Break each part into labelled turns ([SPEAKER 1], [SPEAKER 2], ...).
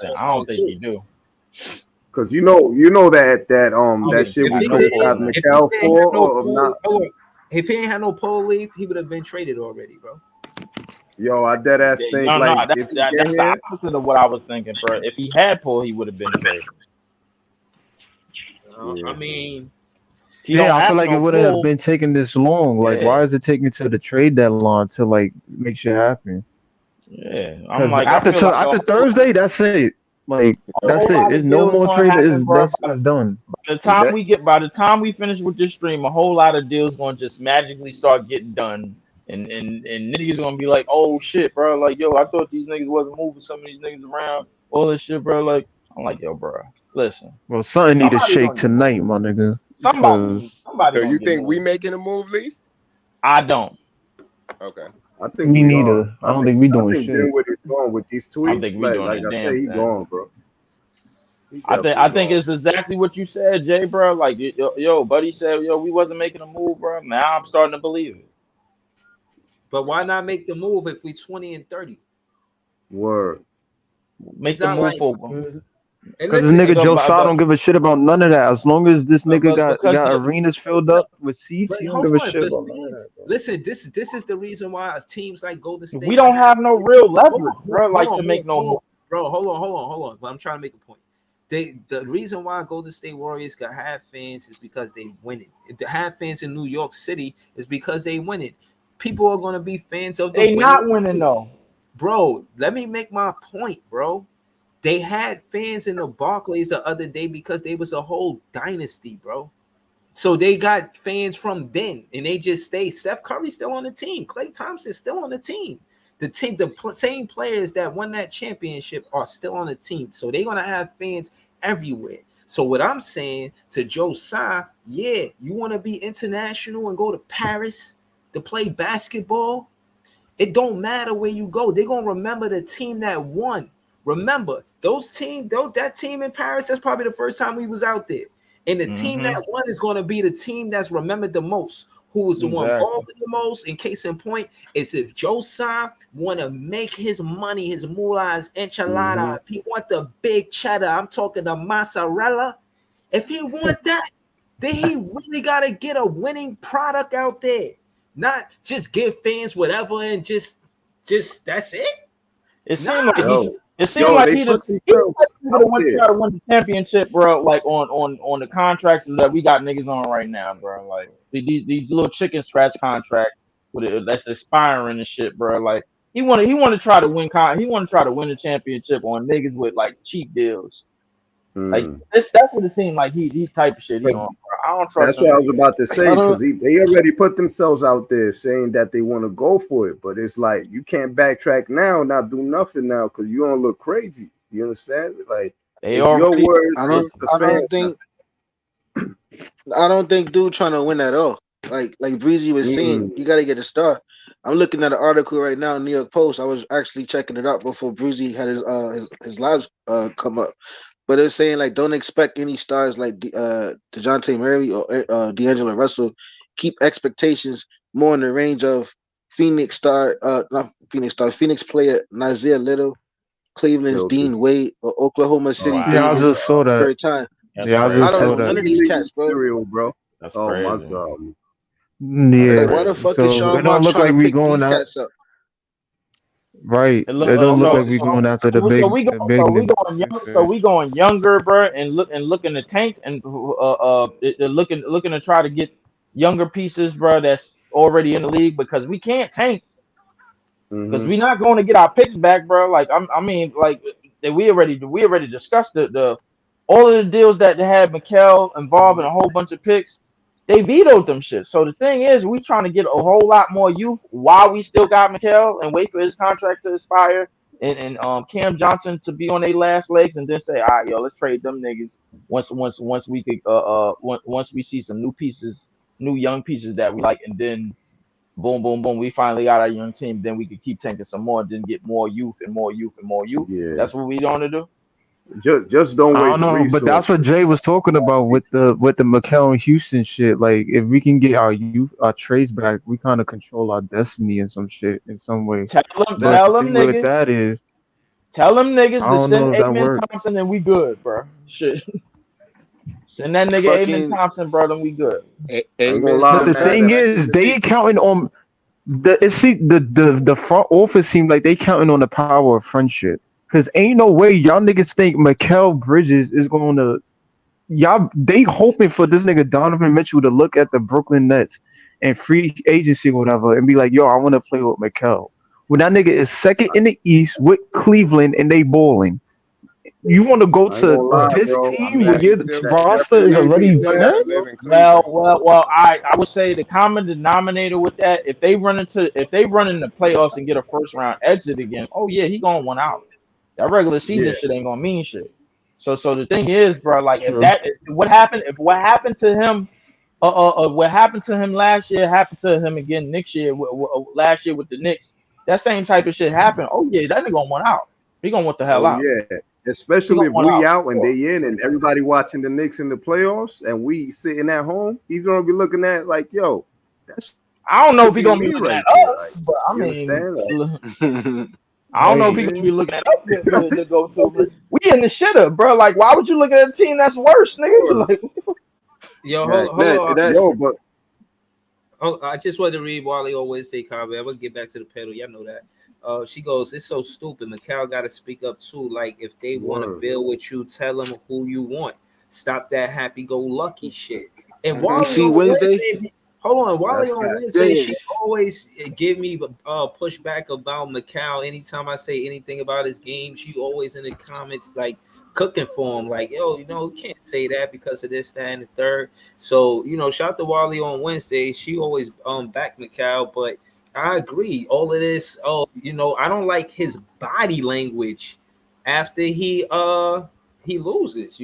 [SPEAKER 1] I don't think he do.
[SPEAKER 2] Because you know that shit we criticized Mikal for of not.
[SPEAKER 3] If he ain't had no pole leaf, he would have been traded already, bro.
[SPEAKER 2] Yo, I dead ass think like
[SPEAKER 1] that's the opposite of what I was thinking, bro. If he had pull, he would have been traded.
[SPEAKER 3] I mean,
[SPEAKER 4] I feel like it wouldn't have been taking this long. Like, why is it taking to the trade deadline to like make shit happen?
[SPEAKER 1] Yeah, I'm like
[SPEAKER 4] after Thursday, that's it. Like that's it. There's no more trade. That's done.
[SPEAKER 1] By the time we finish with this stream, a whole lot of deals gonna just magically start getting done. And niggas gonna be like, oh shit, bro. Like, yo, I thought these niggas wasn't moving some of these niggas around. All this shit, bro. Like, I'm like, yo, bro, listen.
[SPEAKER 4] Well, something need to shake tonight, my nigga.
[SPEAKER 1] Somebody.
[SPEAKER 5] So you think we making a move, Lee?
[SPEAKER 1] I don't.
[SPEAKER 5] Okay.
[SPEAKER 2] I think
[SPEAKER 4] me neither. I don't think we doing shit.
[SPEAKER 2] What he's doing with these tweets?
[SPEAKER 1] I think we doing
[SPEAKER 2] like I said, he's going, bro.
[SPEAKER 1] I think it's exactly what you said, Jay, bro. Like, yo, buddy said, yo, we wasn't making a move, bro. Now I'm starting to believe it.
[SPEAKER 3] But why not make the move if we 20 and 30?
[SPEAKER 2] Word.
[SPEAKER 1] Make the move for
[SPEAKER 4] because this nigga Joe Shaw don't give a shit about none of that. As long as this nigga got arenas filled up with seats, he don't give a shit about none of that.
[SPEAKER 3] Listen, this is the reason why teams like Golden State.
[SPEAKER 1] We don't have no real leverage, bro. Like to make no move.
[SPEAKER 3] Bro, hold on. But I'm trying to make a point. The reason why Golden State Warriors got have fans is because they win it. The have fans in New York City is because they win it. People are gonna be fans of the
[SPEAKER 1] They not winning though.
[SPEAKER 3] Bro, let me make my point, bro. They had fans in the Barclays the other day because they was a whole dynasty, bro. So they got fans from then, and they just stay. Steph Curry's still on the team. Klay Thompson's still on the team. The same players that won that championship are still on the team. So they're gonna have fans everywhere. So what I'm saying to Joe Tsai, yeah, you want to be international and go to Paris to play basketball? It don't matter where you go. They're gonna remember the team that won. Remember, that team in Paris, that's probably the first time we was out there. And the team that won is going to be the team that's remembered the most, who was the one balling the most. In case in point, is if Joe Tsai want to make his money, his moolah, his enchilada, if he want the big cheddar, I'm talking the mozzarella. If he want that, then he really got to get a winning product out there. Not just give fans whatever and just that's it.
[SPEAKER 1] It seemed like he would want to win the championship, bro. Like on the contracts that we got niggas on right now, bro. Like these little chicken scratch contracts that's expiring and shit, bro. Like he want to try to win. He want to try to win the championship on niggas with like cheap deals. Like that's what it seemed like. He type of shit. He on, bro. I don't trust.
[SPEAKER 2] That's what I was about to say because they already put themselves out there saying that they want to go for it, but it's like you can't backtrack now, not do nothing now because you don't look crazy. You understand? Like your words.
[SPEAKER 6] I don't think dude trying to win at all. Like Breezy was saying, you got to get a star. I'm looking at an article right now in New York Post. I was actually checking it out before Breezy had his lives come up. But it's saying like don't expect any stars like DeJounte Murray or D'Angelo Russell. Keep expectations more in the range of Phoenix player Nasir Little, Cleveland's Dean Wade, or Oklahoma City.
[SPEAKER 4] I just saw that.
[SPEAKER 6] Third time.
[SPEAKER 4] I just saw that.
[SPEAKER 6] None of these cats,
[SPEAKER 2] bro.
[SPEAKER 1] That's crazy.
[SPEAKER 2] My God.
[SPEAKER 4] Yeah.
[SPEAKER 6] Like, why the fuck is Sean
[SPEAKER 4] it don't look like we going out. Right. It don't look like we going after the big.
[SPEAKER 1] So we going younger, bro, and looking to tank and looking to try to get younger pieces, bro. That's already in the league because we can't tank because we're not going to get our picks back, bro. Like I mean, like we already discussed the all of the deals that they had Mikal involved in a whole bunch of picks. They vetoed them shit. So the thing is, we trying to get a whole lot more youth while we still got Mikal and wait for his contract to expire and Cam Johnson to be on their last legs and then say, all right, yo, let's trade them niggas once we could once we see some new young pieces that we like, and then boom, we finally got our young team. Then we could keep tanking some more, then get more youth and more youth and more youth. Yeah. That's what we want to do.
[SPEAKER 2] Just don't wait.
[SPEAKER 4] I don't know, but that's what Jay was talking about with the McHale and Houston shit. Like, if we can get our youth, our trades back, we kind of control our destiny in some shit in some way.
[SPEAKER 1] Tell them, niggas. Tell them niggas
[SPEAKER 4] I
[SPEAKER 1] to
[SPEAKER 4] don't know
[SPEAKER 1] send
[SPEAKER 4] if that
[SPEAKER 1] Amen
[SPEAKER 4] works.
[SPEAKER 1] Thompson and we good, bro. Shit. Send that nigga Amen Thompson, bro, then we good.
[SPEAKER 2] I ain't gonna
[SPEAKER 5] Amen.
[SPEAKER 2] lie,
[SPEAKER 4] But the
[SPEAKER 5] Matter of
[SPEAKER 4] thing
[SPEAKER 2] man.
[SPEAKER 5] fact, in
[SPEAKER 4] is,
[SPEAKER 5] the
[SPEAKER 4] they
[SPEAKER 5] league.
[SPEAKER 4] counting on the front office seems like they counting on the power of friendship. Cause ain't no way y'all niggas think Mikal Bridges is going to y'all. They hoping for this nigga Donovan Mitchell to look at the Brooklyn Nets and free agency or whatever and be like, yo, I want to play with Mikal. When that nigga is second in the East with Cleveland and they balling. You want to go
[SPEAKER 2] I ain't gonna
[SPEAKER 4] to
[SPEAKER 2] lie,
[SPEAKER 4] this
[SPEAKER 2] bro. I
[SPEAKER 4] team
[SPEAKER 2] mean,
[SPEAKER 4] when
[SPEAKER 5] But he
[SPEAKER 4] your
[SPEAKER 5] still,
[SPEAKER 2] that's
[SPEAKER 4] roster is
[SPEAKER 5] he,
[SPEAKER 2] crazy
[SPEAKER 5] he
[SPEAKER 4] already
[SPEAKER 2] to
[SPEAKER 5] still
[SPEAKER 2] say
[SPEAKER 5] got to
[SPEAKER 2] that,
[SPEAKER 4] set?
[SPEAKER 2] bro.
[SPEAKER 5] live in
[SPEAKER 1] Well,
[SPEAKER 5] Cleveland.
[SPEAKER 1] I would say the common denominator with that, if they run in the playoffs and get a first round exit again, oh yeah, he going one out. That regular season
[SPEAKER 2] Yeah,
[SPEAKER 1] shit ain't gonna mean shit. So the thing is, bro, like
[SPEAKER 4] True.
[SPEAKER 1] if what happened to him, what happened to him last year happened to him again next year, last year with the Knicks, that same type of shit happened. Oh yeah, that nigga gonna one out. He gonna want the hell
[SPEAKER 2] oh
[SPEAKER 1] out.
[SPEAKER 2] yeah.
[SPEAKER 1] He
[SPEAKER 2] Especially
[SPEAKER 1] gonna
[SPEAKER 2] if
[SPEAKER 1] one
[SPEAKER 2] we
[SPEAKER 1] out for
[SPEAKER 2] out and
[SPEAKER 1] sure.
[SPEAKER 2] they in and everybody watching the Knicks in the playoffs and we sitting at home, he's gonna be looking at like, yo, that
[SPEAKER 1] I don't know if
[SPEAKER 2] should
[SPEAKER 1] he
[SPEAKER 2] be
[SPEAKER 1] gonna be
[SPEAKER 2] me
[SPEAKER 1] looking
[SPEAKER 2] right
[SPEAKER 1] at
[SPEAKER 2] there.
[SPEAKER 1] us,
[SPEAKER 2] Like,
[SPEAKER 1] but I
[SPEAKER 2] you
[SPEAKER 1] mean,
[SPEAKER 2] understand? Like,
[SPEAKER 1] I don't know if
[SPEAKER 4] Hey,
[SPEAKER 1] he gonna be
[SPEAKER 2] man.
[SPEAKER 1] looking at us to go to. But we in the shitter, bro. Like, why would you look at a team that's worse, nigga?
[SPEAKER 2] Sure.
[SPEAKER 1] Like, what the fuck?
[SPEAKER 3] Yo,
[SPEAKER 2] Right.
[SPEAKER 3] hold
[SPEAKER 6] that
[SPEAKER 3] on.
[SPEAKER 6] that
[SPEAKER 2] Yo, but
[SPEAKER 3] Oh, I just wanted to read Wally on Wednesday comment. I'm gonna get back to the panel. Y'all know that. She goes, "It's so stupid. Mikal got to speak up too. Like if they want to
[SPEAKER 2] word.
[SPEAKER 3] build with you, tell them who you want. Stop that happy-go-lucky shit." And
[SPEAKER 6] and
[SPEAKER 3] Wally
[SPEAKER 6] see
[SPEAKER 3] on
[SPEAKER 6] Wednesday.
[SPEAKER 3] Wednesday, hold on. Wally
[SPEAKER 2] That's
[SPEAKER 3] on
[SPEAKER 2] fact.
[SPEAKER 6] Yeah,
[SPEAKER 3] Wednesday,
[SPEAKER 6] yeah.
[SPEAKER 3] she always give me pushback about Mikal. Anytime I say anything about his game, she always in the comments like cooking for him. Like, yo, you can't say that because of this, that, and the third. So, shout out to Wally on Wednesday. She always back Mikal, but I agree. All of this, I don't like his body language after he loses,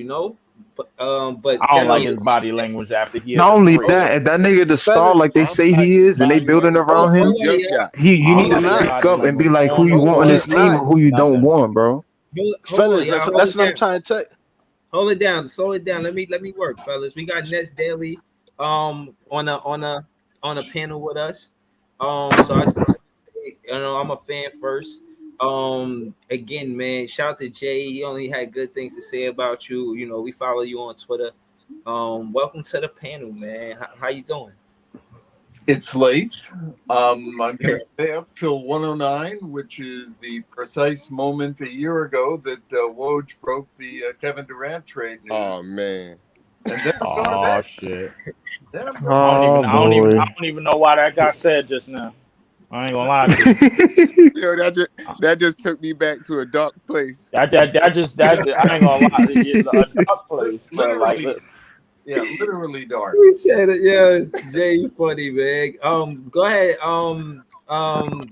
[SPEAKER 3] but
[SPEAKER 1] I don't
[SPEAKER 3] that's
[SPEAKER 1] like
[SPEAKER 3] neither.
[SPEAKER 1] his body language after he hit
[SPEAKER 4] not
[SPEAKER 1] the
[SPEAKER 4] only
[SPEAKER 1] three.
[SPEAKER 3] Hold
[SPEAKER 4] that,
[SPEAKER 3] on,
[SPEAKER 4] if that nigga the star
[SPEAKER 6] Fellas,
[SPEAKER 4] like they
[SPEAKER 5] I don't
[SPEAKER 4] say
[SPEAKER 5] like
[SPEAKER 4] he
[SPEAKER 5] his
[SPEAKER 4] is, and they
[SPEAKER 5] body
[SPEAKER 4] building
[SPEAKER 5] language
[SPEAKER 3] hold
[SPEAKER 4] around
[SPEAKER 5] before
[SPEAKER 3] on,
[SPEAKER 4] him,
[SPEAKER 5] jump
[SPEAKER 3] y'all.
[SPEAKER 5] shot.
[SPEAKER 4] you
[SPEAKER 1] I
[SPEAKER 4] need
[SPEAKER 1] don't
[SPEAKER 4] to
[SPEAKER 6] he's
[SPEAKER 1] like his
[SPEAKER 6] not.
[SPEAKER 4] speak
[SPEAKER 1] body
[SPEAKER 4] up and be
[SPEAKER 1] language
[SPEAKER 4] like who
[SPEAKER 1] on
[SPEAKER 4] you
[SPEAKER 1] the
[SPEAKER 6] Hold
[SPEAKER 4] want
[SPEAKER 6] on,
[SPEAKER 4] on
[SPEAKER 1] court.
[SPEAKER 4] this
[SPEAKER 6] he's
[SPEAKER 4] team
[SPEAKER 6] not.
[SPEAKER 4] and who you don't
[SPEAKER 1] Nothing.
[SPEAKER 4] want, bro.
[SPEAKER 3] Hold on,
[SPEAKER 6] Fellas,
[SPEAKER 3] y'all.
[SPEAKER 6] that's what I'm trying to tell.
[SPEAKER 3] Hold it down. Slow it down. Let me work, fellas. We got Nets Daily on a panel with us. So I just want to say, I'm a fan first. Again, man, shout out to Jay. He only had good things to say about you. We follow you on Twitter. Welcome to the panel, man. How you doing?
[SPEAKER 7] It's late. I'm going to stay up till 109, which is the precise moment a year ago that Woj broke the Kevin Durant trade news.
[SPEAKER 5] Oh man.
[SPEAKER 7] And then I'm going to
[SPEAKER 1] Oh
[SPEAKER 7] bed.
[SPEAKER 1] shit.
[SPEAKER 7] Then I'm going.
[SPEAKER 4] Oh
[SPEAKER 1] I
[SPEAKER 4] boy.
[SPEAKER 1] don't even know why that got said just now. I ain't gonna lie to you.
[SPEAKER 5] Yo, that just took me back to a dark place.
[SPEAKER 1] I ain't gonna lie. A dark place, bro. Like,
[SPEAKER 7] Literally, yeah, literally dark.
[SPEAKER 3] He said it. Yeah, Jay, you funny, man. Go ahead.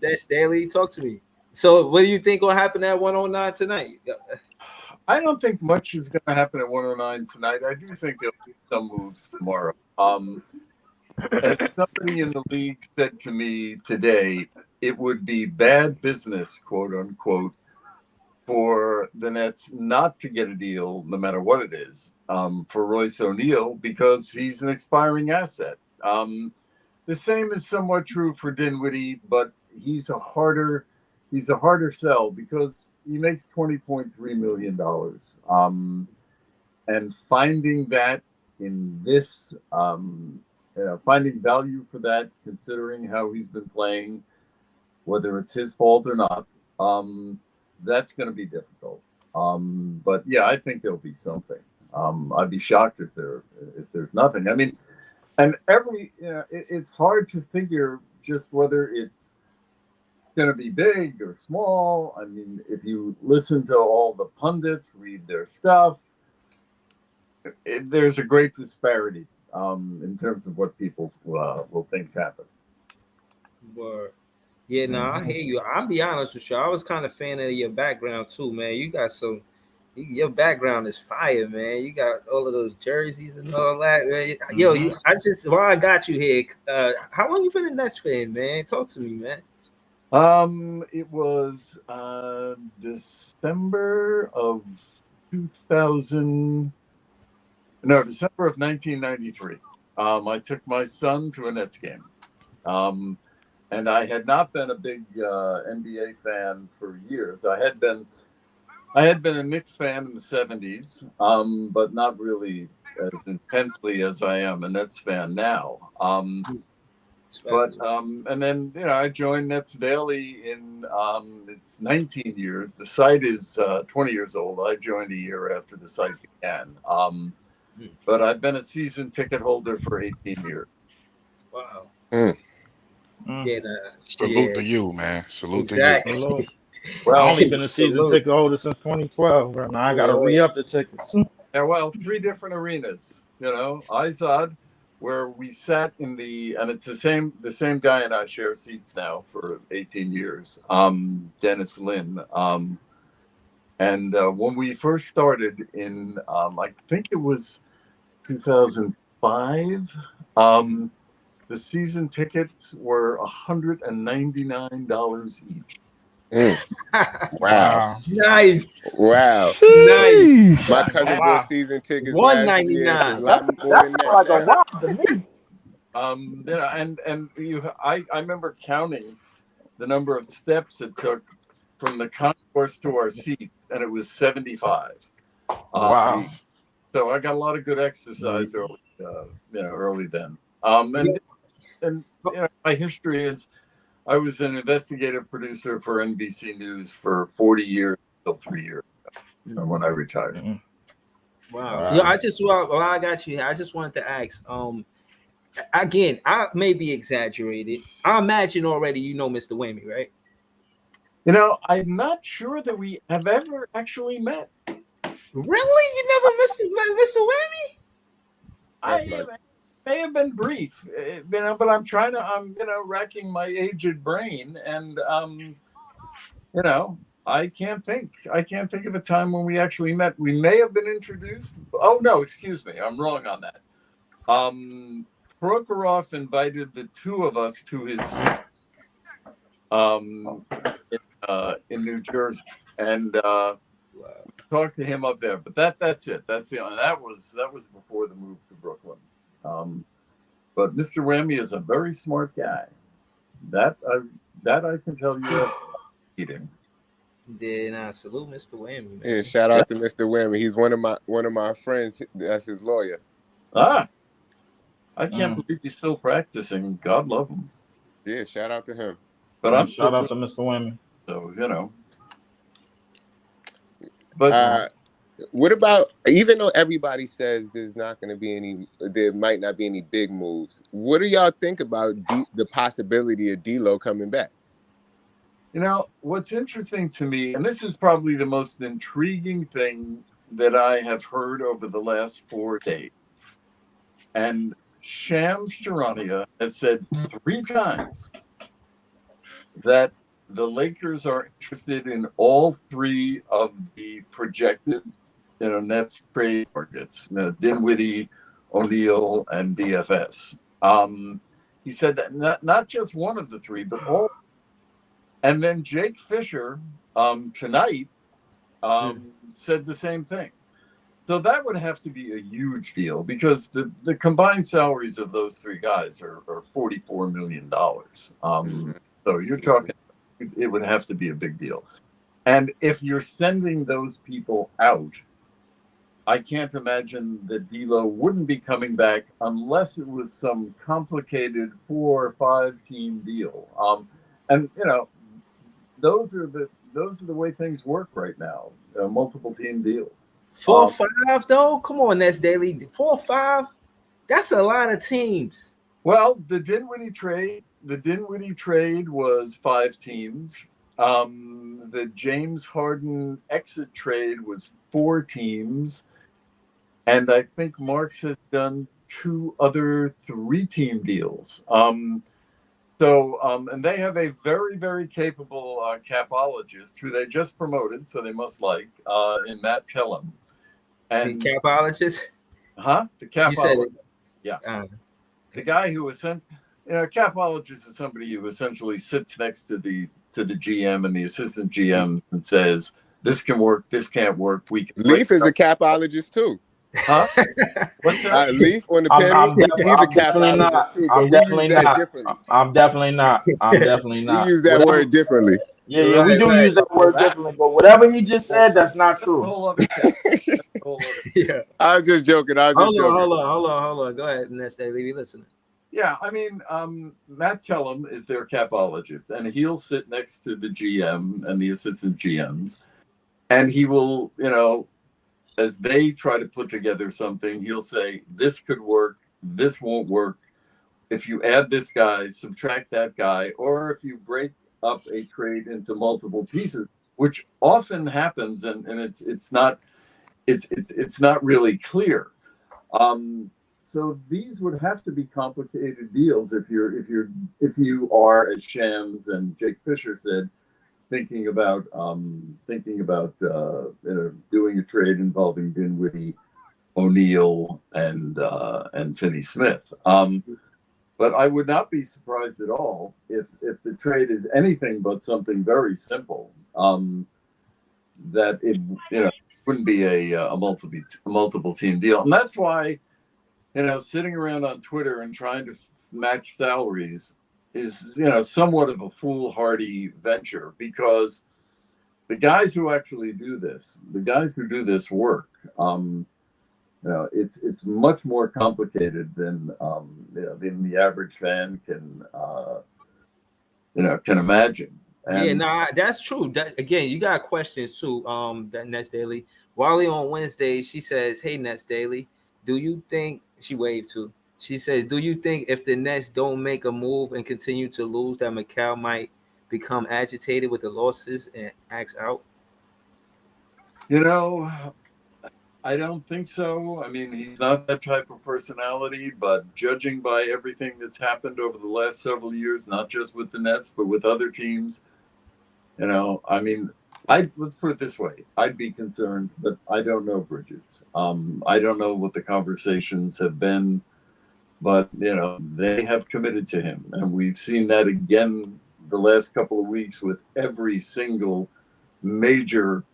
[SPEAKER 3] That's Daily. Talk to me. So, what do you think will happen at 109 tonight?
[SPEAKER 7] I don't think much is going to happen at 109 tonight. I do think there'll be some moves tomorrow. As somebody in the league said to me today, it would be bad business, quote unquote, for the Nets not to get a deal, no matter what it is, for Royce O'Neal because he's an expiring asset. The same is somewhat true for Dinwiddie, but he's a harder sell because he makes $20.3 million. And finding that in this, finding value for that, considering how he's been playing, whether it's his fault or not, that's going to be difficult. But yeah, I think there'll be something. I'd be shocked if there's nothing. I mean, and it's hard to figure just whether it's going to be big or small. I mean, if you listen to all the pundits, read their stuff, there's a great disparity in terms of what people will think happen.
[SPEAKER 3] But yeah, no, I hear you. I'll be honest with you. I was kind of fan of your background too, man. You got some. Your background is fire, man. You got all of those jerseys and all that, man. Yo, while I got you here, how long you been a Nets fan, man? Talk to me, man.
[SPEAKER 7] It was December of 2000. No, December of 1993. I took my son to a Nets game. And I had not been a big NBA fan for years. I had been I had been a Knicks fan in the 70s, but not really as intensely as I am a Nets fan now. And then I joined Nets Daily in it's 19 years. The site is 20 years old. I joined a year after the site began. But I've been a season ticket holder for 18 years.
[SPEAKER 3] Wow.
[SPEAKER 8] Salute to you, man. Salute
[SPEAKER 3] exactly.
[SPEAKER 8] to you.
[SPEAKER 1] Well, I've only been a season ticket holder since 2012. Right now, I got to re-up the tickets.
[SPEAKER 7] Yeah, well, 3 different arenas. Izod, where we sat in and it's the same guy and I share seats now for 18 years. Dennis Lynn. And when we first started in, I think it was 2005. The season tickets were $199 each.
[SPEAKER 5] Wow.
[SPEAKER 3] Nice.
[SPEAKER 5] Wow.
[SPEAKER 3] Nice.
[SPEAKER 5] My cousin bought season tickets last year.
[SPEAKER 3] $199.
[SPEAKER 5] A lot more than that.
[SPEAKER 1] Like a wow to me.
[SPEAKER 7] I remember counting the number of steps it took from the concourse to our seats, and it was 75.
[SPEAKER 1] Wow.
[SPEAKER 7] So I got a lot of good exercise early then. My history is I was an investigative producer for NBC News for 40 years until 3 years ago, when I retired.
[SPEAKER 3] Wow. Yeah, I got you. I just wanted to ask. Again, I may be exaggerated. I imagine already you know Mr. Whammy, right?
[SPEAKER 7] I'm not sure that we have ever actually met.
[SPEAKER 3] Really? You never met Mr. Whammy?
[SPEAKER 7] I may have been brief, but I'm racking my aged brain, and I can't think of a time when we actually met. We may have been introduced. Oh no, excuse me, I'm wrong on that. Prokhorov invited the two of us to his in New Jersey, and talked to him up there. But that's it. That was before the move to Brooklyn. But Mr. Whammy is a very smart guy. That I can tell you. Eating.
[SPEAKER 3] Then salute Mr. Whammy, man.
[SPEAKER 5] Yeah, shout out to Mr. Whammy. He's one of my friends. That's his lawyer.
[SPEAKER 7] I can't believe he's still practicing. God love him.
[SPEAKER 5] Yeah, shout out to him.
[SPEAKER 7] But I'm
[SPEAKER 1] shout out to Mr. Whammy.
[SPEAKER 7] So But
[SPEAKER 5] what about, even though everybody says there might not be any big moves, what do y'all think about the possibility of D'Lo coming back?
[SPEAKER 7] What's interesting to me, and this is probably the most intriguing thing that I have heard over the last 4 days, and Shams Charania has said 3 times that the Lakers are interested in all 3 of the projected, Nets trade targets, Dinwiddie, O'Neal, and DFS. He said that not just one of the 3, but all. And then Jake Fisher tonight said the same thing. So that would have to be a huge deal, because the combined salaries of those 3 guys are $44 million. So you're talking, it would have to be a big deal. And if you're sending those people out, I can't imagine that D'Lo wouldn't be coming back unless it was some complicated 4 or 5 team deal. And those are the way things work right now. Multiple team deals.
[SPEAKER 3] 4 or 5 though. Come on, that's daily. 4 or 5. That's a lot of teams.
[SPEAKER 7] Well, the Dinwiddie trade was 5 teams. The James Harden exit trade was 4 teams. And I think Marks has done 2 other 3-team deals. And they have a very, very capable capologist who they just promoted, so they must like, in Matt Tellem. And
[SPEAKER 3] the capologist?
[SPEAKER 7] Huh? The capologist.
[SPEAKER 3] You said it.
[SPEAKER 7] Yeah. The guy who was sent, a capologist is somebody who essentially sits next to the GM and the assistant GM and says, this can work, this can't work.
[SPEAKER 5] Leaf is a capologist too.
[SPEAKER 7] Huh? What's that?
[SPEAKER 5] Leaf on the panel, he's a capologist too.
[SPEAKER 1] I'm definitely not. I'm definitely not.
[SPEAKER 5] We use that word differently.
[SPEAKER 1] Yeah, we do use that word differently, but whatever he just said, that's not true.
[SPEAKER 7] A whole other cat.
[SPEAKER 3] Yeah.
[SPEAKER 5] I was just joking.
[SPEAKER 3] Hold on. Go ahead, Ness Daily. We listening.
[SPEAKER 7] Yeah, I mean, Matt Tellem is their capologist, and he'll sit next to the GM and the assistant GMs, and he will, as they try to put together something, he'll say, this could work, this won't work. If you add this guy, subtract that guy, or if you break up a trade into multiple pieces, which often happens, and it's not really clear. So these would have to be complicated deals if you are, as Shams and Jake Fisher said, thinking about doing a trade involving Dinwiddie, O'Neal, and Finney Smith. But I would not be surprised at all if the trade is anything but something very simple. That it wouldn't be a multiple team deal, and that's why sitting around on Twitter and trying to match salaries is somewhat of a foolhardy venture, because the guys who actually do this, work, it's much more complicated than the average fan can imagine. And
[SPEAKER 3] that's true. Again, you got questions too. That Nets Daily. Wally on Wednesday, she says, "Hey Nets Daily, do you think?" She waved to. She says, "Do you think if the Nets don't make a move and continue to lose, that Mikal might become agitated with the losses and acts out?"
[SPEAKER 7] I don't think so. I mean, he's not that type of personality, but judging by everything that's happened over the last several years, not just with the Nets, but with other teams, I mean, let's put it this way. I'd be concerned, but I don't know Bridges. I don't know what the conversations have been, but, they have committed to him. And we've seen that again the last couple of weeks with every single major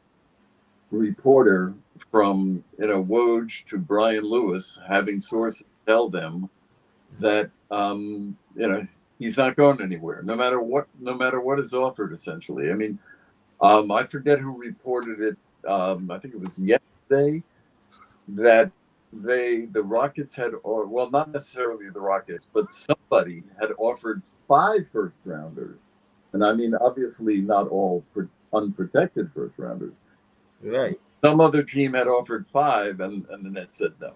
[SPEAKER 7] reporter, from Woj to Brian Lewis, having sources tell them that he's not going anywhere, no matter what is offered. Essentially, I mean, I forget who reported it. I think it was yesterday that the Rockets had, or well, not necessarily the Rockets, but somebody had offered 5 first-rounders, and I mean, obviously not all unprotected first-rounders.
[SPEAKER 3] Right.
[SPEAKER 7] Some other team had offered 5, and the Nets said no.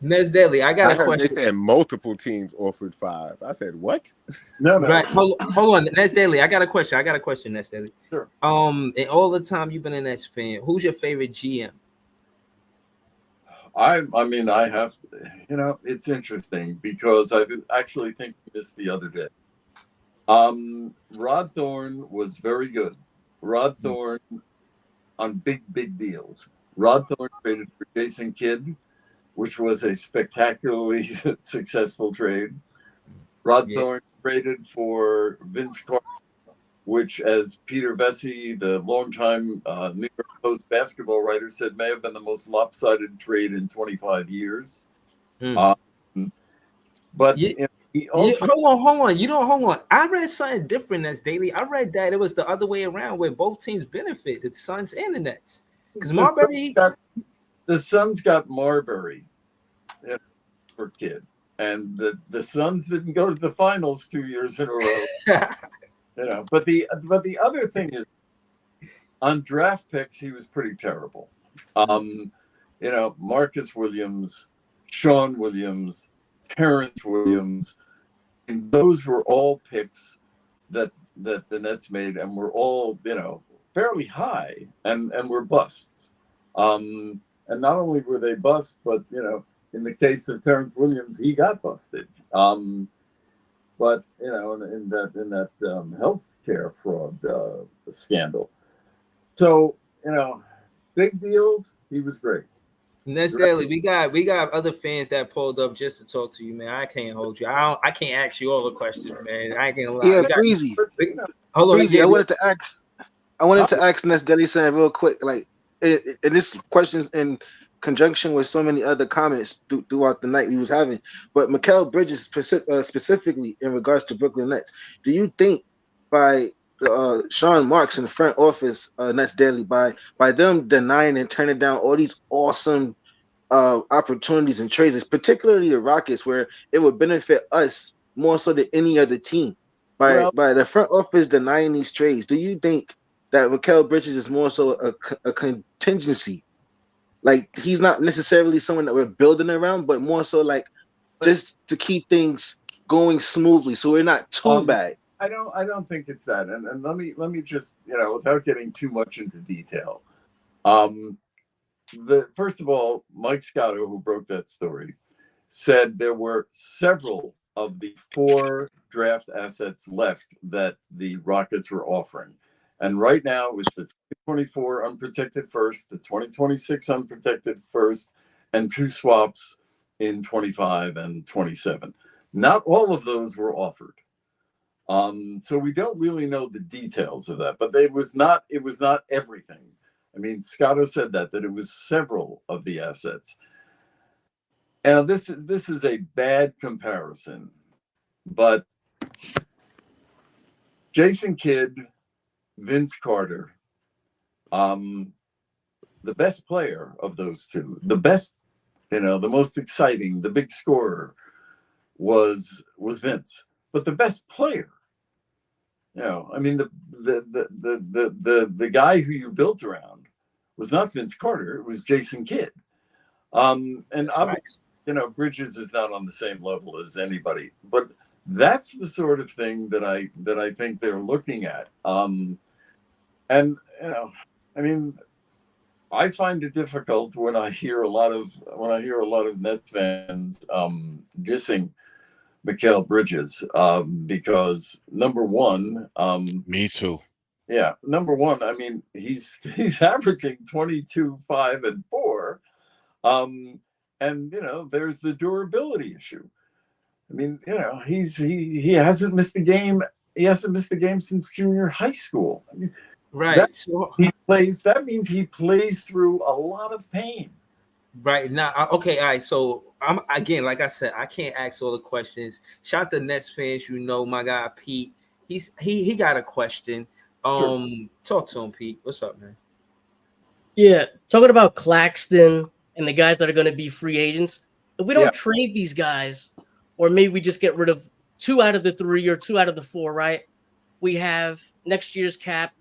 [SPEAKER 3] Nets Daily, I got a question.
[SPEAKER 5] They said multiple teams offered 5. I said, what?
[SPEAKER 7] No.
[SPEAKER 3] Right. Hold on, Nets Daily. I got a question, Nets Daily.
[SPEAKER 7] Sure.
[SPEAKER 3] In all the time you've been a Nets fan, who's your favorite GM?
[SPEAKER 7] I mean, I have, it's interesting because I actually thinking this the other day. Rod Thorne was very good. Rod Thorne on big deals. Rod Thorne traded for Jason Kidd, which was a spectacularly successful trade. Rod Thorne traded for Vince Carter, which, as Peter Vesey, the longtime New York Post basketball writer, said, may have been the most lopsided trade in 25 years. But he also...
[SPEAKER 3] hold on. Hold on. I read something different as Daily. I read that it was the other way around, where both teams benefit, the Suns and the Nets. Because Marbury...
[SPEAKER 7] The Suns got Marbury for Kidd. And the Suns didn't go to the finals 2 years in a row. But the other thing is, on draft picks, he was pretty terrible. Marcus Williams, Sean Williams, Terrence Williams, and those were all picks that the Nets made, and were all fairly high, and were busts. And not only were they busts, but in the case of Terrence Williams, he got busted. But in that healthcare fraud scandal. So big deals. He was great.
[SPEAKER 3] Nets Daily, we got other fans that pulled up just to talk to you, man. I can't hold you. I can't ask you all the questions, man. I can't lie.
[SPEAKER 6] Yeah, Breezy.
[SPEAKER 3] Hold on,
[SPEAKER 6] Breezy, I wanted to ask Nets Daily something real quick. Like, and this question's in conjunction with so many other comments throughout the night we was having. But Mikal Bridges specifically in regards to Brooklyn Nets, do you think by Sean Marks in the front office, Nets Daily, by them denying and turning down all these awesome opportunities and trades, particularly the Rockets, where it would benefit us more so than any other team.
[SPEAKER 7] Well,
[SPEAKER 6] By the front office denying these trades, do you think that Mikal Bridges is more so a contingency? Like he's not necessarily someone that we're building around, but more so like just to keep things going smoothly, so we're not too bad.
[SPEAKER 7] I don't think it's that. And let me just, without getting too much into detail. The first of all, Mike Scotto, who broke that story, said there were several of the 4 draft assets left that the Rockets were offering. And right now it's the 2024 unprotected first, the 2026 unprotected first, and 2 swaps in 25 and 27. Not all of those were offered. So we don't really know the details of that, but it was not everything. I mean, Scotto said that it was several of the assets. Now, this is a bad comparison, but Jason Kidd, Vince Carter, the best player of those two, the best, the most exciting, the big scorer was Vince, but the best player, I mean, the guy who you built around was not Vince Carter, it was Jason Kidd. And obviously, Bridges is not on the same level as anybody, but that's the sort of thing that I think they're looking at. And I mean, I find it difficult when I hear a lot of Nets fans dissing Mikal Bridges because number one,
[SPEAKER 8] me too.
[SPEAKER 7] Yeah, number one, I mean, he's averaging 22, 5, and 4. And there's the durability issue. I mean, he hasn't missed a game. He hasn't missed a game since junior high school. I mean,
[SPEAKER 3] right.
[SPEAKER 7] That means he plays through a lot of pain.
[SPEAKER 3] Right now, okay, all right. So I'm again, like I said, I can't ask all the questions. Shout out to Nets fans, my guy Pete. He got a question. Talk to him, Pete. What's up, man?
[SPEAKER 9] Yeah, talking about Claxton and the guys that are going to be free agents. If we don't trade these guys, or maybe we just get rid of 2 out of the 3 or 2 out of the 4, right? We have next year's cap.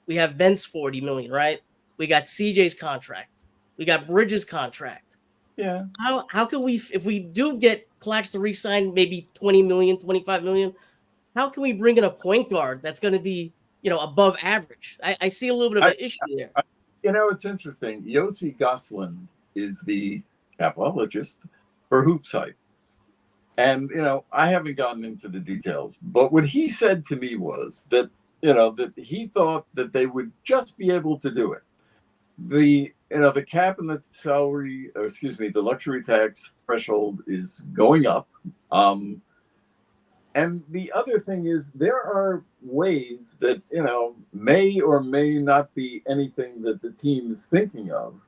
[SPEAKER 9] We have Ben's $40 million, right? We got CJ's contract. We got Bridges' contract.
[SPEAKER 7] Yeah.
[SPEAKER 9] How can we, if we do get Claxton re-signed, maybe 20 million, 25 million, how can we bring in a point guard that's going to be, above average? I see a little bit of an issue there.
[SPEAKER 7] It's interesting. Yossi Goslin is the capologist for Hoops Hype. And, I haven't gotten into the details, but what he said to me was that, that he thought that they would just be able to do it. The cap and the salary, the luxury tax threshold is going up. And the other thing is there are ways that, may or may not be anything that the team is thinking of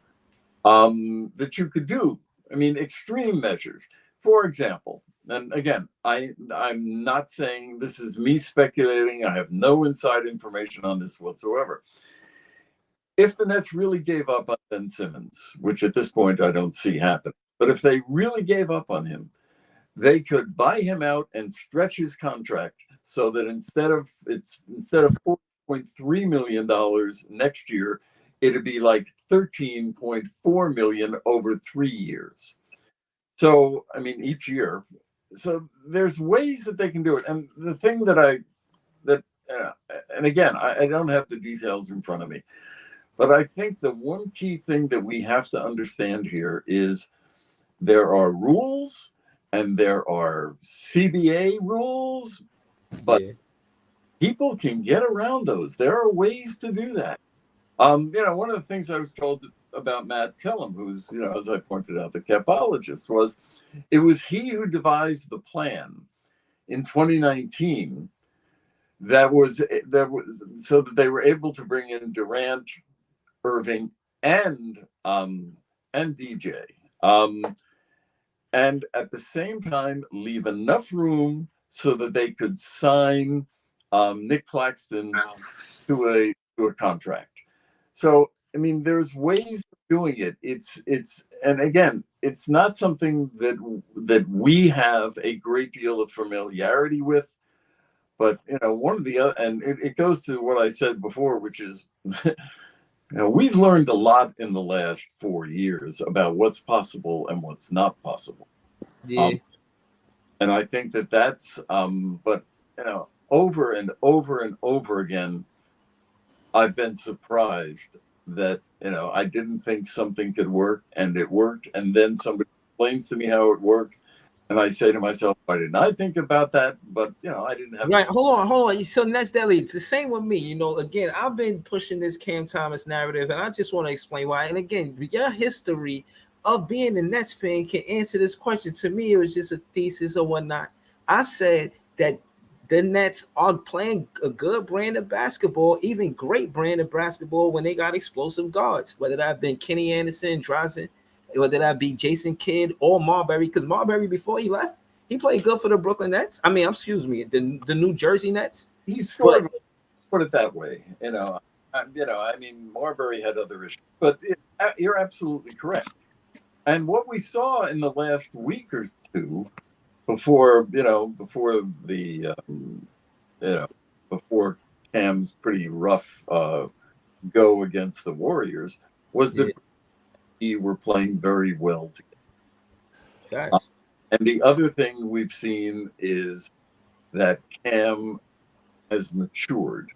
[SPEAKER 7] that you could do. I mean, extreme measures. For example, and again, I'm not saying this is me speculating. I have no inside information on this whatsoever. If the Nets really gave up on Ben Simmons, which at this point I don't see happen, but if they really gave up on him, they could buy him out and stretch his contract so that instead of $4.3 million next year, it'd be like $13.4 million over 3 years. So, I mean, each year. So there's ways that they can do it. And the thing and again, I don't have the details in front of me, but I think the one key thing that we have to understand here is there are rules and there are CBA rules, but people can get around those. There are ways to do that. One of the things I was told about Matt Tillum, who's, as I pointed out, the capologist, was it was he who devised the plan in 2019 that was so that they were able to bring in Durant, Irving, and DJ, and at the same time leave enough room so that they could sign Nick Claxton to a contract. So I mean, there's ways of doing it. It's and again, it's not something that we have a great deal of familiarity with. But one of the other, and it goes to what I said before, which is, we've learned a lot in the last 4 years about what's possible and what's not possible.
[SPEAKER 3] Yeah.
[SPEAKER 7] And I think that's, but over and over and over again, I've been surprised that I didn't think something could work, and it worked, and then somebody explains to me how it worked, and I say to myself, why didn't I think about that? But I didn't have
[SPEAKER 3] right. Hold on. So Nets Deli, it's the same with me. Again, I've been pushing this Cam Thomas narrative, and I just want to explain why. And again, your history of being a Nets fan can answer this question. To me, it was just a thesis or whatnot. I said that the Nets are playing a good brand of basketball, even great brand of basketball when they got explosive guards, whether that been Kenny Anderson, Drazen, whether that be Jason Kidd or Marbury, because Marbury, before he left, he played good for the Brooklyn Nets. I mean, excuse me, the New Jersey Nets.
[SPEAKER 7] He's sort of, put it that way. I mean, Marbury had other issues, but you're absolutely correct. And what we saw in the last week or two, before Cam's pretty rough go against the Warriors, was that we were playing very well together. And the other thing we've seen is that Cam has matured.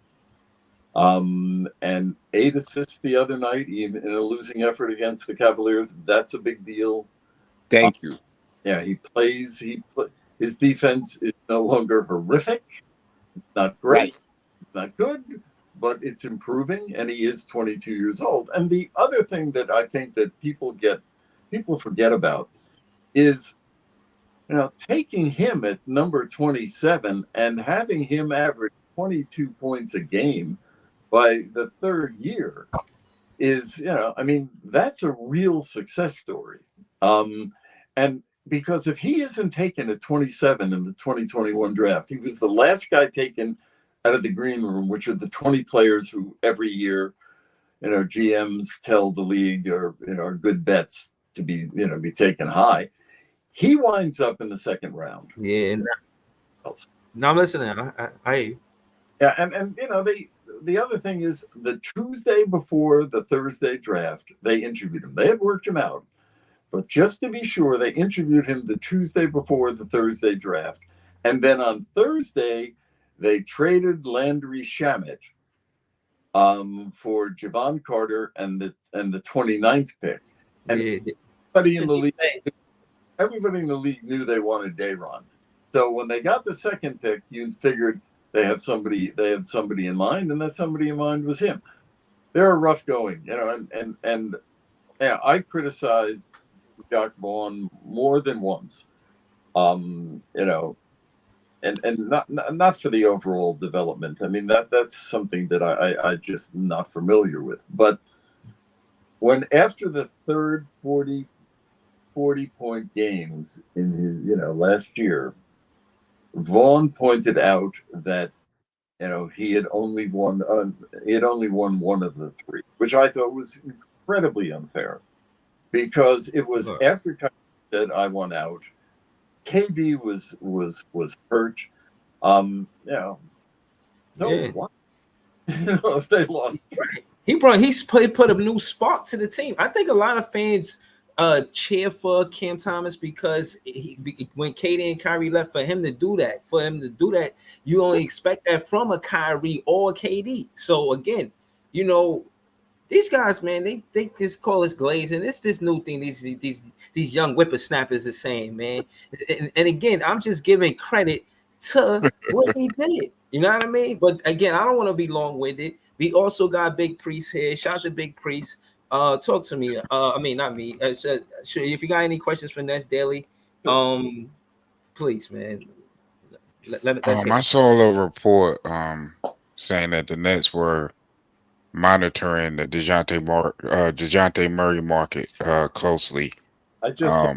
[SPEAKER 7] And 8 assists the other night, even in a losing effort against the Cavaliers. That's a big deal.
[SPEAKER 5] Thank you.
[SPEAKER 7] Yeah, his defense is no longer horrific. It's not great.
[SPEAKER 5] Right.
[SPEAKER 7] It's not good, but it's improving, and he is 22 years old. And the other thing that I think that people forget about is, taking him at number 27 and having him average 22 points a game by the third year is, that's a real success story. And because if he isn't taken at 27 in the 2021 draft, he was the last guy taken out of the green room, which are the 20 players who every year, GMs tell the league are good bets to be taken high. He winds up in the second round.
[SPEAKER 3] Yeah. No, I'm listening. I
[SPEAKER 7] yeah, and the other thing is, the Tuesday before the Thursday draft, they interviewed him. They had worked him out, but just to be sure, they interviewed him the Tuesday before the Thursday draft, and then on Thursday they traded Landry Shamet for Javon Carter and the 29th pick. And everybody in the league knew they wanted Day'Ron. So when they got the second pick, you figured they had somebody in mind, and that somebody in mind was him. They're rough going, and I criticized Jacques Vaughn more than once, and not for the overall development. I mean, that's something that I just not familiar with. But when after the third 40-point games in his last year, Vaughn pointed out that he had only won one of the three, which I thought was incredibly unfair, because it was after Kyrie said I won out. KD was hurt. What? If they lost,
[SPEAKER 3] he put a new spark to the team. I think a lot of fans cheer for Cam Thomas because when KD and Kyrie left, for him to do that, you only expect that from a Kyrie or a KD. So again, these guys, man, they just call us glazing. It's this new thing these young whippersnappers are saying, man. And again, I'm just giving credit to what he did. You know what I mean? But again, I don't want to be long-winded. We also got Big Priest here. Shout out to Big Priest. Talk to me. I mean, not me. If you got any questions for Nets Daily, please, man.
[SPEAKER 8] I saw a little report saying that the Nets were monitoring the DeJounte Murray market closely.
[SPEAKER 7] I just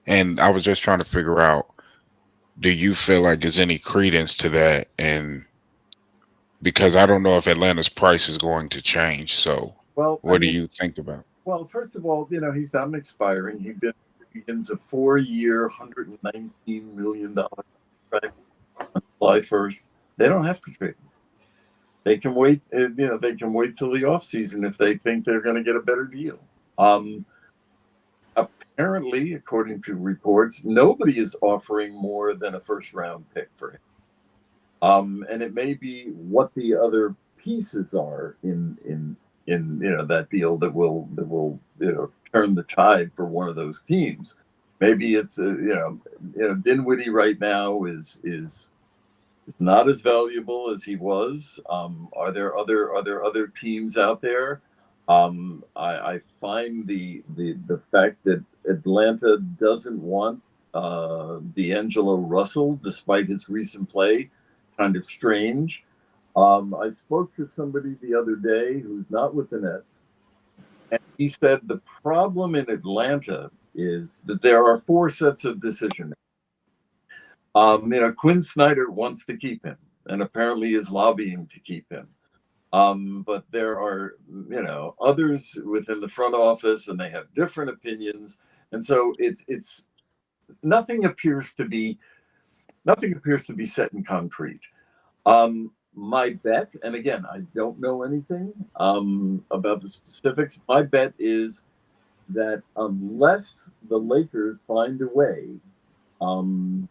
[SPEAKER 8] and I was just trying to figure out, do you feel like there's any credence to that? And because I don't know if Atlanta's price is going to change. So what do you think about?
[SPEAKER 7] Well, first of all, he's not expiring. He begins a 4-year, $119 million contract on July 1st. They don't have to trade him. They can wait. They can wait till the offseason if they think they're going to get a better deal. Apparently, according to reports, nobody is offering more than a first-round pick for him. And it may be what the other pieces are in that deal that will turn the tide for one of those teams. Maybe it's Dinwiddie right now is not as valuable as he was. Are there other teams out there? I find the fact that Atlanta doesn't want D'Angelo Russell, despite his recent play, kind of strange. I spoke to somebody the other day who's not with the Nets, and he said the problem in Atlanta is that there are 4 sets of decision. Quinn Snyder wants to keep him, and apparently is lobbying to keep him. But there are, others within the front office, and they have different opinions, and so it's nothing appears to be set in concrete. My bet, and again, I don't know anything about the specifics. My bet is that unless the Lakers find a way, and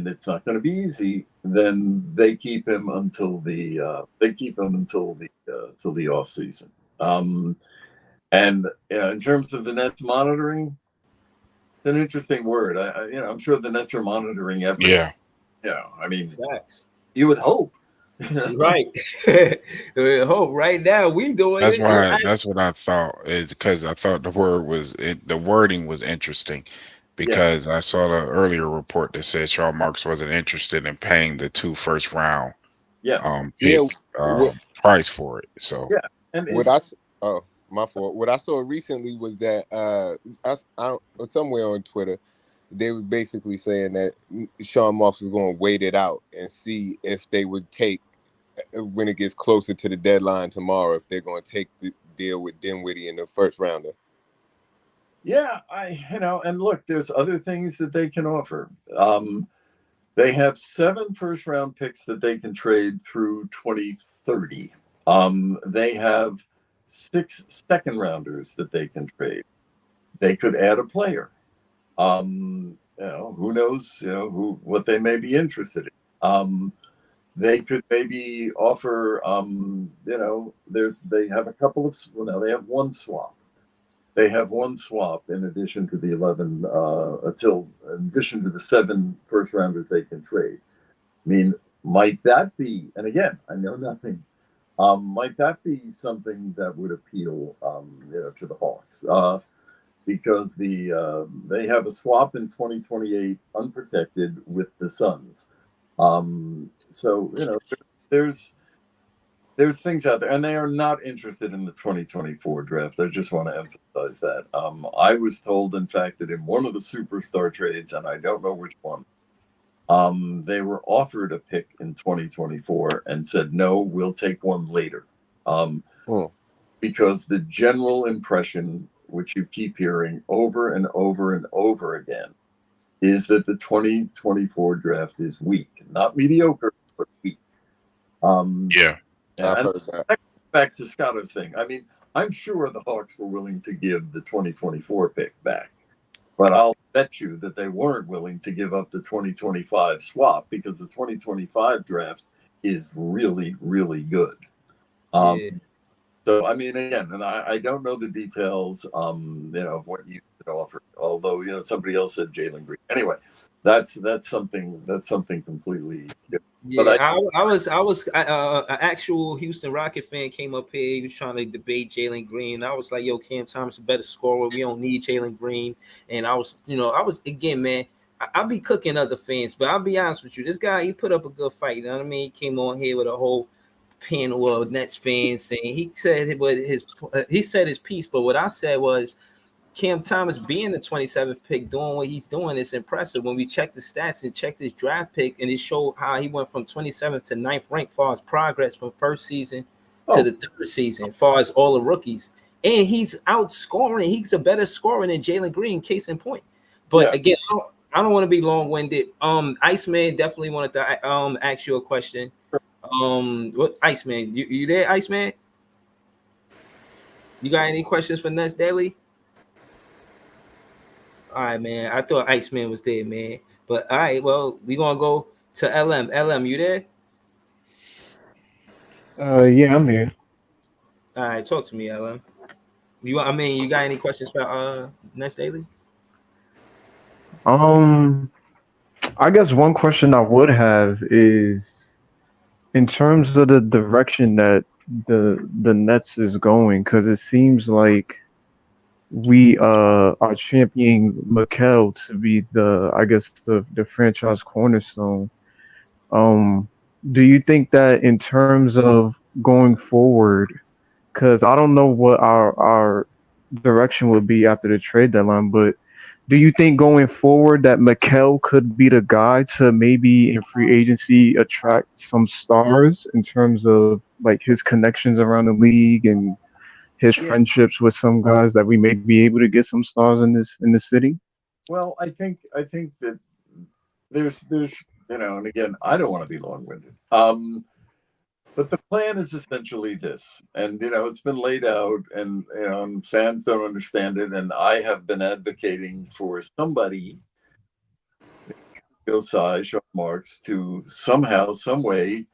[SPEAKER 7] it's not going to be easy, then they keep him until the off season. And in terms of the Nets monitoring, it's an interesting word. I'm sure the Nets are monitoring everything.
[SPEAKER 8] Yeah.
[SPEAKER 7] I mean,
[SPEAKER 3] facts.
[SPEAKER 7] You would hope.
[SPEAKER 3] Right. Hope right now we doing
[SPEAKER 8] That's
[SPEAKER 3] it.
[SPEAKER 8] why. That's what I thought. Is because I thought the wording was interesting. Because I saw the earlier report that said Sean Marks wasn't interested in paying the 2 first round pick price for it. So
[SPEAKER 7] yeah, and
[SPEAKER 5] my fault. What I saw recently was that somewhere on Twitter, they was basically saying that Sean Marks was going to wait it out and see if they would take, when it gets closer to the deadline tomorrow, if they're going to take the deal with Dinwiddie in the first rounder.
[SPEAKER 7] Yeah, and look, there's other things that they can offer. They have 7 first-round picks that they can trade through 2030. They have 6 second-rounders that they can trade. They could add a player. Who knows? What they may be interested in. They could maybe offer. They have a couple of. They have one swap. They have one swap in addition to the 11 in addition to the 7 first rounders they can trade. I mean, might that be? And again, I know nothing. Might that be something that would appeal, to the Hawks? Because they have a swap in 2028 unprotected with the Suns. So there's things out there, and they are not interested in the 2024 draft. I just want to emphasize that. I was told, in fact, that in one of the superstar trades, and I don't know which one, they were offered a pick in 2024 and said, no, we'll take one later. Because the general impression, which you keep hearing over and over and over again, is that the 2024 draft is weak. Not mediocre, but weak.
[SPEAKER 8] Yeah.
[SPEAKER 7] And back to Scotto's thing. I mean, I'm sure the Hawks were willing to give the 2024 pick back, but I'll bet you that they weren't willing to give up the 2025 swap because the 2025 draft is really, really good. So, I mean, again, and I don't know the details, of what you could offer, although, somebody else said Jalen Green. Anyway, that's something completely different.
[SPEAKER 3] Yeah, but I was an actual Houston Rocket fan came up here. He was trying to debate Jalen Green. I was like, "Yo, Cam Thomas a better scorer. We don't need Jalen Green." And I was again, man. I'll be cooking other fans, but I'll be honest with you. This guy, he put up a good fight. You know what I mean? He came on here with a whole panel of Nets fans saying he said his piece, but what I said was Cam Thomas being the 27th pick, doing what he's doing, is impressive. When we check the stats and check his draft pick, and it showed how he went from 27th to 9th rank, far as progress from first season to the third season, far as all the rookies. And he's outscoring. He's a better scorer than Jalen Green, case in point. But again, I don't want to be long-winded. Iceman definitely wanted to ask you a question. What Iceman? You there, Iceman? You got any questions for Nuts Daily? All right, man. I thought Iceman was there, man. But all right, well, we gonna go to LM. LM, you there?
[SPEAKER 4] Yeah, I'm here.
[SPEAKER 3] All right, talk to me, LM. You got any questions for Nuts Daily?
[SPEAKER 4] I guess one question I would have is in terms of the direction that the Nets is going, because it seems like we are championing Mikel to be the franchise cornerstone. Um, do you think that in terms of going forward, because I don't know what our direction would be after the trade deadline, but do you think going forward that Mikel could be the guy to maybe in free agency attract some stars in terms of like his connections around the league and his friendships with some guys that we may be able to get some stars in the city?
[SPEAKER 7] Well, I think that there's and again, I don't want to be long-winded. But the plan is essentially this, and it's been laid out, and and fans don't understand it, and I have been advocating for somebody, Josiah Sean Marks, to somehow, some way,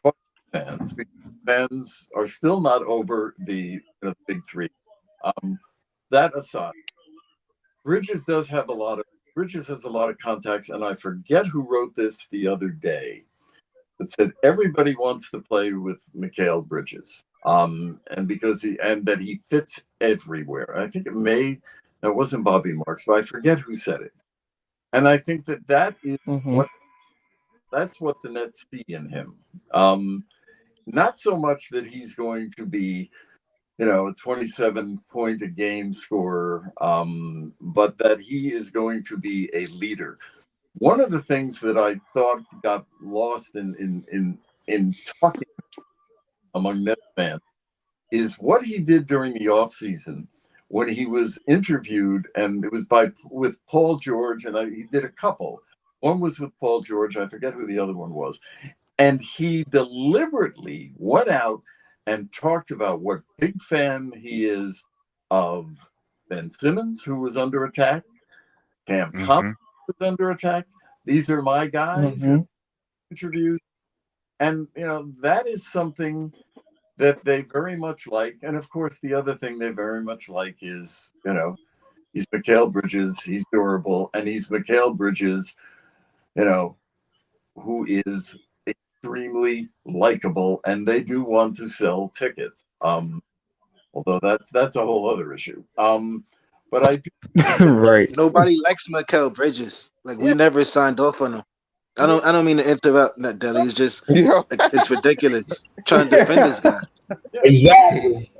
[SPEAKER 7] talk to fans, because fans are still not over the big three. That aside, Bridges has a lot of contacts, and I forget who wrote this the other day. That said everybody wants to play with Mikal Bridges, and because he fits everywhere. I think it wasn't Bobby Marks, but I forget who said it. And I think that is that's what the Nets see in him. Not so much that he's going to be, a 27 point a game scorer, but that he is going to be a leader. One of the things that I thought got lost in talking among Nets fans is what he did during the offseason when he was interviewed, and it was with Paul George, and he did a couple. One was with Paul George, I forget who the other one was, and he deliberately went out and talked about what big fan he is of Ben Simmons, who was under attack, Cam Thomas was under attack. These are my guys. Interviews, and that is something that they very much like. And of course, the other thing they very much like is he's Mikal Bridges, he's durable, and he's Mikal Bridges, who is extremely likable, and they do want to sell tickets. Although that's a whole other issue. But I do
[SPEAKER 4] right.
[SPEAKER 6] Nobody likes Mikal Bridges. Like we never signed off on him. I don't mean to interrupt that Deli. It's just it's ridiculous trying to defend this guy.
[SPEAKER 1] Exactly.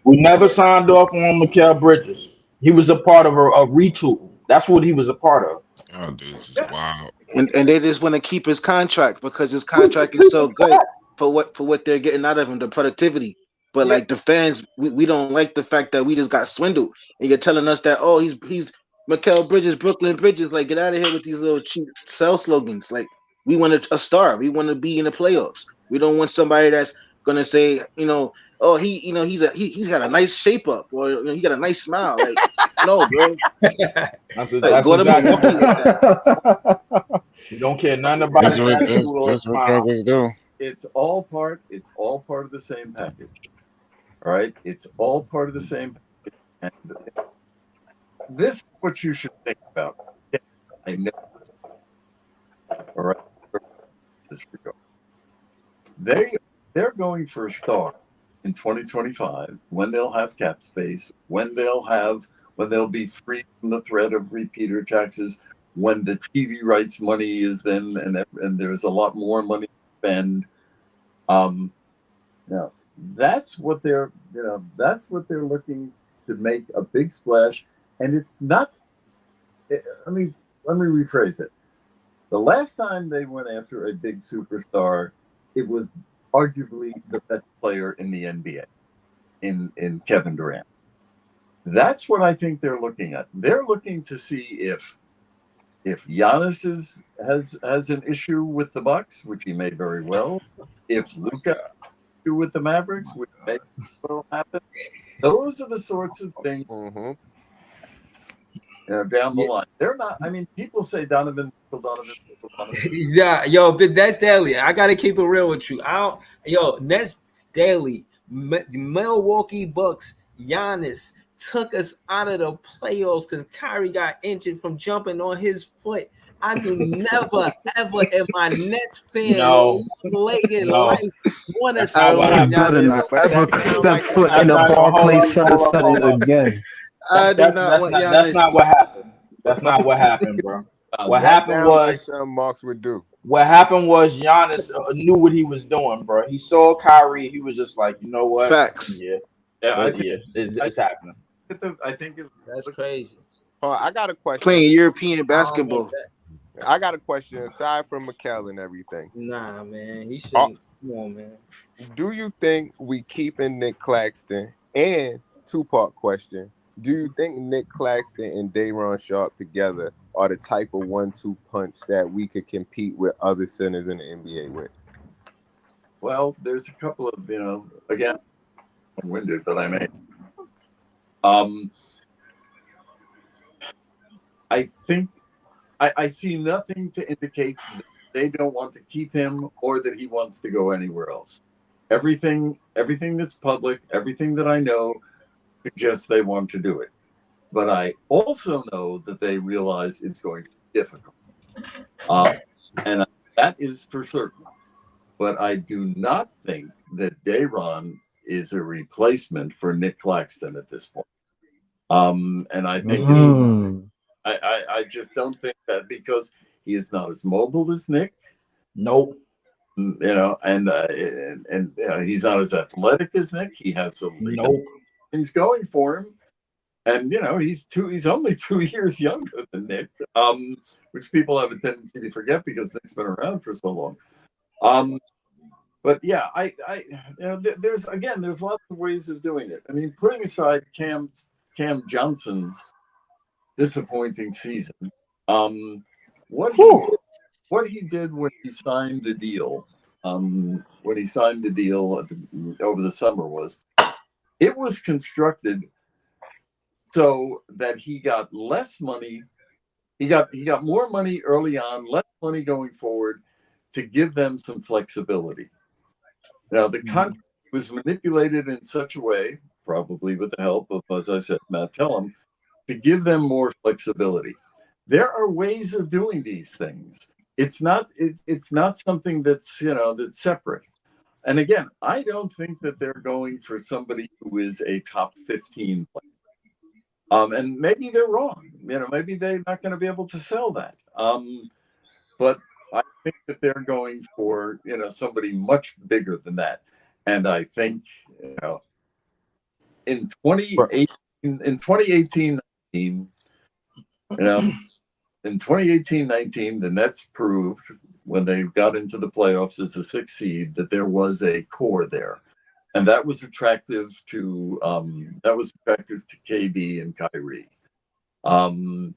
[SPEAKER 1] We never signed off on Mikal Bridges. He was a part of a retool. That's what he was a part of.
[SPEAKER 8] Oh, dude, this is wild.
[SPEAKER 6] And they just want to keep his contract because his contract is so good for what they're getting out of him, the productivity. But like the fans, we don't like the fact that we just got swindled. And you're telling us that he's Mikal Bridges, Brooklyn Bridges. Like, get out of here with these little cheap sell slogans. Like, we want a star. We want to be in the playoffs. We don't want somebody that's gonna say, oh, he's got a nice shape up, or he got a nice smile. Like, no, bro.
[SPEAKER 1] That's
[SPEAKER 6] go to Milwaukee with that.
[SPEAKER 1] You don't care nothing about
[SPEAKER 8] that's what Cowboys do.
[SPEAKER 7] It's all part of the same package. All right, it's all part of the same package. And this is what you should think about. I know. All right. They're going for a star in 2025 when they'll have cap space, when they'll be free from the threat of repeater taxes, when the TV rights money is then and there's a lot more money to spend. That's what they're looking to make a big splash And it's not. Let me rephrase it. The last time they went after a big superstar, it was arguably the best player in the NBA, in Kevin Durant. That's what I think they're looking at. They're looking to see if Giannis has an issue with the Bucks, which he may very well. If Luka has an issue with the Mavericks, which may well happen. Those are the sorts of things down the line. They're not. I mean, people say Donovan.
[SPEAKER 3] Yeah, yo, but that's daily. I gotta keep it real with you. That's daily. Milwaukee Bucks. Giannis took us out of the playoffs because Kyrie got injured from jumping on his foot. I do never, ever in my Nets fan life want to see.
[SPEAKER 4] You better not ever step foot in a Barclays Center again.
[SPEAKER 6] I do not want Giannis.
[SPEAKER 1] That's not what happened. That's not what happened, bro. What happened was
[SPEAKER 5] like something Marks would do.
[SPEAKER 1] What happened was Giannis knew what he was doing, bro. He saw Kyrie. He was just like, you know what?
[SPEAKER 6] Facts.
[SPEAKER 1] It's happening.
[SPEAKER 7] I think
[SPEAKER 3] that's crazy.
[SPEAKER 5] I got a question.
[SPEAKER 6] Playing European basketball.
[SPEAKER 5] I got a question. Aside from Mikel and everything,
[SPEAKER 3] nah, man, he shouldn't. Come on, man.
[SPEAKER 5] Do you think we keeping Nick Claxton? And two-part question: do you think Nick Claxton and Day'Ron Sharpe together are the type of 1-2 punch that we could compete with other centers in the NBA with?
[SPEAKER 7] Well, there's a couple of, again, I'm winded, but I may. I think I see nothing to indicate that they don't want to keep him or that he wants to go anywhere else. Everything that's public, everything that I know suggests they want to do it. But I also know that they realize it's going to be difficult. And that is for certain. But I do not think that Day'Ron is a replacement for Nick Claxton at this point. And I think I just don't think that, because he is not as mobile as Nick.
[SPEAKER 1] Nope.
[SPEAKER 7] And he's not as athletic as Nick. He has some things going for him. And he's only 2 years younger than Nick, which people have a tendency to forget because Nick's been around for so long. But yeah, there's lots of ways of doing it. I mean, putting aside Cam Johnson's disappointing season, what he did when he signed the deal, over the summer was constructed so that he got less money. He got more money early on, less money going forward, to give them some flexibility. Now, the contract was manipulated in such a way, probably with the help of, as I said, Matt Tellem, to give them more flexibility. There are ways of doing these things. It's not something that's that's separate. And again, I don't think that they're going for somebody who is a top 15 player. And maybe they're wrong. Maybe they're not going to be able to sell that. But I think that they're going for somebody much bigger than that. And I think in 2018-19, in 2018-19, the Nets proved, when they got into the playoffs as a 6th seed, that there was a core there, and that was attractive to KD and Kyrie. And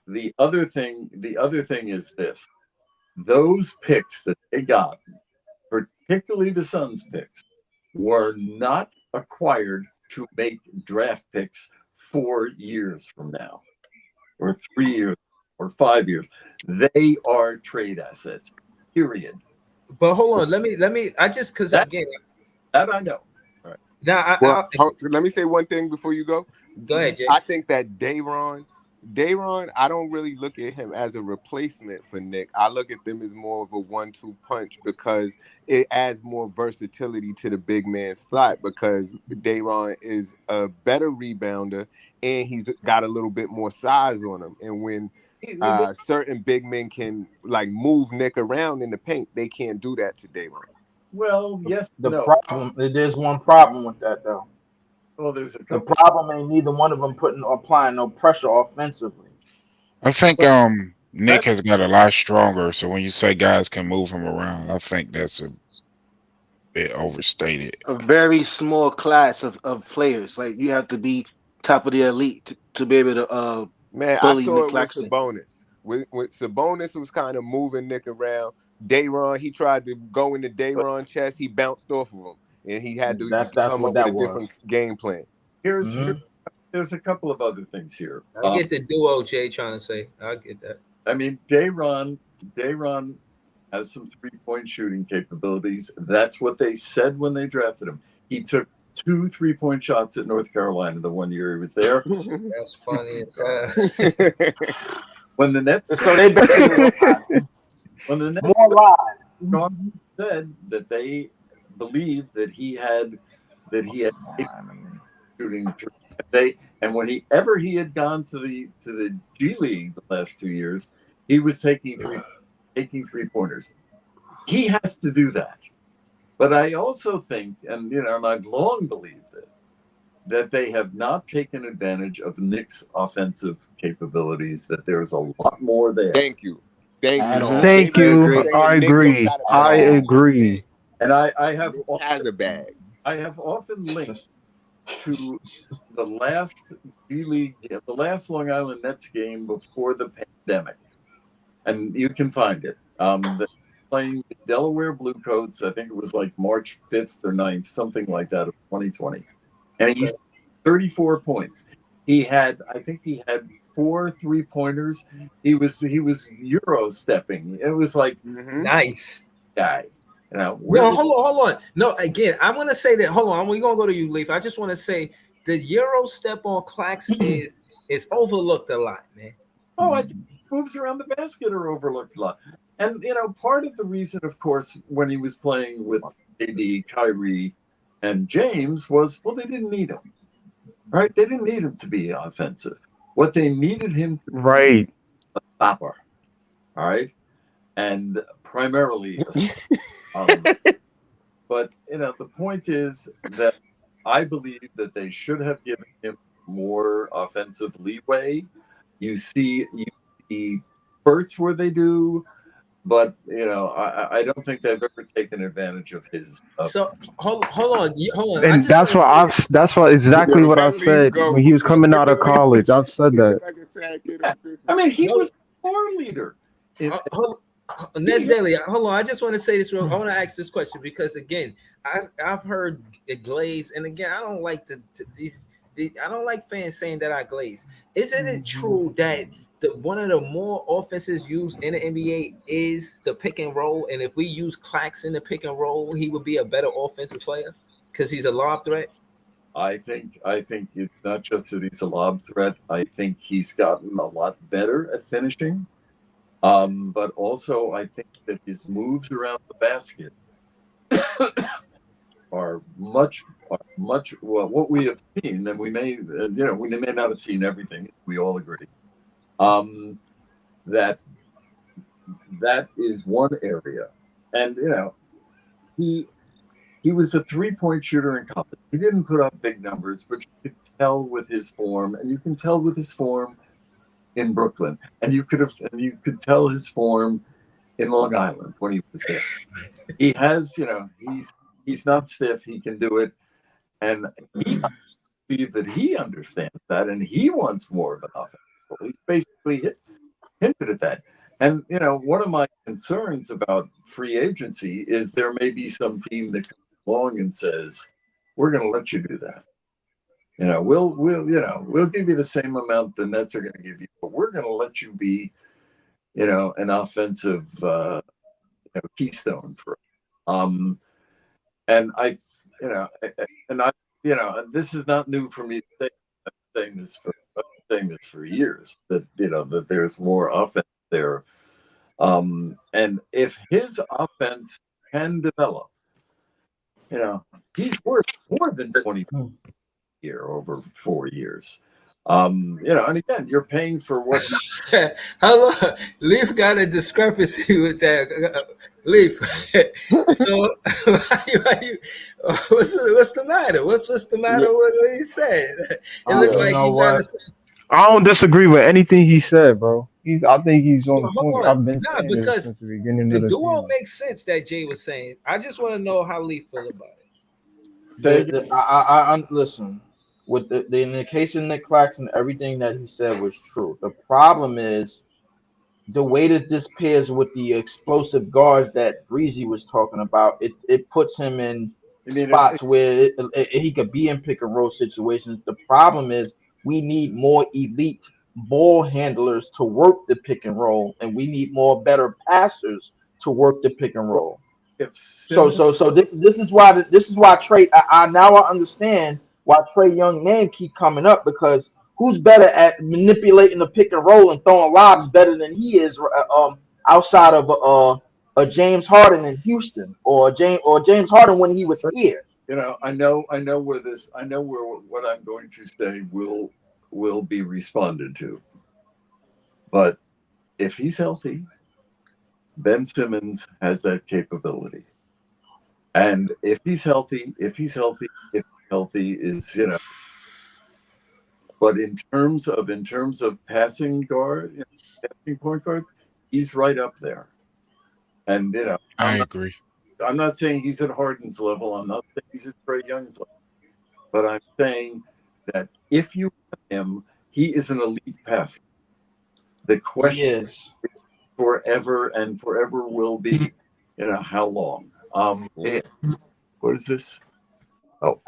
[SPEAKER 7] the other thing is this: those picks that they got, particularly the Suns picks, were not acquired to make draft picks 4 years from now, or 3 years, or 5 years. They are trade assets, period.
[SPEAKER 3] But hold on, let me.
[SPEAKER 7] That I know. All right.
[SPEAKER 3] Now,
[SPEAKER 5] let me say one thing before you go.
[SPEAKER 3] Go ahead, Jay.
[SPEAKER 5] I think that Day'Ron, I don't really look at him as a replacement for Nick. I look at them as more of a 1-2 punch, because it adds more versatility to the big man slot, because Day'Ron is a better rebounder and he's got a little bit more size on him. And when certain big men can move Nick around in the paint, they can't do that to Day'Ron.
[SPEAKER 7] Well, yes.
[SPEAKER 1] There's one problem with that though.
[SPEAKER 7] Well, there's a
[SPEAKER 1] The
[SPEAKER 7] couple.
[SPEAKER 1] problem ain't neither one of them applying no pressure offensively.
[SPEAKER 8] I think
[SPEAKER 7] Well,
[SPEAKER 8] Nick
[SPEAKER 7] that
[SPEAKER 8] has got a lot stronger. So when you say guys can move him around, I think that's a bit overstated.
[SPEAKER 6] A very small class of players. Like you have to be top of the elite to be able to
[SPEAKER 5] Man, I
[SPEAKER 6] bully
[SPEAKER 5] saw
[SPEAKER 6] Nick
[SPEAKER 5] it with
[SPEAKER 6] Claxton.
[SPEAKER 5] Sabonis. With Sabonis was kind of moving Nick around. Dayron, he tried to go into Dayron chest. He bounced off of him, and he had to
[SPEAKER 1] That's
[SPEAKER 5] come
[SPEAKER 1] what
[SPEAKER 5] up with a
[SPEAKER 1] that was.
[SPEAKER 5] different game plan.
[SPEAKER 7] here's
[SPEAKER 1] Hmm
[SPEAKER 7] there's a couple of other things here.
[SPEAKER 3] I get the duo Jay trying to say. I get that.
[SPEAKER 7] I mean, Dayron has some 3-point shooting capabilities. That's what they said when they drafted him. He took 2 3-point shots at North Carolina the 1 year he was there.
[SPEAKER 3] That's funny.
[SPEAKER 7] When the Nets
[SPEAKER 1] So they basically
[SPEAKER 7] when the Nets
[SPEAKER 1] more lies.
[SPEAKER 7] Sean said that they believed that he had shooting three. And whenever he had gone to the G League the last 2 years, he was taking 3-pointers. He has to do that. But I also think, and I've long believed it, that they have not taken advantage of Nick's offensive capabilities. That there's a lot more there.
[SPEAKER 5] Thank you.
[SPEAKER 1] At all.
[SPEAKER 4] Thank
[SPEAKER 5] They
[SPEAKER 4] you.
[SPEAKER 5] keep
[SPEAKER 4] I
[SPEAKER 5] saying Nick don't
[SPEAKER 4] agree.
[SPEAKER 5] got a
[SPEAKER 4] I
[SPEAKER 5] bag.
[SPEAKER 4] agree.
[SPEAKER 7] And I have
[SPEAKER 5] Nick has a bag.
[SPEAKER 7] I have often linked to the last G League, the last Long Island Nets game before the pandemic, and you can find it. They're playing the Delaware Bluecoats. I think it was like March 5th or 9th, something like that, of 2020, and he's 34 points. I think he had 4 3-pointers. He was Euro stepping. It was like
[SPEAKER 3] Nice
[SPEAKER 7] guy.
[SPEAKER 3] No, hold on. No, again, I want to say that. Hold on, we're gonna go to you, Leaf. I just want to say the Euro step on Clax is overlooked a lot, man.
[SPEAKER 7] Oh, I think moves around the basket are overlooked a lot. And part of the reason, of course, when he was playing with AD, Kyrie, and James was, well, they didn't need him. Right? They didn't need him to be offensive. What they needed him to
[SPEAKER 4] Right.
[SPEAKER 7] be a stopper. All right. And primarily but the point is that I believe that they should have given him more offensive leeway. You see spurts where they do, but I don't think they've ever taken advantage of his.
[SPEAKER 3] So hold on.
[SPEAKER 4] And that's what exactly what I said when he was coming out of college. I've said that.
[SPEAKER 7] I mean, he was a floor leader.
[SPEAKER 3] Nez Daily, hold on. I just want to say this. I want to ask this question because again, I've heard the glaze, and again, I don't like I don't like fans saying that I glaze. Isn't it true that one of the more offenses used in the NBA is the pick and roll? And if we use Clax in the pick and roll, he would be a better offensive player because he's a lob threat.
[SPEAKER 7] I think it's not just that he's a lob threat. I think he's gotten a lot better at finishing. But also, I think that his moves around the basket are much well, what we have seen, and we may not have seen everything. We all agree that is one area, and he was a 3-point shooter in college. He didn't put up big numbers, but you could tell with his form, and you can tell with his form in Brooklyn, and you could tell his form in Long Island when he was there. He has, he's not stiff. He can do it, and I believe that he understands that, and he wants more of an offense. He's basically hinted at that. And one of my concerns about free agency is there may be some team that comes along and says, "We're going to let you do that. We'll give you the same amount the Nets are going to give you, but we're going to let you be, an offensive keystone for." And I, this is not new for me to say. I've been saying this for years that that there's more offense there. And if his offense can develop, he's worth more than 20 year over 4 years. And again, you're paying for what he.
[SPEAKER 3] How long? Leaf got a discrepancy with that. Leaf. So, what's the matter? What's the matter with what he said? It looked
[SPEAKER 1] You
[SPEAKER 3] like
[SPEAKER 1] know
[SPEAKER 3] he trying to
[SPEAKER 1] what?
[SPEAKER 3] say.
[SPEAKER 4] I don't disagree with anything he said, bro. I think he's on
[SPEAKER 3] Hold
[SPEAKER 4] point.
[SPEAKER 3] on,
[SPEAKER 4] I've been
[SPEAKER 3] nah,
[SPEAKER 4] saying this
[SPEAKER 3] because
[SPEAKER 4] since the beginning
[SPEAKER 3] the
[SPEAKER 4] of the
[SPEAKER 3] duo
[SPEAKER 4] season.
[SPEAKER 3] makes sense that Jay was saying. I just want to know how Leaf feel about it.
[SPEAKER 1] Listen. With the indication that Claxton, everything that he said was true. The problem is the way that this pairs with the explosive guards that Breezy was talking about. It puts him in spots where he could be in pick and roll situations. The problem is we need more elite ball handlers to work the pick and roll, and we need more better passers to work the pick and roll. So this is why Trey. I now I understand why Trey Young name keep coming up, because who's better at manipulating the pick and roll and throwing lobs better than he is, outside of a James Harden in Houston, or James Harden when he was here.
[SPEAKER 7] I know where what I'm going to say will be responded to. But if he's healthy, Ben Simmons has that capability. And if he's healthy is, but in terms of passing guard, passing point guard, he's right up there. And
[SPEAKER 8] I agree.
[SPEAKER 7] I'm not saying he's at Harden's level. I'm not saying he's at Trey Young's level. But I'm saying that if you want him, he is an elite passer. The question is forever and forever will be, how long? What is this? Oh,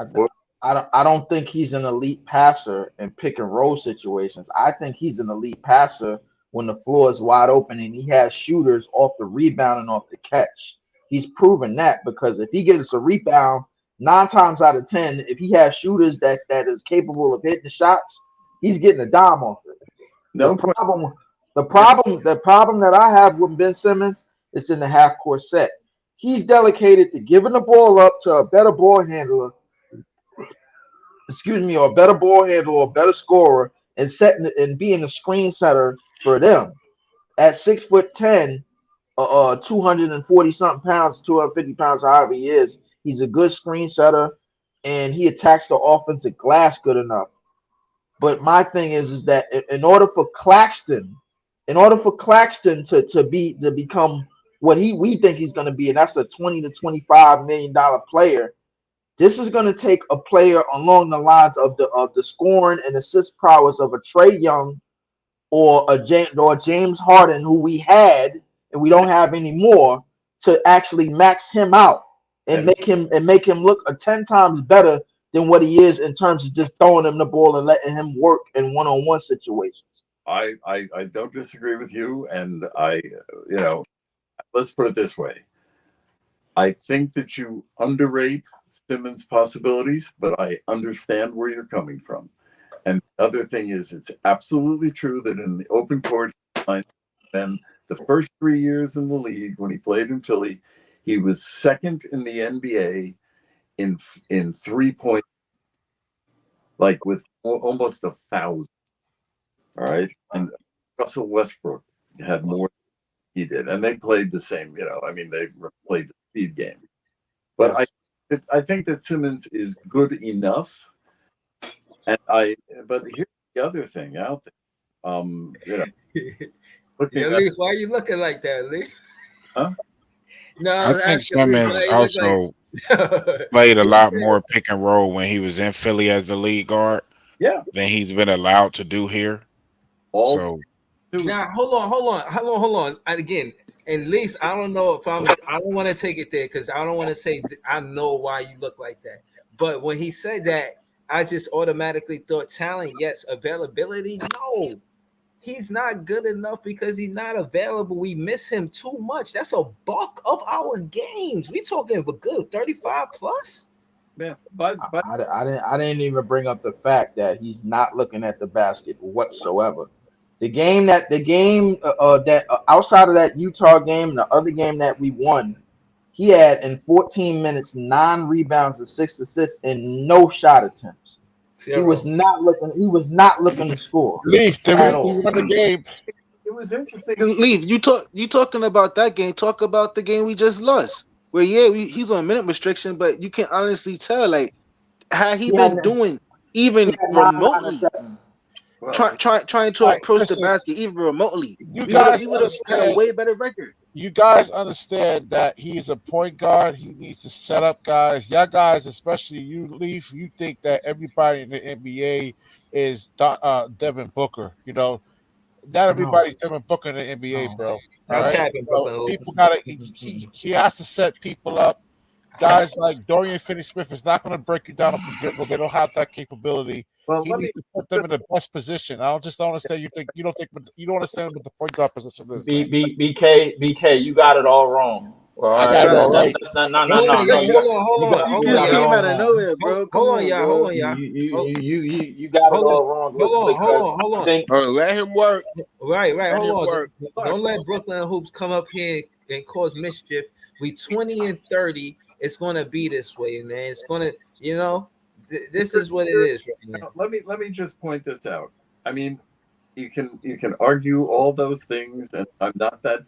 [SPEAKER 1] I don't think he's an elite passer in pick and roll situations. I think he's an elite passer when the floor is wide open and he has shooters off the rebound and off the catch. He's proven that, because if he gets a rebound 9 times out of 10, if he has shooters that is capable of hitting the shots, he's getting a dime off it. The problem that I have with Ben Simmons is in the half court set. He's dedicated to giving the ball up to a better ball handler, or a better ball handler, or a better scorer, and setting and being a screen setter for them. At 6'10", 240 something pounds, 250 pounds, however he is, he's a good screen setter, and he attacks the offensive glass good enough. But my thing is that in order for Claxton to become what we think he's going to be, and that's a $20 to $25 million player, this is going to take a player along the lines of the scoring and assist prowess of a Trey Young or a James Harden, who we had and we don't have anymore, to actually max him out and make him look 10 times better than what he is in terms of just throwing him the ball and letting him work in one-on-one situations.
[SPEAKER 7] I don't disagree with you, and let's put it this way. I think that you underrate Simmons' possibilities, but I understand where you're coming from. And the other thing is, it's absolutely true that in the open court, and the first 3 years in the league when he played in Philly, he was second in the NBA in 3-point, like with almost 1,000. All right, and Russell Westbrook had more than he did, and they played the same. They played the speed game. But yes. I think that Simmons is good enough, but here's the other thing out there.
[SPEAKER 3] Leaf, why are you looking like that, Leaf?
[SPEAKER 7] Huh?
[SPEAKER 3] No,
[SPEAKER 8] I think Simmons also played a lot more pick and roll when he was in Philly as the lead guard.
[SPEAKER 7] Yeah,
[SPEAKER 8] than he's been allowed to do here.
[SPEAKER 3] Now hold on. And again, and Leaf, I don't know if I don't want to take it there, because I don't want to say I know why you look like that. But when he said that, I just automatically thought talent, yes. Availability, no. He's not good enough because he's not available. We miss him too much. That's a bulk of our games. We talking a good 35 plus.
[SPEAKER 7] Yeah,
[SPEAKER 1] I didn't even bring up the fact that he's not looking at the basket whatsoever. The game that outside of that Utah game and the other game that we won, he had in 14 minutes 9 rebounds and 6 assists and no shot attempts. He was not looking. He was not looking to score
[SPEAKER 10] Leaf, they
[SPEAKER 1] at
[SPEAKER 10] run
[SPEAKER 1] all.
[SPEAKER 10] the game.
[SPEAKER 7] It was interesting.
[SPEAKER 6] Leave. You talking about that game? Talk about the game we just lost. Where he's on minute restriction, but you can honestly tell like how he
[SPEAKER 1] He had,
[SPEAKER 6] been doing
[SPEAKER 1] he
[SPEAKER 6] even
[SPEAKER 1] had 9
[SPEAKER 6] remotely.
[SPEAKER 1] interceptions.
[SPEAKER 7] Well,
[SPEAKER 6] Trying to
[SPEAKER 10] All right,
[SPEAKER 6] approach the
[SPEAKER 10] listen,
[SPEAKER 6] basket even remotely.
[SPEAKER 10] you
[SPEAKER 6] We would
[SPEAKER 10] guys
[SPEAKER 6] have had a
[SPEAKER 10] understand.
[SPEAKER 6] way better record.
[SPEAKER 10] You guys understand that he's a point guard. He needs to set up guys. Y'all guys, especially you, Leaf, you think that everybody in the NBA is Devin Booker. You know, not everybody's Devin Booker in the NBA, bro. All
[SPEAKER 3] Stop
[SPEAKER 10] right,
[SPEAKER 3] capping,
[SPEAKER 10] so
[SPEAKER 3] Brooklyn.
[SPEAKER 10] people gotta. He has to set people up. Guys like Dorian Finney-Smith is not going to break you down off the dribble. They don't have that capability.
[SPEAKER 7] well,
[SPEAKER 10] He needs to put them in the best position. I don't understand. You don't understand what the point guard position is.
[SPEAKER 1] BK, you got it all wrong. All
[SPEAKER 10] I
[SPEAKER 1] right,
[SPEAKER 10] got it all right.
[SPEAKER 1] that's not, no, no,
[SPEAKER 3] Hold
[SPEAKER 1] no,
[SPEAKER 3] on,
[SPEAKER 1] no.
[SPEAKER 3] y'all.
[SPEAKER 1] You got,
[SPEAKER 3] Hold on.
[SPEAKER 6] He
[SPEAKER 1] you
[SPEAKER 6] just
[SPEAKER 1] got it
[SPEAKER 6] came
[SPEAKER 1] all
[SPEAKER 6] out of
[SPEAKER 1] wrong.
[SPEAKER 6] nowhere, bro. Come
[SPEAKER 3] Hold on,
[SPEAKER 6] on,
[SPEAKER 3] y'all.
[SPEAKER 6] bro.
[SPEAKER 3] Hold on, y'all.
[SPEAKER 1] You got it
[SPEAKER 3] Hold
[SPEAKER 1] all
[SPEAKER 3] on.
[SPEAKER 1] wrong
[SPEAKER 3] Hold
[SPEAKER 1] because
[SPEAKER 3] on.
[SPEAKER 1] I think
[SPEAKER 5] Let him work.
[SPEAKER 3] Right.
[SPEAKER 5] Let him
[SPEAKER 3] Hold on.
[SPEAKER 5] work.
[SPEAKER 3] Don't let Brooklyn Hoops come up here and cause mischief. We 20-30. It's gonna be this way, man. It's gonna, this is what it is right now.
[SPEAKER 7] let me just point this out. I mean, you can argue all those things, and I'm not that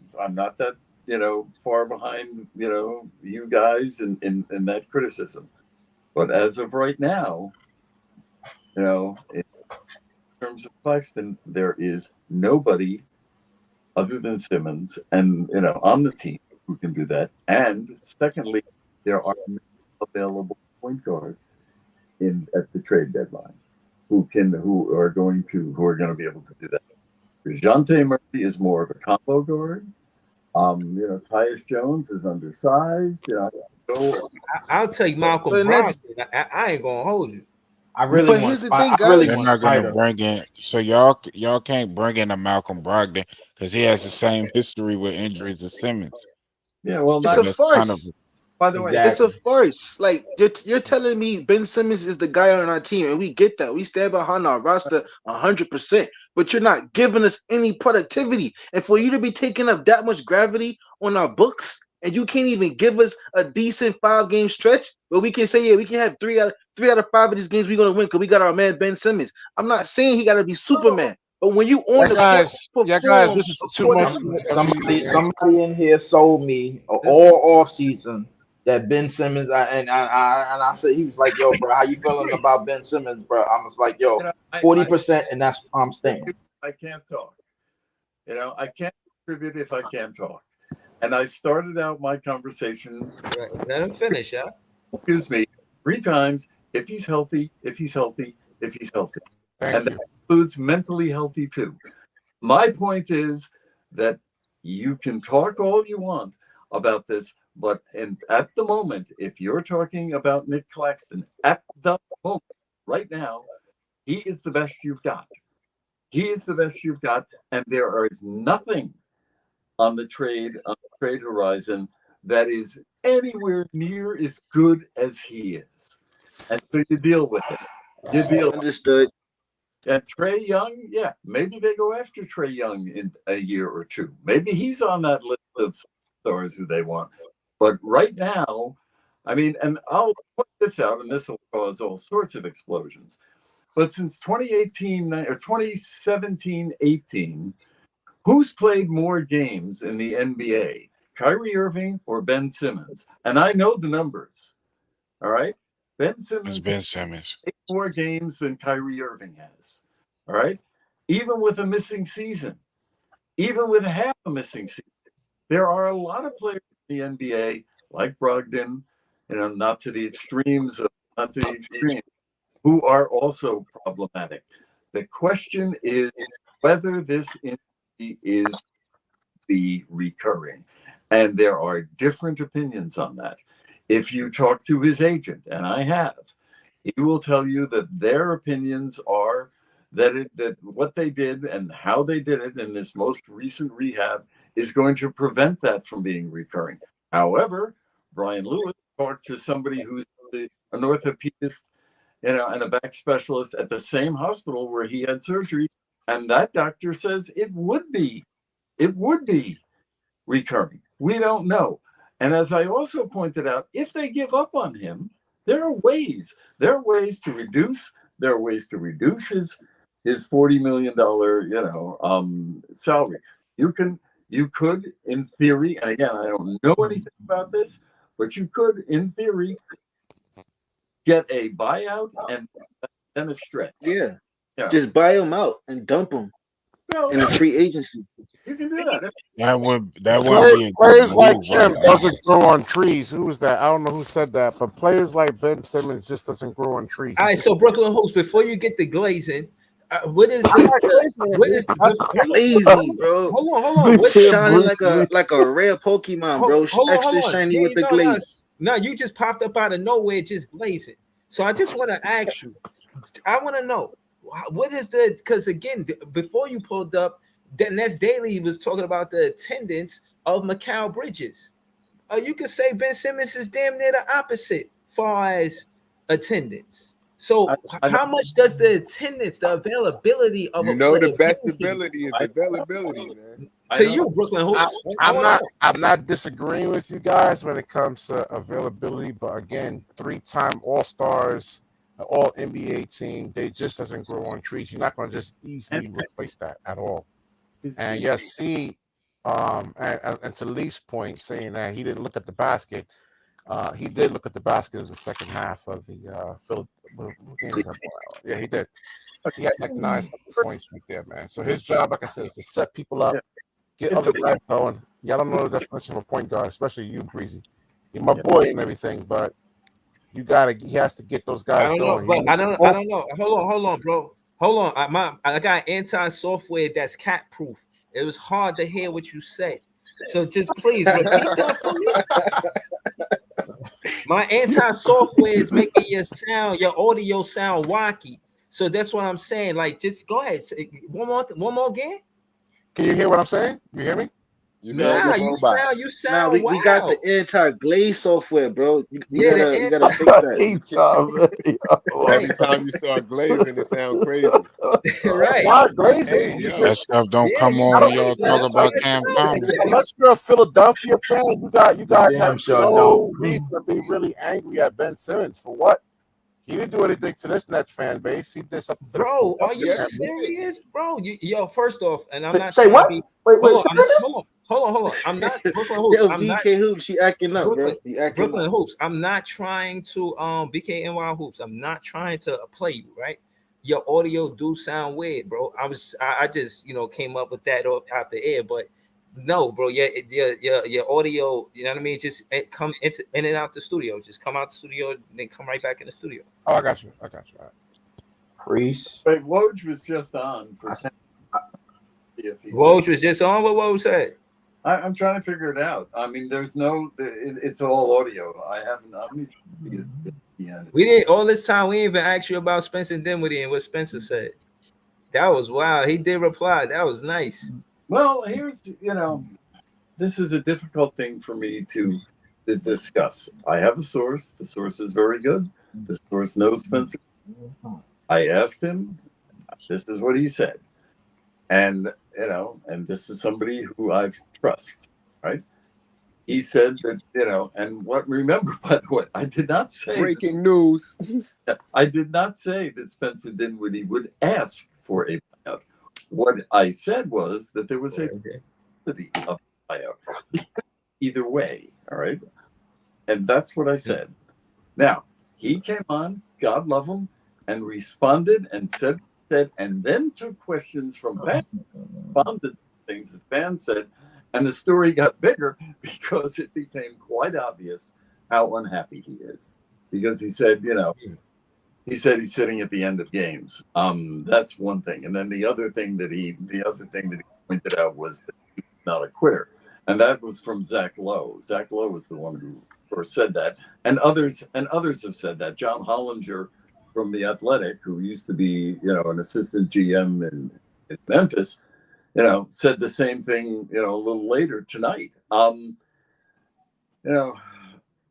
[SPEAKER 7] far behind you guys in that criticism. But as of right now, in terms of Claxton, there is nobody other than Simmons, and on the team who can do that. And secondly, there are no available point guards at the trade deadline who are going to be able to do that. DeJounte Murray is more of a combo guard. Tyus Jones is undersized.
[SPEAKER 3] I'll tell you, Malcolm
[SPEAKER 6] But
[SPEAKER 3] Brogdon. I ain't gonna hold you.
[SPEAKER 1] I really want
[SPEAKER 6] here's the thing,
[SPEAKER 1] I really
[SPEAKER 8] They're
[SPEAKER 6] guys.
[SPEAKER 1] want
[SPEAKER 8] not gonna
[SPEAKER 1] Spider.
[SPEAKER 8] bring in. So y'all can't bring in a Malcolm Brogdon because he has the same history with injuries as Simmons.
[SPEAKER 7] Yeah, well,
[SPEAKER 6] It's
[SPEAKER 8] So
[SPEAKER 6] a
[SPEAKER 7] not
[SPEAKER 8] that's kind of
[SPEAKER 6] farce.
[SPEAKER 7] by the way.
[SPEAKER 6] It's a
[SPEAKER 1] Exactly.
[SPEAKER 6] farce. Like you're telling me Ben Simmons is the guy on our team, and we get that. We stand behind our roster 100%. But you're not giving us any productivity, and for you to be taking up that much gravity on our books, and you can't even give us a decent 5-game stretch where we can say, yeah, we can have three out of 5 of these games we're gonna win because we got our man Ben Simmons. I'm not saying he got to be Superman, but when you on the court,
[SPEAKER 10] Yeah, guys,
[SPEAKER 6] perform
[SPEAKER 10] this is too much.
[SPEAKER 6] accordingly.
[SPEAKER 1] Somebody in here sold me all off season that Ben Simmons. I said, he was like, "Yo, bro, how you feeling about Ben Simmons, bro?" I was like, "Yo, 40%," and that's I'm staying.
[SPEAKER 7] I can't talk. I can't contribute if I can't talk. And I started out my conversation.
[SPEAKER 3] Right. Let him finish, yeah.
[SPEAKER 7] Excuse me, 3 times. If he's healthy, if he's healthy, if he's healthy, and that includes mentally healthy too. My point is that you can talk all you want about this, but at the moment, if you're talking about Nick Claxton, at the moment, right now, he is the best you've got. He is the best you've got, and there is nothing on the trade horizon that is anywhere near as good as he is. And so you deal with it. You deal.
[SPEAKER 6] Understood.
[SPEAKER 7] And Trae Young, yeah, maybe they go after Trae Young in a year or two. Maybe he's on that list of stars who they want. But right now, I mean, and I'll put this out, and this will cause all sorts of explosions. But since 2018 or 2017-18, who's played more games in the NBA, Kyrie Irving or Ben Simmons? And I know the numbers. All right, Ben Simmons.
[SPEAKER 8] Ben Simmons.
[SPEAKER 7] 8 more games than Kyrie Irving has. All right, even with a missing season, even with half a missing season, there are a lot of players in the NBA like Brogdon, not to the extremes, who are also problematic. The question is whether this injury is be recurring. And there are different opinions on that. If you talk to his agent, and I have, he will tell you that their opinions are that what they did and how they did it in this most recent rehab is going to prevent that from being recurring. However, Brian Lewis talked to somebody who's an orthopedist, and a back specialist at the same hospital where he had surgery, and that doctor says it would be recurring. We don't know. And as I also pointed out, if they give up on him, there are ways to reduce there are ways to reduce his $40 million, salary. You could, in theory, and again, I don't know anything about this, but you could, in theory, get a buyout and then a stretch.
[SPEAKER 6] Yeah. Just buy him out and dump him in a free agency.
[SPEAKER 7] You can do that.
[SPEAKER 8] That would be a
[SPEAKER 10] players like
[SPEAKER 8] move
[SPEAKER 10] him
[SPEAKER 8] right now.
[SPEAKER 10] doesn't grow on trees. Who was that? I don't know who said that, but players like Ben Simmons just doesn't grow on trees.
[SPEAKER 3] All right, so Brooklyn Hoops, before you get the glazing, what is
[SPEAKER 6] crazy, bro?
[SPEAKER 3] Hold on.
[SPEAKER 6] What's shining like a rare Pokemon, bro? Extra shiny with the glaze.
[SPEAKER 3] No, you just popped up out of nowhere, just blazing. So I just want to ask you. I want to know what is because again, before you pulled up, Nets Daily was talking about the attendance of Mikal Bridges. You could say Ben Simmons is damn near the opposite far as attendance. So how much does the attendance, the availability of
[SPEAKER 5] the best ability is availability, man.
[SPEAKER 3] To you, Brooklyn Hoops.
[SPEAKER 10] I'm not disagreeing with you guys when it comes to availability, but again, 3-time All-Stars, all NBA team, they just doesn't grow on trees. You're not going to just easily replace that at all. And yes, and to Leaf's point, saying that he didn't look at the basket, he did look at the basket in the second half of the yeah, he did. He had like 9 points right there, man. So his job, like I said, is to set people up, get other guys going. Y'all don't know the definition of a point guard, especially you, Breezy. You're my boy and everything, but he has to get those guys going.
[SPEAKER 3] I don't know. Hold on, bro. Hold on. I got anti-software that's cat proof. It was hard to hear what you said. So just please repeat that for me. My anti-software is making your audio sound wacky. So that's what I'm saying. Like, just go ahead. One more again.
[SPEAKER 10] Can you hear what I'm saying? You hear me?
[SPEAKER 3] You sound
[SPEAKER 6] we got the anti-glaze software, bro. You gotta fix that.
[SPEAKER 5] Every time you start glazing, it sounds crazy.
[SPEAKER 3] Right.
[SPEAKER 8] That stuff don't come on when y'all talk about Cam Thomas.
[SPEAKER 10] Unless you're a Philadelphia fan, you guys have no reason to be really angry at Ben Simmons for what? He didn't do anything to this Nets fan base. He did something to
[SPEAKER 3] bro. Are you serious, bro? First off, and I'm not
[SPEAKER 1] say what? Wait,
[SPEAKER 3] hold on. I'm not Brooklyn Hoops.
[SPEAKER 6] Yo, BK Hoops, she acting up, bro.
[SPEAKER 3] Brooklyn Hoops. I'm not trying to BKNY Hoops. I'm not trying to play you, right? Your audio do sound weird, bro. I just came up with that out the air, but no, bro. Your audio, you know what I mean? Just come in and out the studio. Just come out the studio, and then come right back in the studio.
[SPEAKER 10] Oh, I got you. All right.
[SPEAKER 1] Priest.
[SPEAKER 7] Wait, Woj was just on.
[SPEAKER 3] Woj was just on. What Woj said?
[SPEAKER 7] I'm trying to figure it out. I mean, there's it's all audio.
[SPEAKER 3] We didn't all this time. We didn't even asked you about Spencer Dinwiddie and what Spencer said. That was wild. He did reply. That was nice.
[SPEAKER 7] Well, here's this is a difficult thing for me to discuss. I have a source. The source is very good. The source knows Spencer. I asked him. This is what he said. And and this is somebody who I trust, right? He said that, and remember, by the way, I did not say
[SPEAKER 5] breaking news.
[SPEAKER 7] I did not say that Spencer Dinwiddie would ask for a buyout. What I said was that there was a possibility of a buyout. Either way, all right? And that's what I said. Now, he came on, God love him, and responded and said, and then took questions from fans, responded to things that fans said, and the story got bigger because it became quite obvious how unhappy he is. Because he said, he's sitting at the end of games. That's one thing. And then the other thing that he pointed out was that he's not a quitter. And that was from Zach Lowe. Zach Lowe was the one who first said that. And others have said that. John Hollinger from The Athletic, who used to be, an assistant GM in Memphis, said the same thing, a little later tonight. I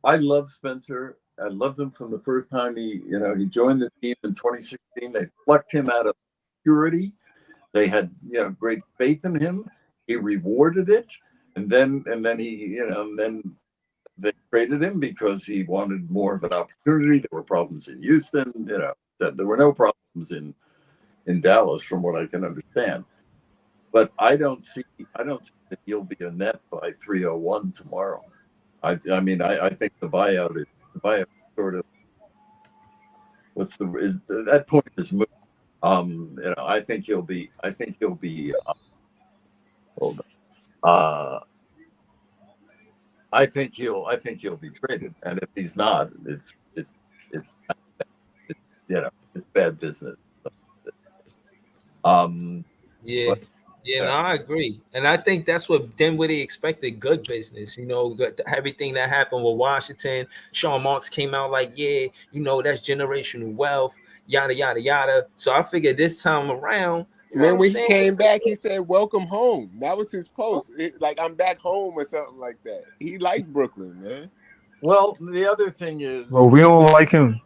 [SPEAKER 7] love Spencer. I loved him from the first time he joined the team in 2016. They plucked him out of purity. They had, great faith in him. He rewarded it. And then he, then they traded him because he wanted more of an opportunity. There were problems in Houston, said there were no problems in Dallas, from what I can understand. But I don't see that he'll be a net by 301 tomorrow. I mean, I think the buyout is sort of that point is moved. I think he'll be. Hold on. I think he'll be traded, and if he's not, it's it's bad business.
[SPEAKER 3] Yeah.
[SPEAKER 7] But,
[SPEAKER 3] Yeah, no, I agree, and I think that's what Dinwiddie expected. Good business, everything that happened with Washington. Sean Marks came out like, yeah, that's generational wealth, yada yada yada. So I figured this time around,
[SPEAKER 5] man, when he came back, he said, "Welcome home." That was his post, like I'm back home or something like that. He liked Brooklyn, man.
[SPEAKER 7] Well, the other thing is,
[SPEAKER 4] well, we don't like him.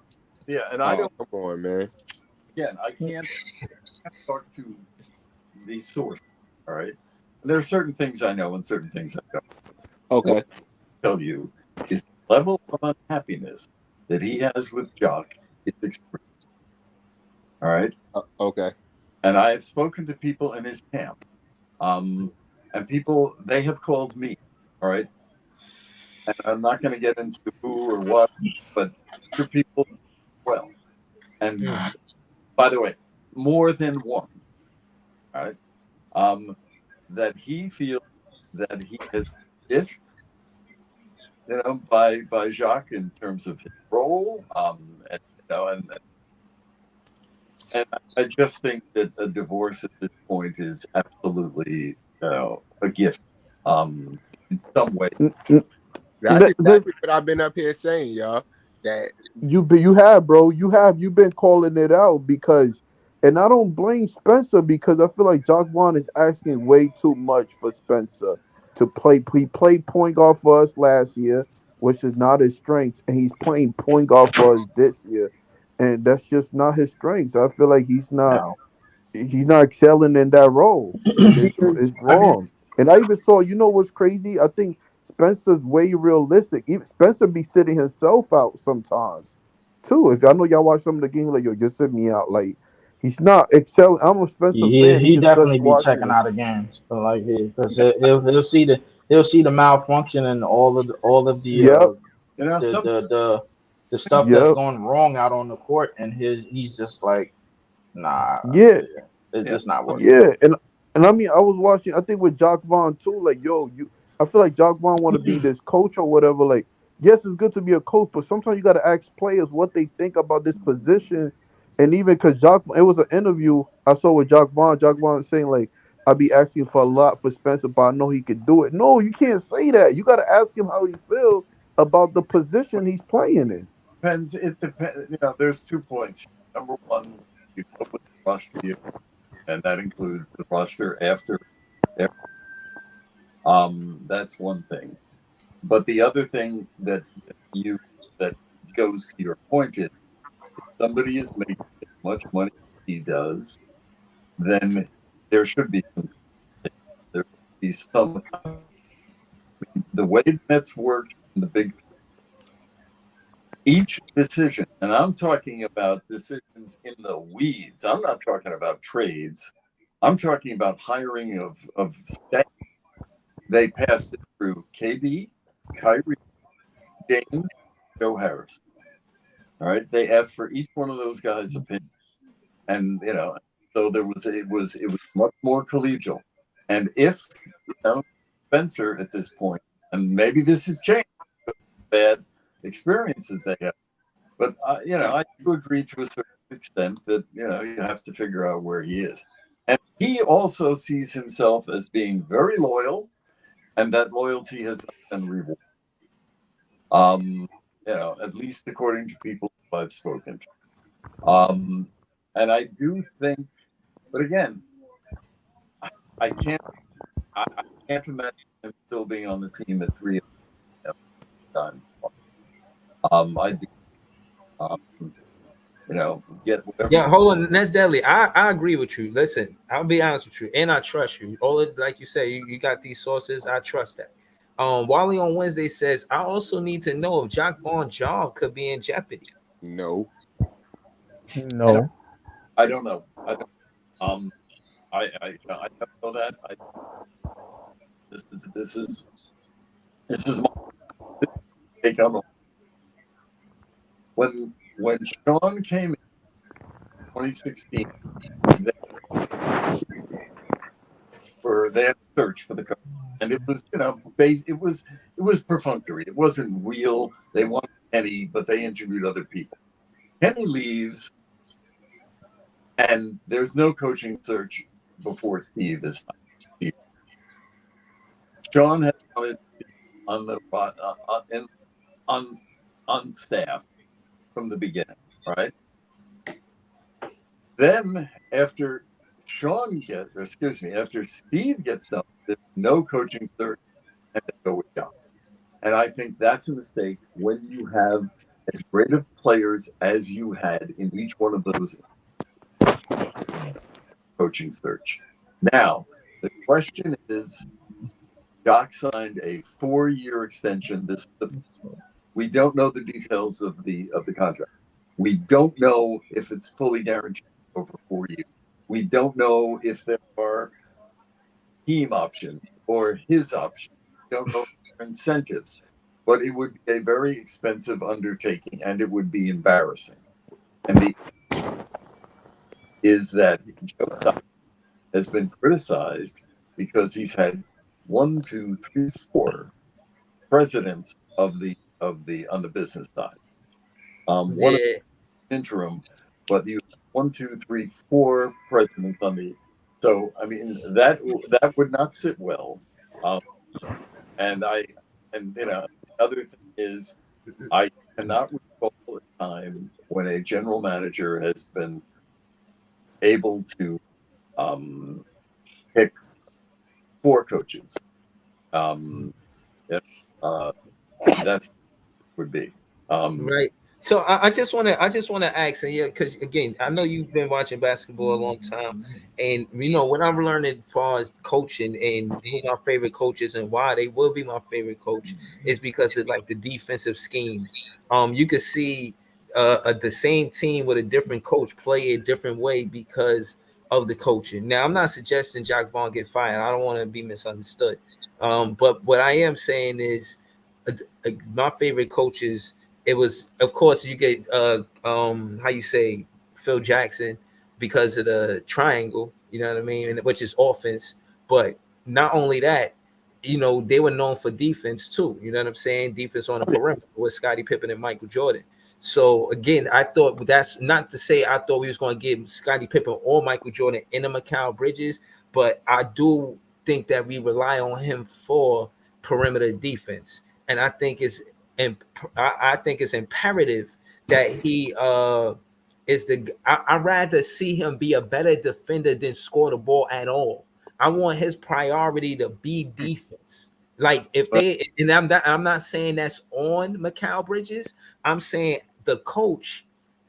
[SPEAKER 7] Yeah, and I don't.
[SPEAKER 5] Come on, man.
[SPEAKER 7] Again, I can't talk to the source. All right, there are certain things I know and certain things I don't.
[SPEAKER 5] Okay.
[SPEAKER 7] What I tell you is the level of unhappiness that he has with Jock is extreme. All right.
[SPEAKER 5] Okay.
[SPEAKER 7] And I have spoken to people in his camp, and people, they have called me. All right. And I'm not going to get into who or what, but other people well. And by the way, more than one. All right. That he feels that he has missed, by Jacques in terms of his role, and I just think that a divorce at this point is absolutely, a gift, in some way.
[SPEAKER 5] That's exactly what I've been up here saying, y'all. That
[SPEAKER 2] you have, bro. You've been calling it out because, and I don't blame Spencer because I feel like Jock Vaughn is asking way too much for Spencer to play. He played point guard for us last year, which is not his strengths, and he's playing point guard for us this year, and that's just not his strengths. I feel like he's not excelling in that role, and it's wrong. And I even saw, what's crazy? I think Spencer's way realistic. Even Spencer be sitting himself out sometimes, too. If I know y'all watch some of the game, like, yo, just sit me out. Like, he's not excelling. I'm a Spencer fan.
[SPEAKER 1] He
[SPEAKER 2] just sucks
[SPEAKER 1] definitely be
[SPEAKER 2] watching
[SPEAKER 1] checking
[SPEAKER 2] him.
[SPEAKER 1] out of games, but like because he'll see the malfunction and all of the
[SPEAKER 2] Yep.
[SPEAKER 1] the stuff that's going wrong out on the court, and he's just like, nah,
[SPEAKER 2] Yeah.
[SPEAKER 1] it's just not working.
[SPEAKER 2] Yeah, and I mean, I was watching. I think with Jock Vaughn too. Like, yo, I feel like Jock Vaughn want to be this coach or whatever. Like, yes, it's good to be a coach, but sometimes you got to ask players what they think about this position. And even because it was an interview I saw with Jock Vaughn. Jock Vaughn saying like, "I'd be asking for a lot for Spencer, but I know he could do it." No, you can't say that. You got to ask him how he feels about the position he's playing in.
[SPEAKER 7] It depends. There's 2 points. Number one, you go with the roster, and that includes the roster after. That's one thing. But the other thing that goes to your point is, if somebody is making as much money as he does, then there should be some. The way the Mets work in the big, each decision, and I'm talking about decisions in the weeds. I'm not talking about trades. I'm talking about hiring of staff. They passed it through KD, Kyrie, James, Joe Harris. All right, they asked for each one of those guys' opinion, and so it was much more collegial. And if Spencer at this point, and maybe this has changed, bad experiences they have, but I do agree to a certain extent that you have to figure out where he is, and he also sees himself as being very loyal, and that loyalty has not been rewarded. At least according to people I've spoken to. And I do think, but again, I can't imagine him still being on the team at 3 times. I do, get whatever.
[SPEAKER 3] Yeah, hold on, that's deadly. I agree with you. Listen, I'll be honest with you, and I trust you. Like you say, you got these sources. I trust that. Wally on Wednesday says, I also need to know if Jock Vaughn's job could be in jeopardy.
[SPEAKER 5] No.
[SPEAKER 4] No.
[SPEAKER 7] I don't know. I don't. I don't know that. This is my take on when Sean came in 2016. They had a search for the coach, and it was it was perfunctory. It wasn't real. They wanted Kenny, but they interviewed other people. Kenny leaves, and there's no coaching search before Steve this time. Sean had wanted on the on staff from the beginning, right? Then after after Steve gets done, there's no coaching search, and they go with John. And I think that's a mistake when you have as great of players as you had in each one of those coaching search. Now, the question is, Doc signed a 4-year extension. We don't know the details of the contract. We don't know if it's fully guaranteed over 4 years. We don't know if there are team options or his options. We don't know if there are incentives. But it would be a very expensive undertaking, and it would be embarrassing. And the is that Joe Doc has been criticized because he's had 1, 2, 3, 4 presidents on the business side. One interim, but you 1, 2, 3, 4 presidents on the. So I mean that would not sit well. And other thing is, I cannot recall a time when a general manager has been able to pick 4 coaches. That's would be
[SPEAKER 3] right. So I just want to ask, and because again, I know you've been watching basketball a long time, and what I'm learning as far as coaching and being our favorite coaches and why they will be my favorite coach is because of like the defensive schemes. You could see the same team with a different coach play a different way because of the coaching. Now, I'm not suggesting Jack Vaughn get fired. I don't want to be misunderstood. But what I am saying is my favorite coaches. It was, of course, you get how you say Phil Jackson because of the triangle, you know what I mean, and which is offense. But not only that, they were known for defense too. You know what I'm saying? Defense on the perimeter with Scottie Pippen and Michael Jordan. So again, I thought that's not to say I thought we was going to give Scottie Pippen or Michael Jordan in the Mikal Bridges, but I do think that we rely on him for perimeter defense, and I think it's imperative that he is I'd rather see him be a better defender than score the ball at all. I want his priority to be defense. Like if they, and I'm not saying that's on Mikal Bridges. I'm saying the coach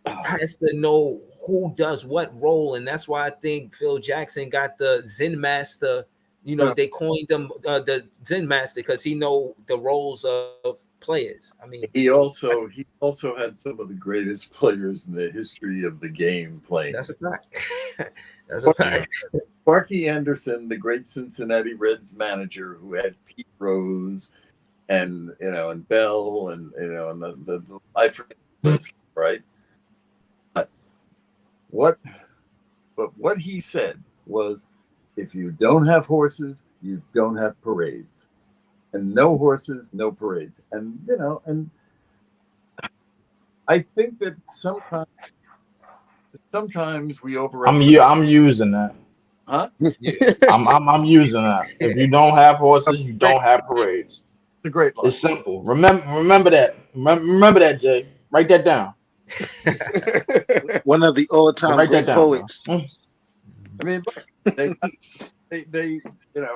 [SPEAKER 3] has to know who does what role, and that's why I think Phil Jackson got the Zen Master. They coined them the Zen Master because he know the roles of players. I mean,
[SPEAKER 7] he also had some of the greatest players in the history of the game playing.
[SPEAKER 3] That's a fact. That's a fact.
[SPEAKER 7] Sparky Anderson, the great Cincinnati Reds manager, who had Pete Rose and and Bell and and the I forget this, right? But what he said was, if you don't have horses, you don't have parades. And no horses, no parades. And and I think that sometimes we overestimate.
[SPEAKER 1] I'm using that.
[SPEAKER 7] Huh?
[SPEAKER 1] I'm using that. If you don't have horses, you don't have parades.
[SPEAKER 7] It's a great line.
[SPEAKER 1] It's simple. Remember that. Remember that, Jay. Write that down.
[SPEAKER 6] One of the all-time great poets.
[SPEAKER 1] Bro.
[SPEAKER 7] I mean, they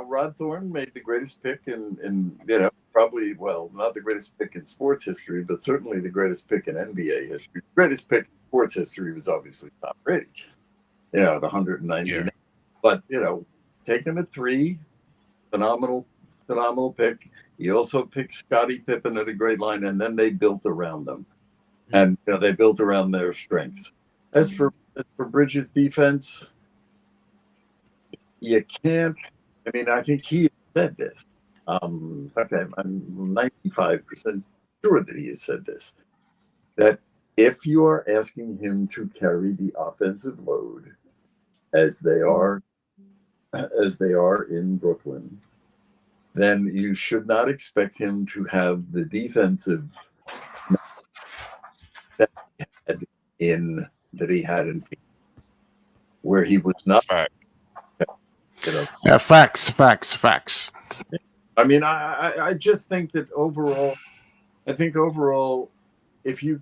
[SPEAKER 7] Rod Thorne made the greatest pick in probably, well, not the greatest pick in sports history, but certainly the greatest pick in NBA history. The greatest pick in sports history was obviously Tom Brady. The 190.
[SPEAKER 8] Yeah.
[SPEAKER 7] But taking a 3, phenomenal pick. He also picked Scottie Pippen at a great line, and then they built around them, and they built around their strengths. As for as for Bridges' defense, you can't. I mean, I think he said this. In fact, I'm 95% sure that he has said this. That if you are asking him to carry the offensive load as they are in Brooklyn, then you should not expect him to have the defensive that he had in where he was not.
[SPEAKER 8] Fact.
[SPEAKER 10] Yeah, facts.
[SPEAKER 7] I mean, I just think that overall, if you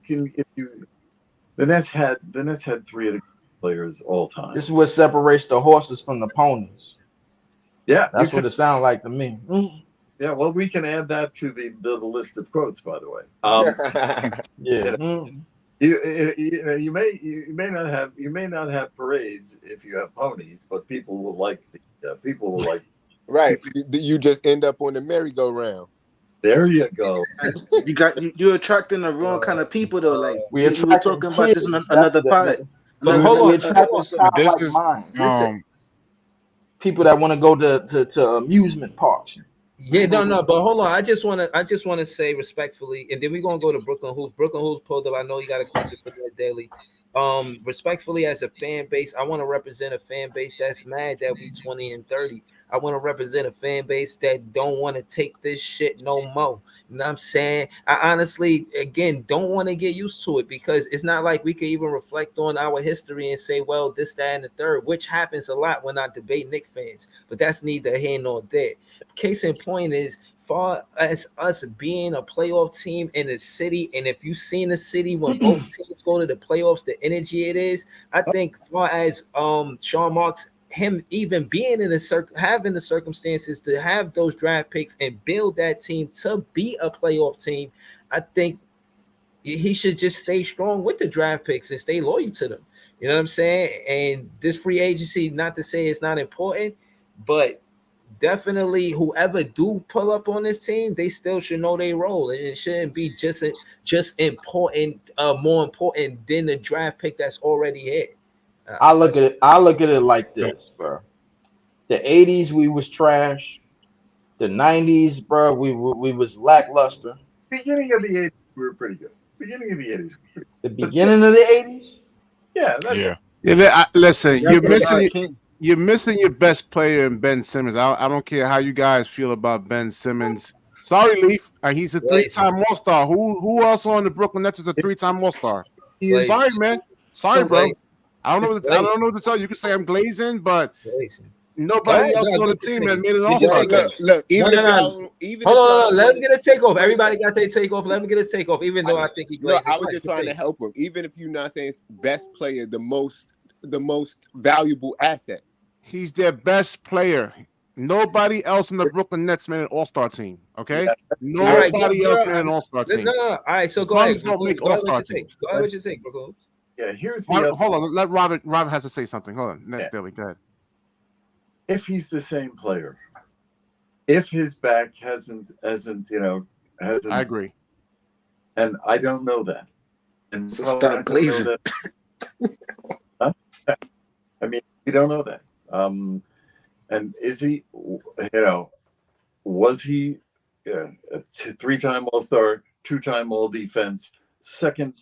[SPEAKER 7] the Nets had 3 of the players all time.
[SPEAKER 1] This is what separates the horses from the ponies.
[SPEAKER 7] Yeah,
[SPEAKER 1] that's what it sounds like to me.
[SPEAKER 7] Yeah, well, we can add that to the list of quotes, by the way.
[SPEAKER 1] Yeah.
[SPEAKER 7] You may not have parades if you have ponies, but people will like
[SPEAKER 5] right. You just end up on the merry-go-round.
[SPEAKER 7] There you go.
[SPEAKER 6] You're attracting the wrong kind of people though. Like we were talking about this in
[SPEAKER 1] That's
[SPEAKER 6] another pod.
[SPEAKER 1] But hold on. People that want to go to amusement parks.
[SPEAKER 3] Yeah, no, but hold on. I just want to say respectfully, and then we're gonna go to Brooklyn Hoops. Brooklyn Hoops pulled up. I know you got a question for us daily. Respectfully, as a fan base, I want to represent a fan base that's mad that we 20 and 30. I want to represent a fan base that don't want to take this shit no more. You know what I'm saying? I honestly, again, don't want to get used to it because it's not like we can even reflect on our history and say, well, this, that, and the third, which happens a lot when I debate Knicks fans. But that's neither here nor there. Case in point is, far as us being a playoff team in the city, and if you've seen the city when both teams go to the playoffs, the energy it is, I think far as Sean Marks, him even being in having the circumstances to have those draft picks and build that team to be a playoff team, I think he should just stay strong with the draft picks and stay loyal to them. You know what I'm saying? And this free agency, not to say it's not important, but definitely whoever do pull up on this team, they still should know their role. And it shouldn't be just important, more important than the draft pick that's already here.
[SPEAKER 1] I look at it like this, bro. The 80s we was trash. The 90s, bro, we was lackluster.
[SPEAKER 7] Beginning of the 80s, we were pretty good. Beginning of the 80s.
[SPEAKER 1] The beginning of the 80s?
[SPEAKER 7] Yeah.
[SPEAKER 10] Listen, you're missing your best player in Ben Simmons. I don't care how you guys feel about Ben Simmons. Sorry, Leaf. He's a 3-time All-Star. Who else on the Brooklyn Nets is a 3-time All-Star? Sorry, man. Sorry, bro. I don't know what to tell you. You can say I'm glazing, but nobody else on the team has made an All-Star.
[SPEAKER 5] Look, even
[SPEAKER 3] hold on, let him get a takeoff. Everybody got their takeoff. Let him get a takeoff, even though I think he glazed.
[SPEAKER 5] I was just trying to help him. Even if you're not saying best player, the most valuable asset.
[SPEAKER 10] He's their best player. Nobody else in the Brooklyn Nets made an All-Star team. Okay, nobody else made an All-Star team.
[SPEAKER 3] No. All right, so go ahead.
[SPEAKER 10] Don't make All-Star teams.
[SPEAKER 3] Go ahead, what you think, Brooklyn.
[SPEAKER 7] Yeah, here's
[SPEAKER 10] the hold on. Let Robert has to say something. Hold on. Next daily. Go ahead.
[SPEAKER 7] If he's the same player, if his back hasn't, I
[SPEAKER 10] agree.
[SPEAKER 7] And I don't know that. And
[SPEAKER 6] stop glazing.
[SPEAKER 7] Huh? I mean, we don't know that. And is he, was he a 3-time All-Star, 2-time All-Defense, second,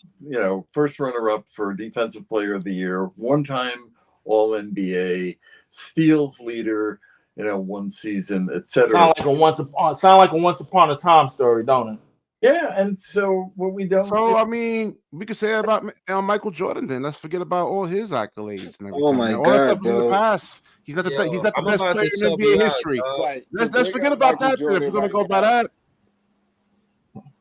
[SPEAKER 7] first runner-up for Defensive Player of the Year, 1-time All-NBA, steals leader, one season, etc.
[SPEAKER 1] Sound like a once upon a time story, don't it?
[SPEAKER 7] Yeah, and so what we don't.
[SPEAKER 10] So I mean, we could say about Michael Jordan. Then let's forget about all his accolades and everything.
[SPEAKER 6] Oh my
[SPEAKER 10] all
[SPEAKER 6] God,
[SPEAKER 10] that stuff was in the
[SPEAKER 6] bro.
[SPEAKER 10] past. He's not the best. He's not the best player in NBA history. Let's forget about that. If we're gonna go by that.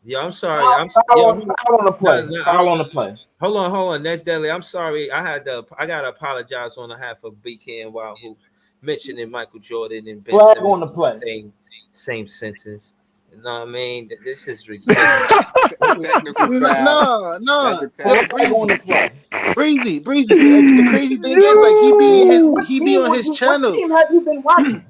[SPEAKER 3] Yeah, I'm sorry.
[SPEAKER 1] I want to play. I want to play.
[SPEAKER 3] Hold on. That's deadly. I'm sorry. I gotta apologize on behalf of BK and Wild Hoops mentioning Michael Jordan and Ben
[SPEAKER 1] Flag
[SPEAKER 3] Simmons
[SPEAKER 1] on the play.
[SPEAKER 3] Same sentence. You know what I mean? This is ridiculous.
[SPEAKER 6] No. Breezy. The crazy thing is, like, he be on his channel.
[SPEAKER 1] What team have you been watching?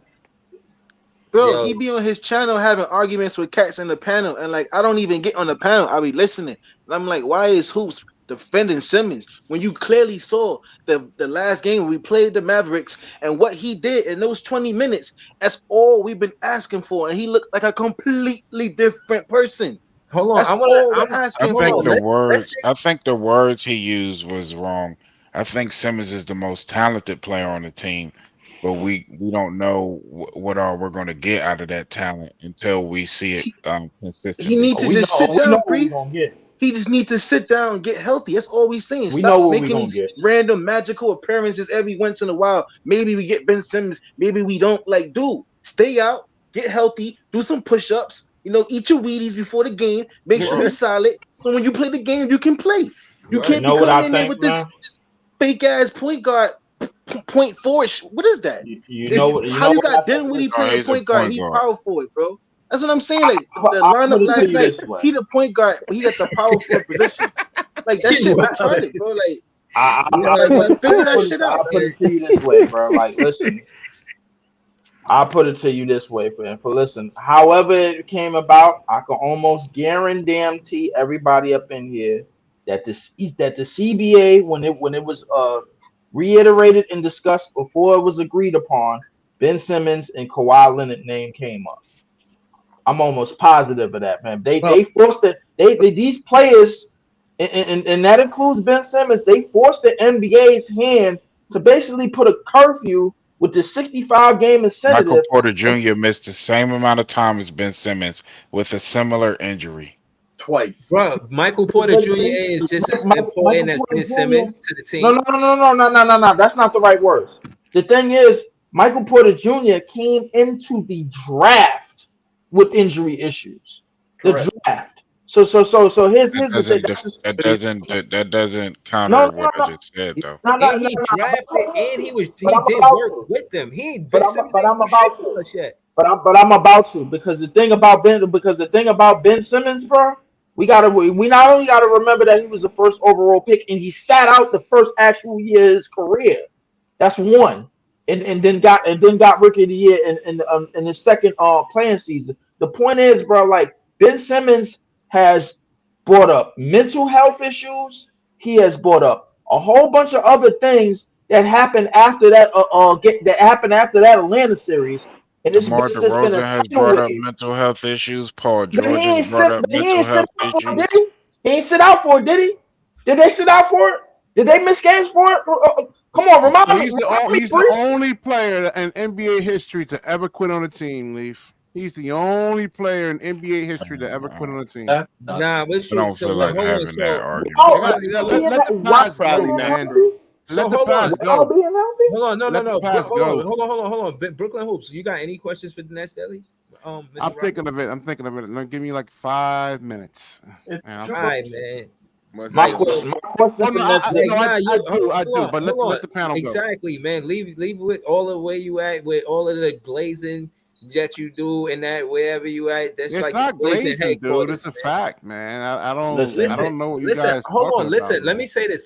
[SPEAKER 6] Bro, he be on his channel having arguments with cats in the panel, and like I don't even get on the panel. I be listening, and I'm like, why is Hoops defending Simmons when you clearly saw the last game we played the Mavericks and what he did in those 20 minutes. That's all we've been asking for, and he looked like a completely different person.
[SPEAKER 3] Hold on,
[SPEAKER 6] That's all we're
[SPEAKER 8] I
[SPEAKER 6] asking
[SPEAKER 8] think
[SPEAKER 6] for.
[SPEAKER 8] the words he used was wrong. I think Simmons is the most talented player on the team, but we don't know what all we're going to get out of that talent until we see it
[SPEAKER 6] He
[SPEAKER 8] consistently.
[SPEAKER 6] needs to just sit
[SPEAKER 1] We know
[SPEAKER 6] down,
[SPEAKER 1] what we
[SPEAKER 6] Priest.
[SPEAKER 1] gonna get.
[SPEAKER 6] He just needs to sit down and get healthy. That's all we saying.
[SPEAKER 1] We know
[SPEAKER 6] Stop
[SPEAKER 1] what we
[SPEAKER 6] making
[SPEAKER 1] gonna
[SPEAKER 6] these
[SPEAKER 1] get.
[SPEAKER 6] random magical appearances every once in a while. Maybe we get Ben Simmons. Maybe we don't. Like, dude, stay out, get healthy, do some push-ups. Eat your Wheaties before the game. Make sure you're solid. So when you play the game, you can play. You
[SPEAKER 3] Right.
[SPEAKER 6] can't be
[SPEAKER 1] Know what
[SPEAKER 6] coming
[SPEAKER 1] I
[SPEAKER 6] in there
[SPEAKER 1] think,
[SPEAKER 6] with this
[SPEAKER 1] man?
[SPEAKER 6] fake ass point guard point forward. What is that?
[SPEAKER 1] You know
[SPEAKER 6] How you
[SPEAKER 1] what I
[SPEAKER 6] got
[SPEAKER 1] think.
[SPEAKER 6] Dinwiddie
[SPEAKER 8] Oh,
[SPEAKER 6] playing
[SPEAKER 8] he's a
[SPEAKER 6] point guard?
[SPEAKER 8] point
[SPEAKER 6] He
[SPEAKER 8] guard.
[SPEAKER 6] power forward, bro. That's what I'm saying. Like the
[SPEAKER 1] I'll
[SPEAKER 6] lineup
[SPEAKER 1] put it to
[SPEAKER 6] last
[SPEAKER 1] you
[SPEAKER 6] night,
[SPEAKER 1] this way.
[SPEAKER 6] he the point guard, but he got the power forward position. Like that shit retarded, bro. Like, figure that shit out.
[SPEAKER 1] I'll put it to you this way, bro. Like, listen, I'll put it to you this way, for listen. However it came about, I can almost guarantee everybody up in here that the CBA when it was reiterated and discussed before it was agreed upon, Ben Simmons and Kawhi Leonard name came up. I'm almost positive of that, man. They forced it. These players, and that includes Ben Simmons. They forced the NBA's hand to basically put a curfew with the 65 game
[SPEAKER 8] Michael
[SPEAKER 1] incentive.
[SPEAKER 8] Porter Jr. missed the same amount of time as Ben Simmons with a similar injury.
[SPEAKER 7] Twice.
[SPEAKER 3] Bro, Michael Porter Jr. is just as important as Ben Simmons to the team.
[SPEAKER 1] No. That's not the right words. The thing is, Michael Porter Jr. came into the draft with injury issues.
[SPEAKER 7] Correct.
[SPEAKER 1] The draft. So here's
[SPEAKER 8] That doesn't counter what I just said though.
[SPEAKER 3] And he drafted, and he did work with them. Ben Simmons ain't restricted us yet.
[SPEAKER 1] But I'm about to, because the thing about Ben Simmons, bro, we not only gotta remember that he was the first overall pick and he sat out the first actual year of his career. That's one. And then got rookie of the year in his second playing season. The point is, bro, like Ben Simmons has brought up mental health issues. He has brought up a whole bunch of other things that happened after that Atlanta series. And this
[SPEAKER 8] DeMar
[SPEAKER 1] just been
[SPEAKER 8] DeRozan
[SPEAKER 1] a
[SPEAKER 8] has
[SPEAKER 1] tidal
[SPEAKER 8] brought up
[SPEAKER 1] wave.
[SPEAKER 8] mental health issues. Paul
[SPEAKER 1] But
[SPEAKER 8] George
[SPEAKER 1] he
[SPEAKER 8] has brought up mental health issues.
[SPEAKER 1] did he? He ain't sit out for it, did he? Did they sit out for it? Did they miss games for it? Come on, remind me.
[SPEAKER 10] He's the only player in NBA history to ever quit on a team, Leaf. He's the only player in NBA history to ever quit on a team.
[SPEAKER 3] Nah, but
[SPEAKER 8] I don't feel like having that argument.
[SPEAKER 10] Let the past go, man. Let the past go.
[SPEAKER 3] Hold on, no. Hold on. Brooklyn Hoops, you got any questions for the Nets, Deli?
[SPEAKER 10] I'm thinking of it. Now, give me like 5 minutes.
[SPEAKER 3] All right, man.
[SPEAKER 1] My question
[SPEAKER 10] I do, but let the panel go.
[SPEAKER 3] Exactly, man. Leave with all the way you at, with all of the glazing that you do, and that wherever you at, that's
[SPEAKER 10] it's
[SPEAKER 3] like
[SPEAKER 10] not glazing, dude. It's a fact, man. I don't know what you guys.
[SPEAKER 3] Hold on, listen.
[SPEAKER 10] About,
[SPEAKER 3] let me say this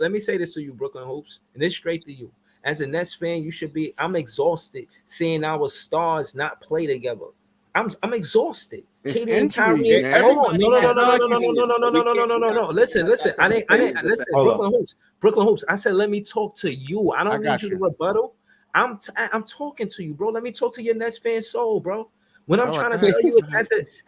[SPEAKER 3] to you, Brooklyn Hoops, and it's straight to you. As a Nets fan, you should be. I'm exhausted seeing our stars not play together. I'm exhausted. KD and Kyrie. Hold on. No. Listen. I didn't listen. Brooklyn Hoops. I said, let me talk to you. I don't need you to rebuttal. I'm talking to you, bro. Let me talk to your Nets fan soul, bro. When I'm trying to tell you is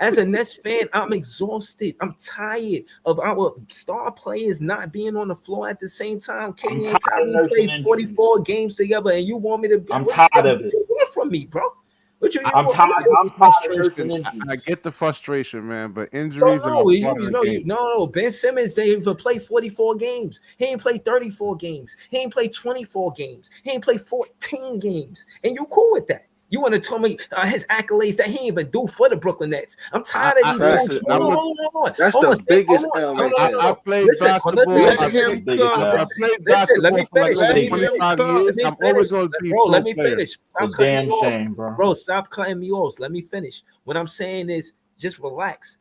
[SPEAKER 3] as a Nets fan, I'm exhausted. I'm tired of our star players not being on the floor at the same time. KD and Kyrie played 44 games together, and you want me to be?
[SPEAKER 1] I'm tired of it.
[SPEAKER 3] What you want from me, bro?
[SPEAKER 1] I'm tired.
[SPEAKER 10] I get the frustration, man, but injuries.
[SPEAKER 3] No. Ben Simmons didn't play 44 games. He ain't played 34 games. He ain't played 24 games. He ain't played 14 games. And you cool with that? You want to tell me his accolades that he ain't even do for the Brooklyn Nets? I'm tired of these. Hold on.
[SPEAKER 6] That's the biggest L right there.
[SPEAKER 10] I played basketball. I played basketball for like 25 years. I'm always going to be
[SPEAKER 3] bro, let me finish.
[SPEAKER 1] It's a damn shame, bro.
[SPEAKER 3] Bro, stop cutting me off. Let me finish. What I'm saying is just relax.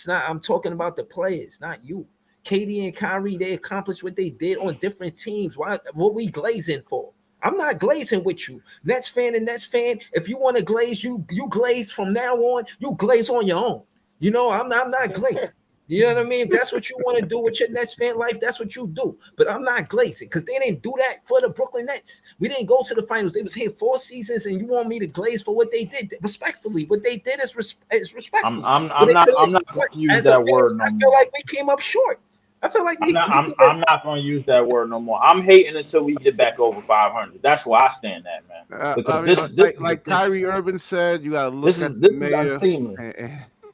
[SPEAKER 3] I'm talking about the players, not you. KD and Kyrie, they accomplished what they did on different teams. What we glazing for? I'm not glazing with you. Nets fan and Nets fan. If you want to glaze, you glaze from now on. You glaze on your own. I'm not glazing. You know what I mean? If that's what you want to do with your Nets fan life, that's what you do. But I'm not glazing because they didn't do that for the Brooklyn Nets. We didn't go to the finals. They was here 4 seasons, and you want me to glaze for what they did? Respectfully, what they did is respectful.
[SPEAKER 1] I'm not going to use
[SPEAKER 3] As a
[SPEAKER 1] that
[SPEAKER 3] fan,
[SPEAKER 1] word no
[SPEAKER 3] I feel
[SPEAKER 1] more.
[SPEAKER 3] like we came up short. I feel like
[SPEAKER 1] I'm not going to use that word no more. I'm hating until we get back over 500. That's where I stand at, man. Because
[SPEAKER 10] I mean,
[SPEAKER 1] this
[SPEAKER 10] like Kyrie Irving said, you got to look
[SPEAKER 1] this
[SPEAKER 10] at
[SPEAKER 1] is
[SPEAKER 10] the mayor.
[SPEAKER 1] unseemly.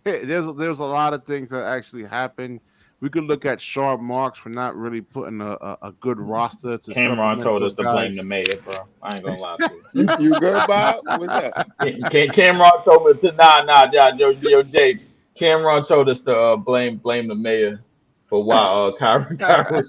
[SPEAKER 10] There's a lot of things that actually happened. We could look at Sean Marks for not really putting a good roster to
[SPEAKER 1] Cameron
[SPEAKER 10] supplement
[SPEAKER 1] told us
[SPEAKER 10] those
[SPEAKER 1] to
[SPEAKER 10] guys.
[SPEAKER 1] blame the mayor, bro. I ain't gonna lie to you.
[SPEAKER 5] You good, Bob? What's up?
[SPEAKER 1] Cameron told me to yo Jay. Cameron told us to blame the mayor for why Kyrie.
[SPEAKER 5] Well,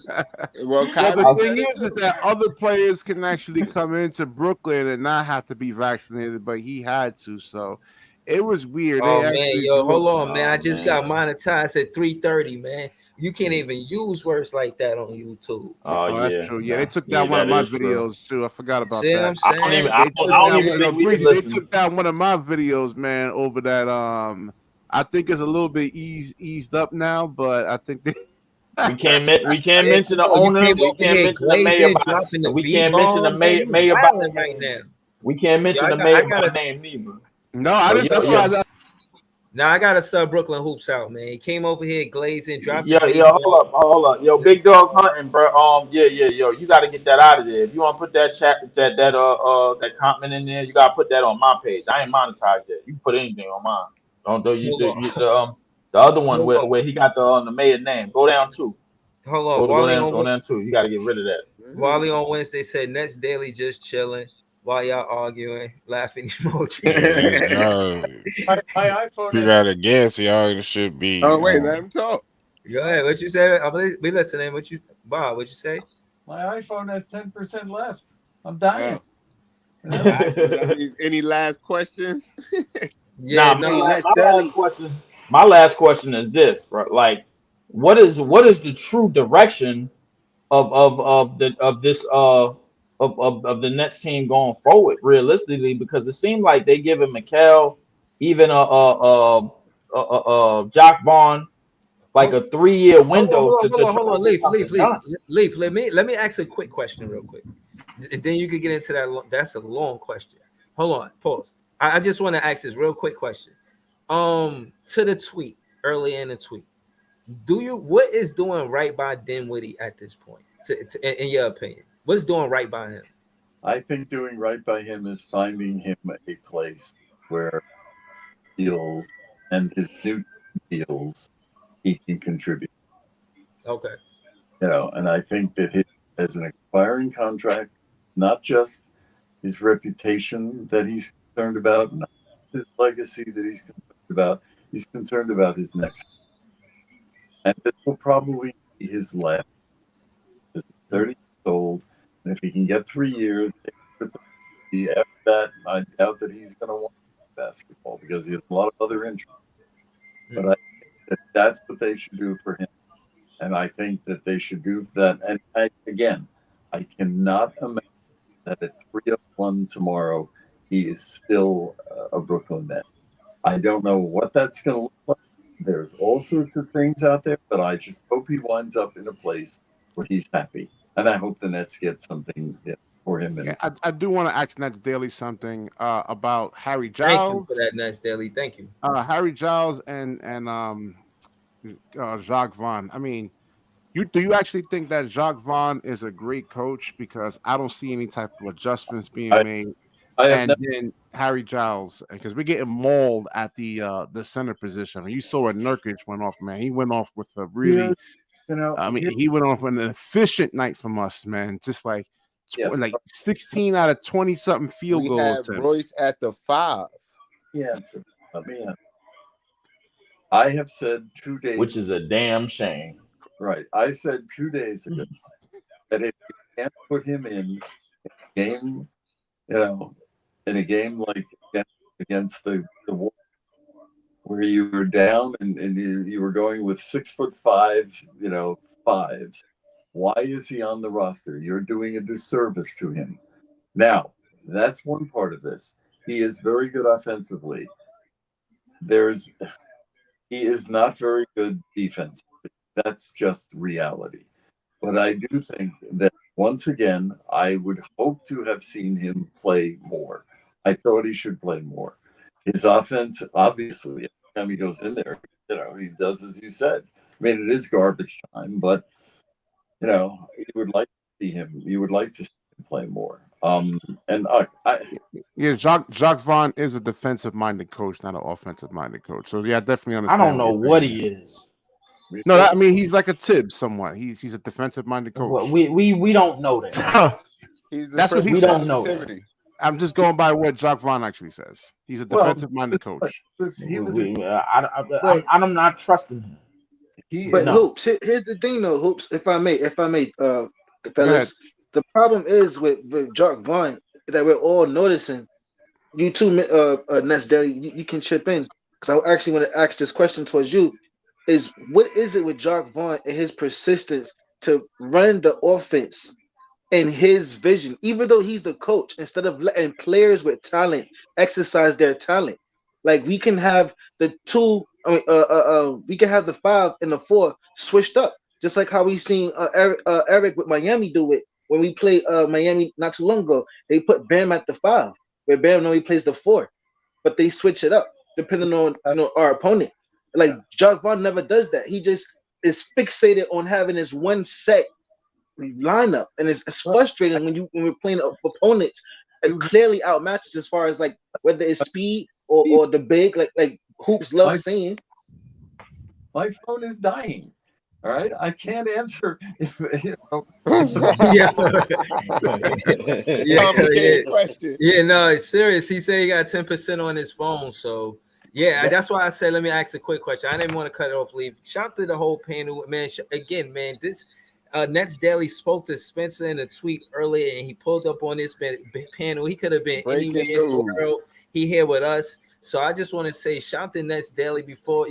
[SPEAKER 10] Well,
[SPEAKER 5] Kyrie
[SPEAKER 10] the
[SPEAKER 5] said
[SPEAKER 10] thing
[SPEAKER 5] it
[SPEAKER 10] is
[SPEAKER 5] too.
[SPEAKER 10] that other players can actually come into Brooklyn and not have to be vaccinated, but he had to. So it was weird.
[SPEAKER 3] Oh
[SPEAKER 10] They
[SPEAKER 3] man,
[SPEAKER 10] actually
[SPEAKER 3] yo, hold
[SPEAKER 10] drew.
[SPEAKER 3] on, man. I just got monetized at 3:30, man. You can't even use words like that on YouTube.
[SPEAKER 1] Oh
[SPEAKER 10] Oh, that's
[SPEAKER 1] yeah,
[SPEAKER 10] true. Yeah, they took
[SPEAKER 1] yeah,
[SPEAKER 10] down one of
[SPEAKER 1] that
[SPEAKER 10] my
[SPEAKER 1] is true.
[SPEAKER 10] videos too. I forgot about
[SPEAKER 3] See what
[SPEAKER 10] that.
[SPEAKER 3] I'm saying?
[SPEAKER 1] I
[SPEAKER 10] They took
[SPEAKER 1] don't
[SPEAKER 10] down
[SPEAKER 1] even think we can
[SPEAKER 10] Breezy. They
[SPEAKER 1] listen.
[SPEAKER 10] took down one of my videos, man, over that. I think it's a little bit eased up now, but I think they.
[SPEAKER 1] We can't
[SPEAKER 3] Hey,
[SPEAKER 1] mention the
[SPEAKER 3] yo, you
[SPEAKER 1] owner.
[SPEAKER 3] came
[SPEAKER 1] We
[SPEAKER 3] over
[SPEAKER 1] can't
[SPEAKER 3] here
[SPEAKER 1] mention the mayor
[SPEAKER 3] glazing,
[SPEAKER 1] by.
[SPEAKER 3] dropping the
[SPEAKER 1] We
[SPEAKER 3] V
[SPEAKER 1] can't mention the
[SPEAKER 3] bomb, man. You
[SPEAKER 1] mayor by
[SPEAKER 3] wilding right
[SPEAKER 1] name.
[SPEAKER 3] now.
[SPEAKER 1] We can't
[SPEAKER 3] Yo,
[SPEAKER 1] mention the
[SPEAKER 3] I
[SPEAKER 1] mayor
[SPEAKER 3] got
[SPEAKER 1] by
[SPEAKER 3] a
[SPEAKER 1] name neither.
[SPEAKER 10] No, I
[SPEAKER 1] But
[SPEAKER 10] didn't. That's why.
[SPEAKER 3] now I got a sub Brooklyn hoops out, man. He came over here glazing, dropped the
[SPEAKER 1] Yeah,
[SPEAKER 3] V bomb.
[SPEAKER 1] hold up. Yo, Big Dog Hunting, bro. Yeah, yo, you got to get that out of there. If you want to put that that comment in there, you got to put that on my page. I ain't monetized yet. You can put anything on mine. Don't do you,
[SPEAKER 3] Hold on,
[SPEAKER 1] the other one
[SPEAKER 3] hold on,
[SPEAKER 1] where he got the mayor name. Go down too.
[SPEAKER 3] hold on.
[SPEAKER 1] Go down too. You got to get rid of that.
[SPEAKER 3] Wally on Wednesday said Nets Daily just chilling while y'all arguing, laughing emojis.
[SPEAKER 8] Y'all,
[SPEAKER 7] My iPhone
[SPEAKER 8] you
[SPEAKER 7] has
[SPEAKER 8] gotta guess. Y'all should be.
[SPEAKER 5] Oh wait, let him talk.
[SPEAKER 3] Go ahead. What you say? I believe we listening. Bob? What you say?
[SPEAKER 7] my iPhone has 10% left. I'm dying.
[SPEAKER 5] All right, so that means any last questions?
[SPEAKER 3] Yeah,
[SPEAKER 1] Nah,
[SPEAKER 3] no.
[SPEAKER 1] my last question is this, bro. Like, what is the true direction of this of the Nets team going forward realistically? Because it seemed like they giving Mikal even Jock Vaughn like a 3-year window to try
[SPEAKER 3] Hold
[SPEAKER 1] to
[SPEAKER 3] on.
[SPEAKER 1] get
[SPEAKER 3] Leaf.
[SPEAKER 1] something done.
[SPEAKER 3] Let me ask a quick question real quick. And then you could get into that. That's a long question. Hold on. Pause. I just want to ask this real quick question. To the tweet early in the tweet, what is doing right by Dinwiddie at this point? In your opinion, what's doing right by him?
[SPEAKER 7] I think doing right by him is finding him a place where he feels and his new team feels he can contribute.
[SPEAKER 3] Okay.
[SPEAKER 7] And I think that as an expiring contract, not just his reputation that he's concerned about, not his legacy that he's concerned about. He's concerned about his next. And this will probably be his last. He's 30 years old. And if he can get 3 years, after that, I doubt that he's going to want basketball because he has a lot of other interests. But I think that that's what they should do for him. And I think that they should do that. And I cannot imagine that at 3:01 tomorrow, he is still a Brooklyn Net. I don't know what that's going to look like. There's all sorts of things out there, but I just hope he winds up in a place where he's happy. And I hope the Nets get something for him.
[SPEAKER 10] Yeah, I do want to ask Nets Daily something about Harry
[SPEAKER 3] Thank
[SPEAKER 10] Giles.
[SPEAKER 3] you for that, Nets Daily. Thank you.
[SPEAKER 10] Harry Giles and Jacques Vaughn. I mean, do you actually think that Jacques Vaughn is a great coach? Because I don't see any type of adjustments being made. Then Harry Giles, because we're getting mauled at the center position. I mean, you saw what Nurkic went off, man. He went off with a really, he went off with an efficient night from us, man. Just like 16 out of 20 something field goals.
[SPEAKER 5] We have Royce at the 5.
[SPEAKER 7] Yes, let me answer. I have said 2 days,
[SPEAKER 1] which is a damn shame.
[SPEAKER 7] Right, I said 2 days ago that if you can't put him in a game, in a game like against the Warriors, where you were down and you were going with 6'5", fives. Why is he on the roster? You're doing a disservice to him. Now, that's one part of this. He is very good offensively. He is not very good defensively. That's just reality. But I do think that once again, I would hope to have seen him play more. I thought he should play more. His offense, obviously, every time he goes in there, he does as you said. I mean, it is garbage time, but you would like to see him. You would like to see him play more. And
[SPEAKER 10] Yeah, Jacques Vaughn is a defensive-minded coach, not an offensive-minded coach. So yeah, I definitely
[SPEAKER 1] I
[SPEAKER 10] understand.
[SPEAKER 1] don't know what he is.
[SPEAKER 10] No, I mean he's like a Tibbs somewhat. He's a defensive-minded coach.
[SPEAKER 1] Well, we don't know that.
[SPEAKER 10] That's what he
[SPEAKER 1] we
[SPEAKER 10] says.
[SPEAKER 1] don't know that.
[SPEAKER 10] I'm just going by what Jacques Vaughn actually says. He's a defensive-minded coach.
[SPEAKER 1] I'm not trusting him.
[SPEAKER 6] But Hoops, here's the thing though, Hoops. If I may, fellas, the problem is with Jacques Vaughn that we're all noticing. You too, Ness Daily, you can chip in because I actually want to ask this question towards you. Is what is it with Jacques Vaughn and his persistence to run the offense in his vision, even though he's the coach, instead of letting players with talent exercise their talent? Like we can have the two, we can have the 5 and the 4 switched up, just like how we seen Eric with Miami do it when we played Miami not too long ago. They put Bam at the 5, where Bam normally plays the 4, but they switch it up depending on our opponent. Like Jacques Vaughn never does that. He just is fixated on having his one set lineup, and it's frustrating when we're playing opponents clearly outmatched as far as like whether it's speed or the big like Hoops love saying.
[SPEAKER 7] My phone is dying. All right, I can't answer if
[SPEAKER 3] question. Yeah, no, it's serious. He said he got 10% on his phone, so yeah, that's why I said let me ask a quick question. I didn't want to cut it off. Leave. Shout out to the whole panel, man. Again, man, this. Nets Daily spoke to Spencer in a tweet earlier, and he pulled up on this panel. He could have been anywhere in the world. He here with us. So I just want to say, shout to Nets Daily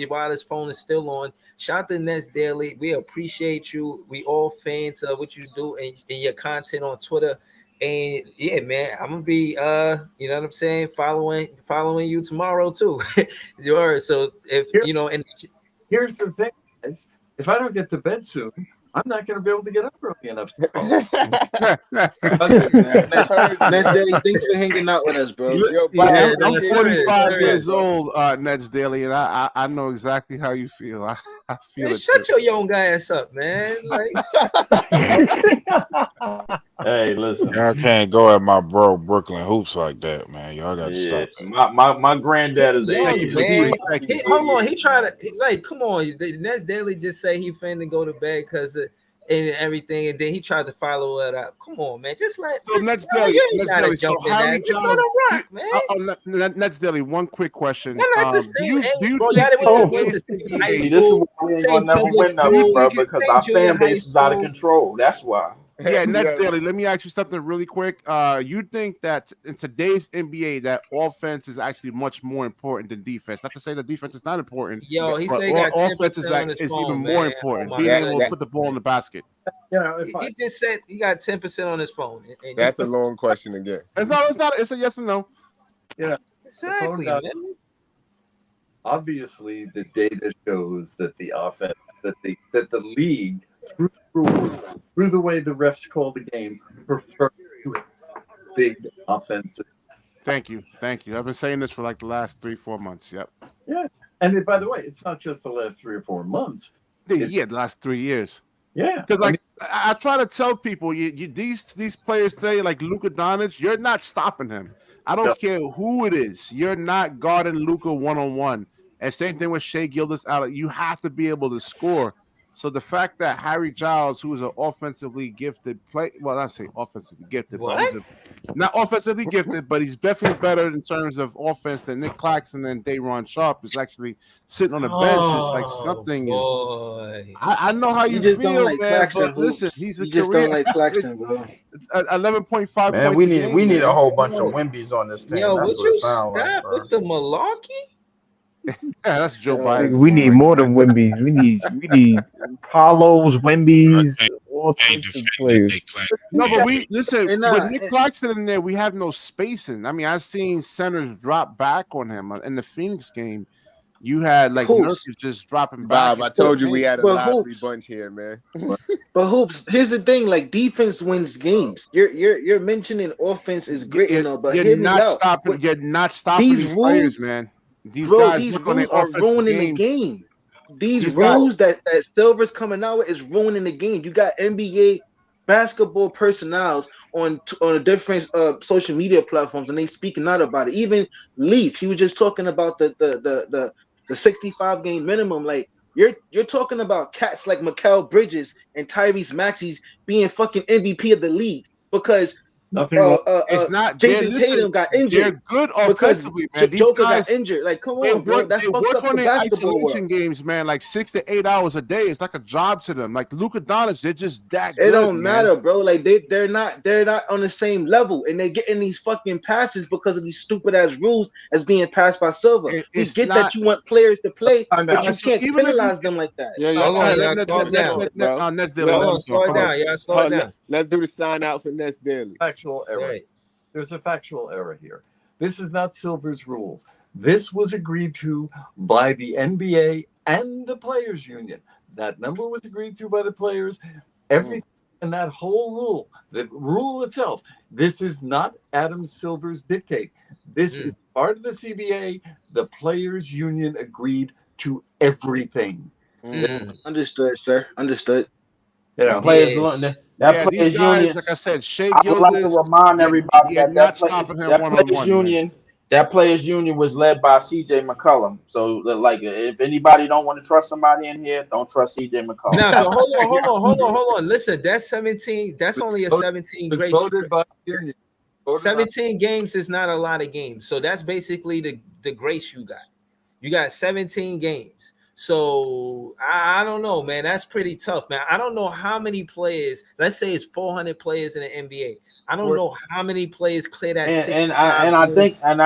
[SPEAKER 3] while his phone is still on. Shout to Nets Daily. We appreciate you. We all fans of what you do and your content on Twitter. And yeah, man, I'm gonna be you know what I'm saying, following you tomorrow too. So if and
[SPEAKER 7] here's the thing, guys. If I don't get to bed soon, I'm not going to be able to get up early enough.
[SPEAKER 6] Nets Daily, thanks for hanging out with us, bro.
[SPEAKER 10] I'm 45 years old, Nets Daily, and I know exactly how you feel. I feel
[SPEAKER 3] man,
[SPEAKER 10] it.
[SPEAKER 3] Shut your young ass up, man.
[SPEAKER 1] Hey, listen.
[SPEAKER 8] Y'all can't go at my bro Brooklyn Hoops like that, man. Y'all got to stop
[SPEAKER 1] that. My granddad is
[SPEAKER 3] hold on, he tried to come on. The Nets Daily just say he finna go to bed because and everything, and then he tried to follow it up. Come on, man, just let
[SPEAKER 10] Nets Daily.
[SPEAKER 3] So Harry Giles,
[SPEAKER 10] man. Nets Daily. One quick question.
[SPEAKER 3] We're not the same age, bro.
[SPEAKER 1] This is why we ain't gonna never win nothing, bro, because our fan base is out of control. That's why.
[SPEAKER 10] Yeah, Nets Daily. Let me ask you something really quick. You think that in today's NBA that offense is actually much more important than defense? Not to say that defense is not important.
[SPEAKER 3] Yo, he said he got
[SPEAKER 10] offense is even more important. Being able to put the ball in the basket.
[SPEAKER 3] He just said he got 10% on his phone.
[SPEAKER 5] That's a long question again.
[SPEAKER 10] It's not. It's a yes or no.
[SPEAKER 7] Yeah,
[SPEAKER 3] exactly.
[SPEAKER 7] Obviously, the data shows that the offense, that the league through the way the refs call the game, prefer big offensive.
[SPEAKER 10] Thank you. I've been saying this for like the last 3-4 months. Yep.
[SPEAKER 7] Yeah, and by the way, it's not just the last 3 or 4 months.
[SPEAKER 10] The last 3 years.
[SPEAKER 7] Yeah,
[SPEAKER 10] because I try to tell people, these players today, like Luka Doncic, you're not stopping him. I don't care who it is. You're not guarding Luka 1-on-1. And same thing with Shai Gilgeous-Alexander. You have to be able to score. So the fact that Harry Giles, who is an offensively gifted not say offensively gifted, but he's not offensively gifted, but he's definitely better in terms of offense than Nick Claxton and Day'Ron Sharpe is actually sitting on the bench. It's like something is. I know how you feel, man.
[SPEAKER 6] Claxton,
[SPEAKER 10] but listen, he's a
[SPEAKER 6] just
[SPEAKER 10] career.
[SPEAKER 6] Don't like Claxton, bro.
[SPEAKER 10] 11.5.
[SPEAKER 1] Man, we need a whole bunch of Wimbies on this team.
[SPEAKER 3] Yo,
[SPEAKER 1] that's
[SPEAKER 3] would
[SPEAKER 1] what
[SPEAKER 3] you
[SPEAKER 1] it sounds
[SPEAKER 3] stop
[SPEAKER 1] like,
[SPEAKER 3] with the malarkey?
[SPEAKER 10] Yeah, that's Joe Biden.
[SPEAKER 4] We need more than Wimbies. We need Paulos, Wimbies, all types of players.
[SPEAKER 10] No, but we listen with Nick Claxton in there. We have no spacing. I mean, I've seen centers drop back on him in the Phoenix game. You had like
[SPEAKER 6] Hoops.
[SPEAKER 10] Nurkic just dropping back.
[SPEAKER 5] Bob, I told you we had a
[SPEAKER 6] But
[SPEAKER 5] lively
[SPEAKER 6] Hoops.
[SPEAKER 5] bunch here, man.
[SPEAKER 6] But Hoops, here's the thing: like defense wins games. You're mentioning offense is great and all, but
[SPEAKER 10] You're
[SPEAKER 6] hear me
[SPEAKER 10] not
[SPEAKER 6] out.
[SPEAKER 10] stopping. You're not stopping
[SPEAKER 6] These
[SPEAKER 10] these players,
[SPEAKER 6] rules,
[SPEAKER 10] man. These
[SPEAKER 6] bro,
[SPEAKER 10] guys
[SPEAKER 6] these
[SPEAKER 10] work on their
[SPEAKER 6] rules are
[SPEAKER 10] offensive
[SPEAKER 6] ruining the
[SPEAKER 10] game.
[SPEAKER 6] game. These
[SPEAKER 10] These guys,
[SPEAKER 6] rules that Silver's coming out with is ruining the game. You got NBA basketball personnels on a different social media platforms, and they speaking out about it. Even Leaf, he was just talking about the 65 game minimum. Like you're talking about cats like Mikal Bridges and Tyrese Maxey's being fucking MVP of the league because
[SPEAKER 7] Nothing wrong.
[SPEAKER 10] it's not.
[SPEAKER 6] Jason Tatum got injured
[SPEAKER 10] They're good
[SPEAKER 6] because
[SPEAKER 10] offensively, man. These
[SPEAKER 6] Joker got
[SPEAKER 10] guys,
[SPEAKER 6] injured. Like, come on, bro, that's
[SPEAKER 10] they
[SPEAKER 6] fucked
[SPEAKER 10] work
[SPEAKER 6] up
[SPEAKER 10] on
[SPEAKER 6] for
[SPEAKER 10] their
[SPEAKER 6] basketball world.
[SPEAKER 10] isolation games, man. Like 6 to 8 hours a day. It's like a job to them. Like Luka Doncic, they're just that
[SPEAKER 6] It
[SPEAKER 10] good,
[SPEAKER 6] don't
[SPEAKER 10] man.
[SPEAKER 6] matter, bro. Like they're not on the same level, and they're getting these fucking passes because of these stupid ass rules as being passed by Silver. We
[SPEAKER 10] It's
[SPEAKER 6] get
[SPEAKER 10] not.
[SPEAKER 6] that you want players to play,
[SPEAKER 7] Time
[SPEAKER 6] but
[SPEAKER 7] out.
[SPEAKER 6] you
[SPEAKER 10] So
[SPEAKER 6] can't
[SPEAKER 10] even if you,
[SPEAKER 6] penalize them like that.
[SPEAKER 5] Yo,
[SPEAKER 3] Hold on,
[SPEAKER 5] let,
[SPEAKER 3] y'all,
[SPEAKER 5] let,
[SPEAKER 3] slow
[SPEAKER 5] let,
[SPEAKER 3] it
[SPEAKER 5] let's
[SPEAKER 3] down.
[SPEAKER 5] let, bro.
[SPEAKER 10] Nets
[SPEAKER 5] Yo,
[SPEAKER 10] Daily,
[SPEAKER 3] Hold
[SPEAKER 10] let
[SPEAKER 3] on,
[SPEAKER 10] him
[SPEAKER 3] slow it
[SPEAKER 10] talk.
[SPEAKER 3] down. Y'all, slow it down.
[SPEAKER 5] Let's do the sign out for Nets Daily.
[SPEAKER 7] Factual error.
[SPEAKER 3] Right.
[SPEAKER 7] There's a factual error here. This is not Silver's rules. This was agreed to by the NBA and the players union. That number was agreed to by the players. Everything in that whole rule, the rule itself, this is not Adam Silver's dictate. This is part of the CBA. The players union agreed to everything.
[SPEAKER 6] Understood, sir. Understood.
[SPEAKER 7] You know,
[SPEAKER 1] Players,
[SPEAKER 10] Yeah, these
[SPEAKER 1] players
[SPEAKER 10] guys,
[SPEAKER 1] union.
[SPEAKER 10] like I said, Shea
[SPEAKER 1] I would like to
[SPEAKER 10] Gildas,
[SPEAKER 1] remind everybody
[SPEAKER 10] you're not stopping him one on one, man.
[SPEAKER 1] that players union was led by CJ McCollum. So like if anybody don't want to trust somebody in here, don't trust CJ McCollum.
[SPEAKER 3] Now, but hold on. Listen, that's 17. That's only a 17
[SPEAKER 7] was
[SPEAKER 3] grace.
[SPEAKER 7] voted by the union.
[SPEAKER 3] 17 games is not a lot of games. So that's basically the grace you got. You got 17 games. So I don't know, man. That's pretty tough, man. I don't know how many players. Let's say it's 400 players in the NBA. I don't know how many players clear that.
[SPEAKER 1] And I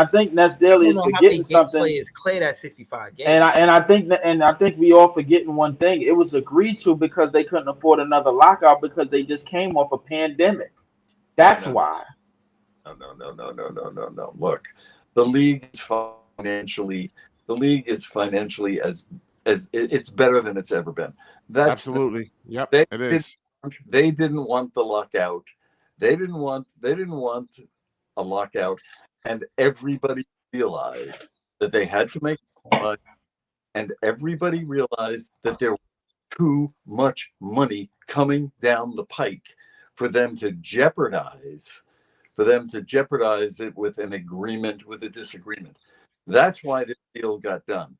[SPEAKER 1] think Nets Daily is forgetting something.
[SPEAKER 3] Players clear that 65 games.
[SPEAKER 1] And I think we all forgetting one thing. It was agreed to because they couldn't afford another lockout because they just came off a pandemic. That's why.
[SPEAKER 7] No. Look, the league is financially as it's better than it's ever been. That's
[SPEAKER 10] absolutely. Yep,
[SPEAKER 7] it
[SPEAKER 10] is.
[SPEAKER 7] They didn't want the lockout. They didn't want a lockout, and everybody realized that they had to make money, and everybody realized that there was too much money coming down the pike for them to jeopardize it with an agreement, with a disagreement. That's why this deal got done.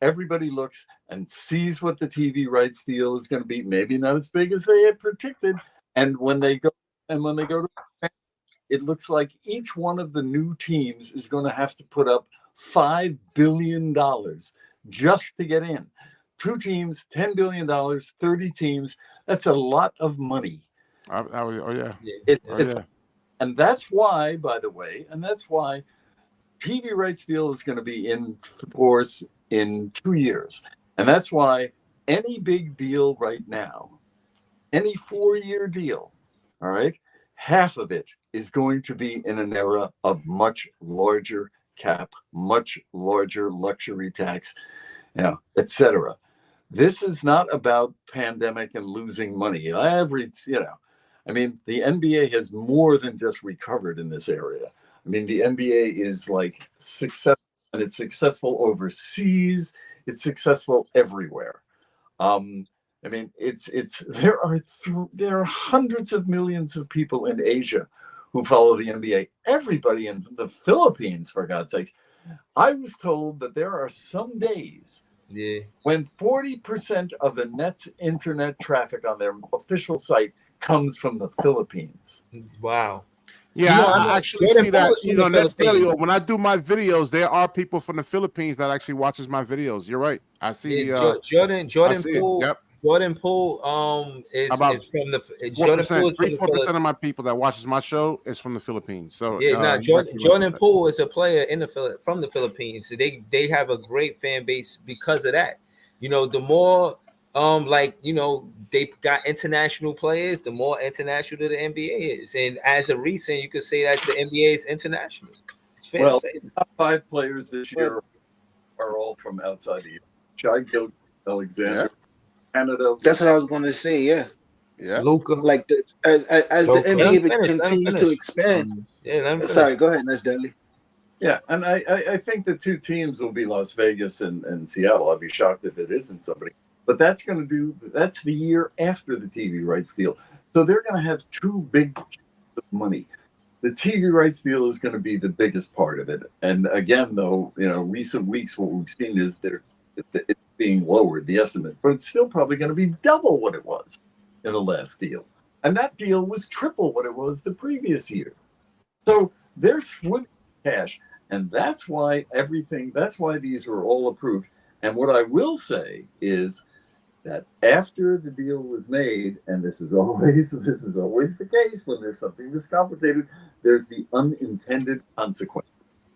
[SPEAKER 7] Everybody looks and sees what the TV rights deal is going to be. Maybe not as big as they had predicted. And when they go to, it looks like each one of the new teams is going to have to put up $5 billion just to get in. 2 teams, $10 billion, 30 teams. That's a lot of money. And that's why, by the way, TV rights deal is going to be in force in 2 years. And that's why any big deal right now, any 4-year deal, all right, half of it is going to be in an era of much larger cap, much larger luxury tax, etc. This is not about pandemic and losing money. I mean, the NBA has more than just recovered in this area. I mean, the NBA is like successful, and it's successful overseas. It's successful everywhere. I mean, there are hundreds of millions of people in Asia who follow the NBA. Everybody in the Philippines, for God's sakes. I was told that there are some days when 40% of the Nets internet traffic on their official site comes from the Philippines.
[SPEAKER 3] Wow.
[SPEAKER 10] Yeah, I actually see that. Nets Daily, when I do my videos, there are people from the Philippines that actually watches my videos. You're right. I see.
[SPEAKER 3] Jordan Poole.
[SPEAKER 10] Yep.
[SPEAKER 3] Jordan Poole is from the
[SPEAKER 10] 4% of my people that watches my show is from the Philippines. So
[SPEAKER 3] Jordan Poole is a player from the Philippines. So they have a great fan base because of that. The more they got international players, the more international the NBA is. And as a recent, you could say that the NBA is international. It's fair to say.
[SPEAKER 7] Top 5 players this year are all from outside the U.S. Shai Gilgeous Alexander, Canada.
[SPEAKER 6] That's what I was going to say. Yeah.
[SPEAKER 5] Yeah.
[SPEAKER 1] Luca.
[SPEAKER 6] Like as the
[SPEAKER 3] Let him
[SPEAKER 6] NBA
[SPEAKER 3] finish. Let him
[SPEAKER 6] continues to
[SPEAKER 3] finish.
[SPEAKER 6] expand.
[SPEAKER 3] Yeah, let him finish.
[SPEAKER 6] Sorry, go ahead, Nas Deli.
[SPEAKER 7] Yeah, and I think the two teams will be Las Vegas and Seattle. I'd be shocked if it isn't somebody. But that's the year after the TV rights deal. So they're going to have two big money. The TV rights deal is going to be the biggest part of it. And again, though, recent weeks, what we've seen is it's being lowered, the estimate, but it's still probably going to be double what it was in the last deal. And that deal was triple what it was the previous year. So they're swimming cash. And that's why these were all approved. And what I will say is that after the deal was made, and this is always the case when there's something this complicated, there's the unintended consequence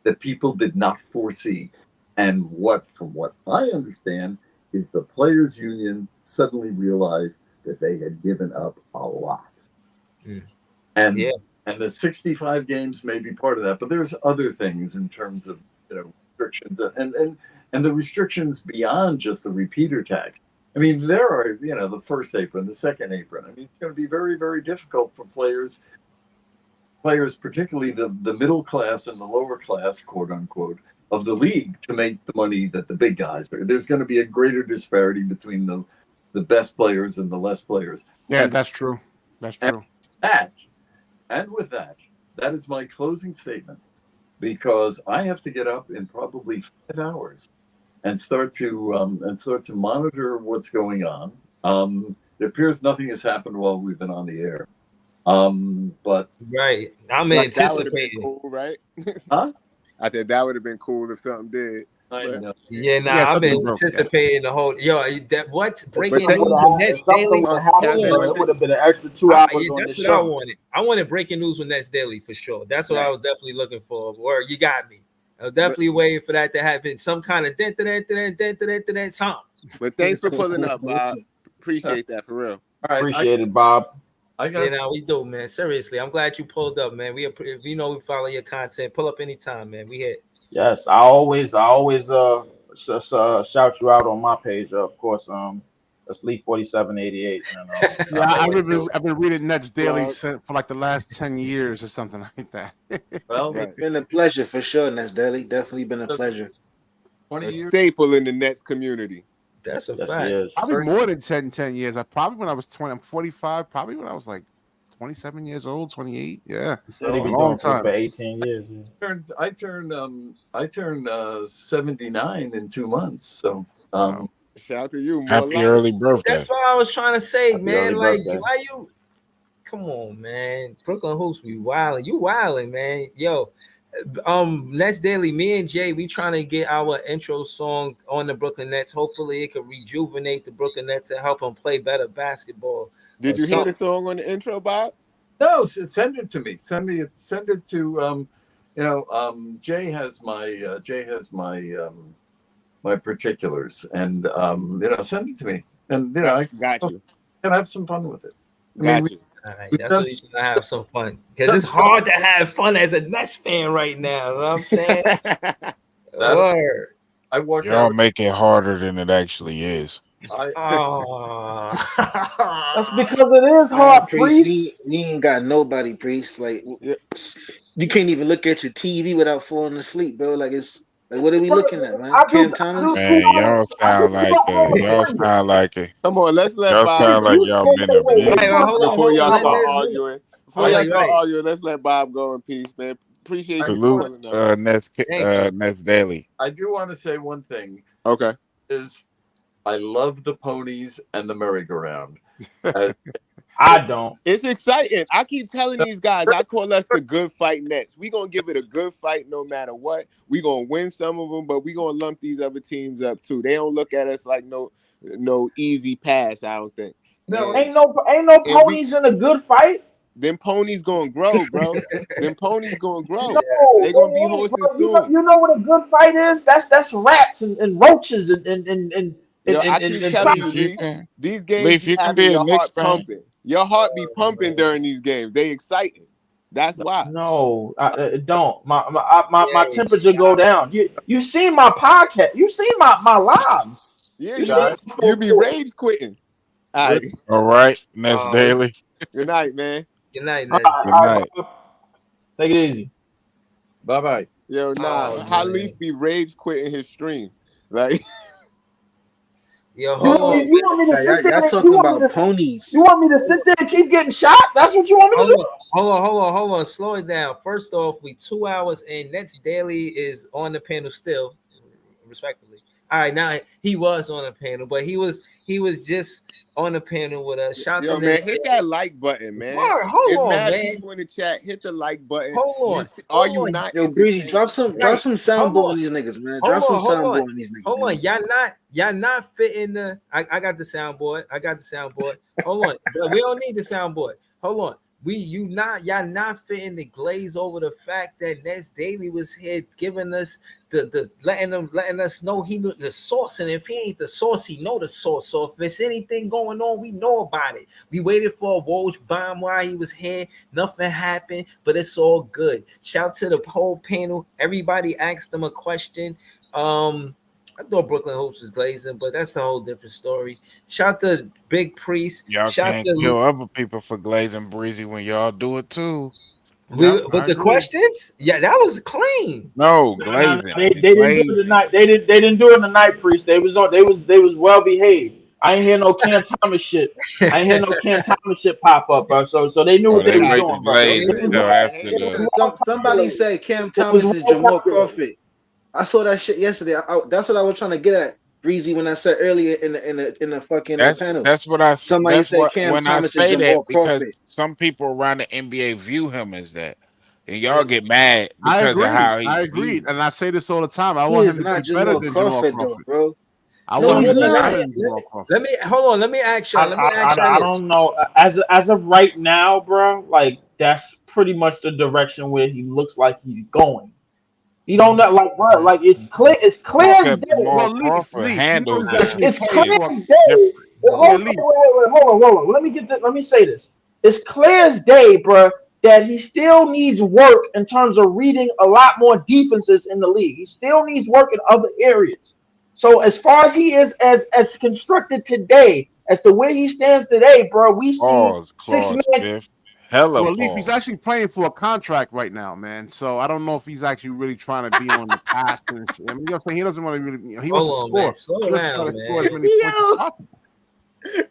[SPEAKER 7] that people did not foresee. And from what I understand, is the players' union suddenly realized that they had given up a lot. And the 65 games may be part of that, but there's other things in terms of restrictions and the restrictions beyond just the repeater tax. I mean, there are the first apron, the second apron. I mean, it's going to be very, very difficult for players, particularly the middle class and the lower class, quote unquote, of the league, to make the money that the big guys are. There's going to be a greater disparity between the best players and the less players.
[SPEAKER 10] Yeah, that's true. That's true.
[SPEAKER 7] And with that is my closing statement, because I have to get up in probably 5 hours and start to monitor what's going on. It appears nothing has happened while we've been on the air. But
[SPEAKER 3] right, I'm anticipating.
[SPEAKER 5] Cool, right?
[SPEAKER 7] Huh?
[SPEAKER 5] I said that would have been cool if something did.
[SPEAKER 7] I know.
[SPEAKER 3] I've been anticipating the whole breaking news
[SPEAKER 1] on
[SPEAKER 3] Nets Daily.
[SPEAKER 1] It would have been an extra 2 hours on
[SPEAKER 3] that's
[SPEAKER 1] this
[SPEAKER 3] what
[SPEAKER 1] show.
[SPEAKER 3] I wanted. I wanted breaking news with Nets Daily for sure. That's what I was definitely looking for. Word, you got me. I was definitely waiting for that to happen. Some kind of something.
[SPEAKER 5] But thanks for pulling up, Bob. Appreciate that for real.
[SPEAKER 7] All right,
[SPEAKER 1] Appreciate it, Bob.
[SPEAKER 3] We do, man. Seriously, I'm glad you pulled up, man. We follow your content. Pull up anytime, man. We hit.
[SPEAKER 1] Yes, I always shout you out on my page, of course. That's Lee 4788.
[SPEAKER 10] I've been reading Nets Daily for like the last 10 years or something like that.
[SPEAKER 7] Well,
[SPEAKER 6] it's been a pleasure for sure, Nets Daily. Definitely been a pleasure.
[SPEAKER 5] A staple in the Nets community.
[SPEAKER 3] That's a fact.
[SPEAKER 10] Probably more than 10 years. When I was 20, I'm 45. Probably when I was like 27 years old, 28. Yeah,
[SPEAKER 1] he said he been doing it for 18 years.
[SPEAKER 7] I turned 79 in 2 months. So
[SPEAKER 5] shout out to you.
[SPEAKER 8] Happy early birthday.
[SPEAKER 3] That's what I was trying to say,
[SPEAKER 1] Happy
[SPEAKER 3] man. Like,
[SPEAKER 1] birthday.
[SPEAKER 3] why you? Come on, man. Brooklyn Hoops be wilding. You wilding, man. Yo, Nets Daily. Me and Jay, we trying to get our intro song on the Brooklyn Nets. Hopefully, it could rejuvenate the Brooklyn Nets and help them play better basketball.
[SPEAKER 5] Did you hear the song on the intro, Bob?
[SPEAKER 7] No, send it to me. Send it to Jay has my my particulars, and send it to me, and I
[SPEAKER 5] got you.
[SPEAKER 7] And have some fun with it.
[SPEAKER 5] Got you.
[SPEAKER 3] All right, that's what you should have some fun, because it's hard to have fun as a Nets fan right now. You know what I'm saying? Word.
[SPEAKER 8] Y'all make it harder than it actually is.
[SPEAKER 1] That's because it is hard, Priest.
[SPEAKER 6] We ain't got nobody, Priest. Like you can't even look at your TV without falling asleep, bro. Like it's like, what are we looking at, man? Cam Thomas?
[SPEAKER 8] Man, y'all sound like y'all sound like it.
[SPEAKER 5] Come on, let's let
[SPEAKER 8] y'all
[SPEAKER 5] Bob.
[SPEAKER 8] Sound like y'all been a
[SPEAKER 5] Before y'all start arguing. Let's let Bob go in peace, man. Appreciate
[SPEAKER 8] Salute,
[SPEAKER 5] you.
[SPEAKER 8] Nets Daily.
[SPEAKER 7] I do want to say one thing.
[SPEAKER 5] Okay.
[SPEAKER 7] Is I love the ponies and the merry-go-round.
[SPEAKER 1] I don't.
[SPEAKER 5] It's exciting. I keep telling these guys, I call us the good fight Nets. We're going to give it a good fight no matter what. We're going to win some of them, but we're going to lump these other teams up too. They don't look at us like no easy pass, I don't think.
[SPEAKER 1] No, ain't no ponies in a good fight.
[SPEAKER 5] Them ponies going to grow, bro. Them ponies going to grow.
[SPEAKER 1] No,
[SPEAKER 5] they're going to be horses soon.
[SPEAKER 1] You know what a good fight is? That's rats and roaches and
[SPEAKER 5] I keep telling you, these games
[SPEAKER 8] Leaf, you can be a Knicks fan.
[SPEAKER 5] pumping. Your heart be pumping during these games. They exciting. That's why.
[SPEAKER 1] No, it don't. My temperature go down. You seen my podcast? You seen my lives?
[SPEAKER 5] Yeah,
[SPEAKER 1] You seen
[SPEAKER 5] you be rage quitting. All right.
[SPEAKER 8] All right, Ness Daily.
[SPEAKER 5] Good night, man.
[SPEAKER 3] Good night,
[SPEAKER 1] All
[SPEAKER 3] Ness.
[SPEAKER 1] right,
[SPEAKER 8] Good
[SPEAKER 1] all
[SPEAKER 8] night.
[SPEAKER 1] right, take it easy.
[SPEAKER 7] Bye bye.
[SPEAKER 5] Yo, nah.
[SPEAKER 3] Oh,
[SPEAKER 5] Halif
[SPEAKER 3] man.
[SPEAKER 5] be rage quitting his stream. Like,
[SPEAKER 3] Yo,
[SPEAKER 1] You
[SPEAKER 3] hold on.
[SPEAKER 1] want me to sit there?
[SPEAKER 6] Y'all
[SPEAKER 1] And,
[SPEAKER 6] talking about ponies.
[SPEAKER 1] you want me to sit there and keep getting shot? That's what you want me to do?
[SPEAKER 3] Hold on. Slow it down. First off, we 2 hours in. Nets Daily is on the panel still, respectfully. All right, now he was on the panel, but he was just on the panel with us. Shout
[SPEAKER 5] yo,
[SPEAKER 3] to
[SPEAKER 5] man,
[SPEAKER 3] Nets
[SPEAKER 5] hit
[SPEAKER 3] Daily.
[SPEAKER 5] that like button, man.
[SPEAKER 3] Hold
[SPEAKER 5] It's
[SPEAKER 3] on,
[SPEAKER 5] mad
[SPEAKER 3] man.
[SPEAKER 5] people in the chat. Hit the like button.
[SPEAKER 3] Hold
[SPEAKER 5] Are
[SPEAKER 3] on.
[SPEAKER 5] you not
[SPEAKER 6] Yo, Breezy,
[SPEAKER 5] entertained?
[SPEAKER 6] drop some
[SPEAKER 3] Right.
[SPEAKER 6] soundboard
[SPEAKER 3] Hold
[SPEAKER 6] on these niggas, man.
[SPEAKER 3] Hold
[SPEAKER 6] Drop some
[SPEAKER 3] on, hold
[SPEAKER 6] soundboard
[SPEAKER 3] on.
[SPEAKER 6] on these niggas.
[SPEAKER 3] Hold
[SPEAKER 6] man.
[SPEAKER 3] on, y'all not fitting the. I got the soundboard. Hold on, but we don't need the soundboard. Hold on, y'all not fitting the glaze over the fact that Nets Daily was here giving us the letting us know he knew the source, and if he ain't the source, he know the source. So if there's anything going on, we know about it. We waited for a Woj bomb while he was here. Nothing happened, but it's all good. Shout to the whole panel. Everybody asked him a question. I thought Brooklyn Hopes was glazing, but that's a whole different story. Shout to Big Priest.
[SPEAKER 8] Y'all
[SPEAKER 3] Shout
[SPEAKER 8] can't
[SPEAKER 3] to
[SPEAKER 8] kill other people for glazing Breezy when y'all do it too.
[SPEAKER 3] but the questions, yeah, that was clean.
[SPEAKER 8] No,
[SPEAKER 1] Nah,
[SPEAKER 8] glazing.
[SPEAKER 1] they didn't do it tonight. They didn't do it tonight, Priest. They was well behaved. I ain't hear no Cam Thomas shit. I ain't hear no Cam Thomas shit pop up, bro. So they knew
[SPEAKER 8] Oh,
[SPEAKER 1] what
[SPEAKER 8] they
[SPEAKER 1] they was
[SPEAKER 8] wait to
[SPEAKER 1] doing, bro.
[SPEAKER 8] glaze
[SPEAKER 1] It was
[SPEAKER 8] until
[SPEAKER 1] well,
[SPEAKER 8] after
[SPEAKER 1] it was
[SPEAKER 8] the.
[SPEAKER 1] well
[SPEAKER 6] Somebody
[SPEAKER 1] calculated.
[SPEAKER 6] said Cam
[SPEAKER 1] It was
[SPEAKER 6] Thomas is
[SPEAKER 1] well
[SPEAKER 6] Jamal
[SPEAKER 1] calculated.
[SPEAKER 6] Crawford. I saw that shit yesterday. That's what I was trying to get at, Breezy, when I said earlier in the fucking panel.
[SPEAKER 8] That's what I.
[SPEAKER 6] Somebody
[SPEAKER 8] That's
[SPEAKER 6] said
[SPEAKER 8] what
[SPEAKER 6] Cam
[SPEAKER 8] when I
[SPEAKER 6] Thomas is
[SPEAKER 8] say that
[SPEAKER 6] Jamal
[SPEAKER 8] because
[SPEAKER 6] Crawford.
[SPEAKER 8] some people around the NBA view him as that, and y'all get mad
[SPEAKER 10] I
[SPEAKER 8] because of how
[SPEAKER 10] agree.
[SPEAKER 8] he's
[SPEAKER 10] I agreed,
[SPEAKER 8] viewed.
[SPEAKER 10] and I say this all the time. I
[SPEAKER 6] He
[SPEAKER 10] want
[SPEAKER 6] is
[SPEAKER 10] him to
[SPEAKER 6] not
[SPEAKER 10] be better
[SPEAKER 6] Jamal
[SPEAKER 10] than Jamal
[SPEAKER 6] Crawford though,
[SPEAKER 10] Crawford.
[SPEAKER 6] bro.
[SPEAKER 10] I
[SPEAKER 6] No,
[SPEAKER 10] want
[SPEAKER 6] he's
[SPEAKER 10] him to be
[SPEAKER 6] not.
[SPEAKER 10] better than Jamal Crawford.
[SPEAKER 3] Let me hold on. Let me ask y'all.
[SPEAKER 1] I
[SPEAKER 3] This.
[SPEAKER 1] don't know. As of right now, bro, like that's pretty much the direction where he looks like he's going. He don't know, like, bro, like it's clear. It's clear as
[SPEAKER 8] Except
[SPEAKER 1] day.
[SPEAKER 8] Jamal
[SPEAKER 10] Well, Leaf,
[SPEAKER 8] Crawford
[SPEAKER 10] you know
[SPEAKER 8] handles
[SPEAKER 10] he's
[SPEAKER 8] it
[SPEAKER 10] actually
[SPEAKER 1] It's
[SPEAKER 10] paying
[SPEAKER 1] clear
[SPEAKER 10] for.
[SPEAKER 1] as day.
[SPEAKER 8] different.
[SPEAKER 10] Yeah,
[SPEAKER 1] Hold on,
[SPEAKER 10] Leaf.
[SPEAKER 1] hold on. Let me say this. It's clear as day, bro, that he still needs work in terms of reading a lot more defenses in the league. He still needs work in other areas. So as far as he is as constructed today, as to where he stands today, bro, we see
[SPEAKER 8] Pause,
[SPEAKER 1] six
[SPEAKER 8] Clause
[SPEAKER 1] man.
[SPEAKER 8] Fifth. Hella
[SPEAKER 10] Well, Leaf, he's
[SPEAKER 8] pause.
[SPEAKER 10] actually playing for a contract right now, man. So I don't know if he's actually really trying to be on the pass. And shit. I mean, you know what I'm saying? He doesn't want to really. He wants to
[SPEAKER 3] Hold on, man.
[SPEAKER 10] score.
[SPEAKER 3] Slow
[SPEAKER 10] He wants to try
[SPEAKER 3] down,
[SPEAKER 10] to score as
[SPEAKER 3] man.
[SPEAKER 10] many points as
[SPEAKER 5] Yo,
[SPEAKER 10] possible.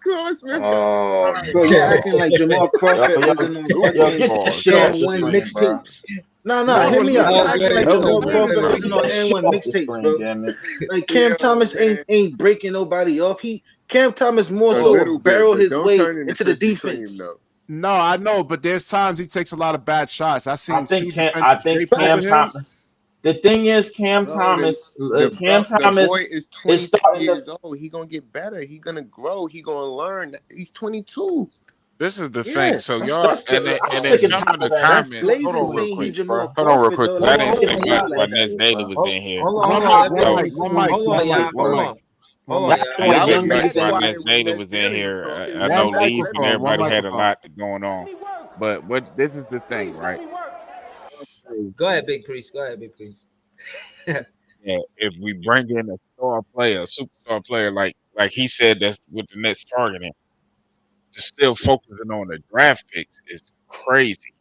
[SPEAKER 5] Claude Smith.
[SPEAKER 6] Bro, you're acting like Jamal Crawford
[SPEAKER 1] Yo,
[SPEAKER 6] wasn't on
[SPEAKER 1] yo,
[SPEAKER 6] fucking
[SPEAKER 1] get that
[SPEAKER 8] Pause.
[SPEAKER 1] shit off
[SPEAKER 6] and
[SPEAKER 1] the
[SPEAKER 6] one
[SPEAKER 1] screen, bro.
[SPEAKER 6] mixtapes. No,
[SPEAKER 10] No,
[SPEAKER 6] hear
[SPEAKER 10] but
[SPEAKER 6] me
[SPEAKER 10] Leaf
[SPEAKER 6] out.
[SPEAKER 10] is
[SPEAKER 6] You're
[SPEAKER 3] Oh,
[SPEAKER 6] acting
[SPEAKER 10] actually
[SPEAKER 3] man.
[SPEAKER 6] like
[SPEAKER 3] Hold
[SPEAKER 10] still
[SPEAKER 3] on,
[SPEAKER 6] Jamal
[SPEAKER 3] wait a
[SPEAKER 10] playing
[SPEAKER 3] minute.
[SPEAKER 6] Crawford
[SPEAKER 10] though.
[SPEAKER 1] Yo,
[SPEAKER 6] wasn't
[SPEAKER 1] get
[SPEAKER 6] on
[SPEAKER 1] that
[SPEAKER 6] and
[SPEAKER 1] shit
[SPEAKER 6] one
[SPEAKER 1] off the
[SPEAKER 6] mixtapes,
[SPEAKER 1] screen,
[SPEAKER 6] bro.
[SPEAKER 1] damn it.
[SPEAKER 6] Like Cam
[SPEAKER 5] Yo,
[SPEAKER 6] Thomas
[SPEAKER 5] man.
[SPEAKER 6] ain't breaking nobody off. Cam Thomas more
[SPEAKER 5] A
[SPEAKER 6] so
[SPEAKER 5] little bit,
[SPEAKER 6] barrel
[SPEAKER 5] but
[SPEAKER 6] his
[SPEAKER 5] don't
[SPEAKER 6] way
[SPEAKER 5] turn into
[SPEAKER 6] into the
[SPEAKER 5] Krispy Kreme,
[SPEAKER 6] defense.
[SPEAKER 5] though.
[SPEAKER 10] No, I know, but there's times he takes a lot of bad shots. I've seen two
[SPEAKER 1] I
[SPEAKER 10] defenders
[SPEAKER 1] think
[SPEAKER 10] straight over
[SPEAKER 1] Cam
[SPEAKER 6] Facts.
[SPEAKER 10] him.
[SPEAKER 1] Thomas. The thing is,
[SPEAKER 5] Bro, the boy
[SPEAKER 1] Thomas
[SPEAKER 5] is
[SPEAKER 1] is
[SPEAKER 5] 22
[SPEAKER 1] starting to.
[SPEAKER 5] years old. He gonna get better. He gonna grow. He gonna learn. He's 22.
[SPEAKER 8] This is the thing.
[SPEAKER 6] Yeah.
[SPEAKER 8] So y'all
[SPEAKER 1] I'm
[SPEAKER 8] and then
[SPEAKER 1] sick and
[SPEAKER 8] some
[SPEAKER 1] tired
[SPEAKER 8] of
[SPEAKER 1] of
[SPEAKER 8] the
[SPEAKER 1] that.
[SPEAKER 6] That's
[SPEAKER 8] comments. Hold
[SPEAKER 6] Blazing
[SPEAKER 8] on real
[SPEAKER 6] saying he
[SPEAKER 8] quick.
[SPEAKER 6] Jamal
[SPEAKER 8] Hold on real
[SPEAKER 6] Crawford
[SPEAKER 8] quick.
[SPEAKER 6] though.
[SPEAKER 8] 'Cause
[SPEAKER 6] Like
[SPEAKER 8] I
[SPEAKER 6] you
[SPEAKER 8] didn't
[SPEAKER 1] I'm
[SPEAKER 8] say
[SPEAKER 6] can't
[SPEAKER 1] sick and
[SPEAKER 6] say
[SPEAKER 8] much
[SPEAKER 6] it
[SPEAKER 1] tired of
[SPEAKER 6] like
[SPEAKER 8] when
[SPEAKER 1] that
[SPEAKER 6] that.
[SPEAKER 8] Ness
[SPEAKER 1] shit,
[SPEAKER 8] Daily
[SPEAKER 1] bro.
[SPEAKER 8] was in here.
[SPEAKER 3] Hold on. Let me
[SPEAKER 8] So
[SPEAKER 3] hold on, y'all.
[SPEAKER 10] One
[SPEAKER 3] Hold
[SPEAKER 10] mic.
[SPEAKER 3] on.
[SPEAKER 10] One
[SPEAKER 1] Y'all
[SPEAKER 10] mic.
[SPEAKER 1] acting like
[SPEAKER 5] Y'all was
[SPEAKER 1] young
[SPEAKER 8] much
[SPEAKER 1] niggas
[SPEAKER 5] mad
[SPEAKER 1] ain't
[SPEAKER 8] while
[SPEAKER 1] got.
[SPEAKER 8] Ness
[SPEAKER 5] quiet when
[SPEAKER 8] Daily
[SPEAKER 5] Ness
[SPEAKER 8] was in
[SPEAKER 5] Daily was
[SPEAKER 8] here.
[SPEAKER 5] talking.
[SPEAKER 8] I
[SPEAKER 5] When
[SPEAKER 10] One
[SPEAKER 8] know
[SPEAKER 5] Ness got
[SPEAKER 8] Leaf and
[SPEAKER 10] microphone. One
[SPEAKER 8] everybody
[SPEAKER 5] credit.
[SPEAKER 8] had a
[SPEAKER 10] microphone.
[SPEAKER 8] lot going on. But what this is the thing, right?
[SPEAKER 3] Go ahead, Big Priest.
[SPEAKER 8] Yeah, if we bring in a star player, a superstar player, like he said, that's what the Nets targeting, just still focusing on the draft picks is crazy.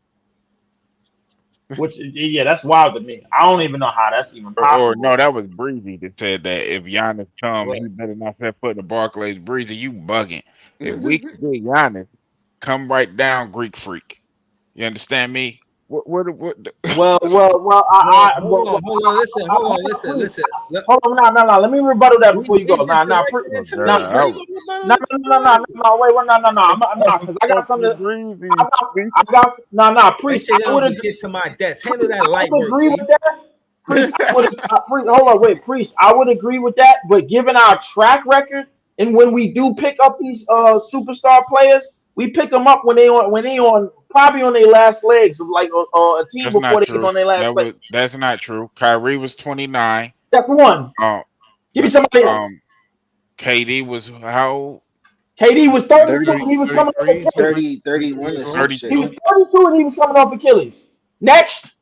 [SPEAKER 1] Which yeah, that's wild to me. I don't even know how that's even
[SPEAKER 8] Or no,
[SPEAKER 1] possible.
[SPEAKER 8] that was Breezy that said that if Giannis come,
[SPEAKER 3] What?
[SPEAKER 8] he better not set foot in the Barclays. Breezy, you bugging. If we could get Giannis, come right down, Greek freak. You understand me? What
[SPEAKER 1] Well.
[SPEAKER 3] No, hold on. Listen.
[SPEAKER 1] Hold on, no. Let me rebuttal that before you
[SPEAKER 3] He
[SPEAKER 1] go.
[SPEAKER 3] just
[SPEAKER 1] Pre,
[SPEAKER 3] directed
[SPEAKER 8] oh
[SPEAKER 3] it to
[SPEAKER 8] God,
[SPEAKER 1] nah,
[SPEAKER 3] me.
[SPEAKER 1] pre,
[SPEAKER 3] How
[SPEAKER 8] I
[SPEAKER 3] you
[SPEAKER 8] was
[SPEAKER 3] gonna rebuttal it
[SPEAKER 1] Wait, no. I'm not because I got
[SPEAKER 8] talking to
[SPEAKER 1] something.
[SPEAKER 8] Breezy.
[SPEAKER 3] Make
[SPEAKER 1] Priest.
[SPEAKER 3] sure y'all don't get to my desk. Handle that
[SPEAKER 1] I
[SPEAKER 3] light
[SPEAKER 1] would
[SPEAKER 3] work,
[SPEAKER 1] agree
[SPEAKER 3] please.
[SPEAKER 1] with that. Hold on, wait, Priest. I would agree with that, but given our track record and when we do pick up these superstar players, we pick them up when they on probably on their last legs of like a team
[SPEAKER 8] That's not
[SPEAKER 1] before they get
[SPEAKER 8] true.
[SPEAKER 1] on their last leg.
[SPEAKER 8] That's not true. Kyrie was 29.
[SPEAKER 1] That's one.
[SPEAKER 8] Um,
[SPEAKER 1] Give me somebody else.
[SPEAKER 8] KD was how old?
[SPEAKER 1] KD was 32
[SPEAKER 10] 30,
[SPEAKER 1] and he was coming off
[SPEAKER 10] 33,
[SPEAKER 1] Achilles.
[SPEAKER 6] 31 or some
[SPEAKER 8] 30.
[SPEAKER 6] shit.
[SPEAKER 1] He was 32 and he was coming off Achilles. Next.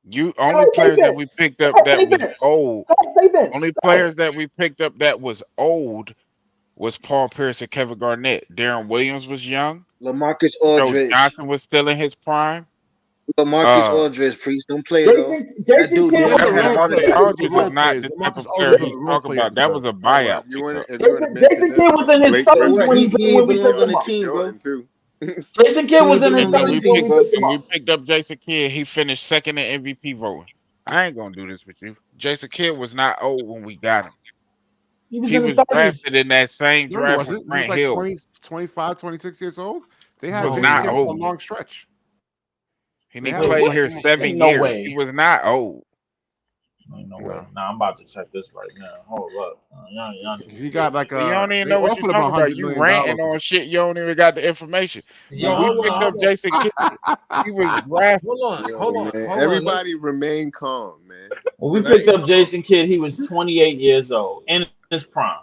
[SPEAKER 8] You
[SPEAKER 1] Hey,
[SPEAKER 8] only
[SPEAKER 1] say
[SPEAKER 8] players that
[SPEAKER 1] Vince.
[SPEAKER 8] we picked up
[SPEAKER 1] Hey, say
[SPEAKER 8] that was
[SPEAKER 1] Vince.
[SPEAKER 8] old.
[SPEAKER 1] Hey, say Vince.
[SPEAKER 8] Only players that we picked up that was old was Paul Pierce and Kevin Garnett. Darren Williams was young.
[SPEAKER 6] LaMarcus
[SPEAKER 8] Joe
[SPEAKER 6] Aldridge.
[SPEAKER 8] Johnson was still in his prime.
[SPEAKER 6] LaMarcus
[SPEAKER 8] Uh,
[SPEAKER 6] Aldridge, Priest, don't play it off. That
[SPEAKER 1] Jason
[SPEAKER 6] dude
[SPEAKER 1] Kidd
[SPEAKER 6] damn
[SPEAKER 1] was
[SPEAKER 6] near
[SPEAKER 10] Those
[SPEAKER 1] in
[SPEAKER 10] are
[SPEAKER 6] had a
[SPEAKER 1] his
[SPEAKER 10] role
[SPEAKER 6] heart
[SPEAKER 10] players.
[SPEAKER 6] attack.
[SPEAKER 10] Those are
[SPEAKER 8] Aldridge is
[SPEAKER 10] role
[SPEAKER 8] not
[SPEAKER 10] players.
[SPEAKER 8] the type
[SPEAKER 10] LaMarcus
[SPEAKER 8] of player
[SPEAKER 10] Aldridge was
[SPEAKER 8] he's
[SPEAKER 10] a role
[SPEAKER 8] talking
[SPEAKER 10] player
[SPEAKER 8] about.
[SPEAKER 10] for
[SPEAKER 8] That
[SPEAKER 10] them.
[SPEAKER 8] was a
[SPEAKER 5] Hold on.
[SPEAKER 8] buyout pickup.
[SPEAKER 5] If you want to mention
[SPEAKER 1] Jason
[SPEAKER 5] that,
[SPEAKER 1] Kidd was in his
[SPEAKER 5] Blake
[SPEAKER 1] 30s
[SPEAKER 5] Griffin
[SPEAKER 1] when
[SPEAKER 6] He
[SPEAKER 1] he
[SPEAKER 6] ain't
[SPEAKER 1] when we
[SPEAKER 6] belong
[SPEAKER 1] picked
[SPEAKER 6] on
[SPEAKER 1] him
[SPEAKER 6] the
[SPEAKER 1] up.
[SPEAKER 6] team, bro.
[SPEAKER 5] Jordan too.
[SPEAKER 1] Jason Kidd
[SPEAKER 6] He
[SPEAKER 1] was
[SPEAKER 6] ain't
[SPEAKER 1] in his
[SPEAKER 6] belong on
[SPEAKER 8] When
[SPEAKER 6] the
[SPEAKER 1] 30s
[SPEAKER 8] we
[SPEAKER 1] when
[SPEAKER 6] team,
[SPEAKER 1] we
[SPEAKER 8] picked
[SPEAKER 6] bro.
[SPEAKER 1] picked him
[SPEAKER 8] when we
[SPEAKER 1] up.
[SPEAKER 8] picked up Jason Kidd, he finished second in MVP voting. I ain't gonna do this with you. Jason Kidd was not old when we got him.
[SPEAKER 1] He was
[SPEAKER 8] He
[SPEAKER 1] in his
[SPEAKER 8] was
[SPEAKER 1] 30s.
[SPEAKER 8] drafted in that same
[SPEAKER 10] No, he
[SPEAKER 8] draft with
[SPEAKER 10] wasn't. He was
[SPEAKER 8] Grant
[SPEAKER 10] like
[SPEAKER 8] Hill.
[SPEAKER 10] 20, 25, 26 years old. They
[SPEAKER 8] He
[SPEAKER 10] had
[SPEAKER 8] was
[SPEAKER 1] No,
[SPEAKER 10] Jason
[SPEAKER 1] he
[SPEAKER 8] not
[SPEAKER 10] Kidd
[SPEAKER 1] wasn't.
[SPEAKER 10] for a
[SPEAKER 8] old.
[SPEAKER 10] long stretch.
[SPEAKER 8] And
[SPEAKER 10] They
[SPEAKER 8] he
[SPEAKER 10] had him
[SPEAKER 1] Wait,
[SPEAKER 10] for
[SPEAKER 8] played
[SPEAKER 10] like
[SPEAKER 1] what?
[SPEAKER 8] here
[SPEAKER 10] almost
[SPEAKER 1] Ain't
[SPEAKER 8] 7
[SPEAKER 1] no
[SPEAKER 8] years. He
[SPEAKER 1] way.
[SPEAKER 8] was not old.
[SPEAKER 1] Ain't no way.
[SPEAKER 10] no.
[SPEAKER 1] Nah, I'm about to check this right now. Hold up. Y'all niggas
[SPEAKER 10] He got like
[SPEAKER 8] You don't even
[SPEAKER 10] they
[SPEAKER 8] know what you're
[SPEAKER 10] offered him
[SPEAKER 8] talking about. You ranting
[SPEAKER 10] $100 million.
[SPEAKER 8] on shit. You don't even got the information.
[SPEAKER 3] Yo,
[SPEAKER 8] When we
[SPEAKER 3] hold
[SPEAKER 8] picked
[SPEAKER 3] on,
[SPEAKER 8] up
[SPEAKER 3] hold on,
[SPEAKER 8] Jason Kidd, he was drafted.
[SPEAKER 3] hold on,
[SPEAKER 5] Yo,
[SPEAKER 3] hold on,
[SPEAKER 5] man.
[SPEAKER 3] hold on.
[SPEAKER 5] Everybody remain calm, man.
[SPEAKER 1] When we picked
[SPEAKER 3] Right?
[SPEAKER 1] up Jason Kidd, he was 28 years old in his prime.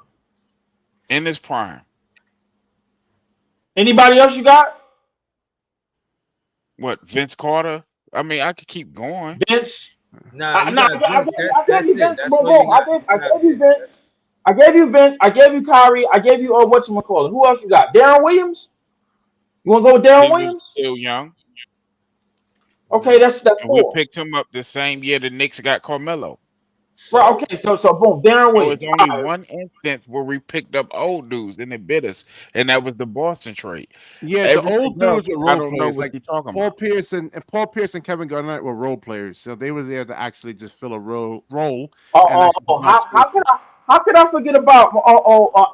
[SPEAKER 8] In his prime.
[SPEAKER 1] Anybody else you got?
[SPEAKER 8] What, Vince Carter? I mean, I could keep going.
[SPEAKER 1] Vince?
[SPEAKER 3] Nah, you
[SPEAKER 1] No,
[SPEAKER 3] got Vince.
[SPEAKER 1] I gave
[SPEAKER 3] That's
[SPEAKER 1] you
[SPEAKER 3] it.
[SPEAKER 1] Vince.
[SPEAKER 3] That's
[SPEAKER 1] Boom,
[SPEAKER 3] all you
[SPEAKER 1] boom.
[SPEAKER 3] got.
[SPEAKER 1] I
[SPEAKER 3] You got
[SPEAKER 1] gave you
[SPEAKER 3] Vince.
[SPEAKER 1] Vince. I gave you Vince. I gave you Kyrie. I gave you whatchamacallit. Who else you got? Darren Williams? You want to go with Darren
[SPEAKER 8] He was
[SPEAKER 1] Williams?
[SPEAKER 8] still young.
[SPEAKER 1] Okay, that's
[SPEAKER 8] And we
[SPEAKER 1] four.
[SPEAKER 8] picked him up the same year the Knicks got Carmelo.
[SPEAKER 1] Right,
[SPEAKER 3] So
[SPEAKER 1] okay, so boom, Darren
[SPEAKER 8] There was
[SPEAKER 1] Williams.
[SPEAKER 8] only
[SPEAKER 1] All right.
[SPEAKER 8] one instance where we picked up old dudes and it bit us, and that was the Boston trade.
[SPEAKER 10] Yeah, the
[SPEAKER 8] Everything
[SPEAKER 10] old
[SPEAKER 8] else,
[SPEAKER 10] dudes were
[SPEAKER 8] I
[SPEAKER 10] role
[SPEAKER 8] don't know
[SPEAKER 10] players.
[SPEAKER 8] what
[SPEAKER 10] Like
[SPEAKER 8] you're talking
[SPEAKER 10] Paul
[SPEAKER 8] about.
[SPEAKER 10] Pierce and Kevin Garnett were role players, so they were there to actually just fill a role and
[SPEAKER 1] Oh,
[SPEAKER 10] actually provide
[SPEAKER 1] how
[SPEAKER 10] spacing.
[SPEAKER 1] could I forget about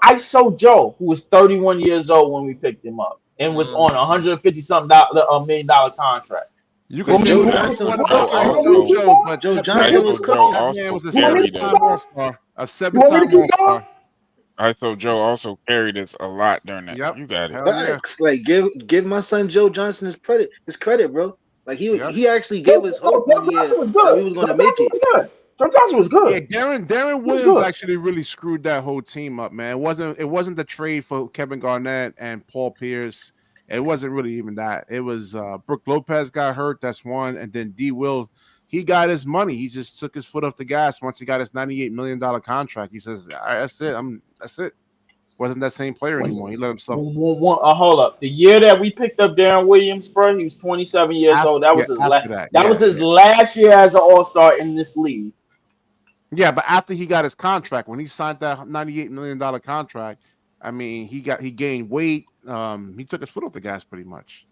[SPEAKER 1] ISO Joe, who was 31 years old when we picked him up and was on a 150 something $1 million contract.
[SPEAKER 10] You could
[SPEAKER 1] You want me
[SPEAKER 10] say
[SPEAKER 3] Joe
[SPEAKER 1] you
[SPEAKER 10] whatever
[SPEAKER 1] want,
[SPEAKER 10] you
[SPEAKER 3] Johnson
[SPEAKER 10] want
[SPEAKER 3] was
[SPEAKER 1] you
[SPEAKER 10] about
[SPEAKER 8] Joe
[SPEAKER 3] cold,
[SPEAKER 1] want
[SPEAKER 3] bro.
[SPEAKER 1] me to
[SPEAKER 10] ISO
[SPEAKER 8] also
[SPEAKER 1] keep
[SPEAKER 10] Joe,
[SPEAKER 1] going?
[SPEAKER 10] but
[SPEAKER 6] Joe
[SPEAKER 10] that
[SPEAKER 6] Johnson
[SPEAKER 10] man
[SPEAKER 6] was
[SPEAKER 8] ISO Joe
[SPEAKER 6] cooking.
[SPEAKER 8] also
[SPEAKER 10] was a
[SPEAKER 1] You want me to
[SPEAKER 8] carried
[SPEAKER 1] keep
[SPEAKER 8] us.
[SPEAKER 10] seven-time
[SPEAKER 1] going?
[SPEAKER 10] All-Star, a
[SPEAKER 1] You want me to
[SPEAKER 10] seven-time
[SPEAKER 1] keep going?
[SPEAKER 10] All-Star.
[SPEAKER 8] ISO Joe also carried us a lot during that.
[SPEAKER 10] Yep,
[SPEAKER 8] You got it.
[SPEAKER 10] hell yeah,
[SPEAKER 6] Facts. Like give my son Joe Johnson his credit, bro. Like
[SPEAKER 10] yep.
[SPEAKER 6] he actually gave us hope
[SPEAKER 1] Joe
[SPEAKER 6] one
[SPEAKER 1] Johnson
[SPEAKER 6] year
[SPEAKER 1] was
[SPEAKER 6] that we
[SPEAKER 1] good.
[SPEAKER 6] was
[SPEAKER 1] Joe
[SPEAKER 6] gonna make
[SPEAKER 1] Johnson
[SPEAKER 6] it.
[SPEAKER 1] was good. Joe Johnson was
[SPEAKER 10] Yeah,
[SPEAKER 1] good.
[SPEAKER 10] Darren
[SPEAKER 1] He was
[SPEAKER 10] Williams
[SPEAKER 1] good.
[SPEAKER 10] actually really screwed that whole team up, man. It wasn't the trade for Kevin Garnett and Paul Pierce. It wasn't really even that. It was Brooke Lopez got hurt. That's one, and then D. Will, he got his money. He just took his foot off the gas once he got his $98 million contract. He says, "All right, that's it. That's it." Wasn't that same player anymore. He let himself
[SPEAKER 1] Hold up. The year that we picked up Darren Williams, bro, he was 27 years old. That was his
[SPEAKER 10] after that.
[SPEAKER 1] That was his last year as an All Star in this league.
[SPEAKER 10] Yeah, but after he got his contract, when he signed that $98 million contract, I mean, he gained weight. He took his foot off the gas pretty much.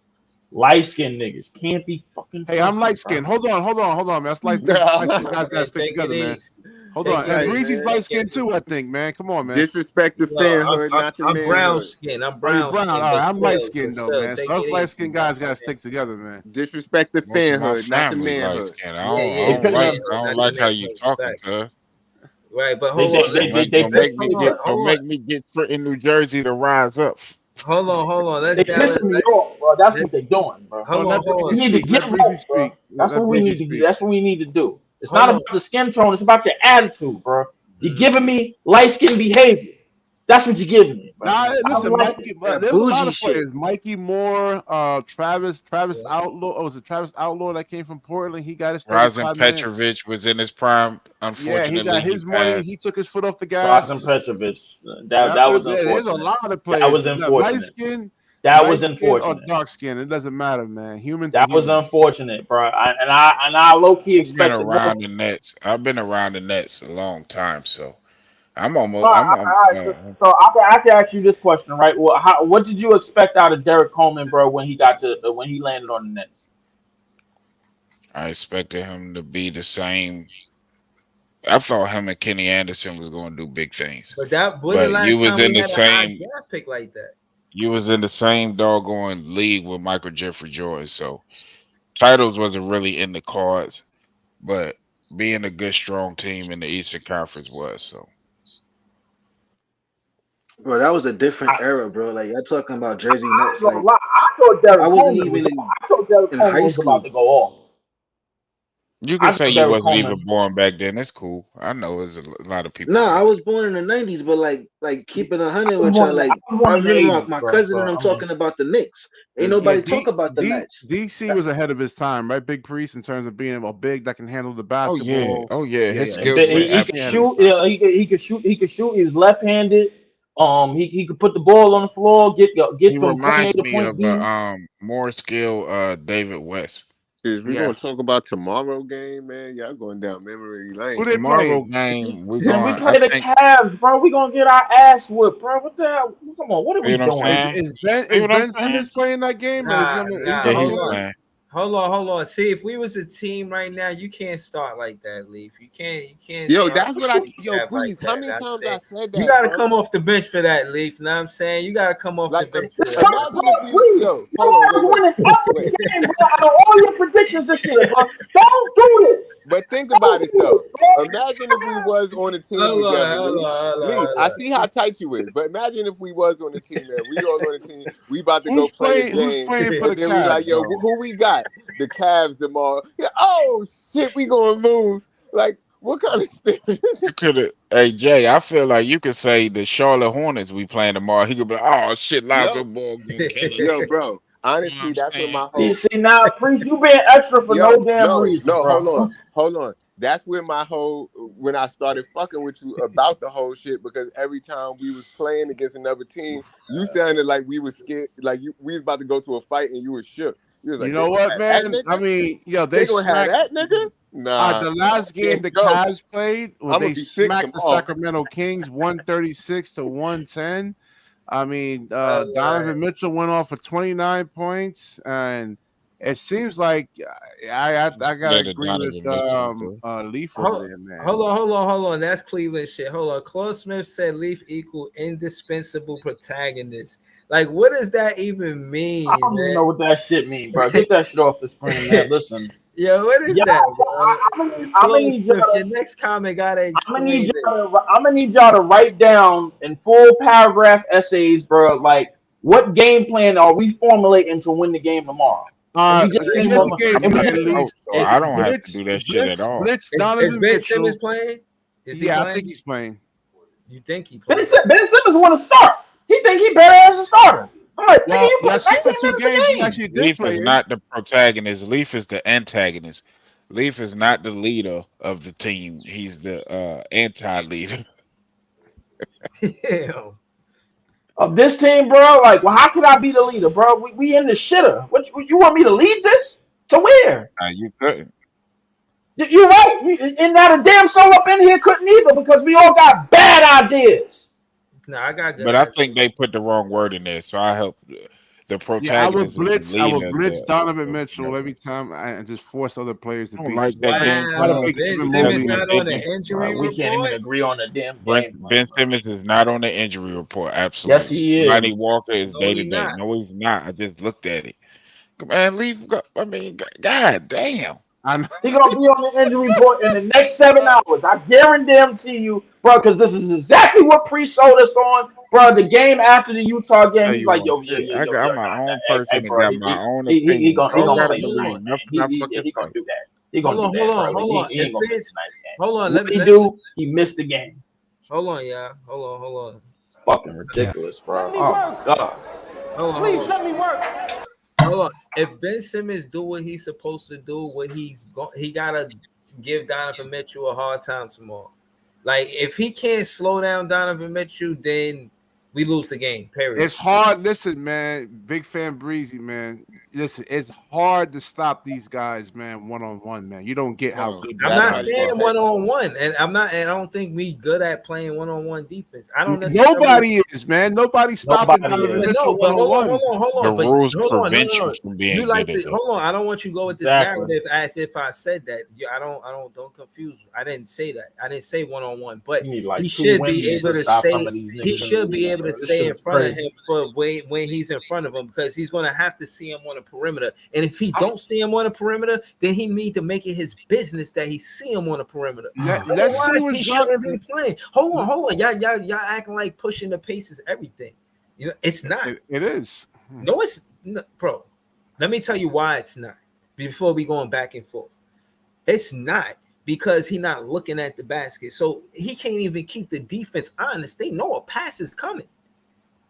[SPEAKER 1] Light skinned niggas can't be fucking
[SPEAKER 10] Hey, I'm
[SPEAKER 1] trusted,
[SPEAKER 10] light skinned. Hold on, man. That's light skinned guys gotta stick
[SPEAKER 3] Take it
[SPEAKER 10] together, man.
[SPEAKER 3] easy.
[SPEAKER 10] Hold
[SPEAKER 3] Take
[SPEAKER 10] on.
[SPEAKER 3] it
[SPEAKER 10] And
[SPEAKER 5] Right,
[SPEAKER 3] easy.
[SPEAKER 10] Breezy's
[SPEAKER 5] man.
[SPEAKER 10] light skinned too, I think, man. Come on, man.
[SPEAKER 5] Disrespect the
[SPEAKER 3] No,
[SPEAKER 5] fanhood, not the
[SPEAKER 3] I'm brown
[SPEAKER 5] manhood.
[SPEAKER 3] skin. I'm
[SPEAKER 10] Oh, you're
[SPEAKER 3] brown
[SPEAKER 10] brown.
[SPEAKER 3] skin,
[SPEAKER 10] All
[SPEAKER 3] but
[SPEAKER 10] right, I'm light
[SPEAKER 3] still,
[SPEAKER 10] skinned though, man.
[SPEAKER 3] take
[SPEAKER 10] So us
[SPEAKER 3] it
[SPEAKER 10] light
[SPEAKER 3] easy,
[SPEAKER 10] skinned
[SPEAKER 3] bro.
[SPEAKER 10] guys gotta stick together, man.
[SPEAKER 5] Disrespect the
[SPEAKER 8] Most of my
[SPEAKER 5] fanhood, not the
[SPEAKER 8] family light
[SPEAKER 5] manhood.
[SPEAKER 8] skin.
[SPEAKER 3] Yeah,
[SPEAKER 8] I
[SPEAKER 3] yeah,
[SPEAKER 8] don't
[SPEAKER 3] yeah.
[SPEAKER 8] like
[SPEAKER 3] Not the
[SPEAKER 8] how you
[SPEAKER 3] manhood.
[SPEAKER 8] talking,
[SPEAKER 3] Facts.
[SPEAKER 8] cuz.
[SPEAKER 3] Right, but
[SPEAKER 1] They
[SPEAKER 3] hold on. Let's
[SPEAKER 1] they
[SPEAKER 3] let's
[SPEAKER 1] pissing me
[SPEAKER 3] hold on.
[SPEAKER 8] Don't make me get in New Jersey to rise up.
[SPEAKER 3] Hold on, hold on.
[SPEAKER 1] they pissing me off, bro. That's
[SPEAKER 3] Let
[SPEAKER 1] what they doing, bro.
[SPEAKER 10] Oh,
[SPEAKER 3] hold on,
[SPEAKER 10] let
[SPEAKER 3] hold
[SPEAKER 10] Breezy
[SPEAKER 3] on.
[SPEAKER 1] We need to
[SPEAKER 10] speak.
[SPEAKER 1] get
[SPEAKER 10] Let Breezy
[SPEAKER 1] right, bro.
[SPEAKER 10] speak. Let Breezy speak.
[SPEAKER 1] That's what we need to do. It's
[SPEAKER 3] Hold
[SPEAKER 1] not
[SPEAKER 3] on.
[SPEAKER 1] about the skin tone. It's about your attitude, bro. You're
[SPEAKER 3] Mm.
[SPEAKER 1] giving me light skin behavior. That's what you're giving me, bro.
[SPEAKER 10] Nah,
[SPEAKER 1] I don't
[SPEAKER 10] listen,
[SPEAKER 1] like
[SPEAKER 10] Mikey.
[SPEAKER 1] it.
[SPEAKER 6] That
[SPEAKER 10] There's a lot
[SPEAKER 6] bougie
[SPEAKER 10] of
[SPEAKER 6] shit.
[SPEAKER 10] players. Mikey Moore, Travis
[SPEAKER 3] Yeah.
[SPEAKER 10] Outlaw. Oh, was it Travis Outlaw that came from Portland? He got his
[SPEAKER 8] Razin
[SPEAKER 10] 35 million.
[SPEAKER 8] Petrovic was in his prime.
[SPEAKER 10] Yeah, he
[SPEAKER 8] Unfortunately,
[SPEAKER 10] got
[SPEAKER 8] he
[SPEAKER 10] his money.
[SPEAKER 8] passed.
[SPEAKER 10] He took his foot off the
[SPEAKER 1] Drazen
[SPEAKER 10] gas.
[SPEAKER 1] Petrovic.
[SPEAKER 10] Yep,
[SPEAKER 1] That was
[SPEAKER 10] there's a
[SPEAKER 1] unfortunate.
[SPEAKER 10] lot of
[SPEAKER 1] That
[SPEAKER 10] players.
[SPEAKER 1] was
[SPEAKER 10] Light
[SPEAKER 1] unfortunate.
[SPEAKER 10] skin,
[SPEAKER 1] That was
[SPEAKER 10] or
[SPEAKER 1] unfortunate.
[SPEAKER 10] dark skin. It doesn't matter, man. Human to
[SPEAKER 1] That was
[SPEAKER 10] human.
[SPEAKER 1] unfortunate, bro. I low key
[SPEAKER 8] I've been
[SPEAKER 1] expected more.
[SPEAKER 8] around the Nets. I've been around the Nets a long time, so I'm almost.
[SPEAKER 1] All right, so I can ask you this question, right? Well, what did you expect out of Derek Coleman, bro, when he landed on the Nets?
[SPEAKER 8] I expected him to be the same. I thought him and Kenny Anderson was going to do big things,
[SPEAKER 3] But that when the
[SPEAKER 8] but you
[SPEAKER 3] last
[SPEAKER 8] was
[SPEAKER 3] time
[SPEAKER 8] in
[SPEAKER 3] we
[SPEAKER 8] the
[SPEAKER 3] had a high
[SPEAKER 8] same.
[SPEAKER 3] draft pick like that?
[SPEAKER 8] You was in the same doggone league with Michael Jeffrey Joy, so titles wasn't really in the cards, but being a good, strong team in the Eastern Conference was. So
[SPEAKER 6] Bro, that was a different era, bro. Like you're talking about Jersey Nets.
[SPEAKER 1] I
[SPEAKER 6] Like
[SPEAKER 1] thought
[SPEAKER 6] I
[SPEAKER 1] Derek
[SPEAKER 6] wasn't
[SPEAKER 1] Coleman
[SPEAKER 6] even
[SPEAKER 1] was. I thought Derek
[SPEAKER 6] in
[SPEAKER 1] Coleman
[SPEAKER 6] high
[SPEAKER 1] was about
[SPEAKER 6] school.
[SPEAKER 1] to go off.
[SPEAKER 8] You can
[SPEAKER 1] I
[SPEAKER 8] say
[SPEAKER 1] think
[SPEAKER 8] you
[SPEAKER 1] Derrick
[SPEAKER 8] wasn't
[SPEAKER 1] Coleman.
[SPEAKER 8] even born back then. It's cool. I know there's a lot of people.
[SPEAKER 6] No,
[SPEAKER 8] Like
[SPEAKER 6] I was born in the '90s, but like keeping 100
[SPEAKER 1] I was
[SPEAKER 6] with
[SPEAKER 1] born
[SPEAKER 6] y'all.
[SPEAKER 1] in the, I
[SPEAKER 6] Like
[SPEAKER 1] was born
[SPEAKER 6] I
[SPEAKER 1] in the
[SPEAKER 6] remember my,
[SPEAKER 1] 80s,
[SPEAKER 6] my
[SPEAKER 1] bro.
[SPEAKER 6] cousin
[SPEAKER 1] So
[SPEAKER 6] and I'm
[SPEAKER 1] I mean,
[SPEAKER 6] talking about the Knicks. Ain't
[SPEAKER 10] Yeah,
[SPEAKER 6] nobody talk about the Knicks.
[SPEAKER 10] DC was ahead of his time, right? Big Priest in terms of being a big that can handle the
[SPEAKER 8] oh yeah,
[SPEAKER 10] basketball.
[SPEAKER 8] oh yeah.
[SPEAKER 10] Yeah,
[SPEAKER 8] His
[SPEAKER 10] yeah,
[SPEAKER 1] and
[SPEAKER 8] skill
[SPEAKER 10] he was
[SPEAKER 8] set
[SPEAKER 1] he could
[SPEAKER 10] definitely ahead of
[SPEAKER 8] absolutely.
[SPEAKER 10] his
[SPEAKER 1] shoot.
[SPEAKER 10] time.
[SPEAKER 1] Yeah, he could shoot. He could shoot. He was left-handed. He could put the ball on the floor.
[SPEAKER 8] He
[SPEAKER 1] Get from point A
[SPEAKER 8] reminds
[SPEAKER 1] to
[SPEAKER 8] me
[SPEAKER 1] point
[SPEAKER 8] of
[SPEAKER 1] B.
[SPEAKER 8] more skill David West.
[SPEAKER 5] Is we
[SPEAKER 1] Yeah.
[SPEAKER 5] gonna talk about tomorrow game, man? Y'all going down memory
[SPEAKER 10] Who
[SPEAKER 5] lane.
[SPEAKER 10] they
[SPEAKER 8] Tomorrow
[SPEAKER 10] playing?
[SPEAKER 8] game we're
[SPEAKER 1] Man, we
[SPEAKER 8] going. I
[SPEAKER 1] play the
[SPEAKER 8] think.
[SPEAKER 1] Cavs, bro. We gonna get our ass whipped, bro. What the hell? Come on, what are
[SPEAKER 8] See
[SPEAKER 1] we
[SPEAKER 8] what I'm
[SPEAKER 1] doing,
[SPEAKER 10] Is
[SPEAKER 1] man?
[SPEAKER 8] saying?
[SPEAKER 10] is Ben
[SPEAKER 8] See
[SPEAKER 10] is
[SPEAKER 8] what I'm
[SPEAKER 10] Ben
[SPEAKER 8] saying?
[SPEAKER 10] Simmons playing that game, or
[SPEAKER 3] Nah,
[SPEAKER 10] is he
[SPEAKER 3] nah.
[SPEAKER 8] Yeah,
[SPEAKER 10] on the
[SPEAKER 3] Hold
[SPEAKER 8] he's
[SPEAKER 10] bench?
[SPEAKER 3] on.
[SPEAKER 8] playing.
[SPEAKER 3] Hold on. See, if we was a team right now, you can't start like that, Leaf. You can't
[SPEAKER 5] Yo,
[SPEAKER 3] start
[SPEAKER 5] that's what I. Yo,
[SPEAKER 3] like
[SPEAKER 5] Breeze, how
[SPEAKER 3] that.
[SPEAKER 5] many
[SPEAKER 3] I'm
[SPEAKER 5] times I
[SPEAKER 3] saying
[SPEAKER 5] said
[SPEAKER 3] you
[SPEAKER 5] that,
[SPEAKER 3] gotta
[SPEAKER 5] bro?
[SPEAKER 3] come off the bench for that, Leaf. Know what I'm saying? You gotta come off the
[SPEAKER 5] Like,
[SPEAKER 3] bench for that, bro.
[SPEAKER 5] imagine if we.
[SPEAKER 1] Please,
[SPEAKER 5] Yo,
[SPEAKER 1] you
[SPEAKER 5] hold on,
[SPEAKER 1] was
[SPEAKER 5] wait, wait,
[SPEAKER 1] winning
[SPEAKER 5] wait.
[SPEAKER 1] every game, bro. Out of all your predictions this year, bro. Don't do this.
[SPEAKER 5] But think
[SPEAKER 1] Don't
[SPEAKER 5] about it
[SPEAKER 1] do
[SPEAKER 5] though.
[SPEAKER 1] this, bro.
[SPEAKER 5] Imagine if we was on a team
[SPEAKER 3] Hold on,
[SPEAKER 5] together,
[SPEAKER 3] hold
[SPEAKER 5] Leaf.
[SPEAKER 3] on, hold on,
[SPEAKER 5] Leaf,
[SPEAKER 3] hold
[SPEAKER 5] I
[SPEAKER 3] on.
[SPEAKER 5] see how tight you is, but imagine if we was on a team, man. We all on a team. We about to go
[SPEAKER 10] Who's
[SPEAKER 5] play a
[SPEAKER 10] playing? Who's
[SPEAKER 5] game,
[SPEAKER 10] playing for
[SPEAKER 5] and
[SPEAKER 10] the
[SPEAKER 5] then we like,
[SPEAKER 10] Cavs
[SPEAKER 5] yo,
[SPEAKER 10] though?
[SPEAKER 5] who we got? The Cavs tomorrow. Yeah, oh shit, we gonna lose. Like, what kind of spirit is
[SPEAKER 8] You could have. Hey Jay, I feel like you could say the Charlotte Hornets we playing tomorrow. He could be like, oh shit, Lonzo
[SPEAKER 5] Yo,
[SPEAKER 8] Ball gonna kill us.
[SPEAKER 5] yo, bro.
[SPEAKER 8] You know what
[SPEAKER 5] Honestly,
[SPEAKER 8] I'm
[SPEAKER 5] that's what
[SPEAKER 8] saying?
[SPEAKER 5] my
[SPEAKER 1] See,
[SPEAKER 5] whole
[SPEAKER 1] see now, priest, you being extra for no
[SPEAKER 5] yo,
[SPEAKER 1] damn
[SPEAKER 5] no,
[SPEAKER 1] reason,
[SPEAKER 5] no,
[SPEAKER 1] bro.
[SPEAKER 5] hold on. That's when my whole when I started fucking with you about the whole shit because every time we was playing against another team, you sounded like we was scared, like we was about to go to a fight and you was shook. You was
[SPEAKER 10] You
[SPEAKER 5] like, they
[SPEAKER 10] know
[SPEAKER 5] gonna
[SPEAKER 10] what,
[SPEAKER 5] have that
[SPEAKER 10] man? I
[SPEAKER 5] nigga?
[SPEAKER 10] mean, yo,
[SPEAKER 5] They
[SPEAKER 10] they
[SPEAKER 5] gonna have
[SPEAKER 10] smacked
[SPEAKER 5] that nigga? Nah,
[SPEAKER 10] the last
[SPEAKER 5] I
[SPEAKER 10] game
[SPEAKER 5] can't
[SPEAKER 10] the
[SPEAKER 5] go.
[SPEAKER 10] Cavs played when
[SPEAKER 5] I'm gonna
[SPEAKER 10] they
[SPEAKER 5] be sick
[SPEAKER 10] smacked the
[SPEAKER 5] tomorrow.
[SPEAKER 10] Sacramento Kings 136 to 110. I mean,
[SPEAKER 3] Lord.
[SPEAKER 10] Donovan Mitchell went off for 29 points, and it seems like
[SPEAKER 8] I'm
[SPEAKER 10] I gotta
[SPEAKER 8] scared of
[SPEAKER 10] agree with
[SPEAKER 8] Donovan Mitchell, bro.
[SPEAKER 10] Leaf over
[SPEAKER 3] Hold,
[SPEAKER 10] there, man.
[SPEAKER 3] hold on. That's Cleveland shit. Hold on. Claude Smith said Leaf equal indispensable protagonist. Like, what does that even
[SPEAKER 1] I
[SPEAKER 3] mean,
[SPEAKER 1] don't even know
[SPEAKER 3] man?
[SPEAKER 1] what that shit mean, bro. Get that shit off the screen, man. Listen,
[SPEAKER 3] Yo, what is
[SPEAKER 1] y'all,
[SPEAKER 3] that, bro?
[SPEAKER 1] I'm gonna
[SPEAKER 3] Claude
[SPEAKER 1] need y'all
[SPEAKER 3] Smith,
[SPEAKER 1] to,
[SPEAKER 3] your next comment gotta
[SPEAKER 1] I'm gonna need
[SPEAKER 3] explain
[SPEAKER 1] y'all
[SPEAKER 3] this.
[SPEAKER 1] to, I'm gonna need y'all to write down in full paragraph essays, bro. Like, what game plan are we formulating to win the game tomorrow? And we just
[SPEAKER 3] Is,
[SPEAKER 1] came
[SPEAKER 10] Here's
[SPEAKER 1] off,
[SPEAKER 10] the
[SPEAKER 3] is,
[SPEAKER 10] game
[SPEAKER 8] I'm
[SPEAKER 1] and we
[SPEAKER 8] not
[SPEAKER 10] plan,
[SPEAKER 8] the
[SPEAKER 1] just,
[SPEAKER 10] Leaf.
[SPEAKER 8] coach, so
[SPEAKER 3] is,
[SPEAKER 8] I don't have to
[SPEAKER 10] Blitz,
[SPEAKER 8] do that shit at
[SPEAKER 10] Blitz,
[SPEAKER 8] all.
[SPEAKER 10] Blitz.
[SPEAKER 3] is
[SPEAKER 10] Donovan
[SPEAKER 3] Ben Simmons
[SPEAKER 10] Mitchell.
[SPEAKER 3] playing? Is he
[SPEAKER 10] Yeah, I think
[SPEAKER 3] playing?
[SPEAKER 10] he's playing.
[SPEAKER 3] You think he
[SPEAKER 1] Ben,
[SPEAKER 3] playing?
[SPEAKER 1] Ben Simmons want to start. He think he better as a starter. I'm like, nigga,
[SPEAKER 10] Well,
[SPEAKER 1] you
[SPEAKER 10] yeah, I
[SPEAKER 1] played
[SPEAKER 10] saw
[SPEAKER 1] 19
[SPEAKER 10] the two
[SPEAKER 1] minutes
[SPEAKER 10] games he
[SPEAKER 1] a game.
[SPEAKER 10] actually did
[SPEAKER 8] Leaf
[SPEAKER 10] play
[SPEAKER 8] is
[SPEAKER 10] in.
[SPEAKER 8] not the protagonist. Leaf is the antagonist. Leaf is not the leader of the team. He's the anti-leader.
[SPEAKER 3] Damn.
[SPEAKER 1] Of this team, bro. Like, well, how could I be the leader, bro? We in the shitter. What you want me to lead this to where?
[SPEAKER 8] You couldn't.
[SPEAKER 1] You're right. And not a damn soul up in here couldn't either because we all got bad ideas.
[SPEAKER 3] No, I got good
[SPEAKER 8] But I think
[SPEAKER 3] ideas.
[SPEAKER 8] they put the wrong word in there, so I help. The
[SPEAKER 10] Yeah,
[SPEAKER 8] protagonist is the
[SPEAKER 10] I would
[SPEAKER 8] leader.
[SPEAKER 10] blitz Donovan
[SPEAKER 8] Of
[SPEAKER 10] Mitchell
[SPEAKER 8] whatever.
[SPEAKER 10] every time and just force other players to
[SPEAKER 8] I don't
[SPEAKER 10] beat
[SPEAKER 8] like
[SPEAKER 10] you.
[SPEAKER 8] that game
[SPEAKER 10] Try to
[SPEAKER 3] Wow,
[SPEAKER 8] plan
[SPEAKER 10] make it
[SPEAKER 3] Ben
[SPEAKER 10] even more
[SPEAKER 8] because
[SPEAKER 3] Simmons
[SPEAKER 8] we
[SPEAKER 3] not
[SPEAKER 10] meaningful.
[SPEAKER 3] on the
[SPEAKER 8] didn't.
[SPEAKER 3] injury
[SPEAKER 1] We can't even
[SPEAKER 3] report.
[SPEAKER 1] agree on the damn game plan,
[SPEAKER 8] Ben
[SPEAKER 1] bro.
[SPEAKER 8] Simmons is not on the injury report.
[SPEAKER 1] Yes,
[SPEAKER 8] Absolutely.
[SPEAKER 1] he
[SPEAKER 8] Lonnie
[SPEAKER 1] is.
[SPEAKER 8] Walker is
[SPEAKER 3] No,
[SPEAKER 8] day to
[SPEAKER 3] he
[SPEAKER 8] day.
[SPEAKER 3] not.
[SPEAKER 8] No, he's not. I just looked at it. Man, leave. I mean, God damn.
[SPEAKER 10] I know.
[SPEAKER 1] He gonna be on the injury report in the next 7 hours. I guarantee you, bro, because this is exactly what Pre sold us on, bro. The game after the Utah game,
[SPEAKER 8] Tell
[SPEAKER 1] he's
[SPEAKER 8] you
[SPEAKER 1] like,
[SPEAKER 8] one
[SPEAKER 1] yo,
[SPEAKER 8] shit. I got. I'm my own
[SPEAKER 1] hey,
[SPEAKER 8] person and
[SPEAKER 1] bro,
[SPEAKER 8] got my own
[SPEAKER 1] he
[SPEAKER 8] opinion.
[SPEAKER 1] gonna
[SPEAKER 8] I
[SPEAKER 1] he
[SPEAKER 8] don't
[SPEAKER 1] gonna
[SPEAKER 8] gotta
[SPEAKER 1] play the
[SPEAKER 8] believe
[SPEAKER 1] little game.
[SPEAKER 8] nothing I
[SPEAKER 1] Yeah,
[SPEAKER 8] fucking
[SPEAKER 1] he gonna
[SPEAKER 8] say.
[SPEAKER 1] do that. He gonna do that, bro.
[SPEAKER 3] Hold on.
[SPEAKER 1] He
[SPEAKER 3] If
[SPEAKER 1] ain't gonna miss
[SPEAKER 3] it's
[SPEAKER 1] a nice game.
[SPEAKER 3] hold on,
[SPEAKER 1] What he
[SPEAKER 3] let
[SPEAKER 1] do? He missed the game.
[SPEAKER 3] hold on, y'all. Hold on.
[SPEAKER 1] Fucking ridiculous, bro. Oh my god.
[SPEAKER 3] Please let me work. Hold on. If Ben Simmons do what he's supposed to do, he gotta give Donovan Mitchell a hard time tomorrow. Like if he can't slow down Donovan Mitchell, then we lose the game. Period.
[SPEAKER 10] It's hard. Listen, man, big fan Breezy, man. Listen, it's hard to stop these guys, man, one on one, man. You don't get how
[SPEAKER 5] Bro,
[SPEAKER 10] good
[SPEAKER 3] I'm
[SPEAKER 10] these
[SPEAKER 5] that's
[SPEAKER 3] not
[SPEAKER 5] how
[SPEAKER 10] guys
[SPEAKER 5] you get
[SPEAKER 3] saying
[SPEAKER 10] are.
[SPEAKER 3] one
[SPEAKER 5] petty.
[SPEAKER 3] on one, and I don't think we good at playing one on one defense. I don't necessarily.
[SPEAKER 10] Nobody is, man. Nobody's stopping
[SPEAKER 1] Nobody
[SPEAKER 10] Donovan
[SPEAKER 1] is.
[SPEAKER 3] But
[SPEAKER 10] Mitchell
[SPEAKER 3] no,
[SPEAKER 10] one
[SPEAKER 3] but
[SPEAKER 10] on one.
[SPEAKER 8] The
[SPEAKER 3] but
[SPEAKER 8] rules
[SPEAKER 3] hold on,
[SPEAKER 8] prevent you
[SPEAKER 3] no.
[SPEAKER 8] from
[SPEAKER 3] You
[SPEAKER 8] being
[SPEAKER 3] like
[SPEAKER 8] good at
[SPEAKER 3] this?
[SPEAKER 8] that.
[SPEAKER 3] Hold on, I don't want you to go with this
[SPEAKER 1] Exactly.
[SPEAKER 3] narrative as if I said that. Don't confuse. I didn't say that. I didn't say one on one, but
[SPEAKER 1] You need
[SPEAKER 3] he
[SPEAKER 1] like two
[SPEAKER 3] should be
[SPEAKER 1] Wendy's
[SPEAKER 3] able
[SPEAKER 1] to
[SPEAKER 3] to
[SPEAKER 1] stop some
[SPEAKER 3] stay.
[SPEAKER 1] of these
[SPEAKER 3] He
[SPEAKER 1] niggas in the
[SPEAKER 3] should be
[SPEAKER 1] league,
[SPEAKER 3] able to
[SPEAKER 1] bro. This
[SPEAKER 3] stay
[SPEAKER 1] shit
[SPEAKER 3] in
[SPEAKER 1] is
[SPEAKER 3] front of
[SPEAKER 1] crazy.
[SPEAKER 3] him for when he's in front of him because he's going to have to see him on the perimeter. And if he don't see him on the perimeter, then he need to make it his business that he see him on the perimeter.
[SPEAKER 10] Let's see
[SPEAKER 3] Otherwise,
[SPEAKER 10] what
[SPEAKER 3] he
[SPEAKER 10] John.
[SPEAKER 3] shouldn't be playing. Hold on. Y'all acting like pushing the pace is everything. You know, it's not.
[SPEAKER 10] It is.
[SPEAKER 3] No, it's no, bro. Let me tell you why it's not. Before we going back and forth, It's not, because he's not looking at the basket. So he can't even keep the defense honest. They know a pass is coming.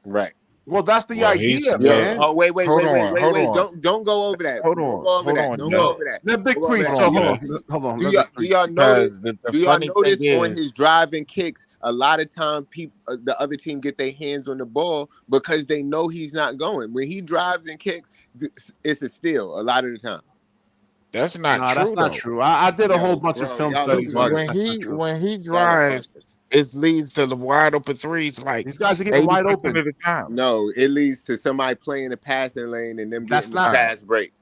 [SPEAKER 5] Right.
[SPEAKER 10] Well, that's the
[SPEAKER 8] Well, he's
[SPEAKER 10] idea,
[SPEAKER 5] Yo,
[SPEAKER 10] man.
[SPEAKER 5] oh wait,
[SPEAKER 8] hold on, hold on,
[SPEAKER 5] Don't go over that.
[SPEAKER 8] hold
[SPEAKER 5] Don't
[SPEAKER 8] on,
[SPEAKER 5] go over
[SPEAKER 8] hold
[SPEAKER 5] that.
[SPEAKER 8] on,
[SPEAKER 5] Don't go
[SPEAKER 8] Jay.
[SPEAKER 5] over that.
[SPEAKER 10] Let Big
[SPEAKER 5] Don't go over
[SPEAKER 10] Priest.
[SPEAKER 5] that.
[SPEAKER 10] So
[SPEAKER 8] Hold on,
[SPEAKER 10] hold
[SPEAKER 8] Jay.
[SPEAKER 10] on, hold on.
[SPEAKER 5] Do
[SPEAKER 10] Let
[SPEAKER 5] y'all
[SPEAKER 10] Big
[SPEAKER 5] do
[SPEAKER 10] Priest.
[SPEAKER 5] y'all notice?
[SPEAKER 8] Because the
[SPEAKER 5] Do y'all
[SPEAKER 8] funny thing
[SPEAKER 5] notice on
[SPEAKER 8] is,
[SPEAKER 5] his driving kicks? A lot of time, people, the other team get their hands on the ball because they know he's not going. When he drives and kicks, it's a steal a lot of the time.
[SPEAKER 8] that's not
[SPEAKER 10] No, that's
[SPEAKER 8] true
[SPEAKER 10] not
[SPEAKER 8] though.
[SPEAKER 10] true. I did a whole
[SPEAKER 5] Yo,
[SPEAKER 10] bunch of
[SPEAKER 5] bro,
[SPEAKER 10] film
[SPEAKER 5] y'all are
[SPEAKER 10] studies on this.
[SPEAKER 5] bugging.
[SPEAKER 10] That's not true.
[SPEAKER 8] When he
[SPEAKER 5] Y'all are
[SPEAKER 8] drives,
[SPEAKER 5] bugging.
[SPEAKER 8] it leads to the wide open threes like
[SPEAKER 10] These guys are getting wide
[SPEAKER 8] 80%
[SPEAKER 10] open.
[SPEAKER 8] of the time.
[SPEAKER 5] No, it leads to somebody playing the passing lane and them
[SPEAKER 10] That's
[SPEAKER 5] getting the
[SPEAKER 10] not.
[SPEAKER 8] Nah.
[SPEAKER 5] fast break.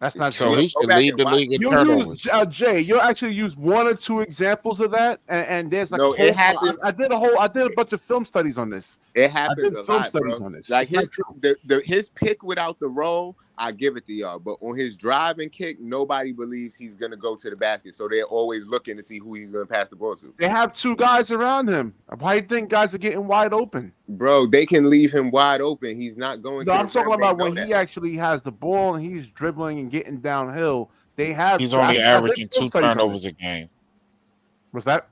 [SPEAKER 10] That's not
[SPEAKER 8] So
[SPEAKER 10] true.
[SPEAKER 8] he
[SPEAKER 5] Go
[SPEAKER 8] should
[SPEAKER 5] back
[SPEAKER 8] lead
[SPEAKER 5] and
[SPEAKER 8] the
[SPEAKER 5] watch
[SPEAKER 8] league in
[SPEAKER 5] it.
[SPEAKER 10] You'll use
[SPEAKER 8] turnovers.
[SPEAKER 10] Jay. You'll actually use one or two examples of that, and there's like
[SPEAKER 5] No, it
[SPEAKER 10] whole.
[SPEAKER 5] happens.
[SPEAKER 10] I did a bunch of film studies on this.
[SPEAKER 5] It
[SPEAKER 10] I
[SPEAKER 5] happens
[SPEAKER 10] did
[SPEAKER 5] a
[SPEAKER 10] film
[SPEAKER 5] lot,
[SPEAKER 10] studies
[SPEAKER 5] bro.
[SPEAKER 10] on this.
[SPEAKER 5] Like
[SPEAKER 10] It's not true.
[SPEAKER 5] his pick without the roll, I give it to y'all. But on his drive and kick, nobody believes he's gonna go to the basket. So they're always looking to see who he's gonna pass the ball to.
[SPEAKER 10] They have two guys around him. Why do you think guys are getting wide open?
[SPEAKER 5] Bro, they can leave him wide open. He's not going
[SPEAKER 10] No,
[SPEAKER 5] to the
[SPEAKER 10] I'm talking
[SPEAKER 5] rim. They
[SPEAKER 10] about
[SPEAKER 5] know
[SPEAKER 10] when
[SPEAKER 5] that.
[SPEAKER 10] he actually has the ball and he's dribbling and getting downhill. They have
[SPEAKER 8] He's
[SPEAKER 10] two.
[SPEAKER 8] only
[SPEAKER 10] I did
[SPEAKER 8] averaging
[SPEAKER 10] film
[SPEAKER 8] two
[SPEAKER 10] studies on
[SPEAKER 8] turnovers a
[SPEAKER 10] this.
[SPEAKER 8] game.
[SPEAKER 10] Was that?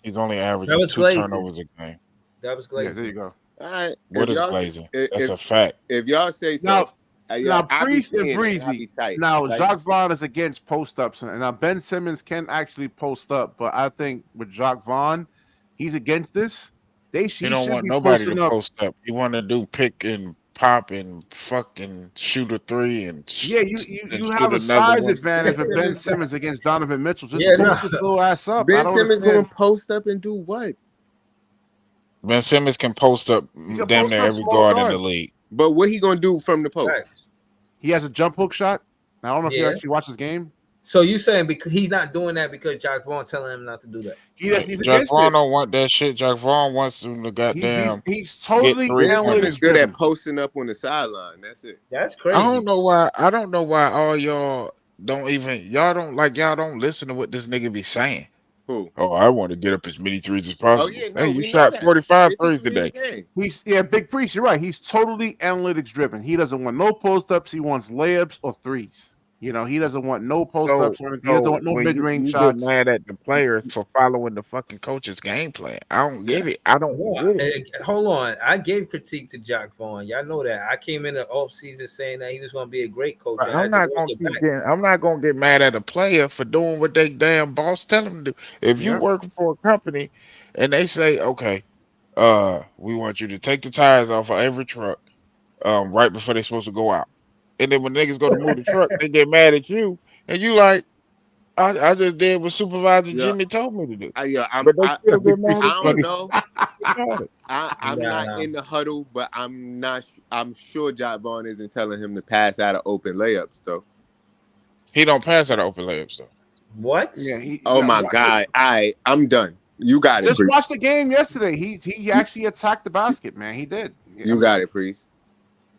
[SPEAKER 8] He's only
[SPEAKER 3] That
[SPEAKER 8] averaging
[SPEAKER 3] was
[SPEAKER 8] two
[SPEAKER 3] glazing.
[SPEAKER 8] turnovers a game.
[SPEAKER 3] That was
[SPEAKER 10] Yeah, there
[SPEAKER 3] glazing.
[SPEAKER 10] you go.
[SPEAKER 5] All right.
[SPEAKER 8] What is glazing? That's
[SPEAKER 5] If
[SPEAKER 8] a fact.
[SPEAKER 5] if y'all say so,
[SPEAKER 10] Now,
[SPEAKER 5] yeah,
[SPEAKER 10] now
[SPEAKER 5] I be
[SPEAKER 10] Priest and
[SPEAKER 5] seeing it and I
[SPEAKER 10] Breezy.
[SPEAKER 5] be tight.
[SPEAKER 10] Now
[SPEAKER 5] Like,
[SPEAKER 10] Jacques Vaughn is against post ups, and now Ben Simmons can actually post up, but I think with Jacques Vaughn, he's against this. He
[SPEAKER 8] He don't
[SPEAKER 10] should
[SPEAKER 8] want
[SPEAKER 10] be
[SPEAKER 8] nobody to
[SPEAKER 10] posting up.
[SPEAKER 8] post up. He want to do pick and pop and fucking shoot a three and
[SPEAKER 10] Yeah,
[SPEAKER 8] and
[SPEAKER 10] you
[SPEAKER 8] shoot
[SPEAKER 10] have a
[SPEAKER 8] another
[SPEAKER 10] size
[SPEAKER 8] one.
[SPEAKER 10] advantage with Ben Simmons against Donovan Mitchell. Just
[SPEAKER 3] Yeah, no.
[SPEAKER 10] post his little ass up. I
[SPEAKER 5] Ben
[SPEAKER 10] don't
[SPEAKER 5] Simmons going
[SPEAKER 10] understand.
[SPEAKER 5] to post up and do what?
[SPEAKER 8] Ben Simmons can post up
[SPEAKER 10] He can
[SPEAKER 8] damn
[SPEAKER 10] post
[SPEAKER 8] near
[SPEAKER 10] up
[SPEAKER 8] every
[SPEAKER 10] small
[SPEAKER 8] guard in the
[SPEAKER 10] guard.
[SPEAKER 8] league.
[SPEAKER 5] But what he going to do from the post?
[SPEAKER 3] Facts.
[SPEAKER 10] He has a jump hook shot. I don't know if you
[SPEAKER 3] Yeah.
[SPEAKER 10] actually watch his game.
[SPEAKER 3] So you saying because he's not doing that because Jock Vaughn telling him not to do that?
[SPEAKER 10] He's
[SPEAKER 8] Jack
[SPEAKER 10] against
[SPEAKER 8] Vaughn
[SPEAKER 10] it.
[SPEAKER 8] don't want that shit. Jack Vaughn wants him to goddamn
[SPEAKER 10] He's
[SPEAKER 8] get
[SPEAKER 10] totally
[SPEAKER 8] 3
[SPEAKER 5] Ben
[SPEAKER 8] pointers.
[SPEAKER 5] Simmons
[SPEAKER 10] analytics
[SPEAKER 5] good at
[SPEAKER 10] driven.
[SPEAKER 5] posting up on the sideline. That's it.
[SPEAKER 3] That's
[SPEAKER 8] I
[SPEAKER 3] crazy.
[SPEAKER 8] don't know why. I don't know why all y'all don't even y'all don't listen to what this nigga be saying.
[SPEAKER 5] Who?
[SPEAKER 8] Oh, I want to get up as many threes as
[SPEAKER 5] Oh
[SPEAKER 8] possible.
[SPEAKER 5] yeah,
[SPEAKER 8] Hey,
[SPEAKER 5] no,
[SPEAKER 8] you
[SPEAKER 5] we know
[SPEAKER 8] shot
[SPEAKER 5] that.
[SPEAKER 8] 45 threes
[SPEAKER 5] 53 a
[SPEAKER 8] today.
[SPEAKER 5] game.
[SPEAKER 10] Big Priest, you're right. He's totally analytics driven. He doesn't want no post ups. He wants layups or threes. You know, he doesn't want no post ups or anything. He doesn't want no
[SPEAKER 8] When
[SPEAKER 10] mid range
[SPEAKER 8] you get
[SPEAKER 10] shots.
[SPEAKER 8] mad at the players for following the fucking coach's game plan, I don't get it. I don't
[SPEAKER 3] No,
[SPEAKER 8] get it.
[SPEAKER 3] hold on. I gave critique to Jock Vaughn. Y'all know that. I came in the offseason saying that he was going to be a great coach.
[SPEAKER 8] But
[SPEAKER 3] And I had to walk it back.
[SPEAKER 8] I'm not gonna get mad at a player for doing what they damn boss tell them to do. If you
[SPEAKER 10] Yeah.
[SPEAKER 8] working for a company and they say, okay, we want you to take the tires off of every truck right before they're supposed to go out. And then when niggas go to move the truck, they get mad at you, and you like, I just did what Supervisor
[SPEAKER 5] Yeah,
[SPEAKER 8] Jimmy told me to do.
[SPEAKER 5] yeah.
[SPEAKER 8] But they still get
[SPEAKER 10] Big
[SPEAKER 8] mad
[SPEAKER 10] Priest
[SPEAKER 8] at
[SPEAKER 10] is
[SPEAKER 5] I
[SPEAKER 8] you.
[SPEAKER 5] don't
[SPEAKER 10] funny.
[SPEAKER 5] know. I'm not
[SPEAKER 3] Nah.
[SPEAKER 5] in the huddle, but I'm not. I'm sure Jock Vaughn isn't telling him to pass out of open layups though.
[SPEAKER 8] He don't pass out of open layups though.
[SPEAKER 3] What?
[SPEAKER 10] Yeah,
[SPEAKER 5] Oh my god! I'm done. You got it,
[SPEAKER 10] just
[SPEAKER 5] Priest.
[SPEAKER 10] watch the game yesterday. He actually attacked the basket, man. He did.
[SPEAKER 5] You got it, Priest.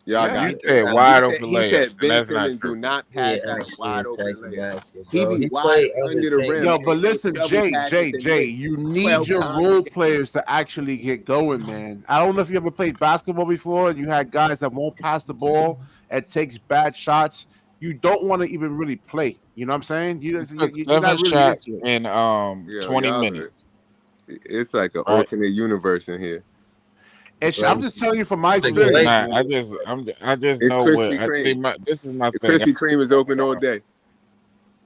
[SPEAKER 5] Y'all
[SPEAKER 10] Yeah,
[SPEAKER 5] got
[SPEAKER 8] You
[SPEAKER 5] it.
[SPEAKER 8] said
[SPEAKER 3] Nah.
[SPEAKER 8] wide open
[SPEAKER 5] He
[SPEAKER 8] layups,
[SPEAKER 5] said
[SPEAKER 8] and
[SPEAKER 5] Ben
[SPEAKER 8] that's not
[SPEAKER 5] Simmons do
[SPEAKER 8] true.
[SPEAKER 5] not
[SPEAKER 3] He
[SPEAKER 5] pass out of
[SPEAKER 3] actually
[SPEAKER 5] wide open
[SPEAKER 3] attacking
[SPEAKER 5] layups.
[SPEAKER 3] basket,
[SPEAKER 5] He
[SPEAKER 3] bro.
[SPEAKER 5] be
[SPEAKER 3] He
[SPEAKER 5] wide
[SPEAKER 3] played
[SPEAKER 5] under the rim.
[SPEAKER 10] Yo,
[SPEAKER 3] entertainment.
[SPEAKER 10] but
[SPEAKER 5] And make
[SPEAKER 10] listen,
[SPEAKER 5] double passes and
[SPEAKER 10] Jay,
[SPEAKER 5] hit
[SPEAKER 10] you need
[SPEAKER 5] 12
[SPEAKER 10] your
[SPEAKER 5] times a
[SPEAKER 10] role
[SPEAKER 5] game.
[SPEAKER 10] players to actually get going, man. I don't know if you ever played basketball before and you had guys that won't pass the ball and takes bad shots. You don't want to even really play. You know what I'm saying?
[SPEAKER 8] He took
[SPEAKER 10] You're
[SPEAKER 8] 7
[SPEAKER 10] not really
[SPEAKER 8] shots
[SPEAKER 10] into it.
[SPEAKER 8] in
[SPEAKER 5] Yo,
[SPEAKER 8] 20
[SPEAKER 5] y'all,
[SPEAKER 8] minutes.
[SPEAKER 5] it's like an
[SPEAKER 8] Right?
[SPEAKER 5] alternate universe in here.
[SPEAKER 10] I'm just telling you from my
[SPEAKER 3] It's a
[SPEAKER 8] I'm just
[SPEAKER 10] experience.
[SPEAKER 3] glazing.
[SPEAKER 8] not. I just
[SPEAKER 5] It's
[SPEAKER 8] know what
[SPEAKER 5] Krispy
[SPEAKER 8] I see.
[SPEAKER 5] Kreme.
[SPEAKER 8] This is my thing.
[SPEAKER 5] Krispy Kreme is open all day.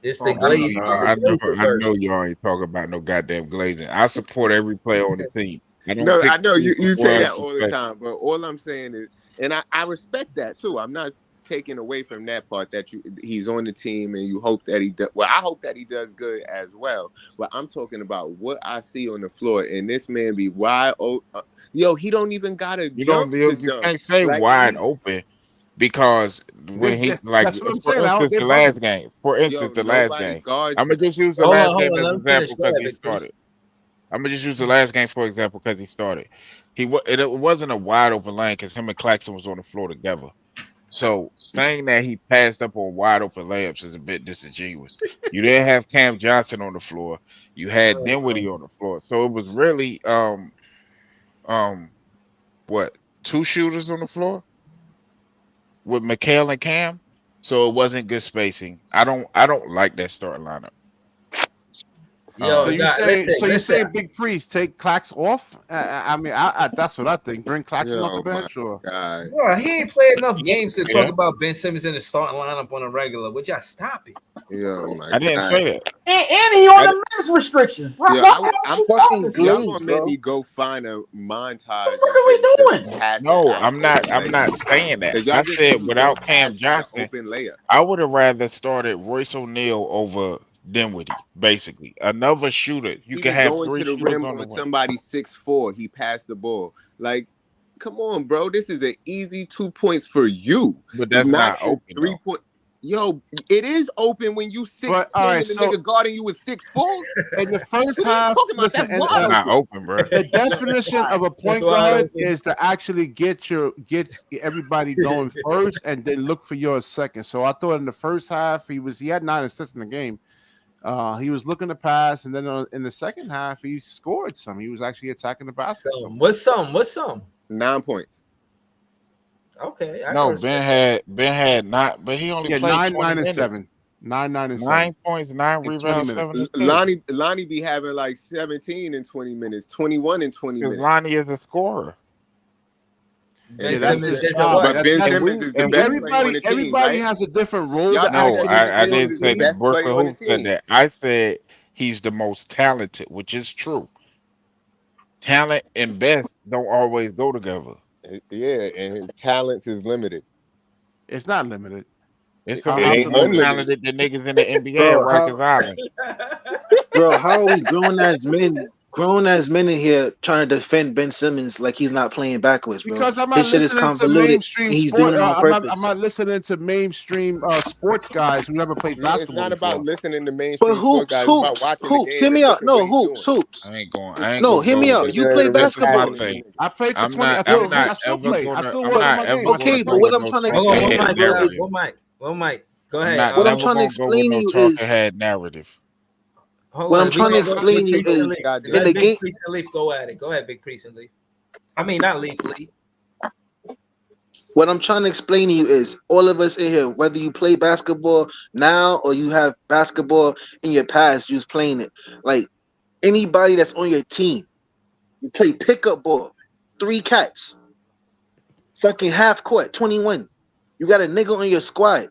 [SPEAKER 3] It's the
[SPEAKER 10] Oh,
[SPEAKER 3] glazing.
[SPEAKER 8] I know y'all ain't talking about no goddamn glazing. I support every player on the team. I don't
[SPEAKER 5] No,
[SPEAKER 8] pick
[SPEAKER 5] I know
[SPEAKER 8] teams
[SPEAKER 5] you say
[SPEAKER 8] well
[SPEAKER 5] that
[SPEAKER 8] to
[SPEAKER 5] all the
[SPEAKER 8] play.
[SPEAKER 5] time, but all I'm saying is, and I respect that too. I'm not taking away from that part that he's on the team and you hope that he does. Well, I hope that he does good as well. But I'm talking about what I see on the floor, and this man be wide open. Yo, he don't even gotta jump to
[SPEAKER 8] You
[SPEAKER 5] dunk.
[SPEAKER 8] can't say
[SPEAKER 5] Like
[SPEAKER 8] wide open because when he like
[SPEAKER 10] That's what I'm
[SPEAKER 8] for
[SPEAKER 10] saying.
[SPEAKER 8] instance
[SPEAKER 10] They're
[SPEAKER 8] the last
[SPEAKER 10] bugging.
[SPEAKER 8] game. For instance,
[SPEAKER 5] yo,
[SPEAKER 8] the last
[SPEAKER 5] nobody
[SPEAKER 8] game.
[SPEAKER 5] guards
[SPEAKER 8] I'm gonna
[SPEAKER 5] him.
[SPEAKER 8] just use the
[SPEAKER 3] Hold on,
[SPEAKER 8] last
[SPEAKER 3] hold
[SPEAKER 8] game
[SPEAKER 3] on.
[SPEAKER 8] as
[SPEAKER 3] Let
[SPEAKER 8] an
[SPEAKER 3] me finish.
[SPEAKER 8] example
[SPEAKER 3] Go
[SPEAKER 8] because
[SPEAKER 3] ahead,
[SPEAKER 8] he
[SPEAKER 3] Big Chris.
[SPEAKER 8] started. I'm gonna just use the last game for example because he started. It wasn't a wide open lane because him and Claxton was on the floor together. So saying that he passed up on wide open layups is a bit disingenuous. You didn't have Cam Johnson on the floor. You had Dinwiddie on the floor. So it was really um what 2 shooters on the floor with McHale and Cam. So it wasn't good spacing. I don't like that starting lineup.
[SPEAKER 3] Yo,
[SPEAKER 10] So you
[SPEAKER 3] listen.
[SPEAKER 10] saying Big Priest take Clax off? I mean, that's what I think. Bring Claxton off the bench, or
[SPEAKER 3] Bro, he ain't played enough games to talk
[SPEAKER 8] Yeah.
[SPEAKER 3] about Ben Simmons in the starting lineup on a regular. Would y'all stop it?
[SPEAKER 5] Yo, my
[SPEAKER 8] I didn't
[SPEAKER 5] God.
[SPEAKER 8] say that.
[SPEAKER 1] And he on the minutes restriction. Why,
[SPEAKER 5] Yeah,
[SPEAKER 1] why
[SPEAKER 5] I'm
[SPEAKER 6] fucking
[SPEAKER 5] y'all
[SPEAKER 6] glazed,
[SPEAKER 5] gonna make
[SPEAKER 6] bro.
[SPEAKER 5] me go find a montage.
[SPEAKER 1] What the fuck are we doing?
[SPEAKER 8] No, I'm not saying that.
[SPEAKER 5] Because y'all
[SPEAKER 8] I
[SPEAKER 5] just
[SPEAKER 8] said
[SPEAKER 5] seen Ben
[SPEAKER 8] without Cam
[SPEAKER 5] Pass had an
[SPEAKER 8] Johnson,
[SPEAKER 5] open layup.
[SPEAKER 8] I would have rather started Royce O'Neal over Dinwiddie. Basically, another shooter. You
[SPEAKER 5] He
[SPEAKER 8] can
[SPEAKER 5] was
[SPEAKER 8] have
[SPEAKER 5] going
[SPEAKER 8] 3
[SPEAKER 5] to the
[SPEAKER 8] shooters
[SPEAKER 5] rim
[SPEAKER 8] on the
[SPEAKER 5] on
[SPEAKER 8] wing.
[SPEAKER 5] somebody 6'4". He passed the ball. Like, come on, bro. This is an easy 2 points for you.
[SPEAKER 8] But that's
[SPEAKER 5] Not
[SPEAKER 8] not
[SPEAKER 5] a
[SPEAKER 8] open
[SPEAKER 5] 3
[SPEAKER 8] though.
[SPEAKER 5] point. Yo, it is open when you 6'10"
[SPEAKER 10] But all right,
[SPEAKER 5] and the
[SPEAKER 10] so
[SPEAKER 5] nigga guarding you with 6'4".
[SPEAKER 10] in the first
[SPEAKER 5] What are you
[SPEAKER 10] half,
[SPEAKER 5] talking about?
[SPEAKER 10] listen,
[SPEAKER 5] That's
[SPEAKER 10] and
[SPEAKER 5] wide
[SPEAKER 8] That's not
[SPEAKER 5] open.
[SPEAKER 8] open, bro.
[SPEAKER 10] the definition of a
[SPEAKER 3] That's
[SPEAKER 10] point
[SPEAKER 3] wide
[SPEAKER 10] guard
[SPEAKER 3] open.
[SPEAKER 10] is to actually get everybody going first, and then look for yours second. So I thought in the first half he had 9 assists in the game. He was looking to pass, and then in the second half he scored some. He was actually attacking the basket.
[SPEAKER 3] What's some?
[SPEAKER 5] 9 points.
[SPEAKER 3] Okay,
[SPEAKER 8] No, Ben had not, but he only played
[SPEAKER 10] 9,
[SPEAKER 8] 20
[SPEAKER 10] 9, and
[SPEAKER 8] minutes.
[SPEAKER 10] 7. 9, 9, and 7.
[SPEAKER 8] 9 points, 9
[SPEAKER 10] in 20
[SPEAKER 8] rebounds,
[SPEAKER 10] minutes.
[SPEAKER 8] 7 assists.
[SPEAKER 5] Lonnie be having like 17 in 20 minutes, 21 in 20
[SPEAKER 8] Because
[SPEAKER 5] minutes.
[SPEAKER 8] Lonnie is a scorer.
[SPEAKER 3] Ben
[SPEAKER 10] that's
[SPEAKER 3] Simmons
[SPEAKER 10] his
[SPEAKER 3] is
[SPEAKER 10] job.
[SPEAKER 3] what?
[SPEAKER 5] But Ben
[SPEAKER 10] That's-
[SPEAKER 5] Simmons is the best player on the team,
[SPEAKER 10] everybody
[SPEAKER 5] right?
[SPEAKER 10] has a different role.
[SPEAKER 5] Y'all
[SPEAKER 10] To
[SPEAKER 5] think
[SPEAKER 8] No,
[SPEAKER 10] actually
[SPEAKER 5] Ben
[SPEAKER 8] I
[SPEAKER 5] Simmons
[SPEAKER 8] didn't
[SPEAKER 5] is
[SPEAKER 8] say
[SPEAKER 5] the
[SPEAKER 8] that.
[SPEAKER 5] best player
[SPEAKER 8] Brooklyn
[SPEAKER 5] on the
[SPEAKER 8] Hoop said
[SPEAKER 5] team?
[SPEAKER 8] that. I said he's the most talented, which is true. Talent and best don't always go together.
[SPEAKER 5] Yeah, and his talents is limited.
[SPEAKER 10] It's not limited.
[SPEAKER 8] It's
[SPEAKER 5] It
[SPEAKER 8] he's
[SPEAKER 5] ain't
[SPEAKER 8] more
[SPEAKER 5] unlimited.
[SPEAKER 8] talented than niggas in the NBA at
[SPEAKER 6] Bro,
[SPEAKER 8] Rikers Island.
[SPEAKER 6] how are we grown as men in here trying to defend Ben Simmons like he's not playing backwards, bro?
[SPEAKER 10] Because I'm not
[SPEAKER 6] His shit is
[SPEAKER 10] listening to
[SPEAKER 6] convoluted
[SPEAKER 10] mainstream
[SPEAKER 6] and he's
[SPEAKER 10] sport.
[SPEAKER 6] doing it on purpose.
[SPEAKER 10] I'm not listening to mainstream sports guys who never played
[SPEAKER 5] No, it's
[SPEAKER 10] basketball
[SPEAKER 5] not about
[SPEAKER 10] before.
[SPEAKER 5] listening to
[SPEAKER 6] But
[SPEAKER 5] mainstream sports guys. It's about watching the
[SPEAKER 6] hoops.
[SPEAKER 5] game
[SPEAKER 6] Hear me
[SPEAKER 5] and
[SPEAKER 6] out.
[SPEAKER 5] looking what
[SPEAKER 6] No,
[SPEAKER 5] he's doing.
[SPEAKER 6] hoops.
[SPEAKER 8] I ain't gonna
[SPEAKER 6] No, hear me
[SPEAKER 8] go
[SPEAKER 6] out.
[SPEAKER 8] with
[SPEAKER 6] You
[SPEAKER 8] it.
[SPEAKER 6] play
[SPEAKER 8] This is my
[SPEAKER 6] basketball.
[SPEAKER 8] thing.
[SPEAKER 10] I played for
[SPEAKER 8] I'm
[SPEAKER 10] 20.
[SPEAKER 8] not
[SPEAKER 10] I
[SPEAKER 8] I'm
[SPEAKER 10] still
[SPEAKER 8] not
[SPEAKER 10] play.
[SPEAKER 8] ever
[SPEAKER 10] I
[SPEAKER 8] gonna
[SPEAKER 10] still
[SPEAKER 8] I'm
[SPEAKER 10] work on
[SPEAKER 8] not
[SPEAKER 10] my game.
[SPEAKER 8] ever
[SPEAKER 10] I still
[SPEAKER 8] gonna
[SPEAKER 6] Okay,
[SPEAKER 8] go
[SPEAKER 6] but
[SPEAKER 10] play.
[SPEAKER 6] what
[SPEAKER 8] with
[SPEAKER 6] I'm
[SPEAKER 8] no
[SPEAKER 6] trying to
[SPEAKER 3] Hold on,
[SPEAKER 8] talking
[SPEAKER 6] explain
[SPEAKER 3] one
[SPEAKER 6] to
[SPEAKER 8] head
[SPEAKER 3] mic,
[SPEAKER 6] you, bro, is
[SPEAKER 8] narrative.
[SPEAKER 3] one mic. Go
[SPEAKER 8] I'm
[SPEAKER 3] ahead.
[SPEAKER 8] not
[SPEAKER 6] what I'm
[SPEAKER 8] never
[SPEAKER 6] trying to
[SPEAKER 8] gonna go with
[SPEAKER 6] explain to
[SPEAKER 8] no
[SPEAKER 6] you
[SPEAKER 8] talking
[SPEAKER 6] is
[SPEAKER 8] head narrative.
[SPEAKER 3] Hold
[SPEAKER 6] what
[SPEAKER 3] on.
[SPEAKER 6] I'm trying to
[SPEAKER 3] We can't go
[SPEAKER 6] explain
[SPEAKER 3] Big
[SPEAKER 6] to you
[SPEAKER 3] Priest and
[SPEAKER 6] is
[SPEAKER 3] Leaf.
[SPEAKER 5] Goddamn.
[SPEAKER 6] in
[SPEAKER 3] Let
[SPEAKER 6] the
[SPEAKER 3] Big
[SPEAKER 6] game.
[SPEAKER 3] Priest and Leaf go at it. Go ahead, Big Priest and Leaf. I mean, not Leaf.
[SPEAKER 6] What I'm trying to explain to you is all of us in here, whether you play basketball now or you have basketball in your past, you was playing it. Like anybody that's on your team, you play pickup ball, 3 cats, fucking half court, 21. You got a nigga on your squad,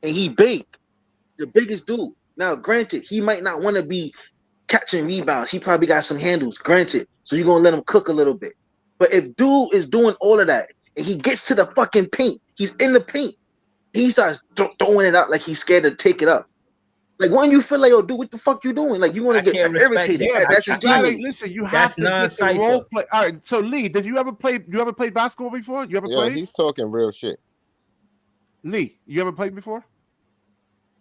[SPEAKER 6] and he big, the biggest dude. Now, granted, he might not want to be catching rebounds. He probably got some handles, granted. So you're gonna let him cook a little bit. But if dude is doing all of that and he gets to the fucking paint, he's in the paint, he starts throwing it out like he's scared to take it up. Like when you feel like, yo, dude, what the fuck you doing? Like you want
[SPEAKER 3] I
[SPEAKER 6] to get
[SPEAKER 3] can't respect
[SPEAKER 6] irritated.
[SPEAKER 3] that.
[SPEAKER 10] Yeah,
[SPEAKER 6] That's
[SPEAKER 10] but you
[SPEAKER 6] your
[SPEAKER 10] gotta
[SPEAKER 6] teammate.
[SPEAKER 10] listen. You have
[SPEAKER 3] That's
[SPEAKER 10] to get the
[SPEAKER 3] non-cypher.
[SPEAKER 10] role play. All right. So Lee, you ever played basketball before? You ever
[SPEAKER 5] Yeah,
[SPEAKER 10] played?
[SPEAKER 5] he's talking real shit.
[SPEAKER 10] Lee, you ever played before?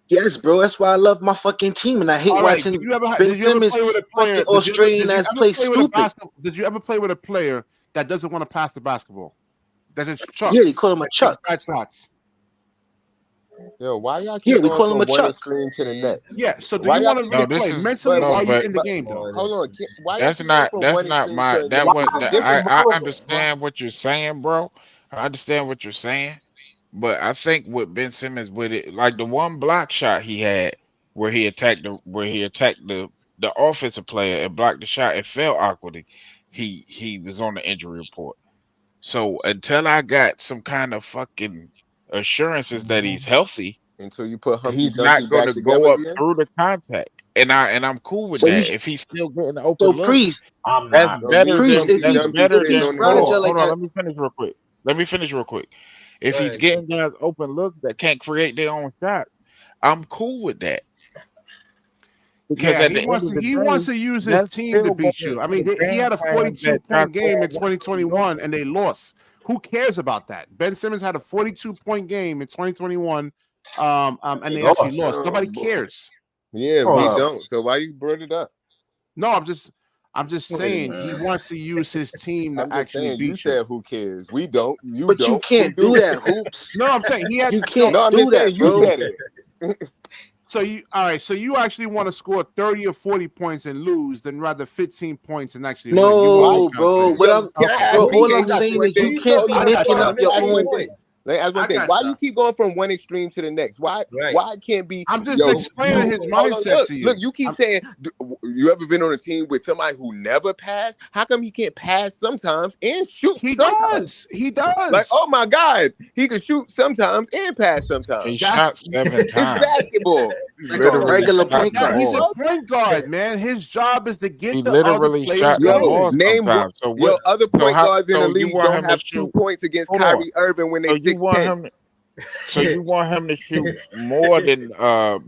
[SPEAKER 6] Yes, bro. That's why I love my fucking team and I hate
[SPEAKER 10] All right.
[SPEAKER 6] watching
[SPEAKER 10] Did you ever
[SPEAKER 6] Ben
[SPEAKER 10] play with a player?
[SPEAKER 6] fucking Australian ass play stupid.
[SPEAKER 10] Did you ever play with a player that doesn't want to pass the basketball? That just chucks.
[SPEAKER 6] Yeah, they call him a
[SPEAKER 10] that takes
[SPEAKER 6] chuck.
[SPEAKER 10] bad shots.
[SPEAKER 5] Yo, why y'all
[SPEAKER 6] Yeah,
[SPEAKER 5] keep
[SPEAKER 6] we
[SPEAKER 5] going
[SPEAKER 6] call him a
[SPEAKER 5] from one
[SPEAKER 6] chuck.
[SPEAKER 5] extreme to the next?
[SPEAKER 10] Yeah. So do
[SPEAKER 5] Why
[SPEAKER 10] you
[SPEAKER 5] y'all
[SPEAKER 10] want to
[SPEAKER 5] keep-
[SPEAKER 10] really
[SPEAKER 8] No, this
[SPEAKER 10] play
[SPEAKER 8] is
[SPEAKER 10] mentally,
[SPEAKER 8] no,
[SPEAKER 10] or are you
[SPEAKER 8] but
[SPEAKER 10] in the game though?
[SPEAKER 5] Hold on. Why y'all
[SPEAKER 8] that's
[SPEAKER 5] keep going
[SPEAKER 8] not
[SPEAKER 5] from
[SPEAKER 8] that's
[SPEAKER 5] one
[SPEAKER 8] not
[SPEAKER 5] extreme
[SPEAKER 8] my
[SPEAKER 5] to
[SPEAKER 8] that
[SPEAKER 5] another?
[SPEAKER 8] was
[SPEAKER 5] It's a
[SPEAKER 8] that,
[SPEAKER 5] different
[SPEAKER 8] I
[SPEAKER 5] model.
[SPEAKER 8] understand what you're saying, bro. I understand what you're saying, but I think with Ben Simmons with it, like the one block shot he had where he attacked the offensive player and blocked the shot, it fell awkwardly. He was on the injury report. So until I got some kind of fucking assurances that he's healthy,
[SPEAKER 5] Until you put Humpty
[SPEAKER 8] he's not
[SPEAKER 5] Dumpty
[SPEAKER 8] going
[SPEAKER 5] back
[SPEAKER 8] to
[SPEAKER 5] together
[SPEAKER 8] go up
[SPEAKER 5] again.
[SPEAKER 8] through the contact. And I'm cool with
[SPEAKER 6] So
[SPEAKER 8] that.
[SPEAKER 6] he
[SPEAKER 8] If he's still getting open
[SPEAKER 6] so
[SPEAKER 8] looks,
[SPEAKER 1] I'm
[SPEAKER 8] that's
[SPEAKER 1] not.
[SPEAKER 5] So leave
[SPEAKER 6] Priest,
[SPEAKER 5] Humpty
[SPEAKER 6] if he
[SPEAKER 5] Dumpty
[SPEAKER 6] if
[SPEAKER 5] sitting
[SPEAKER 6] he's
[SPEAKER 5] on the
[SPEAKER 8] hold
[SPEAKER 6] fragile
[SPEAKER 8] on,
[SPEAKER 5] bench.
[SPEAKER 6] like
[SPEAKER 8] hold on.
[SPEAKER 6] that,
[SPEAKER 8] Let me finish real quick. If
[SPEAKER 3] Go
[SPEAKER 8] he's
[SPEAKER 3] ahead.
[SPEAKER 8] getting guys open looks that can't create their own shots, I'm cool with that. Because
[SPEAKER 10] Yeah,
[SPEAKER 8] at
[SPEAKER 10] he
[SPEAKER 8] the end
[SPEAKER 10] wants
[SPEAKER 8] of
[SPEAKER 10] to
[SPEAKER 8] the
[SPEAKER 10] he wants
[SPEAKER 8] day,
[SPEAKER 10] to use his
[SPEAKER 8] that's
[SPEAKER 10] team to
[SPEAKER 8] still going
[SPEAKER 10] beat
[SPEAKER 8] to
[SPEAKER 10] you. I
[SPEAKER 8] be
[SPEAKER 10] mean,
[SPEAKER 8] the
[SPEAKER 10] he
[SPEAKER 8] game
[SPEAKER 10] had a
[SPEAKER 8] plan
[SPEAKER 10] 42
[SPEAKER 8] that
[SPEAKER 10] point
[SPEAKER 8] Josh
[SPEAKER 10] game in
[SPEAKER 8] Hall wants to do.
[SPEAKER 10] 2021 and they lost. Who cares about that? Ben Simmons had a 42-point game in 2021, and they actually lost. Nobody cares.
[SPEAKER 5] Yeah, we
[SPEAKER 1] Hold up.
[SPEAKER 5] don't. So why you brought it up?
[SPEAKER 10] No, I'm just saying he
[SPEAKER 1] man.
[SPEAKER 10] wants to use his team to
[SPEAKER 5] I'm just
[SPEAKER 10] actually
[SPEAKER 5] saying. You
[SPEAKER 10] beat you.
[SPEAKER 5] said who cares? We don't. You
[SPEAKER 6] but you
[SPEAKER 5] don't.
[SPEAKER 6] can't
[SPEAKER 5] Who
[SPEAKER 6] do that, hoops.
[SPEAKER 10] No, I'm saying he had
[SPEAKER 6] You
[SPEAKER 10] no.
[SPEAKER 6] can't
[SPEAKER 5] No, I'm
[SPEAKER 6] do
[SPEAKER 5] just saying
[SPEAKER 6] that,
[SPEAKER 5] you
[SPEAKER 6] bro.
[SPEAKER 5] said it.
[SPEAKER 10] So you actually want to score 30 or 40 points and lose than rather 15 points and actually win. You want
[SPEAKER 5] Why?
[SPEAKER 10] those
[SPEAKER 6] No,
[SPEAKER 10] kind of
[SPEAKER 6] bro.
[SPEAKER 10] players.
[SPEAKER 6] What
[SPEAKER 5] Yo,
[SPEAKER 6] I'm
[SPEAKER 5] can I ask
[SPEAKER 6] bro, all
[SPEAKER 5] BK
[SPEAKER 6] I'm
[SPEAKER 5] something
[SPEAKER 6] saying
[SPEAKER 5] one
[SPEAKER 6] is you
[SPEAKER 5] thing?
[SPEAKER 6] can't
[SPEAKER 5] Hold
[SPEAKER 6] be
[SPEAKER 5] on,
[SPEAKER 10] I got
[SPEAKER 6] making
[SPEAKER 10] y'all.
[SPEAKER 6] up your
[SPEAKER 10] I got
[SPEAKER 6] own.
[SPEAKER 5] Let me ask one
[SPEAKER 10] I
[SPEAKER 5] thing.
[SPEAKER 10] got
[SPEAKER 5] Why
[SPEAKER 10] y'all.
[SPEAKER 5] you keep going from one extreme to the next? Why?
[SPEAKER 3] Right.
[SPEAKER 5] Why it can't be?
[SPEAKER 10] I'm just
[SPEAKER 5] Yo,
[SPEAKER 10] explaining his
[SPEAKER 5] hold on,
[SPEAKER 10] mindset
[SPEAKER 5] look,
[SPEAKER 10] to you.
[SPEAKER 5] look. You keep saying You ever been on a team with somebody who never passed? How come he can't pass sometimes and shoot
[SPEAKER 10] He
[SPEAKER 5] sometimes?
[SPEAKER 10] does. He does.
[SPEAKER 5] Like, oh my God, he can shoot sometimes and pass sometimes.
[SPEAKER 8] He shot 7
[SPEAKER 5] It's
[SPEAKER 8] times.
[SPEAKER 5] basketball.
[SPEAKER 8] He
[SPEAKER 6] Like a
[SPEAKER 8] literally
[SPEAKER 6] regular
[SPEAKER 8] shot
[SPEAKER 6] point
[SPEAKER 8] the
[SPEAKER 6] guard.
[SPEAKER 10] He's a
[SPEAKER 8] ball.
[SPEAKER 10] point guard, man. His job is to
[SPEAKER 8] He
[SPEAKER 10] get the other
[SPEAKER 8] literally
[SPEAKER 10] players
[SPEAKER 8] shot the
[SPEAKER 5] Yo,
[SPEAKER 8] ball
[SPEAKER 10] going.
[SPEAKER 5] name what?
[SPEAKER 8] sometimes. So
[SPEAKER 5] Yo,
[SPEAKER 8] what?
[SPEAKER 5] other
[SPEAKER 8] So
[SPEAKER 5] point
[SPEAKER 8] how?
[SPEAKER 5] guards in the
[SPEAKER 8] So you
[SPEAKER 5] league
[SPEAKER 8] want
[SPEAKER 5] don't
[SPEAKER 8] him to
[SPEAKER 5] have 2
[SPEAKER 8] shoot?
[SPEAKER 5] points against
[SPEAKER 8] Hold on.
[SPEAKER 5] Kyrie Irving when they
[SPEAKER 8] So you want
[SPEAKER 5] 6'10".
[SPEAKER 8] him? So you want him to shoot more than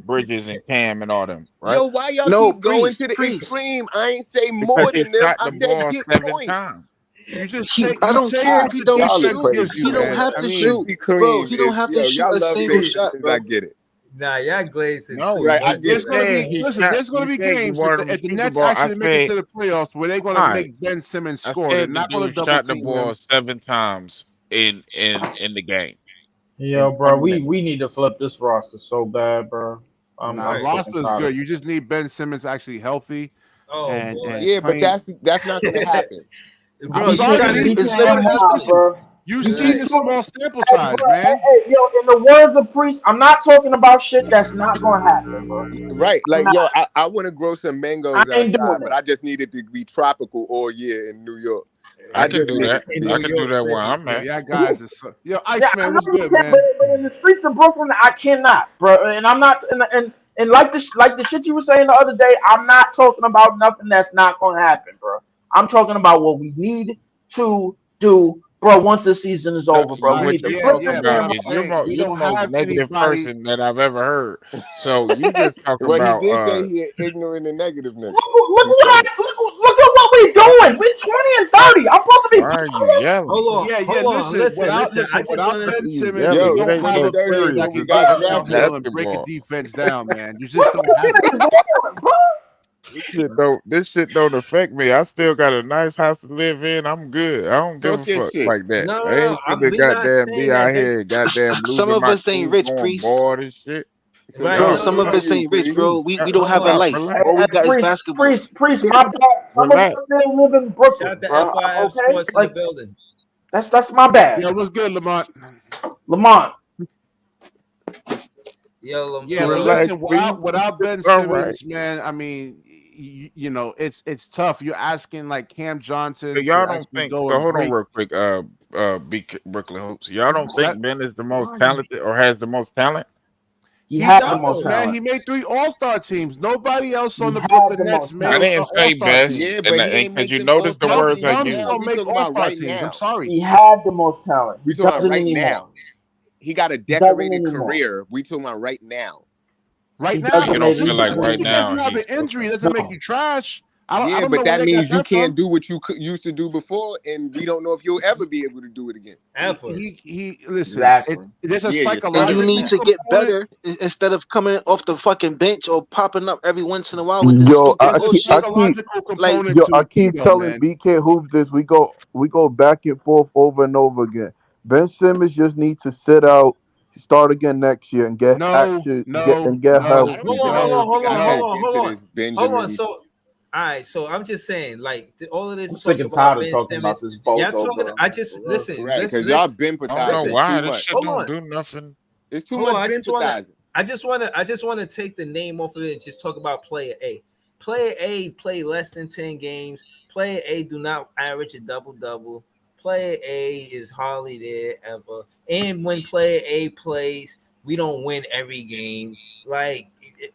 [SPEAKER 8] Bridges and Cam and all them, right?
[SPEAKER 5] Yo, why y'all
[SPEAKER 6] No,
[SPEAKER 5] keep going to the
[SPEAKER 6] Priest.
[SPEAKER 5] extreme? I ain't say
[SPEAKER 8] Because
[SPEAKER 5] more
[SPEAKER 8] he
[SPEAKER 5] than them.
[SPEAKER 8] shot
[SPEAKER 5] I
[SPEAKER 8] the
[SPEAKER 5] said
[SPEAKER 8] ball
[SPEAKER 5] get
[SPEAKER 8] 7
[SPEAKER 5] points.
[SPEAKER 8] times.
[SPEAKER 10] You just
[SPEAKER 6] He,
[SPEAKER 10] take
[SPEAKER 6] I
[SPEAKER 10] you
[SPEAKER 6] don't
[SPEAKER 10] take
[SPEAKER 6] care
[SPEAKER 10] what
[SPEAKER 6] if he
[SPEAKER 10] the
[SPEAKER 6] don't
[SPEAKER 5] Y'all are
[SPEAKER 10] defense
[SPEAKER 6] shoot.
[SPEAKER 10] gives
[SPEAKER 5] crazy,
[SPEAKER 10] you,
[SPEAKER 6] He don't
[SPEAKER 10] man.
[SPEAKER 6] have
[SPEAKER 10] I
[SPEAKER 6] to
[SPEAKER 10] mean,
[SPEAKER 6] shoot,
[SPEAKER 5] Krispy
[SPEAKER 6] bro.
[SPEAKER 5] Kreme
[SPEAKER 6] He don't
[SPEAKER 5] is
[SPEAKER 6] have to shoot
[SPEAKER 5] y'all
[SPEAKER 6] a
[SPEAKER 5] love
[SPEAKER 6] single
[SPEAKER 5] Ben
[SPEAKER 6] shot,
[SPEAKER 5] Simmons.
[SPEAKER 6] bro.
[SPEAKER 5] I get it.
[SPEAKER 3] Nah, y'all glazing
[SPEAKER 8] No,
[SPEAKER 3] too
[SPEAKER 5] Right, I
[SPEAKER 3] much.
[SPEAKER 5] get
[SPEAKER 10] there's
[SPEAKER 5] it.
[SPEAKER 10] gonna be
[SPEAKER 8] he
[SPEAKER 10] listen. There's
[SPEAKER 8] you
[SPEAKER 10] gonna be
[SPEAKER 8] said you
[SPEAKER 10] games
[SPEAKER 8] wanted him to
[SPEAKER 10] if the
[SPEAKER 8] shoot the
[SPEAKER 10] Nets
[SPEAKER 8] ball. I
[SPEAKER 10] actually make it
[SPEAKER 8] said,
[SPEAKER 10] to the playoffs where they're
[SPEAKER 8] all
[SPEAKER 10] gonna
[SPEAKER 8] right.
[SPEAKER 10] make Ben Simmons
[SPEAKER 8] I
[SPEAKER 10] score. They're
[SPEAKER 8] said the
[SPEAKER 10] not gonna
[SPEAKER 8] dude
[SPEAKER 10] double
[SPEAKER 8] shot the
[SPEAKER 10] team him.
[SPEAKER 8] ball 7 times in the game.
[SPEAKER 1] Yo,
[SPEAKER 8] In
[SPEAKER 1] bro,
[SPEAKER 8] 10
[SPEAKER 1] we
[SPEAKER 8] minutes.
[SPEAKER 1] we need to flip this roster so bad, bro. I'm
[SPEAKER 10] Nah,
[SPEAKER 1] I'm
[SPEAKER 3] Right.
[SPEAKER 1] sick and
[SPEAKER 10] roster's
[SPEAKER 1] tired of
[SPEAKER 10] good. You just need Ben Simmons actually healthy
[SPEAKER 3] Oh
[SPEAKER 10] and
[SPEAKER 3] boy.
[SPEAKER 5] Yeah, but
[SPEAKER 10] playing.
[SPEAKER 5] that's not gonna happen.
[SPEAKER 10] I'm
[SPEAKER 3] Bro,
[SPEAKER 1] it.
[SPEAKER 3] you
[SPEAKER 1] He
[SPEAKER 10] sorry,
[SPEAKER 3] trying
[SPEAKER 1] can't.
[SPEAKER 3] to
[SPEAKER 1] He
[SPEAKER 10] Lee.
[SPEAKER 6] It's
[SPEAKER 1] can't
[SPEAKER 6] seven
[SPEAKER 1] have
[SPEAKER 6] more
[SPEAKER 1] time,
[SPEAKER 6] seasons.
[SPEAKER 1] bro.
[SPEAKER 10] You
[SPEAKER 1] You
[SPEAKER 10] see
[SPEAKER 1] keep
[SPEAKER 3] right.
[SPEAKER 10] the
[SPEAKER 1] talking.
[SPEAKER 10] small sample
[SPEAKER 1] Hey,
[SPEAKER 10] size,
[SPEAKER 1] bro.
[SPEAKER 10] man.
[SPEAKER 1] Hey, yo, in the words of Priest, I'm not talking about shit that's not gonna happen, bro.
[SPEAKER 5] Right,
[SPEAKER 1] I'm
[SPEAKER 5] like
[SPEAKER 1] not.
[SPEAKER 5] yo, I want to grow some
[SPEAKER 1] I
[SPEAKER 5] mangoes
[SPEAKER 1] ain't
[SPEAKER 5] outside,
[SPEAKER 1] doing
[SPEAKER 5] but
[SPEAKER 1] that.
[SPEAKER 5] I just need it to be tropical all year in New York.
[SPEAKER 8] I
[SPEAKER 5] I
[SPEAKER 8] can
[SPEAKER 5] just
[SPEAKER 8] do
[SPEAKER 5] need
[SPEAKER 8] that.
[SPEAKER 5] it to
[SPEAKER 3] In
[SPEAKER 8] I
[SPEAKER 5] be.
[SPEAKER 3] New
[SPEAKER 8] can do
[SPEAKER 3] York
[SPEAKER 8] that where
[SPEAKER 3] City.
[SPEAKER 8] I'm
[SPEAKER 10] Yeah,
[SPEAKER 8] at.
[SPEAKER 10] y'all guys is yo,
[SPEAKER 1] Yeah, I
[SPEAKER 10] Iceman,
[SPEAKER 1] know
[SPEAKER 10] what's
[SPEAKER 1] you
[SPEAKER 10] good,
[SPEAKER 1] can,
[SPEAKER 10] man?
[SPEAKER 1] but in the streets of Brooklyn, I cannot, bro. And I'm not. And like the shit you were saying the other day, I'm not talking about nothing that's not gonna happen, bro. I'm talking about what we need to do, bro. Once the season is
[SPEAKER 8] No,
[SPEAKER 1] over, bro, we
[SPEAKER 10] All right,
[SPEAKER 8] what
[SPEAKER 1] need to
[SPEAKER 8] you
[SPEAKER 10] yeah,
[SPEAKER 1] flip
[SPEAKER 8] talking
[SPEAKER 1] the
[SPEAKER 10] yeah, but
[SPEAKER 8] about
[SPEAKER 1] damn
[SPEAKER 10] I'm
[SPEAKER 8] is
[SPEAKER 1] roster.
[SPEAKER 10] saying we
[SPEAKER 8] you're the
[SPEAKER 10] don't
[SPEAKER 8] most
[SPEAKER 10] have
[SPEAKER 8] negative
[SPEAKER 10] anybody.
[SPEAKER 8] person that I've ever heard. So you just talking
[SPEAKER 5] Well, he
[SPEAKER 8] about
[SPEAKER 5] did say he an ignorant and negative nigga.
[SPEAKER 1] Look
[SPEAKER 5] He
[SPEAKER 1] what
[SPEAKER 5] said it.
[SPEAKER 1] look at what we doing. We 20 and 30. I'm supposed to be
[SPEAKER 8] why are you yelling?
[SPEAKER 10] Yeah.
[SPEAKER 3] Hold on.
[SPEAKER 10] Listen,
[SPEAKER 3] I just
[SPEAKER 10] without
[SPEAKER 3] wanna
[SPEAKER 10] Ben
[SPEAKER 8] You
[SPEAKER 10] Simmons, you
[SPEAKER 8] yelling.
[SPEAKER 5] Yo,
[SPEAKER 8] It
[SPEAKER 10] don't
[SPEAKER 8] ain't
[SPEAKER 10] have
[SPEAKER 8] no
[SPEAKER 10] a
[SPEAKER 5] 2030
[SPEAKER 10] player
[SPEAKER 5] is
[SPEAKER 10] that
[SPEAKER 5] when
[SPEAKER 8] serious.
[SPEAKER 5] we
[SPEAKER 10] could
[SPEAKER 8] It's
[SPEAKER 10] go
[SPEAKER 5] got
[SPEAKER 10] up
[SPEAKER 5] drafted.
[SPEAKER 10] downhill and break a
[SPEAKER 8] basketball.
[SPEAKER 10] defense down, man. You just
[SPEAKER 1] what
[SPEAKER 10] don't have it.
[SPEAKER 1] is on, bro?
[SPEAKER 8] This shit don't affect me. I still got a nice house to live in. I'm good. I don't give
[SPEAKER 5] Talk
[SPEAKER 8] a
[SPEAKER 5] your
[SPEAKER 8] fuck
[SPEAKER 5] shit.
[SPEAKER 8] like that.
[SPEAKER 3] no,
[SPEAKER 8] I
[SPEAKER 3] no, no.
[SPEAKER 8] ain't finna
[SPEAKER 3] We not
[SPEAKER 8] goddamn
[SPEAKER 3] saying
[SPEAKER 8] be
[SPEAKER 3] that.
[SPEAKER 8] out here goddamn
[SPEAKER 6] Some
[SPEAKER 8] losing
[SPEAKER 6] of
[SPEAKER 8] my
[SPEAKER 6] us ain't
[SPEAKER 8] cool,
[SPEAKER 6] rich,
[SPEAKER 8] going
[SPEAKER 6] Priest.
[SPEAKER 8] bored and shit.
[SPEAKER 5] So
[SPEAKER 3] Right?
[SPEAKER 6] Bro,
[SPEAKER 5] y'all
[SPEAKER 3] No,
[SPEAKER 6] some
[SPEAKER 3] no,
[SPEAKER 6] of
[SPEAKER 5] love
[SPEAKER 3] no.
[SPEAKER 6] us
[SPEAKER 5] you,
[SPEAKER 6] ain't rich,
[SPEAKER 5] Bree.
[SPEAKER 6] bro. We don't have
[SPEAKER 8] Hold
[SPEAKER 6] a
[SPEAKER 8] up,
[SPEAKER 6] life.
[SPEAKER 8] relax,
[SPEAKER 6] All we got is basketball.
[SPEAKER 1] Priest, my bad. Some of
[SPEAKER 8] relax.
[SPEAKER 1] us still live in
[SPEAKER 3] Shout
[SPEAKER 1] Brooklyn,
[SPEAKER 3] to
[SPEAKER 1] bro.
[SPEAKER 3] FYF
[SPEAKER 1] Okay,
[SPEAKER 3] Sports in the
[SPEAKER 1] like
[SPEAKER 3] building.
[SPEAKER 1] that's my bad,
[SPEAKER 10] Yeah, what's good, Lamont?
[SPEAKER 1] Lamont.
[SPEAKER 10] Yeah, but
[SPEAKER 8] Relax,
[SPEAKER 10] listen,
[SPEAKER 8] B.
[SPEAKER 10] without Ben
[SPEAKER 8] All right.
[SPEAKER 10] Simmons, man, I mean, you know, it's tough. You're asking like Cam
[SPEAKER 8] So
[SPEAKER 10] Johnson to
[SPEAKER 8] y'all don't
[SPEAKER 10] actually
[SPEAKER 8] think
[SPEAKER 10] go
[SPEAKER 8] so
[SPEAKER 10] and
[SPEAKER 8] hold on
[SPEAKER 10] break.
[SPEAKER 8] real quick, Brooklyn Hoops. Y'all don't
[SPEAKER 10] Is that
[SPEAKER 8] think Ben is the most
[SPEAKER 1] What?
[SPEAKER 8] talented or has the most talent?
[SPEAKER 1] He
[SPEAKER 10] he
[SPEAKER 1] had the most
[SPEAKER 10] does,
[SPEAKER 3] No.
[SPEAKER 10] man?
[SPEAKER 1] talent.
[SPEAKER 10] He made 3 All-Star teams. Nobody else
[SPEAKER 1] He
[SPEAKER 10] on the
[SPEAKER 1] had
[SPEAKER 10] Brooklyn
[SPEAKER 1] the
[SPEAKER 10] Nets
[SPEAKER 1] most
[SPEAKER 8] I
[SPEAKER 10] made
[SPEAKER 1] talent.
[SPEAKER 10] an
[SPEAKER 8] didn't say
[SPEAKER 10] All-Star
[SPEAKER 8] best,
[SPEAKER 10] team.
[SPEAKER 5] Yeah, but he ain't
[SPEAKER 8] because
[SPEAKER 5] make
[SPEAKER 8] you
[SPEAKER 5] them
[SPEAKER 8] notice the
[SPEAKER 5] all-star
[SPEAKER 10] Young,
[SPEAKER 8] words I
[SPEAKER 5] teams
[SPEAKER 10] Young's
[SPEAKER 8] use.
[SPEAKER 5] now.
[SPEAKER 10] gonna
[SPEAKER 5] We
[SPEAKER 10] make
[SPEAKER 5] talking about
[SPEAKER 10] All-Star
[SPEAKER 5] right
[SPEAKER 10] teams. I'm
[SPEAKER 5] now.
[SPEAKER 10] sorry.
[SPEAKER 1] He had the most talent.
[SPEAKER 5] We
[SPEAKER 1] He
[SPEAKER 5] talking about
[SPEAKER 1] doesn't
[SPEAKER 5] right
[SPEAKER 1] anymore.
[SPEAKER 5] now. He got a
[SPEAKER 1] He doesn't
[SPEAKER 5] decorated
[SPEAKER 1] anymore.
[SPEAKER 5] career. We talking about right now.
[SPEAKER 10] Right
[SPEAKER 1] He
[SPEAKER 10] now,
[SPEAKER 8] You
[SPEAKER 1] doesn't
[SPEAKER 8] don't
[SPEAKER 1] make.
[SPEAKER 8] feel
[SPEAKER 1] He
[SPEAKER 8] like
[SPEAKER 10] just
[SPEAKER 1] doesn't
[SPEAKER 8] right
[SPEAKER 10] because
[SPEAKER 1] anymore.
[SPEAKER 8] now
[SPEAKER 10] you have an
[SPEAKER 8] he's
[SPEAKER 10] injury
[SPEAKER 8] okay.
[SPEAKER 10] doesn't make
[SPEAKER 1] No.
[SPEAKER 10] you trash. I
[SPEAKER 5] Yeah,
[SPEAKER 10] don't
[SPEAKER 5] but
[SPEAKER 10] know where
[SPEAKER 5] that
[SPEAKER 10] they got
[SPEAKER 5] means you
[SPEAKER 10] that from.
[SPEAKER 5] can't do what you used to do before, and we don't know if you'll ever be able to do it again.
[SPEAKER 3] Ever.
[SPEAKER 10] He listen.
[SPEAKER 1] Exactly.
[SPEAKER 10] There's a
[SPEAKER 5] Yeah, you're
[SPEAKER 6] And
[SPEAKER 5] starting
[SPEAKER 6] you
[SPEAKER 5] it
[SPEAKER 6] need
[SPEAKER 10] psychological
[SPEAKER 6] to
[SPEAKER 5] now.
[SPEAKER 6] get
[SPEAKER 10] component.
[SPEAKER 6] better instead of coming off the fucking bench or popping up every once in a while with this
[SPEAKER 4] Yo,
[SPEAKER 6] stupid
[SPEAKER 10] There's a
[SPEAKER 6] bullshit.
[SPEAKER 10] psychological
[SPEAKER 6] Like,
[SPEAKER 10] component to it too,
[SPEAKER 4] keep
[SPEAKER 10] though,
[SPEAKER 4] telling
[SPEAKER 10] man.
[SPEAKER 4] BK Hoops this. We go back and forth over and over again. Ben Simmons just needs to sit out, start again next year, and get
[SPEAKER 10] No,
[SPEAKER 4] action,
[SPEAKER 10] no,
[SPEAKER 4] get
[SPEAKER 10] no,
[SPEAKER 5] I don't
[SPEAKER 4] healthy,
[SPEAKER 3] Hold on,
[SPEAKER 5] even
[SPEAKER 3] hold
[SPEAKER 4] bro.
[SPEAKER 5] know
[SPEAKER 3] on,
[SPEAKER 5] if we
[SPEAKER 3] hold on,
[SPEAKER 5] got
[SPEAKER 3] hold
[SPEAKER 10] no.
[SPEAKER 5] back
[SPEAKER 3] on, hold
[SPEAKER 5] into
[SPEAKER 3] on.
[SPEAKER 5] this
[SPEAKER 3] Hold on.
[SPEAKER 5] Benjamin.
[SPEAKER 3] So all right, so I'm just saying, like all of
[SPEAKER 1] I'm
[SPEAKER 3] this
[SPEAKER 1] sick
[SPEAKER 3] talk
[SPEAKER 1] and
[SPEAKER 3] about
[SPEAKER 1] tired of
[SPEAKER 3] Ben
[SPEAKER 1] talking about
[SPEAKER 3] Simmons.
[SPEAKER 1] this
[SPEAKER 3] Y'all
[SPEAKER 1] bozo,
[SPEAKER 3] talking
[SPEAKER 1] bro.
[SPEAKER 3] I just
[SPEAKER 1] For real, for
[SPEAKER 3] listen,
[SPEAKER 5] Right, because y'all been
[SPEAKER 8] I don't know
[SPEAKER 5] empathizing.
[SPEAKER 3] listen.
[SPEAKER 5] It's too
[SPEAKER 8] why this
[SPEAKER 5] much.
[SPEAKER 8] shit
[SPEAKER 3] Hold
[SPEAKER 8] don't
[SPEAKER 3] on.
[SPEAKER 8] do nothing.
[SPEAKER 5] It's too
[SPEAKER 3] Hold on.
[SPEAKER 5] much empathizing.
[SPEAKER 3] I just wanna take the name off of it and just talk about player A. Player A play less than 10 games. Player A do not average a double-double. Player A is hardly there ever. And when player A plays, we don't win every game. Like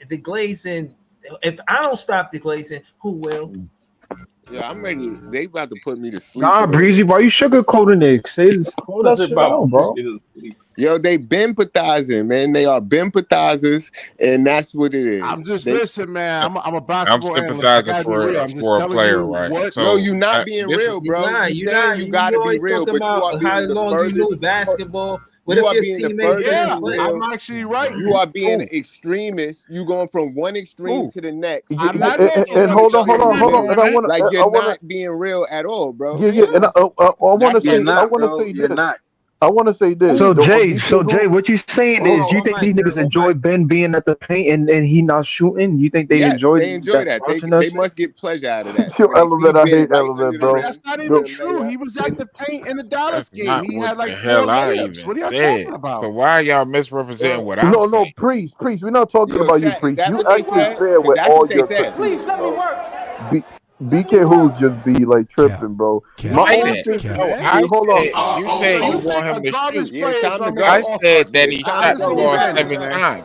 [SPEAKER 3] the glazing, if I don't stop the glazing, who will?
[SPEAKER 5] Yeah, I'm ready. They about to put me to sleep
[SPEAKER 4] Nah,
[SPEAKER 5] with all
[SPEAKER 4] Breezy,
[SPEAKER 5] this.
[SPEAKER 4] why you sugarcoating it? Call that
[SPEAKER 1] It's
[SPEAKER 4] shit
[SPEAKER 1] about
[SPEAKER 4] out, bro.
[SPEAKER 5] Yo, they been empathizing, man. They are been empathizers, and that's what it is.
[SPEAKER 10] I'm just
[SPEAKER 5] They
[SPEAKER 10] listen, man. I'm a
[SPEAKER 8] I'm
[SPEAKER 10] basketball analyst. I
[SPEAKER 8] sympathizing
[SPEAKER 10] gotta be real. I'm just
[SPEAKER 8] for a
[SPEAKER 10] telling
[SPEAKER 8] player,
[SPEAKER 10] you
[SPEAKER 8] right?
[SPEAKER 10] what.
[SPEAKER 5] no,
[SPEAKER 8] So
[SPEAKER 5] you not being
[SPEAKER 8] this is
[SPEAKER 5] real, bro. You
[SPEAKER 3] You're
[SPEAKER 5] saying
[SPEAKER 3] not.
[SPEAKER 5] you
[SPEAKER 3] You
[SPEAKER 5] gotta be
[SPEAKER 3] always
[SPEAKER 5] real,
[SPEAKER 3] talking
[SPEAKER 5] but you
[SPEAKER 3] about
[SPEAKER 5] are
[SPEAKER 3] how
[SPEAKER 5] being the
[SPEAKER 3] long you
[SPEAKER 5] furthest.
[SPEAKER 3] knew basketball. What
[SPEAKER 5] You
[SPEAKER 3] if
[SPEAKER 5] are
[SPEAKER 3] your
[SPEAKER 5] being the
[SPEAKER 3] teammate
[SPEAKER 5] furthest
[SPEAKER 3] didn't
[SPEAKER 10] Yeah,
[SPEAKER 5] from
[SPEAKER 3] play?
[SPEAKER 5] real.
[SPEAKER 10] I'm actually right.
[SPEAKER 5] You are being an
[SPEAKER 4] Who?
[SPEAKER 5] extremist. You going from one extreme
[SPEAKER 4] Who?
[SPEAKER 5] to the next,
[SPEAKER 4] Yeah,
[SPEAKER 10] I'm
[SPEAKER 4] yeah,
[SPEAKER 10] not
[SPEAKER 5] like
[SPEAKER 10] going from
[SPEAKER 4] and
[SPEAKER 10] one
[SPEAKER 5] every
[SPEAKER 4] hold on,
[SPEAKER 5] other
[SPEAKER 10] extreme.
[SPEAKER 4] hold
[SPEAKER 10] I'm
[SPEAKER 4] on,
[SPEAKER 10] not
[SPEAKER 4] hold on,
[SPEAKER 5] weekend.
[SPEAKER 10] doing
[SPEAKER 4] and I
[SPEAKER 10] that.
[SPEAKER 4] wanna,
[SPEAKER 5] Like
[SPEAKER 4] I
[SPEAKER 5] you're
[SPEAKER 4] wanna,
[SPEAKER 5] not being real at all, bro.
[SPEAKER 4] yeah,
[SPEAKER 10] I
[SPEAKER 4] yeah, and
[SPEAKER 10] am.
[SPEAKER 4] I wanna
[SPEAKER 5] That's
[SPEAKER 6] you're
[SPEAKER 4] say,
[SPEAKER 5] the
[SPEAKER 4] I
[SPEAKER 6] not,
[SPEAKER 4] wanna
[SPEAKER 6] bro.
[SPEAKER 4] say
[SPEAKER 6] You're
[SPEAKER 4] this.
[SPEAKER 6] not.
[SPEAKER 11] I want to say this.
[SPEAKER 4] So Jay,
[SPEAKER 11] BK
[SPEAKER 4] what you saying
[SPEAKER 3] Hold
[SPEAKER 4] is
[SPEAKER 3] on,
[SPEAKER 4] you
[SPEAKER 3] one
[SPEAKER 4] think these
[SPEAKER 3] mic,
[SPEAKER 4] niggas
[SPEAKER 3] man. One
[SPEAKER 4] enjoy
[SPEAKER 3] mic.
[SPEAKER 4] Ben being at the paint and he not shooting? You think they
[SPEAKER 5] Yes,
[SPEAKER 4] enjoy
[SPEAKER 5] they enjoy
[SPEAKER 4] that
[SPEAKER 5] that.
[SPEAKER 4] watching that
[SPEAKER 5] They
[SPEAKER 4] shit?
[SPEAKER 5] must get pleasure out of that.
[SPEAKER 11] Yo,
[SPEAKER 5] When they see
[SPEAKER 11] Element, I
[SPEAKER 5] Ben
[SPEAKER 11] hate
[SPEAKER 5] right under
[SPEAKER 11] Element,
[SPEAKER 5] the
[SPEAKER 11] bro.
[SPEAKER 5] rim,
[SPEAKER 10] That's not
[SPEAKER 5] get
[SPEAKER 10] even
[SPEAKER 5] a
[SPEAKER 10] true.
[SPEAKER 5] layup.
[SPEAKER 10] He was at the paint in the Dallas
[SPEAKER 8] That's
[SPEAKER 10] game.
[SPEAKER 8] not
[SPEAKER 10] He
[SPEAKER 8] what
[SPEAKER 10] had like
[SPEAKER 8] the
[SPEAKER 10] 4
[SPEAKER 8] hell I
[SPEAKER 10] layups.
[SPEAKER 8] even
[SPEAKER 10] What are y'all
[SPEAKER 8] said.
[SPEAKER 10] talking
[SPEAKER 8] So
[SPEAKER 10] about?
[SPEAKER 8] why y'all misrepresenting what I'm
[SPEAKER 11] No,
[SPEAKER 8] saying?
[SPEAKER 11] Priest. We're not talking
[SPEAKER 5] Yo,
[SPEAKER 11] about you,
[SPEAKER 5] chat, is
[SPEAKER 11] Priest.
[SPEAKER 5] that
[SPEAKER 11] You
[SPEAKER 5] what they
[SPEAKER 11] actually
[SPEAKER 5] said?
[SPEAKER 11] fair
[SPEAKER 5] Because
[SPEAKER 11] with
[SPEAKER 5] that's
[SPEAKER 11] all
[SPEAKER 5] what they
[SPEAKER 11] your
[SPEAKER 5] said.
[SPEAKER 11] critiques, bro. BK Who's just be like tripping, bro. My
[SPEAKER 10] No,
[SPEAKER 8] Say
[SPEAKER 10] I'm
[SPEAKER 11] only
[SPEAKER 10] not
[SPEAKER 8] that.
[SPEAKER 11] thing,
[SPEAKER 10] tripping,
[SPEAKER 8] No,
[SPEAKER 10] man.
[SPEAKER 8] I
[SPEAKER 11] hold on.
[SPEAKER 8] said you
[SPEAKER 10] So
[SPEAKER 8] said
[SPEAKER 10] you
[SPEAKER 8] you
[SPEAKER 10] think
[SPEAKER 8] want
[SPEAKER 10] a
[SPEAKER 8] him to
[SPEAKER 10] garbage
[SPEAKER 8] shoot.
[SPEAKER 5] Yeah, it's
[SPEAKER 10] player is
[SPEAKER 5] time to
[SPEAKER 10] gonna make an
[SPEAKER 8] I
[SPEAKER 5] go.
[SPEAKER 10] all-star
[SPEAKER 8] said that
[SPEAKER 10] team?
[SPEAKER 5] It's
[SPEAKER 8] he
[SPEAKER 5] time to
[SPEAKER 8] shot
[SPEAKER 10] Honest
[SPEAKER 8] the
[SPEAKER 5] go.
[SPEAKER 10] and
[SPEAKER 5] We
[SPEAKER 8] ball
[SPEAKER 5] ready,
[SPEAKER 10] defense.
[SPEAKER 8] 7 times.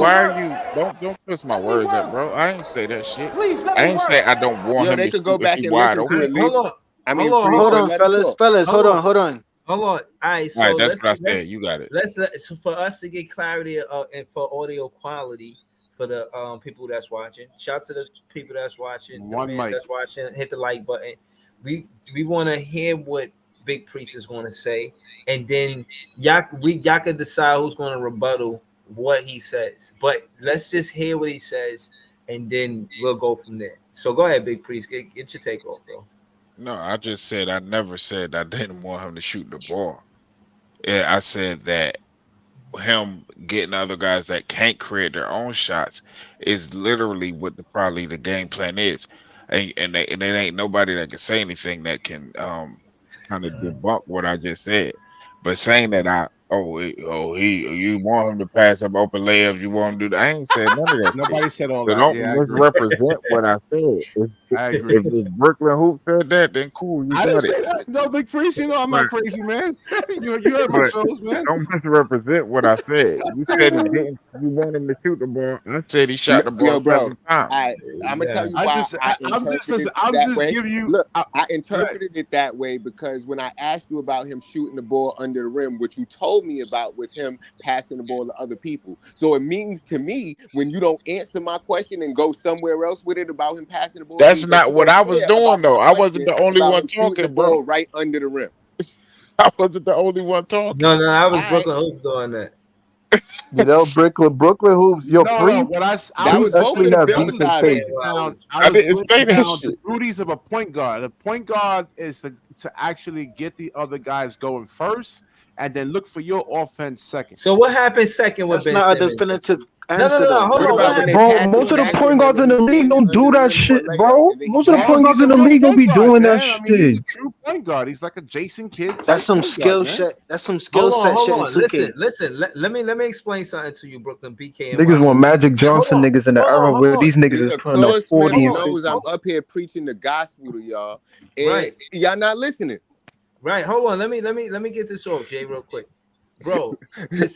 [SPEAKER 8] Why are you don't twist my words up, bro? I ain't say that shit. I ain't say I don't want
[SPEAKER 5] Yo,
[SPEAKER 8] him
[SPEAKER 5] they
[SPEAKER 8] to
[SPEAKER 5] could go
[SPEAKER 8] shoot if
[SPEAKER 5] back
[SPEAKER 8] he
[SPEAKER 5] and
[SPEAKER 8] wide
[SPEAKER 5] listen to
[SPEAKER 8] open.
[SPEAKER 3] All
[SPEAKER 5] it,
[SPEAKER 3] right, hold
[SPEAKER 5] Leaf.
[SPEAKER 3] on.
[SPEAKER 5] I mean,
[SPEAKER 3] Hold on,
[SPEAKER 5] Priest,
[SPEAKER 3] hold
[SPEAKER 6] Hold
[SPEAKER 3] on.
[SPEAKER 5] but
[SPEAKER 6] on,
[SPEAKER 5] let him
[SPEAKER 6] fellas,
[SPEAKER 5] talk.
[SPEAKER 6] fellas.
[SPEAKER 3] Hold
[SPEAKER 6] Hold
[SPEAKER 3] on.
[SPEAKER 6] on, hold on.
[SPEAKER 3] Hold on. All right,
[SPEAKER 8] All
[SPEAKER 3] so
[SPEAKER 8] right, that's what I said.
[SPEAKER 3] let's
[SPEAKER 8] You got it.
[SPEAKER 3] so for us to get clarity and for audio quality for the people that's watching. Shout to the people that's watching, the
[SPEAKER 10] One
[SPEAKER 3] fans
[SPEAKER 10] mic.
[SPEAKER 3] that's watching. Hit the like button. We want to hear what Big Priest is going to say, and then y'all can decide who's going to rebuttal what he says. But let's just hear what he says, and then we'll go from there. So go ahead, Big Priest. Get your take off, bro.
[SPEAKER 8] No, I just said I never said I didn't want him to shoot the ball. Yeah, I said that him getting other guys that can't create their own shots is literally what probably the game plan is, and it ain't nobody that can say anything that can kind of debunk what I just said. But saying that you want him to pass up open layups, you want him to do that. I ain't said none of that shit.
[SPEAKER 10] Nobody said all
[SPEAKER 8] So
[SPEAKER 10] that.
[SPEAKER 8] don't
[SPEAKER 10] Yeah, I agree.
[SPEAKER 8] misrepresent what I said.
[SPEAKER 10] I agree.
[SPEAKER 8] If Brooklyn Hoop said that, then cool, you
[SPEAKER 10] I didn't
[SPEAKER 8] got it.
[SPEAKER 10] say that. No, Big Priest. You know I'm
[SPEAKER 8] But
[SPEAKER 10] not crazy, man. you heard my
[SPEAKER 8] but
[SPEAKER 10] shows, man.
[SPEAKER 8] don't misrepresent what I said. You said he didn't. You want him to shoot the ball. I said he shot the ball
[SPEAKER 5] Yo, bro,
[SPEAKER 8] 7 times.
[SPEAKER 5] I'm gonna tell
[SPEAKER 3] Yeah.
[SPEAKER 5] you why I
[SPEAKER 10] I'm just
[SPEAKER 5] interpreted
[SPEAKER 10] listen.
[SPEAKER 5] it
[SPEAKER 10] I'm
[SPEAKER 5] that
[SPEAKER 10] just
[SPEAKER 5] way.
[SPEAKER 10] giving you.
[SPEAKER 5] Look, I
[SPEAKER 10] Right.
[SPEAKER 5] interpreted it that way because when I asked you about him shooting the ball under the rim, what you told me about was him passing the ball to other people. So it means to me when you don't answer my question and go somewhere else with it about him passing the ball, it
[SPEAKER 8] That's
[SPEAKER 5] means that
[SPEAKER 8] not
[SPEAKER 5] you
[SPEAKER 8] what
[SPEAKER 5] don't
[SPEAKER 8] I was
[SPEAKER 5] care
[SPEAKER 8] doing
[SPEAKER 5] about my
[SPEAKER 8] though. I wasn't
[SPEAKER 5] question
[SPEAKER 8] the only
[SPEAKER 5] about
[SPEAKER 8] one
[SPEAKER 5] him shooting the
[SPEAKER 8] talking, bro.
[SPEAKER 5] ball right under the rim.
[SPEAKER 8] I wasn't the only one talking.
[SPEAKER 3] No, I
[SPEAKER 5] All
[SPEAKER 3] was
[SPEAKER 5] right,
[SPEAKER 3] Brooklyn Hoops doing that.
[SPEAKER 11] You know, Brooklyn Hoops. Yo,
[SPEAKER 10] No.
[SPEAKER 11] Priest.
[SPEAKER 10] What I
[SPEAKER 5] that
[SPEAKER 10] was
[SPEAKER 5] was
[SPEAKER 11] Priest
[SPEAKER 5] both
[SPEAKER 10] doing
[SPEAKER 5] of
[SPEAKER 11] actually
[SPEAKER 5] the
[SPEAKER 10] is
[SPEAKER 11] have
[SPEAKER 10] I was
[SPEAKER 11] decent
[SPEAKER 3] Yeah,
[SPEAKER 11] tape.
[SPEAKER 10] breaking
[SPEAKER 3] well,
[SPEAKER 10] down. I
[SPEAKER 8] I
[SPEAKER 10] was
[SPEAKER 8] didn't say
[SPEAKER 10] breaking
[SPEAKER 8] that
[SPEAKER 10] down the
[SPEAKER 8] shit.
[SPEAKER 10] duties of a point guard. A point guard is to actually get the other guys going first, and then look for your offense second.
[SPEAKER 3] so what happened second with
[SPEAKER 6] That's
[SPEAKER 3] Ben
[SPEAKER 6] not a
[SPEAKER 3] Simmons?
[SPEAKER 6] definitive
[SPEAKER 3] No.
[SPEAKER 6] answer, though.
[SPEAKER 3] Hold
[SPEAKER 5] What
[SPEAKER 3] on. What
[SPEAKER 5] about when they
[SPEAKER 3] happened
[SPEAKER 4] Bro,
[SPEAKER 5] pass
[SPEAKER 3] second
[SPEAKER 5] it
[SPEAKER 4] most of
[SPEAKER 3] with
[SPEAKER 4] the
[SPEAKER 3] Ben
[SPEAKER 5] back to
[SPEAKER 4] point
[SPEAKER 5] him
[SPEAKER 4] guards
[SPEAKER 5] and
[SPEAKER 4] in
[SPEAKER 3] Simmons?
[SPEAKER 4] the
[SPEAKER 5] he's
[SPEAKER 4] league
[SPEAKER 5] standing
[SPEAKER 4] don't
[SPEAKER 5] under
[SPEAKER 4] do
[SPEAKER 5] the
[SPEAKER 4] that
[SPEAKER 5] rim for a
[SPEAKER 4] shit,
[SPEAKER 5] layup
[SPEAKER 4] bro.
[SPEAKER 5] and then he
[SPEAKER 4] Most of the
[SPEAKER 5] dunks
[SPEAKER 10] Well,
[SPEAKER 5] it?
[SPEAKER 4] point
[SPEAKER 10] he's
[SPEAKER 4] guards
[SPEAKER 10] a
[SPEAKER 4] in the
[SPEAKER 10] real
[SPEAKER 4] league don't
[SPEAKER 10] point
[SPEAKER 4] be
[SPEAKER 10] guard,
[SPEAKER 4] doing that
[SPEAKER 10] man. I mean, he's a
[SPEAKER 4] shit.
[SPEAKER 10] true point guard. He's like a Jason Kidd
[SPEAKER 6] That's
[SPEAKER 10] type
[SPEAKER 6] some
[SPEAKER 10] point guard,
[SPEAKER 6] skill
[SPEAKER 10] man.
[SPEAKER 6] set. That's some skill set
[SPEAKER 3] Hold
[SPEAKER 6] shit in
[SPEAKER 3] on.
[SPEAKER 6] 2K.
[SPEAKER 3] Listen. Let me explain something to you, Brooklyn BK and
[SPEAKER 4] Niggas want
[SPEAKER 3] Wally.
[SPEAKER 4] Magic
[SPEAKER 3] Hold
[SPEAKER 4] Johnson
[SPEAKER 3] on.
[SPEAKER 4] niggas in the era
[SPEAKER 3] Hold
[SPEAKER 4] where
[SPEAKER 3] on.
[SPEAKER 4] these niggas
[SPEAKER 5] See,
[SPEAKER 4] is
[SPEAKER 5] a
[SPEAKER 4] putting up
[SPEAKER 5] Club Smith
[SPEAKER 4] 40 and
[SPEAKER 5] knows
[SPEAKER 4] 50.
[SPEAKER 5] I'm up here preaching the gospel to y'all, and
[SPEAKER 3] Right.
[SPEAKER 5] y'all not listening.
[SPEAKER 3] Right. Hold on. Let me get this off, Jay, real quick. Bro,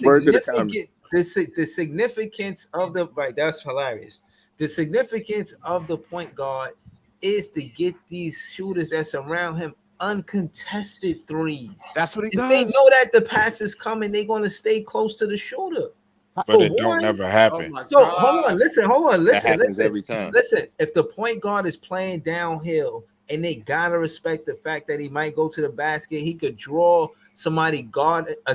[SPEAKER 5] Word to the comment.
[SPEAKER 3] the significance of the right, that's hilarious. The significance of the point guard is to get these shooters that surround him uncontested threes.
[SPEAKER 10] That's what he
[SPEAKER 3] If they
[SPEAKER 10] does.
[SPEAKER 3] know that the pass is coming, they're gonna stay close to the shooter.
[SPEAKER 8] But
[SPEAKER 3] For
[SPEAKER 8] it don't
[SPEAKER 3] one,
[SPEAKER 8] ever
[SPEAKER 10] Oh
[SPEAKER 8] happen.
[SPEAKER 10] my
[SPEAKER 3] so hold on,
[SPEAKER 10] God.
[SPEAKER 5] That happens every time.
[SPEAKER 3] listen. If the point guard is playing downhill and they gotta respect the fact that he might go to the basket, he could draw somebody draw a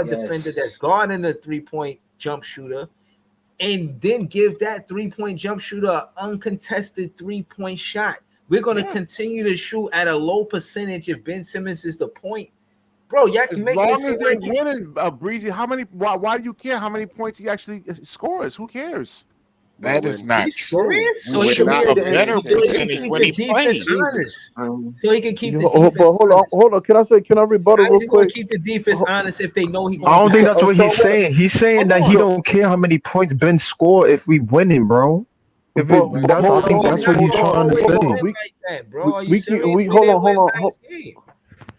[SPEAKER 3] defender
[SPEAKER 6] Yes.
[SPEAKER 3] that's guarding a 3-point jump shooter, and then give that 3-point jump shooter an uncontested 3-point shot. We're gonna
[SPEAKER 10] Yeah.
[SPEAKER 3] continue to shoot at a low percentage if Ben Simmons is the point. Bro, y'all
[SPEAKER 10] As
[SPEAKER 3] can make it
[SPEAKER 10] long
[SPEAKER 3] seem
[SPEAKER 10] as they're
[SPEAKER 3] like
[SPEAKER 10] winning, Breezy, why do you care how many points he actually scores? Who cares?
[SPEAKER 5] But
[SPEAKER 8] That is
[SPEAKER 5] when
[SPEAKER 3] you
[SPEAKER 8] not true.
[SPEAKER 3] serious?
[SPEAKER 8] We
[SPEAKER 3] So he
[SPEAKER 5] when
[SPEAKER 3] can
[SPEAKER 8] shoot
[SPEAKER 3] be
[SPEAKER 5] I
[SPEAKER 3] a
[SPEAKER 8] a
[SPEAKER 5] when
[SPEAKER 3] defense,
[SPEAKER 8] better
[SPEAKER 5] listen,
[SPEAKER 3] so he can
[SPEAKER 8] percentage
[SPEAKER 5] listen,
[SPEAKER 3] keep
[SPEAKER 8] when
[SPEAKER 3] the
[SPEAKER 8] he
[SPEAKER 3] defense
[SPEAKER 8] plays.
[SPEAKER 3] honest.
[SPEAKER 6] Um,
[SPEAKER 3] So he can keep the
[SPEAKER 11] Yo,
[SPEAKER 3] defense
[SPEAKER 11] but
[SPEAKER 3] honest.
[SPEAKER 11] hold on. Can I rebuttal
[SPEAKER 3] How is
[SPEAKER 11] real
[SPEAKER 3] he gonna
[SPEAKER 11] quick?
[SPEAKER 3] keep the defense honest if they know he
[SPEAKER 4] I
[SPEAKER 3] gonna
[SPEAKER 4] don't
[SPEAKER 3] pass?
[SPEAKER 4] think that's what
[SPEAKER 11] So
[SPEAKER 4] he's saying. He's saying
[SPEAKER 3] Hold
[SPEAKER 4] that he
[SPEAKER 3] on.
[SPEAKER 11] so
[SPEAKER 4] don't care how many points Ben score if we winning, bro. If it
[SPEAKER 11] but
[SPEAKER 5] but
[SPEAKER 4] that's I
[SPEAKER 11] hold
[SPEAKER 4] think
[SPEAKER 3] He's
[SPEAKER 11] on,
[SPEAKER 4] that's what
[SPEAKER 3] not
[SPEAKER 4] he's
[SPEAKER 3] gonna
[SPEAKER 4] trying to
[SPEAKER 3] always
[SPEAKER 11] hold
[SPEAKER 4] say.
[SPEAKER 11] on.
[SPEAKER 3] win like that, bro. Are you
[SPEAKER 11] We can
[SPEAKER 3] serious?
[SPEAKER 11] we
[SPEAKER 3] We
[SPEAKER 11] hold
[SPEAKER 3] didn't
[SPEAKER 11] on,
[SPEAKER 3] win
[SPEAKER 11] hold on.
[SPEAKER 3] last game.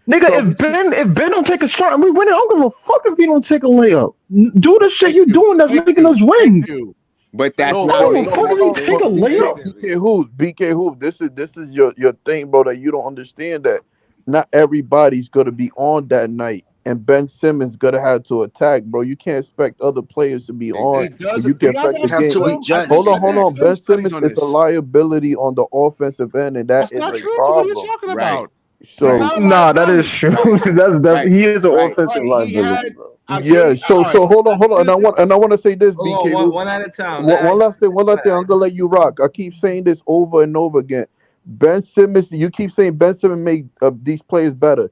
[SPEAKER 4] Nigga,
[SPEAKER 11] So we can
[SPEAKER 4] if Ben don't take a shot and we win it, I don't give a fuck if he don't take a layup. Do the shit
[SPEAKER 10] Thank
[SPEAKER 4] you
[SPEAKER 10] you.
[SPEAKER 4] doing that's
[SPEAKER 10] Thank
[SPEAKER 4] making
[SPEAKER 10] you.
[SPEAKER 4] us
[SPEAKER 10] Thank
[SPEAKER 4] win.
[SPEAKER 10] you.
[SPEAKER 5] but
[SPEAKER 10] Thank
[SPEAKER 5] that's
[SPEAKER 11] no,
[SPEAKER 10] you.
[SPEAKER 4] I
[SPEAKER 5] not
[SPEAKER 4] don't
[SPEAKER 11] but
[SPEAKER 4] give a
[SPEAKER 11] no,
[SPEAKER 5] making
[SPEAKER 4] fuck
[SPEAKER 5] the
[SPEAKER 4] if
[SPEAKER 11] hold
[SPEAKER 4] he
[SPEAKER 11] on,
[SPEAKER 4] take
[SPEAKER 5] decision
[SPEAKER 4] a
[SPEAKER 11] but
[SPEAKER 4] layup.
[SPEAKER 5] independently.
[SPEAKER 11] BK Hoop. This is your thing, bro. That you don't understand that not everybody's gonna be on that night, and Ben Simmons gonna have to attack, bro. You can't expect other players to be on,
[SPEAKER 10] It
[SPEAKER 5] Exactly.
[SPEAKER 11] but
[SPEAKER 10] doesn't.
[SPEAKER 11] you
[SPEAKER 10] Do
[SPEAKER 11] can
[SPEAKER 10] y'all
[SPEAKER 11] affect
[SPEAKER 10] watch
[SPEAKER 11] the
[SPEAKER 6] you have
[SPEAKER 10] the
[SPEAKER 11] game.
[SPEAKER 6] to
[SPEAKER 10] film? I
[SPEAKER 6] adjust.
[SPEAKER 10] did.
[SPEAKER 11] Hold on,
[SPEAKER 10] I
[SPEAKER 11] hold
[SPEAKER 10] did
[SPEAKER 11] on.
[SPEAKER 10] film
[SPEAKER 11] Ben
[SPEAKER 10] studies
[SPEAKER 11] Simmons
[SPEAKER 10] on
[SPEAKER 11] is a
[SPEAKER 10] this.
[SPEAKER 11] liability on the offensive end, and that
[SPEAKER 10] That's
[SPEAKER 11] is
[SPEAKER 10] not
[SPEAKER 11] a
[SPEAKER 10] true. What are you
[SPEAKER 11] problem.
[SPEAKER 10] talking
[SPEAKER 5] Right,
[SPEAKER 10] about? He's
[SPEAKER 5] right,
[SPEAKER 11] So
[SPEAKER 10] not a
[SPEAKER 4] Nah, that is
[SPEAKER 10] liability.
[SPEAKER 4] true.
[SPEAKER 5] right,
[SPEAKER 4] That's
[SPEAKER 5] right,
[SPEAKER 4] definitely he is an
[SPEAKER 5] right.
[SPEAKER 4] offensive
[SPEAKER 10] Right. He
[SPEAKER 4] liability,
[SPEAKER 10] had
[SPEAKER 4] bro.
[SPEAKER 11] yeah,
[SPEAKER 10] all right.
[SPEAKER 11] hold on, and I want to say this,
[SPEAKER 3] Hold
[SPEAKER 11] BK
[SPEAKER 3] on,
[SPEAKER 11] Hoop.
[SPEAKER 3] one at a time.
[SPEAKER 11] One last thing, I'm gonna let you rock. I keep saying this over and over again. Ben Simmons, you keep saying Ben Simmons made these players better.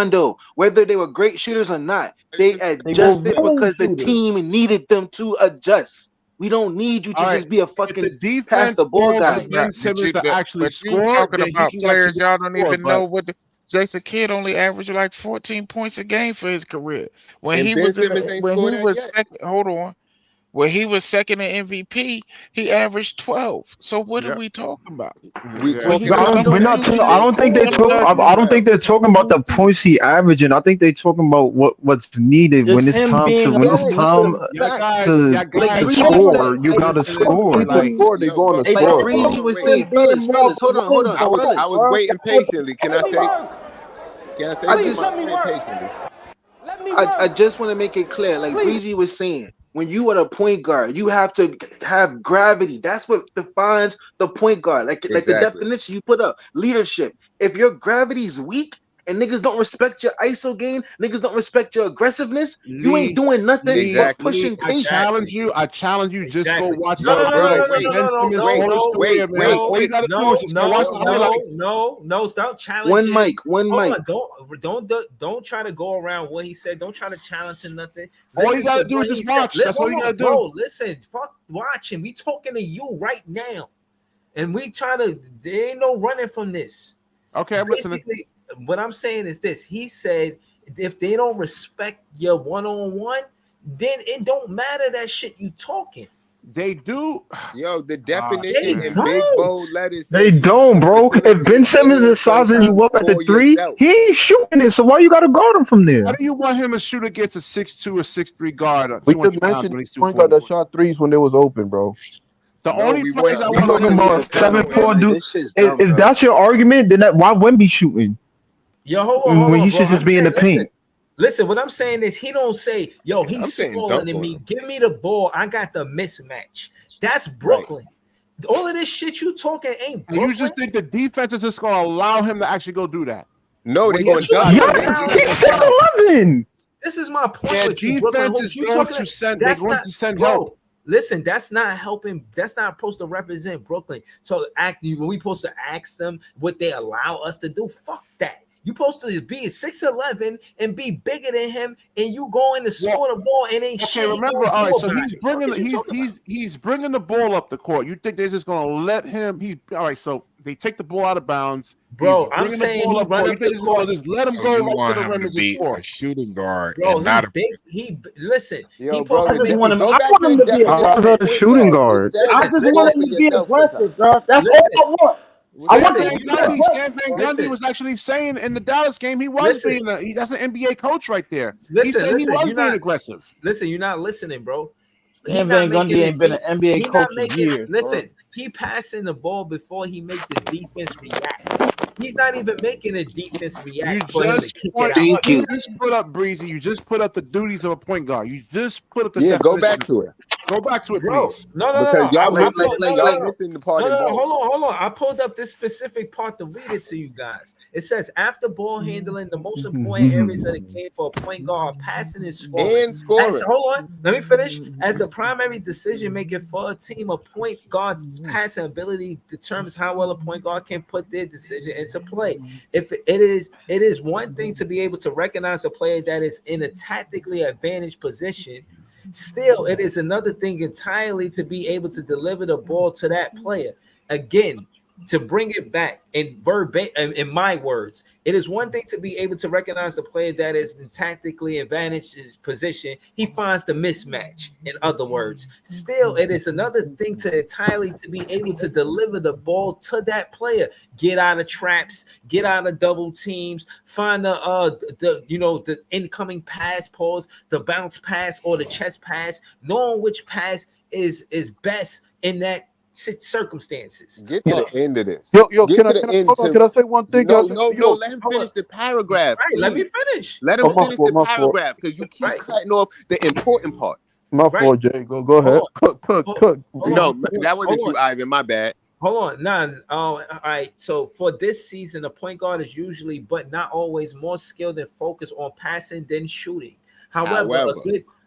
[SPEAKER 6] Rondo, whether they were great shooters or not. They
[SPEAKER 1] They were
[SPEAKER 6] adjusted
[SPEAKER 1] role
[SPEAKER 6] because the
[SPEAKER 1] shooters.
[SPEAKER 6] team needed them to adjust. We don't need you to
[SPEAKER 10] All right.
[SPEAKER 6] just be a
[SPEAKER 10] If the
[SPEAKER 6] fucking pass
[SPEAKER 10] defense
[SPEAKER 6] the ball
[SPEAKER 10] falls
[SPEAKER 6] guy.
[SPEAKER 10] to Ben Simmons to actually
[SPEAKER 8] but you
[SPEAKER 10] score,
[SPEAKER 8] talking
[SPEAKER 10] then he
[SPEAKER 8] about
[SPEAKER 10] can
[SPEAKER 8] players
[SPEAKER 10] actually
[SPEAKER 8] y'all don't
[SPEAKER 10] score.
[SPEAKER 8] even
[SPEAKER 10] But
[SPEAKER 8] know what. Jason Kidd only averaged like 14 points a game for his career. When
[SPEAKER 5] And
[SPEAKER 8] he
[SPEAKER 5] Ben
[SPEAKER 8] was
[SPEAKER 5] Simmons ain't
[SPEAKER 8] when
[SPEAKER 5] scored
[SPEAKER 8] he
[SPEAKER 5] that
[SPEAKER 8] was
[SPEAKER 5] yet.
[SPEAKER 8] second, hold on. When he was second in MVP, he averaged 12. So what are
[SPEAKER 10] yeah,
[SPEAKER 8] we talking about?
[SPEAKER 5] We
[SPEAKER 8] When he
[SPEAKER 5] talking
[SPEAKER 8] was
[SPEAKER 4] I don't.
[SPEAKER 5] about the
[SPEAKER 4] We're
[SPEAKER 8] number
[SPEAKER 4] not.
[SPEAKER 5] fact
[SPEAKER 8] two,
[SPEAKER 5] that
[SPEAKER 4] I
[SPEAKER 5] they
[SPEAKER 4] don't think
[SPEAKER 5] scored
[SPEAKER 4] they
[SPEAKER 5] more
[SPEAKER 4] talk.
[SPEAKER 5] than
[SPEAKER 4] I don't think
[SPEAKER 5] 12.
[SPEAKER 4] they're talking about the points he averaging. I think they're talking about what's needed
[SPEAKER 1] Just
[SPEAKER 4] when it's
[SPEAKER 1] him
[SPEAKER 4] time to
[SPEAKER 1] being a
[SPEAKER 4] when it's
[SPEAKER 6] Yeah,
[SPEAKER 1] complete
[SPEAKER 4] time
[SPEAKER 1] facts.
[SPEAKER 4] to
[SPEAKER 6] like
[SPEAKER 4] to
[SPEAKER 6] Breezy
[SPEAKER 4] score.
[SPEAKER 6] said,
[SPEAKER 4] You
[SPEAKER 6] like
[SPEAKER 4] gotta
[SPEAKER 2] If they're
[SPEAKER 4] score.
[SPEAKER 2] going to
[SPEAKER 6] like
[SPEAKER 2] score, they're going to
[SPEAKER 5] Hey,
[SPEAKER 6] like
[SPEAKER 2] score,
[SPEAKER 5] hold
[SPEAKER 6] Breezy
[SPEAKER 2] bro.
[SPEAKER 5] on,
[SPEAKER 6] was
[SPEAKER 5] wait.
[SPEAKER 6] saying,
[SPEAKER 1] Him being more
[SPEAKER 6] hold
[SPEAKER 1] running
[SPEAKER 6] on,
[SPEAKER 5] I was
[SPEAKER 1] first,
[SPEAKER 6] fellas.
[SPEAKER 5] waiting
[SPEAKER 1] bro.
[SPEAKER 5] patiently. Can I
[SPEAKER 12] Let me
[SPEAKER 5] say?
[SPEAKER 12] work.
[SPEAKER 5] Can I say
[SPEAKER 6] I
[SPEAKER 5] something?
[SPEAKER 12] Please
[SPEAKER 6] just
[SPEAKER 5] I
[SPEAKER 12] let
[SPEAKER 5] was
[SPEAKER 12] me
[SPEAKER 5] waiting
[SPEAKER 12] work.
[SPEAKER 5] patiently.
[SPEAKER 12] Let me
[SPEAKER 6] I
[SPEAKER 12] work.
[SPEAKER 6] just want to make it clear, like
[SPEAKER 12] Please.
[SPEAKER 6] Breezy was saying, when you are a point guard, you have to have gravity. That's what defines the point guard. Like the
[SPEAKER 5] Exactly.
[SPEAKER 6] definition you put up, leadership. If your gravity is weak and niggas don't respect your ISO game, niggas don't respect your aggressiveness, you ain't
[SPEAKER 3] Lee,
[SPEAKER 6] doing nothing but
[SPEAKER 5] Exactly.
[SPEAKER 6] pushing
[SPEAKER 10] I
[SPEAKER 6] pace.
[SPEAKER 10] challenge
[SPEAKER 3] exactly,
[SPEAKER 10] you. I challenge you. Just go
[SPEAKER 3] exactly.
[SPEAKER 10] watch
[SPEAKER 3] No,
[SPEAKER 10] the
[SPEAKER 3] no,
[SPEAKER 5] Yo,
[SPEAKER 3] no, no,
[SPEAKER 5] bro,
[SPEAKER 3] no,
[SPEAKER 10] highlights
[SPEAKER 3] no,
[SPEAKER 10] of
[SPEAKER 3] no,
[SPEAKER 5] wait,
[SPEAKER 10] Ben
[SPEAKER 3] no, no,
[SPEAKER 10] Simmons
[SPEAKER 3] no,
[SPEAKER 5] wait,
[SPEAKER 10] all his
[SPEAKER 3] no,
[SPEAKER 10] career,
[SPEAKER 5] wait,
[SPEAKER 10] man.
[SPEAKER 5] wait,
[SPEAKER 3] no,
[SPEAKER 10] All you
[SPEAKER 5] wait.
[SPEAKER 10] got to do is
[SPEAKER 3] no,
[SPEAKER 10] just go watch
[SPEAKER 3] no,
[SPEAKER 10] the
[SPEAKER 3] no,
[SPEAKER 10] highlights.
[SPEAKER 3] no. Stop
[SPEAKER 6] One
[SPEAKER 3] challenging.
[SPEAKER 6] mic, one
[SPEAKER 3] Hold
[SPEAKER 6] mic.
[SPEAKER 3] on, don't try to go around what he said. Don't try to challenge him nothing.
[SPEAKER 10] All you
[SPEAKER 3] Listen
[SPEAKER 10] got
[SPEAKER 3] to
[SPEAKER 10] to do is
[SPEAKER 3] what he
[SPEAKER 10] just
[SPEAKER 3] said.
[SPEAKER 10] watch. That's all
[SPEAKER 3] Hold
[SPEAKER 10] you got
[SPEAKER 3] on,
[SPEAKER 10] to do.
[SPEAKER 3] bro. Listen, fuck watching. We talking to you right now, and we trying to. There ain't no running from this.
[SPEAKER 10] Okay, I'm listening.
[SPEAKER 3] Basically, what I'm saying is this. He said if they don't respect your one-on-one, then it don't matter that shit you talking.
[SPEAKER 10] They do.
[SPEAKER 5] Yo, the
[SPEAKER 3] They
[SPEAKER 5] definition in
[SPEAKER 10] Man.
[SPEAKER 5] big
[SPEAKER 3] don't.
[SPEAKER 5] bold letters say
[SPEAKER 4] They
[SPEAKER 5] you
[SPEAKER 4] don't,
[SPEAKER 5] have to
[SPEAKER 4] bro. If Ben
[SPEAKER 5] facilitate
[SPEAKER 4] Simmons
[SPEAKER 5] and
[SPEAKER 4] is sizing you
[SPEAKER 5] sometimes
[SPEAKER 4] up at the
[SPEAKER 5] score
[SPEAKER 4] three,
[SPEAKER 5] yourself.
[SPEAKER 4] he ain't shooting it. So why you gotta guard him from
[SPEAKER 10] How
[SPEAKER 4] there?
[SPEAKER 10] do you want him to shoot against a 6'2" or 6'3" guard at
[SPEAKER 2] We
[SPEAKER 10] 200
[SPEAKER 2] just
[SPEAKER 10] pounds
[SPEAKER 2] mentioned
[SPEAKER 10] when he's
[SPEAKER 2] point guard
[SPEAKER 10] 240?
[SPEAKER 2] that shot threes when they was open, bro.
[SPEAKER 10] The
[SPEAKER 5] No,
[SPEAKER 10] only
[SPEAKER 5] we
[SPEAKER 10] players
[SPEAKER 5] want
[SPEAKER 10] I
[SPEAKER 6] Yo,
[SPEAKER 5] we
[SPEAKER 4] You
[SPEAKER 10] want to
[SPEAKER 6] this
[SPEAKER 4] talking
[SPEAKER 5] want
[SPEAKER 10] look
[SPEAKER 5] to
[SPEAKER 10] at
[SPEAKER 6] nigga
[SPEAKER 4] about
[SPEAKER 5] get
[SPEAKER 6] is
[SPEAKER 10] is
[SPEAKER 6] dumb,
[SPEAKER 5] going.
[SPEAKER 6] bro.
[SPEAKER 4] 7'4"
[SPEAKER 6] Like
[SPEAKER 4] dude?
[SPEAKER 6] this shit's dumb,
[SPEAKER 4] If
[SPEAKER 6] bro.
[SPEAKER 4] that's your argument, then why Wemby shooting
[SPEAKER 3] Yo,
[SPEAKER 4] when he
[SPEAKER 3] bro.
[SPEAKER 4] should
[SPEAKER 3] I'm
[SPEAKER 4] just be in
[SPEAKER 3] saying,
[SPEAKER 4] the
[SPEAKER 3] listen.
[SPEAKER 4] paint?
[SPEAKER 3] Listen, what I'm saying is he don't say, yo,
[SPEAKER 5] I'm
[SPEAKER 3] he's
[SPEAKER 5] saying
[SPEAKER 3] smaller
[SPEAKER 5] dunk
[SPEAKER 3] than
[SPEAKER 5] on
[SPEAKER 3] me.
[SPEAKER 5] him.
[SPEAKER 3] Give me the ball. I got the mismatch. That's
[SPEAKER 5] Right.
[SPEAKER 3] Brooklyn. All of this shit you talking ain't
[SPEAKER 10] and you
[SPEAKER 3] Brooklyn.
[SPEAKER 10] just think the defense is just going to allow him to actually go do that.
[SPEAKER 5] No,
[SPEAKER 10] When
[SPEAKER 5] they're
[SPEAKER 10] he has
[SPEAKER 5] gonna
[SPEAKER 10] a
[SPEAKER 5] dunk
[SPEAKER 10] shot
[SPEAKER 4] Yeah,
[SPEAKER 5] on
[SPEAKER 10] like
[SPEAKER 5] him.
[SPEAKER 10] that,
[SPEAKER 5] They
[SPEAKER 10] he's
[SPEAKER 4] he's
[SPEAKER 10] going
[SPEAKER 5] just
[SPEAKER 10] to foul.
[SPEAKER 4] 6'11".
[SPEAKER 3] This is my point
[SPEAKER 10] Their
[SPEAKER 3] with you, Brooklyn
[SPEAKER 10] defense
[SPEAKER 3] hoops.
[SPEAKER 10] is
[SPEAKER 3] You
[SPEAKER 10] going
[SPEAKER 3] talking
[SPEAKER 10] to send. They're
[SPEAKER 3] that's
[SPEAKER 10] going
[SPEAKER 3] not,
[SPEAKER 10] to send help.
[SPEAKER 3] bro. Listen, that's not helping. That's not supposed to represent Brooklyn. So when we supposed to ask them what they allow us to do, fuck that. You supposed to be 6'11" and be bigger than him, and you going to
[SPEAKER 10] Well,
[SPEAKER 3] score the ball and ain't
[SPEAKER 10] okay.
[SPEAKER 3] shit he
[SPEAKER 10] Remember,
[SPEAKER 3] gonna
[SPEAKER 10] all
[SPEAKER 3] do
[SPEAKER 10] right. So
[SPEAKER 3] about
[SPEAKER 10] he's
[SPEAKER 3] it. Fuck
[SPEAKER 10] bringing
[SPEAKER 3] is you talking about?
[SPEAKER 10] he's bringing the ball up the court. You think they're just going to let him? He all right. So they take the ball out of bounds. He's
[SPEAKER 3] Bro, I'm
[SPEAKER 10] bringing the
[SPEAKER 3] saying
[SPEAKER 10] ball
[SPEAKER 3] he
[SPEAKER 10] up
[SPEAKER 3] run
[SPEAKER 10] court. You
[SPEAKER 3] up
[SPEAKER 10] think
[SPEAKER 3] the
[SPEAKER 10] they're just going
[SPEAKER 3] court.
[SPEAKER 10] to just let him
[SPEAKER 8] So
[SPEAKER 10] go
[SPEAKER 8] you
[SPEAKER 10] right to
[SPEAKER 8] want
[SPEAKER 10] the
[SPEAKER 8] him
[SPEAKER 10] rim
[SPEAKER 8] to
[SPEAKER 10] and just
[SPEAKER 8] be
[SPEAKER 10] score?
[SPEAKER 8] a shooting guard
[SPEAKER 3] Bro,
[SPEAKER 8] and
[SPEAKER 3] he
[SPEAKER 8] not a.
[SPEAKER 3] big. Listen. He
[SPEAKER 5] Yo,
[SPEAKER 3] supposed
[SPEAKER 5] bro,
[SPEAKER 1] I
[SPEAKER 3] to
[SPEAKER 1] just
[SPEAKER 3] make
[SPEAKER 1] want
[SPEAKER 3] the
[SPEAKER 1] him.
[SPEAKER 5] go
[SPEAKER 1] I
[SPEAKER 5] back
[SPEAKER 1] want
[SPEAKER 5] to the
[SPEAKER 1] him to be a
[SPEAKER 4] How's
[SPEAKER 5] definition
[SPEAKER 1] guard.
[SPEAKER 5] of
[SPEAKER 4] that a
[SPEAKER 5] point
[SPEAKER 4] shooting
[SPEAKER 5] guard. It
[SPEAKER 4] guard?
[SPEAKER 5] says
[SPEAKER 1] I
[SPEAKER 3] listen,
[SPEAKER 5] you
[SPEAKER 1] just
[SPEAKER 5] score
[SPEAKER 1] want
[SPEAKER 3] listen,
[SPEAKER 1] him
[SPEAKER 5] for
[SPEAKER 1] to be
[SPEAKER 5] yourself sometimes.
[SPEAKER 1] aggressive, bro. That's all
[SPEAKER 3] listen,
[SPEAKER 1] I want. I
[SPEAKER 10] Stan
[SPEAKER 1] want
[SPEAKER 3] listen.
[SPEAKER 1] him to
[SPEAKER 10] Van
[SPEAKER 3] You
[SPEAKER 1] be
[SPEAKER 3] know,
[SPEAKER 10] Gundy, Stan
[SPEAKER 1] aggressive,
[SPEAKER 10] Van
[SPEAKER 1] bro.
[SPEAKER 10] Gundy
[SPEAKER 3] listen,
[SPEAKER 10] was actually saying in the Dallas game he was
[SPEAKER 3] listen,
[SPEAKER 10] being that's an NBA coach right there. He
[SPEAKER 3] listen,
[SPEAKER 10] said he
[SPEAKER 3] listen.
[SPEAKER 10] was
[SPEAKER 3] You're
[SPEAKER 10] being
[SPEAKER 3] not
[SPEAKER 10] aggressive.
[SPEAKER 3] listen. You're not listening, bro. He
[SPEAKER 1] Stan
[SPEAKER 3] not
[SPEAKER 1] Van Gundy
[SPEAKER 3] making it
[SPEAKER 1] ain't been an
[SPEAKER 3] deep.
[SPEAKER 1] NBA
[SPEAKER 3] He not
[SPEAKER 1] coach in
[SPEAKER 3] making.
[SPEAKER 1] years, bro.
[SPEAKER 3] Listen, he passing the ball before he make the defense react. He's not even making the defense
[SPEAKER 10] You
[SPEAKER 3] react for him to
[SPEAKER 10] just
[SPEAKER 3] kick it
[SPEAKER 10] point
[SPEAKER 3] out.
[SPEAKER 10] look,
[SPEAKER 6] Thank
[SPEAKER 10] you
[SPEAKER 6] you.
[SPEAKER 10] just put up Breezy. You just put up the duties of a point guard. You just put up the
[SPEAKER 5] Yeah, go
[SPEAKER 10] definition
[SPEAKER 5] back
[SPEAKER 10] of
[SPEAKER 5] to it
[SPEAKER 10] there. Go back to it,
[SPEAKER 3] Bro,
[SPEAKER 10] please.
[SPEAKER 5] because y'all
[SPEAKER 3] I
[SPEAKER 5] missing
[SPEAKER 3] pulled,
[SPEAKER 5] y'all missing the part in bold.
[SPEAKER 3] hold on. I pulled up this specific part to read it to you guys. It says after ball handling, the most important areas of the game for a point guard are passing and scoring.
[SPEAKER 5] And scoring.
[SPEAKER 3] Hold on, let me finish. As the primary decision maker for a team, a point guard's passing ability determines how well a point guard can put their decision into play. If it is one thing to be able to recognize a player that is in a tactically advantaged position. Still, it is another thing entirely to be able to deliver the ball to that player. Again, to bring it back in verbatim, in my words, it is one thing to be able to recognize the player that is in tactically advantaged position. He finds the mismatch. In other words, still, it is another thing to entirely to be able to deliver the ball to that player. Get out of traps, get out of double teams, find the incoming pass, pause, the bounce pass or the chest pass, knowing which pass is best in that circumstances.
[SPEAKER 5] Get to the end of this.
[SPEAKER 2] Yo,
[SPEAKER 5] Get
[SPEAKER 2] can
[SPEAKER 5] to
[SPEAKER 2] I
[SPEAKER 5] the
[SPEAKER 2] can I
[SPEAKER 5] end,
[SPEAKER 2] hold on?
[SPEAKER 5] Tim.
[SPEAKER 2] Can I say one thing? Can I
[SPEAKER 5] No,
[SPEAKER 2] say,
[SPEAKER 5] no, no.
[SPEAKER 2] yo,
[SPEAKER 5] Let him
[SPEAKER 2] hold on.
[SPEAKER 5] finish the paragraph,
[SPEAKER 3] Right, let me
[SPEAKER 5] please.
[SPEAKER 3] finish.
[SPEAKER 5] Let him
[SPEAKER 2] Oh, my
[SPEAKER 5] finish
[SPEAKER 2] fault,
[SPEAKER 5] the
[SPEAKER 2] my fault.
[SPEAKER 5] paragraph because you keep
[SPEAKER 3] Right,
[SPEAKER 5] cutting off the important parts.
[SPEAKER 2] My
[SPEAKER 3] right.
[SPEAKER 2] fault, Jay. Go ahead.
[SPEAKER 3] Hold
[SPEAKER 2] Cook.
[SPEAKER 5] No,
[SPEAKER 3] on.
[SPEAKER 5] that wasn't
[SPEAKER 3] Hold
[SPEAKER 5] you,
[SPEAKER 3] on.
[SPEAKER 5] Ivan. My bad.
[SPEAKER 3] Hold on. Nah. All right. So for this season, a point guard is usually, but not always, more skilled and focused on passing than shooting.
[SPEAKER 5] However,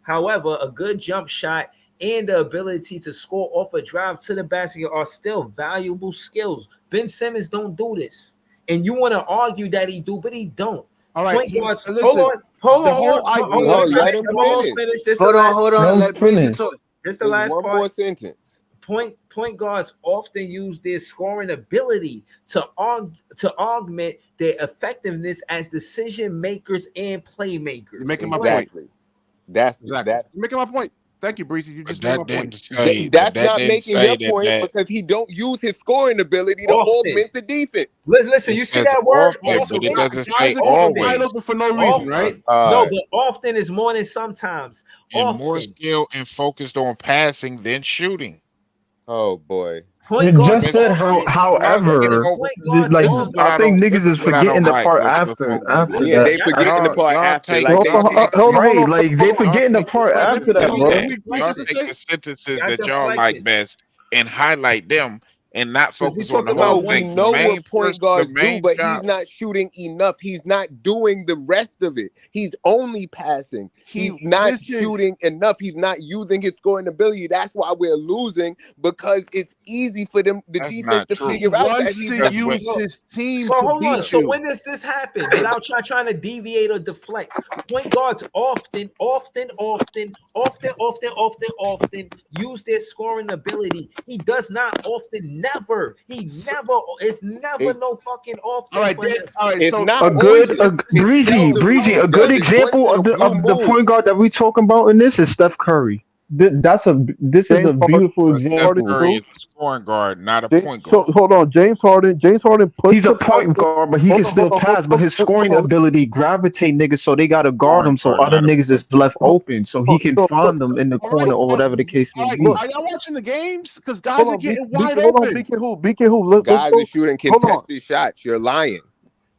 [SPEAKER 3] However, a good jump shot and the ability to score off a drive to the basket are still valuable skills. Ben Simmons don't do this, and you want to argue that he do, but he don't.
[SPEAKER 10] All right.
[SPEAKER 3] Point guards.
[SPEAKER 10] Listen, the whole idea
[SPEAKER 5] no,
[SPEAKER 10] is
[SPEAKER 5] let him
[SPEAKER 3] I'm almost
[SPEAKER 5] finish.
[SPEAKER 3] finished. This is the
[SPEAKER 6] Hold
[SPEAKER 3] last.
[SPEAKER 6] on.
[SPEAKER 4] Don't
[SPEAKER 6] Let Breezy
[SPEAKER 4] finish.
[SPEAKER 6] talk.
[SPEAKER 3] This is the
[SPEAKER 5] Just
[SPEAKER 3] last
[SPEAKER 5] one
[SPEAKER 3] part.
[SPEAKER 5] more sentence.
[SPEAKER 3] Point guards often use their scoring ability to augment their effectiveness as decision makers and playmakers.
[SPEAKER 10] You're making my point.
[SPEAKER 5] Exactly. That's
[SPEAKER 10] You're making my point. Thank you, Breezy. You
[SPEAKER 8] But
[SPEAKER 10] just made my
[SPEAKER 8] that
[SPEAKER 10] point.
[SPEAKER 8] didn't say. But
[SPEAKER 5] that's
[SPEAKER 8] that
[SPEAKER 5] not
[SPEAKER 8] didn't
[SPEAKER 5] making
[SPEAKER 8] say
[SPEAKER 5] your
[SPEAKER 8] that.
[SPEAKER 5] point because he don't use his scoring ability to
[SPEAKER 3] Often.
[SPEAKER 5] augment the defense.
[SPEAKER 3] Listen,
[SPEAKER 8] It
[SPEAKER 3] you see
[SPEAKER 8] says
[SPEAKER 3] that word?
[SPEAKER 8] often,
[SPEAKER 3] Often.
[SPEAKER 8] but it doesn't
[SPEAKER 10] Guys
[SPEAKER 8] say
[SPEAKER 10] are getting wide
[SPEAKER 8] always.
[SPEAKER 10] open for no reason, right?
[SPEAKER 3] No, but often is more than sometimes.
[SPEAKER 8] And
[SPEAKER 3] Often.
[SPEAKER 8] more skilled and focused on passing than shooting.
[SPEAKER 5] Oh boy.
[SPEAKER 3] Point guards.
[SPEAKER 4] Just said
[SPEAKER 3] often-
[SPEAKER 4] however,
[SPEAKER 3] Point guards
[SPEAKER 4] like
[SPEAKER 3] often-
[SPEAKER 4] I think niggas is forgetting the part
[SPEAKER 8] with
[SPEAKER 4] after
[SPEAKER 8] focus.
[SPEAKER 5] Yeah,
[SPEAKER 4] that.
[SPEAKER 5] they forgetting the part
[SPEAKER 8] Y'all
[SPEAKER 5] after.
[SPEAKER 8] take
[SPEAKER 5] Like they
[SPEAKER 8] y'all
[SPEAKER 5] see.
[SPEAKER 8] take-
[SPEAKER 4] Right, like they forgetting the part
[SPEAKER 10] Let me-
[SPEAKER 4] after that,
[SPEAKER 10] let me-
[SPEAKER 4] bro.
[SPEAKER 10] let me-
[SPEAKER 8] Y'all
[SPEAKER 10] Breezy,
[SPEAKER 8] take the sentences
[SPEAKER 3] Got
[SPEAKER 8] that y'all
[SPEAKER 3] deflected.
[SPEAKER 8] like best and highlight them and not
[SPEAKER 3] Because we
[SPEAKER 8] focus on
[SPEAKER 3] talk
[SPEAKER 8] the
[SPEAKER 3] about
[SPEAKER 8] whole
[SPEAKER 5] No,
[SPEAKER 3] one
[SPEAKER 5] we
[SPEAKER 8] thing.
[SPEAKER 5] know
[SPEAKER 8] The main
[SPEAKER 5] what point
[SPEAKER 8] person,
[SPEAKER 5] guards
[SPEAKER 8] the
[SPEAKER 5] do,
[SPEAKER 8] main
[SPEAKER 5] but
[SPEAKER 8] job.
[SPEAKER 5] he's not shooting enough. He's not doing the rest of it. He's only passing. He's not shooting enough. He's not using his scoring ability. That's why we're losing, because it's easy for them, the
[SPEAKER 8] That's
[SPEAKER 5] defense,
[SPEAKER 8] not
[SPEAKER 5] to
[SPEAKER 8] true.
[SPEAKER 5] figure out that
[SPEAKER 10] wants
[SPEAKER 5] he's
[SPEAKER 10] to
[SPEAKER 5] not.
[SPEAKER 10] use his team
[SPEAKER 3] So
[SPEAKER 10] to
[SPEAKER 3] hold on.
[SPEAKER 10] beat
[SPEAKER 3] So
[SPEAKER 10] you.
[SPEAKER 3] when does this happen? Without trying to deviate or deflect. Point guards often use their scoring ability. He does not often, never. He never. It's never
[SPEAKER 5] It-
[SPEAKER 3] no fucking often.
[SPEAKER 10] All right,
[SPEAKER 3] for him.
[SPEAKER 10] all right.
[SPEAKER 5] It's
[SPEAKER 10] So
[SPEAKER 5] not
[SPEAKER 4] A
[SPEAKER 5] always.
[SPEAKER 4] good,
[SPEAKER 5] It's
[SPEAKER 4] breezy,
[SPEAKER 5] seldom
[SPEAKER 4] breezy.
[SPEAKER 5] he
[SPEAKER 4] A good
[SPEAKER 5] does it once
[SPEAKER 4] example
[SPEAKER 5] in a
[SPEAKER 4] of the
[SPEAKER 5] blue moon.
[SPEAKER 4] point guard that we talking about in this is Steph Curry. This is
[SPEAKER 11] James
[SPEAKER 4] a beautiful
[SPEAKER 8] But Steph
[SPEAKER 11] Harden
[SPEAKER 4] example.
[SPEAKER 8] Curry
[SPEAKER 11] too.
[SPEAKER 8] is a scoring guard, not a
[SPEAKER 11] James,
[SPEAKER 8] point
[SPEAKER 11] so
[SPEAKER 8] guard.
[SPEAKER 11] hold on, James Harden puts
[SPEAKER 4] He's a
[SPEAKER 11] the
[SPEAKER 4] point
[SPEAKER 11] pressure.
[SPEAKER 4] guard, but he can still pass. But his scoring ability gravitate niggas, so they gotta guard
[SPEAKER 8] Scoring
[SPEAKER 4] him, so
[SPEAKER 8] guard,
[SPEAKER 4] other
[SPEAKER 8] not a
[SPEAKER 4] niggas
[SPEAKER 8] point
[SPEAKER 4] is left open, so he can
[SPEAKER 11] So
[SPEAKER 4] find them in the
[SPEAKER 10] all
[SPEAKER 4] corner or
[SPEAKER 10] right,
[SPEAKER 4] whatever the case may
[SPEAKER 10] all right.
[SPEAKER 4] be.
[SPEAKER 10] Are y'all watching the games? Because guys
[SPEAKER 11] hold
[SPEAKER 10] are
[SPEAKER 11] on,
[SPEAKER 10] getting wide
[SPEAKER 11] hold on,
[SPEAKER 10] open.
[SPEAKER 11] BK who? Let's
[SPEAKER 5] Guys
[SPEAKER 11] go.
[SPEAKER 5] are shooting
[SPEAKER 11] Hold on,
[SPEAKER 5] contested shots. You're lying.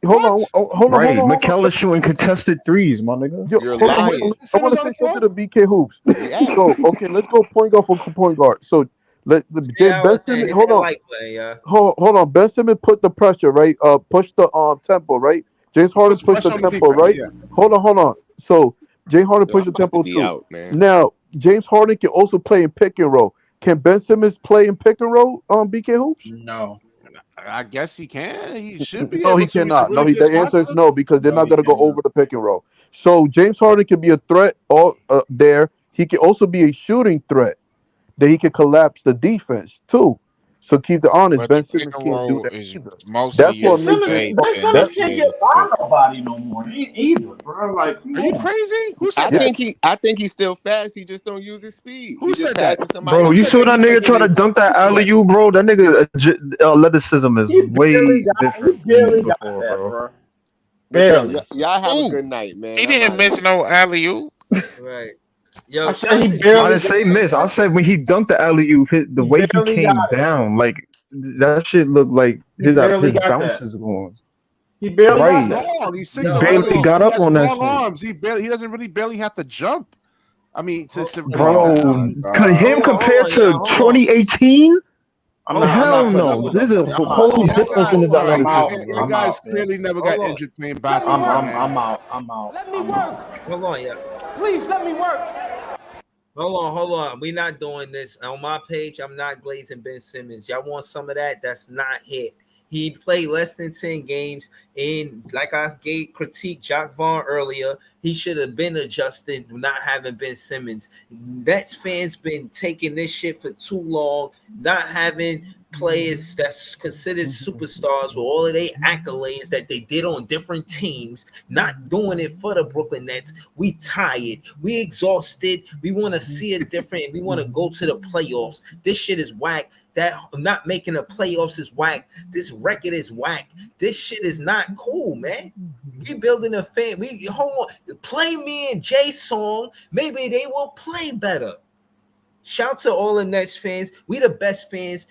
[SPEAKER 11] hold on,
[SPEAKER 10] What?
[SPEAKER 11] hold on.
[SPEAKER 4] Right, Mikal is shooting contested threes, my nigga.
[SPEAKER 11] Yo,
[SPEAKER 5] You're
[SPEAKER 11] hold on.
[SPEAKER 5] lying.
[SPEAKER 11] I
[SPEAKER 10] Simmons
[SPEAKER 11] want to
[SPEAKER 10] on
[SPEAKER 11] say
[SPEAKER 10] the
[SPEAKER 11] something
[SPEAKER 10] floor?
[SPEAKER 11] to BK hoops.
[SPEAKER 5] Yes.
[SPEAKER 11] So okay, let's go point guard for point guard. So
[SPEAKER 3] Yeah, I
[SPEAKER 11] Ben
[SPEAKER 3] was saying,
[SPEAKER 11] Simmons.
[SPEAKER 3] hit
[SPEAKER 11] Hold
[SPEAKER 3] that
[SPEAKER 11] on.
[SPEAKER 3] like button, yeah.
[SPEAKER 11] Hold on. Ben Simmons put the pressure, right? Push the tempo, right? James Harden
[SPEAKER 10] Puts
[SPEAKER 11] pushed the
[SPEAKER 10] pressure on the
[SPEAKER 11] tempo,
[SPEAKER 10] defense.
[SPEAKER 11] right?
[SPEAKER 10] Yeah.
[SPEAKER 11] Hold on. So James Harden
[SPEAKER 5] Yo,
[SPEAKER 11] pushed
[SPEAKER 5] I'm
[SPEAKER 11] the
[SPEAKER 5] about to
[SPEAKER 11] tempo
[SPEAKER 5] be
[SPEAKER 11] too.
[SPEAKER 5] out, man.
[SPEAKER 11] Now James Harden can also play in pick and roll. Can Ben Simmons play in pick and roll on BK hoops?
[SPEAKER 12] No,
[SPEAKER 10] I guess he can. He should be
[SPEAKER 11] No,
[SPEAKER 10] able
[SPEAKER 11] he
[SPEAKER 10] to. He's a
[SPEAKER 11] cannot. No,
[SPEAKER 10] really good
[SPEAKER 11] the answer is
[SPEAKER 10] passer.
[SPEAKER 11] no, because they're
[SPEAKER 12] no,
[SPEAKER 11] not
[SPEAKER 12] he
[SPEAKER 11] going to go
[SPEAKER 12] cannot.
[SPEAKER 11] over the pick and roll. So James Harden can be a threat all there. He can also be a shooting threat that he can collapse the defense too. So keep it honest.
[SPEAKER 8] But the
[SPEAKER 11] Ben
[SPEAKER 8] pick
[SPEAKER 11] Simmons
[SPEAKER 8] and
[SPEAKER 11] can't do
[SPEAKER 8] roll
[SPEAKER 11] that
[SPEAKER 8] is
[SPEAKER 11] either.
[SPEAKER 8] mostly
[SPEAKER 11] That's
[SPEAKER 8] in
[SPEAKER 11] what
[SPEAKER 8] the
[SPEAKER 11] makes
[SPEAKER 8] paint
[SPEAKER 11] it.
[SPEAKER 12] Ben
[SPEAKER 8] and
[SPEAKER 12] Simmons
[SPEAKER 11] That,
[SPEAKER 12] can't
[SPEAKER 8] inside
[SPEAKER 12] get
[SPEAKER 8] the
[SPEAKER 12] by
[SPEAKER 8] paint.
[SPEAKER 12] nobody no more either, bro. Like, come
[SPEAKER 10] Are you
[SPEAKER 12] on.
[SPEAKER 10] crazy? Who said
[SPEAKER 5] I
[SPEAKER 10] that?
[SPEAKER 5] think he's still fast. He just don't use his speed.
[SPEAKER 10] Who
[SPEAKER 5] He just
[SPEAKER 10] said that?
[SPEAKER 5] passes somebody
[SPEAKER 4] Bro,
[SPEAKER 10] Who
[SPEAKER 4] you
[SPEAKER 10] said
[SPEAKER 4] see
[SPEAKER 10] that
[SPEAKER 4] what
[SPEAKER 10] he
[SPEAKER 4] that
[SPEAKER 10] can't
[SPEAKER 4] nigga
[SPEAKER 10] get
[SPEAKER 4] try to
[SPEAKER 10] it?
[SPEAKER 4] dunk
[SPEAKER 10] Who
[SPEAKER 4] that
[SPEAKER 10] said
[SPEAKER 4] alley
[SPEAKER 10] that?
[SPEAKER 4] you, bro? That nigga athleticism is
[SPEAKER 12] He
[SPEAKER 4] way
[SPEAKER 12] barely got
[SPEAKER 4] different than
[SPEAKER 12] that,
[SPEAKER 4] before, bro.
[SPEAKER 12] bro.
[SPEAKER 5] But
[SPEAKER 12] Barely.
[SPEAKER 5] y'all have a
[SPEAKER 8] Ooh,
[SPEAKER 5] good night, man.
[SPEAKER 8] he
[SPEAKER 5] I'm
[SPEAKER 8] didn't
[SPEAKER 5] out of
[SPEAKER 8] miss
[SPEAKER 5] here.
[SPEAKER 8] no alley oop.
[SPEAKER 3] Right.
[SPEAKER 12] I
[SPEAKER 3] Yo,
[SPEAKER 12] said
[SPEAKER 3] shout out
[SPEAKER 12] he
[SPEAKER 3] to
[SPEAKER 4] I
[SPEAKER 12] barely
[SPEAKER 4] didn't
[SPEAKER 3] James.
[SPEAKER 12] got
[SPEAKER 4] say miss. I
[SPEAKER 12] it.
[SPEAKER 4] said when he dunked the alley oop, the
[SPEAKER 12] He
[SPEAKER 4] way he
[SPEAKER 12] barely got
[SPEAKER 4] came
[SPEAKER 12] it.
[SPEAKER 4] down, like that shit looked like
[SPEAKER 12] He barely
[SPEAKER 4] his
[SPEAKER 12] got
[SPEAKER 4] bounce
[SPEAKER 12] that.
[SPEAKER 4] is going.
[SPEAKER 12] He barely
[SPEAKER 10] He's
[SPEAKER 12] got
[SPEAKER 4] Right.
[SPEAKER 12] that.
[SPEAKER 10] long. He's
[SPEAKER 4] He
[SPEAKER 3] Yo, hold
[SPEAKER 10] 6'11".
[SPEAKER 4] barely
[SPEAKER 3] on.
[SPEAKER 4] got
[SPEAKER 10] He
[SPEAKER 4] up
[SPEAKER 10] has
[SPEAKER 4] on that
[SPEAKER 10] long
[SPEAKER 4] shit.
[SPEAKER 10] arms. He doesn't really barely have to jump. I mean,
[SPEAKER 3] Hold,
[SPEAKER 10] I mean
[SPEAKER 12] Oh
[SPEAKER 10] that.
[SPEAKER 4] Bro,
[SPEAKER 12] my god.
[SPEAKER 4] him
[SPEAKER 3] hold
[SPEAKER 4] compared
[SPEAKER 3] on, yeah,
[SPEAKER 4] to
[SPEAKER 3] hold on.
[SPEAKER 4] 2018?
[SPEAKER 3] Hold
[SPEAKER 12] I'm
[SPEAKER 3] on.
[SPEAKER 4] Hell
[SPEAKER 12] not putting up
[SPEAKER 4] no.
[SPEAKER 12] with
[SPEAKER 4] There's a
[SPEAKER 12] nobody.
[SPEAKER 4] whole
[SPEAKER 10] Y'all
[SPEAKER 4] difference in
[SPEAKER 10] guys,
[SPEAKER 4] his
[SPEAKER 3] Hold on.
[SPEAKER 12] I'm
[SPEAKER 4] athleticism,
[SPEAKER 12] out.
[SPEAKER 10] y'all
[SPEAKER 4] bro.
[SPEAKER 12] I'm
[SPEAKER 10] guys
[SPEAKER 12] out, man.
[SPEAKER 10] clearly never
[SPEAKER 3] Hold
[SPEAKER 10] got
[SPEAKER 3] on.
[SPEAKER 10] injured playing basketball, man.
[SPEAKER 12] I'm out. I'm out.
[SPEAKER 13] Let me
[SPEAKER 12] I'm
[SPEAKER 13] work.
[SPEAKER 12] out.
[SPEAKER 3] Hold on, yeah.
[SPEAKER 13] Please let me work.
[SPEAKER 3] Hold on. We're not doing this. On my page, I'm not glazing Ben Simmons. Y'all want some of that? That's not it. He played less than 10 games. And like I gave critique Jacques Vaughn earlier, he should have been adjusted not having Ben Simmons. Nets fans been taking this shit for too long, not having players that's considered superstars with all of their accolades that they did on different teams, not doing it for the Brooklyn Nets. We tired, we exhausted, we want to see it different, we want to go to the playoffs. This shit is whack. That not making the playoffs is whack. This record is whack. This shit is not cool, man. We building a fan. We hold on. Play me and Jay song. Maybe they will play better. Shout to all the Nets fans. We the best fans.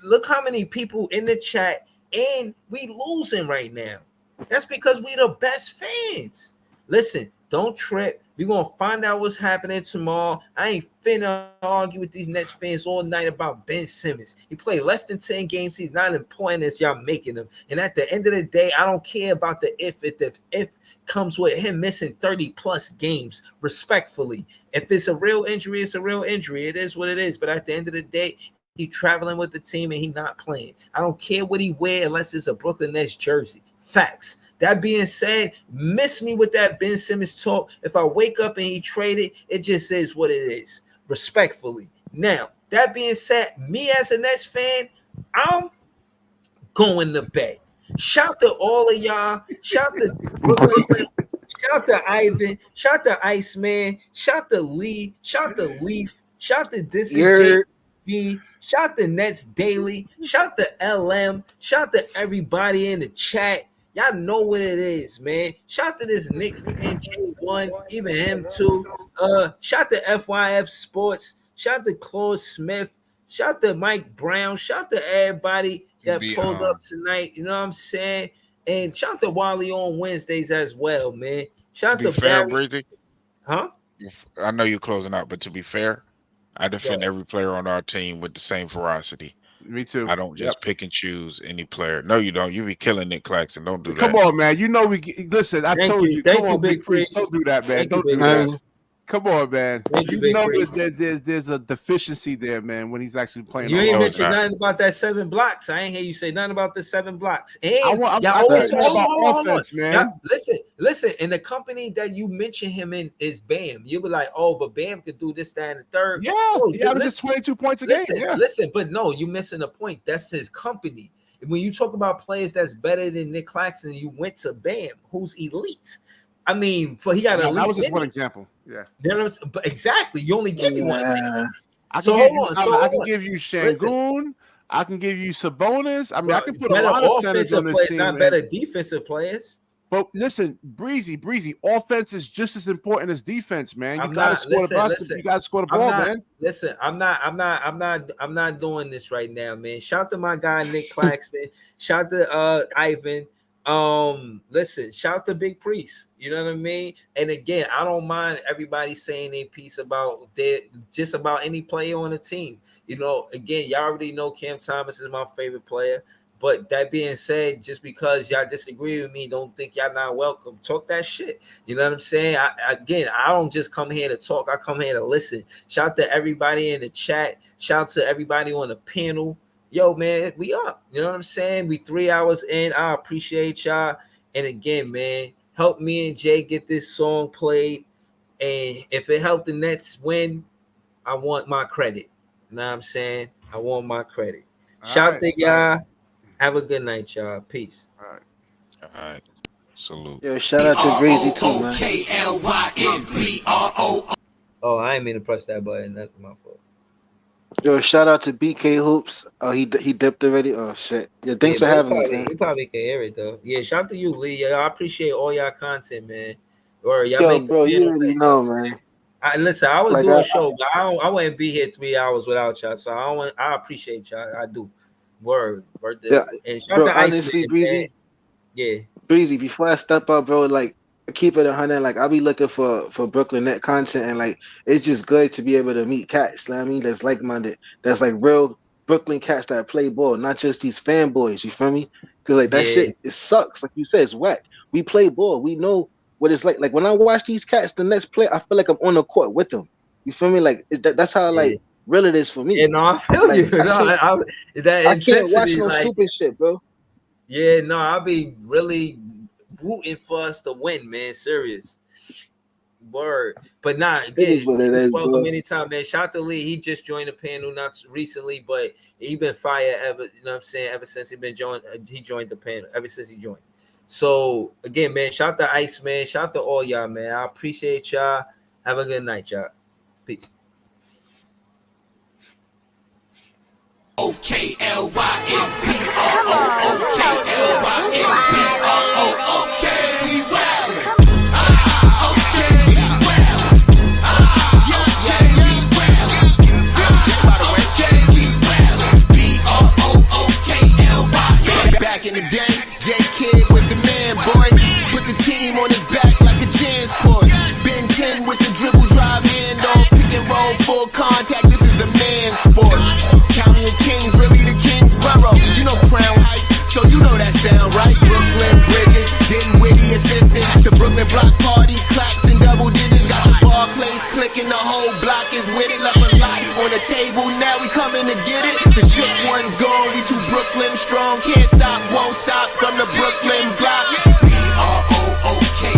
[SPEAKER 3] Look how many people in the chat, and we losing right now. That's because we the best fans. Listen, don't trip. We're going to find out what's happening tomorrow. I ain't finna argue with these Nets fans all night about Ben Simmons. He played less than 10 games. He's not important as y'all making him. And at the end of the day, I don't care about the if comes with him missing 30-plus games, respectfully. If it's a real injury, it's a real injury. It is what it is. But at the end of the day, he traveling with the team and he not playing. I don't care what he wear unless it's a Brooklyn Nets jersey. Facts. That being said, miss me with that Ben Simmons talk. If I wake up and he traded, it just is what it is. Respectfully. Now, that being said, me as a Nets fan, I'm going to bed. Shout to all of y'all. Shout to Brooklyn. Shout to Ivan. Shout to Iceman. Shout to Lee. Shout to Leaf. Shout to This Is JB. Shout to Nets Daily. Shout to LM. Shout to everybody in the chat. Y'all know what it is, man. Shout to this Nick fan, J1, even him too. Shout to FYF Sports. Shout to Claude Smith. Shout to Mike Brown. Shout to everybody that pulled up tonight. You know what I'm saying? And shout to Wally on Wednesdays as well, man. Shout to
[SPEAKER 8] fair,
[SPEAKER 3] Barry.
[SPEAKER 8] Breezy.
[SPEAKER 3] Huh?
[SPEAKER 8] I know you're closing out, but to be fair, I defend every player on our team with the same ferocity.
[SPEAKER 13] Me too.
[SPEAKER 8] I don't just pick and choose any player. No, you don't. You be killing Nick Claxton. Don't do that.
[SPEAKER 13] Come on, man. You know listen. I told you.
[SPEAKER 3] Thank
[SPEAKER 13] Come
[SPEAKER 3] you,
[SPEAKER 13] on,
[SPEAKER 3] Big Priest.
[SPEAKER 13] Don't do that, man. Don't do that. Come on, man. You know there's a deficiency there, man, when he's actually playing.
[SPEAKER 3] You ain't mentioned nothing about that 7 blocks. I ain't hear you say nothing about the 7 blocks. And y'all always
[SPEAKER 13] about offense, man.
[SPEAKER 3] Listen. And the company that you mention him in is Bam. You be like, oh, but Bam could do this, that, and the third.
[SPEAKER 13] Yeah, he averages 22 points a game.
[SPEAKER 3] Listen, but no, you missing a point. That's his company. When you talk about players that's better than Nick Claxton, you went to Bam, who's elite. I mean, he got a.
[SPEAKER 13] That was just one example. Yeah.
[SPEAKER 3] You know but exactly. You only gave me one example.
[SPEAKER 13] I can give you Şengün. I can give you Sabonis. I mean, I can put a lot of centers on this team.
[SPEAKER 3] Not better defensive players.
[SPEAKER 13] But listen, Breezy, offense is just as important as defense, man. You gotta score the basket. You gotta score the ball, man.
[SPEAKER 3] Listen, I'm not doing this right now, man. Shout to my guy Nick Claxton. Shout to Ivan. Listen, shout to Big Priest. You know what I mean? And again, I don't mind everybody saying a piece about just about any player on the team. You know, again, y'all already know Cam Thomas is my favorite player. But that being said, just because y'all disagree with me, don't think y'all not welcome. Talk that shit. You know what I'm saying? I don't just come here to talk. I come here to listen. Shout to everybody in the chat. Shout to everybody on the panel. Yo, man, we up. You know what I'm saying? We 3 hours in. I appreciate y'all. And again, man, help me and Jay get this song played. And if it helped the Nets win, I want my credit. You know what I'm saying? I want my credit. Shout to y'all. Have a good night, y'all. Peace.
[SPEAKER 8] All right. Salute.
[SPEAKER 6] Yo, shout out to Breezy too, man.
[SPEAKER 3] Oh, I ain't mean to press that button. That's my fault.
[SPEAKER 6] Yo, shout out to BK Hoops. Oh, he dipped already. Oh shit. Yeah, thanks for having me, man.
[SPEAKER 3] You probably can hear it though. Yeah, shout out to you, Lee. Yeah, I appreciate all y'all content, man. Or y'all
[SPEAKER 6] Yo, bro, you already know, man.
[SPEAKER 3] I was doing a show, but I wouldn't be here 3 hours without y'all. So I appreciate y'all. I do. Word.
[SPEAKER 6] Yeah,
[SPEAKER 3] and shout
[SPEAKER 6] bro,
[SPEAKER 3] to
[SPEAKER 6] honestly, Breezy.
[SPEAKER 3] Man. Yeah.
[SPEAKER 6] Breezy, before I step up, bro, like keep it 100. Like I'll be looking for Brooklyn net content, and like it's just good to be able to meet cats. You know what I mean, that's like-minded. That's like real Brooklyn cats that play ball, not just these fanboys. You feel me? Because like that shit, it sucks. Like you said, it's whack. We play ball. We know what it's like. Like when I watch these cats the next play, I feel like I'm on the court with them. You feel me? Like that's how like real it is for me.
[SPEAKER 3] Yeah, no, I feel like, you.
[SPEAKER 6] I can't watch no stupid shit, bro.
[SPEAKER 3] Yeah, no, I'll be really rooting for us to win, man. Serious. Word. But nah, again, welcome anytime, man. Shout out to Lee. He just joined the panel not recently, but he been fire ever, you know what I'm saying, ever since he joined the panel, ever since he joined. So again, man, shout out to Ice, man. Shout out to all y'all, man. I appreciate y'all. Have a good night, y'all. Peace.
[SPEAKER 14] Back in the day, J Kid was the man, boy. Put the team on his back like a JanSport. Ben 10 with the dribble drive handoff, pick and roll, full contact. This is a man sport. County of Kings, really the Kingsborough. You know Crown Heights, so you know that sound right. Brooklyn Bridges, Dinwiddie assistant. The Brooklyn Block Party, claps and double digits. Got the Barclays clicking, the whole block is with it. Left a lot on the table, now we coming to get it. The shook one's gone, we too Brooklyn strong. Can't stop, won't stop from the Brooklyn block. B-R-O-O-K-L-Y-N,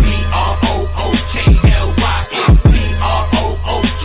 [SPEAKER 14] B-R-O-O-K-L-Y-N, B-R-O-O-K-L-Y-N.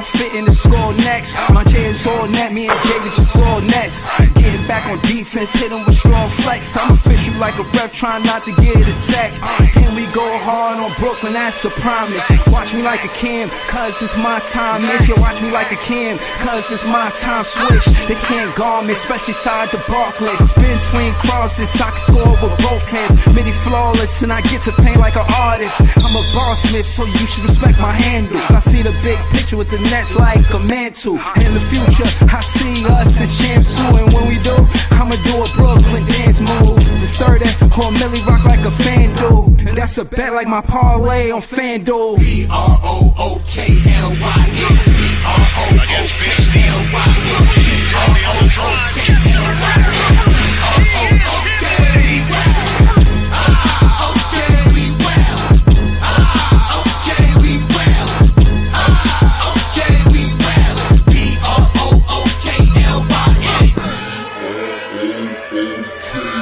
[SPEAKER 14] I'm fitting to score next. My J is all net, me and Jay just all nets. Getting back on defense, hit him with strong flex. I'm official like a ref, trying not to get attacked. And we go hard on Brooklyn, that's a promise. Watch me like a Cam, cause it's my time. Make you watch me like a Cam, cause it's my time. Switch, they can't guard me, especially side the Barclays. Spin between crosses, I can score with both hands. Midi flawless, and I get to paint like an artist. I'm a boss smith, so you should respect my handle. I see the big picture with the nets like a mantle. In the future, I see us as champs too. And when we do, I'ma do a Brooklyn dance move. To stir that or Millie rock like a FanDuel. That's a bet like my parlay on FanDuel. B-R-O-O-K-L-Y-N.
[SPEAKER 15] Against Spence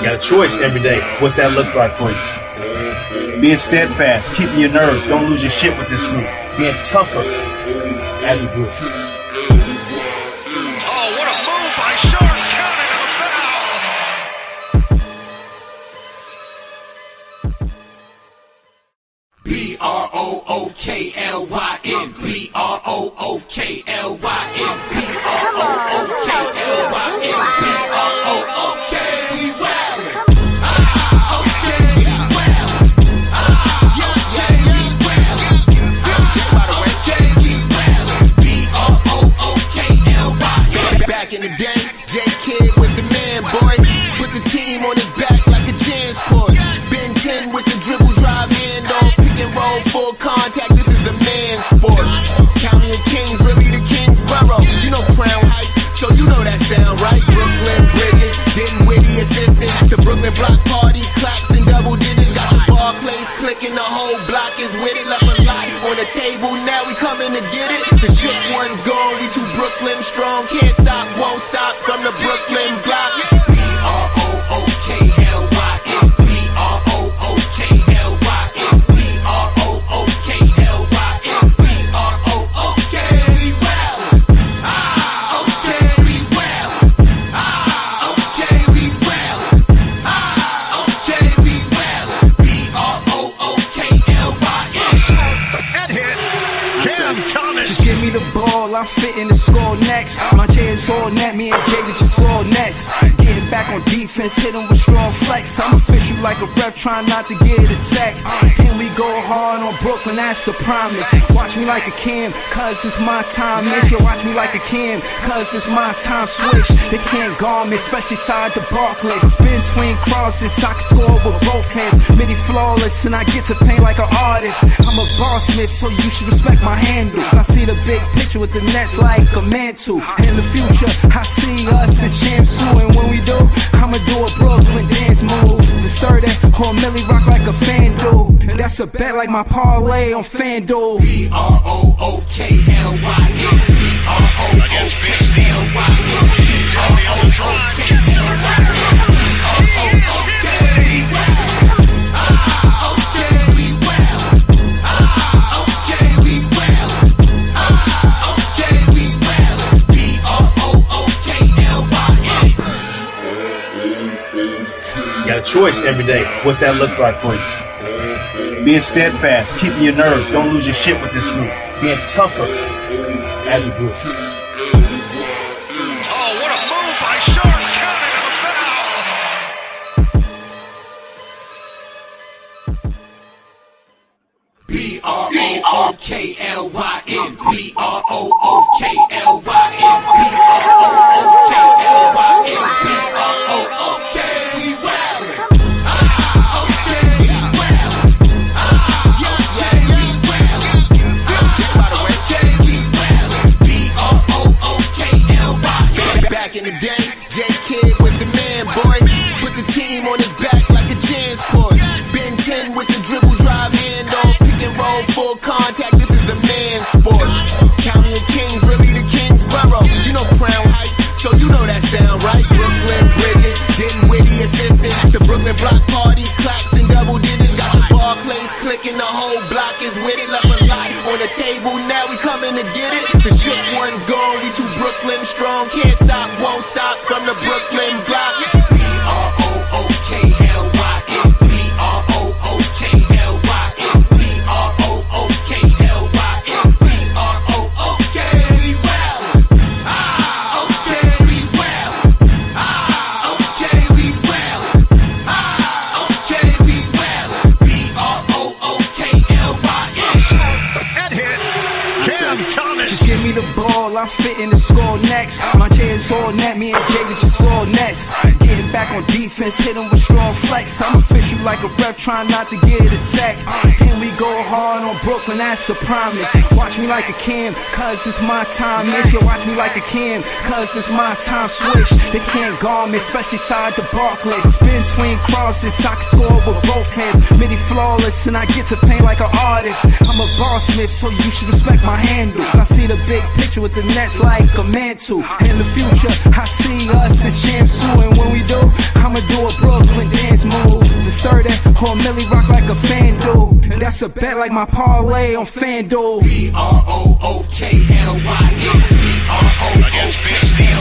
[SPEAKER 16] You got a choice every day what that looks like for you. Being steadfast, keeping your nerve, don't lose your shit with this group. Being tougher as a group.
[SPEAKER 15] Oh, what a move by Sharp, counted a foul.
[SPEAKER 14] B-R-O-O-K-L-Y-N. B-R-O-O-K-L-Y-N. B-R-O-O-K-L-Y-N. B-R-O-O-K. We well. Okay, we well. Okay, we well. Okay, we well. B-R-O-O-K-L-Y-N. Back in the day, J Kid was the man, boy. Put the team on his back like a Jansport. Ben 10 with the dribble drive handoff. Pick and roll, full contact. This is a man's sport. County of Kings, really the Kingsborough. You know Crown Heights, so you know that sound right. Brooklyn Bridges, Dinwiddie assistant. The Brooklyn Block Party, claps and double digits. Got the Barclays clicking, the whole block is with it. Left a lot on the table, now we coming to get it. The shook one's gone, we too Brooklyn strong. Can't stop, won't stop from the Brooklyn block. B-R-O-O-K-L-Y-N. B-R-O-O-K-L-Y-N. B-R-O-O-K-L-Y-N. B-R-O-O-K. We well. Okay, we well. Okay, we well. Okay, we well. B-R-O-O-K-L-Y-N.
[SPEAKER 15] Head hit. Cam Thomas.
[SPEAKER 14] Just give me the ball, I'm fitting to score next. My J is all net, me and Jay just all nets. Getting back on defense, hit him with strong flex. I'm official like a ref, trying not to get attacked. And we go hard on Brooklyn, that's a promise. Watch me like a Cam, cause it's my time. Make you watch me like a Cam, cause it's my time. Switch, they can't guard me, especially side the Barclays. Spin between crosses, I can score with both hands. Midi flawless, and I get to paint like an artist. I'm a boss smith, so you should respect my handle. I see the big picture with the nets like a mantle. In the future, I see us as champs too. And when we do, I'ma do a Brooklyn dance move. To stir that or Millie rock like a FanDuel. That's a bet like my parlay on FanDuel. B-R-O-O-K-L-Y-N. B-R-O-O-K-L-Y-N. B-R-O-O-K-L-Y-N.
[SPEAKER 16] You got a choice every day what that looks like for you. Being steadfast, keeping your nerve, don't lose your shit with this group. Being tougher as a group.
[SPEAKER 15] Oh, what a move by Sharp, counted a foul.
[SPEAKER 14] B-R-O-O-K-L-Y-N. B-R-O-O-K-L-Y-N. B-R-O-O-K-L-Y-N. B-R-O-O-K. We well. Okay, we well. Okay, we well. Okay, we well. B-R-O-O-K-L-Y-N. Back in the day, J Kid was the man, boy. Put the team on his back like a Jansport. Ben 10 with the dribble drive handoff. Pick and roll, full contact. This is a man's sport. County of Kings, really the Kingsborough. You know Crown Heights, so you know that sound right. Brooklyn Bridges, Dinwiddie assistant. The Brooklyn Block Party, claps and double digits. Got the Barclays clicking, the whole block is with it. Left a lot on the table, now we coming to get it. The shook one's gone, we too Brooklyn strong. Can't stop, won't stop from the Brooklyn block. B-R-O-O-K-L-Y-N. B-R-O-O-K-L-Y-N. B-R-O-O-K-L-Y-N. B-R-O-O-K, we well. Okay, we well. Okay, we well. Okay, we well. B-R-O-O-K-L-Y-N.
[SPEAKER 15] Head hit. Cam Thomas.
[SPEAKER 17] Just give me the ball, I'm fitting the score next. My J is all net, me and Jay just all next. Getting back on defense, hit him with strong flex. I'm official like a ref, trying not to get attacked. And we go hard on Brooklyn, that's a promise. Watch me like a Cam, cause it's my time. Make sure watch me like a Cam, cause it's my time. Switch, they can't guard me, especially side the Barclays. Spin between crosses, I can score with both hands. Midi flawless, and I get to paint like an artist. I'm a boss smith, so you should respect my handle. I see the big picture with the nets like a mantle. In the future, I see us as champs too. And when we do, I'ma do a Brooklyn dance move. The sturdy or Millie rock like a FanDuel. And that's a bet like my parlay on FanDuel.
[SPEAKER 14] B-R-O-O-K-L-Y-N. B-R-O-O-K-L-Y-N.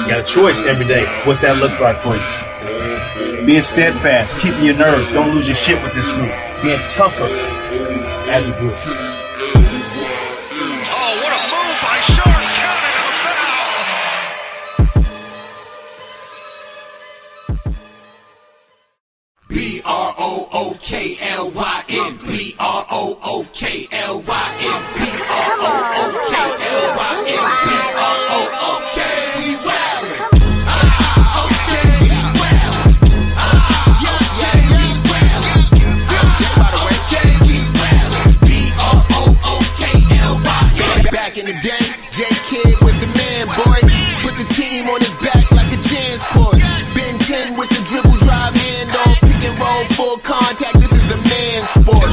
[SPEAKER 16] You got a choice every day what that looks like for you. Being steadfast, keeping your nerve, don't lose your shit with this group. Being tougher as a group.
[SPEAKER 15] Oh, what a move by Sharp. Counted and a foul.
[SPEAKER 14] B-R-O-O-K-L-Y-N. B-R-O-O-K-L-Y-N. B-R-O-O-K-L-Y-N. B-R-O-O-K, we well. Okay, we well. Okay, we well. Okay, we well. B-R-O-O-K-L-Y-N. Back in the day, J Kid was the man, boy. Put the team on his back like a Jansport. Ben 10 with the dribble drive handoff. Pick and roll, full contact, this is the man sport.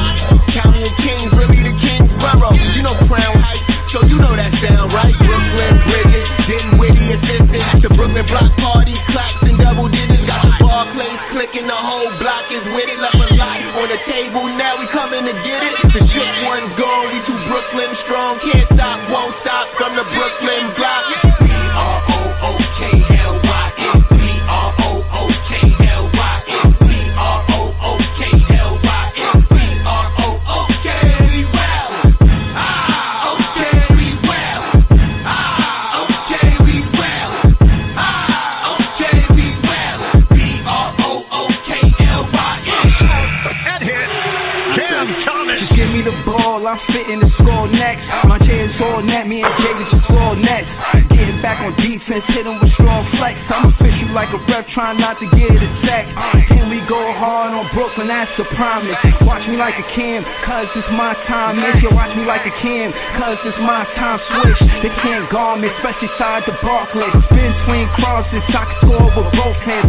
[SPEAKER 14] County of Kings, really the Kingsborough. You know Crown Heights, so you know that sound, right? Brooklyn Bridges, didn't witty assistant. The Brooklyn Block Party, clacks and double digits. Got the Barclays clicking, the whole block is with it. Left a lot on the table, now we coming to get it. The shook one's gone, we too Brooklyn strong. Can't stop, won't stop from the Brooklyn block. B-R-O-O-K-L-Y-N. B-R-O-O-K-L-Y-N. B-R-O-O-K-L-Y-N. B-R-O-O-K, we well. Okay, we well. Okay, we well. Okay, we well. B-R-O-O-K-L-Y-N.
[SPEAKER 15] Head hit. Cam Thomas.
[SPEAKER 17] Just give me the ball, I'm fitting the score next. My J is all net, me and Jay just all next. Getting back on defense, hit him with strong flex. I'm official like a ref, trying not to get attacked. And we go hard on Brooklyn, that's a promise. Watch me like a Cam, cause it's my time. Make sure watch me like a Cam, cause it's my time. Switch, they can't guard me, especially side the Barclays. Spin between crosses, I can score with both hands.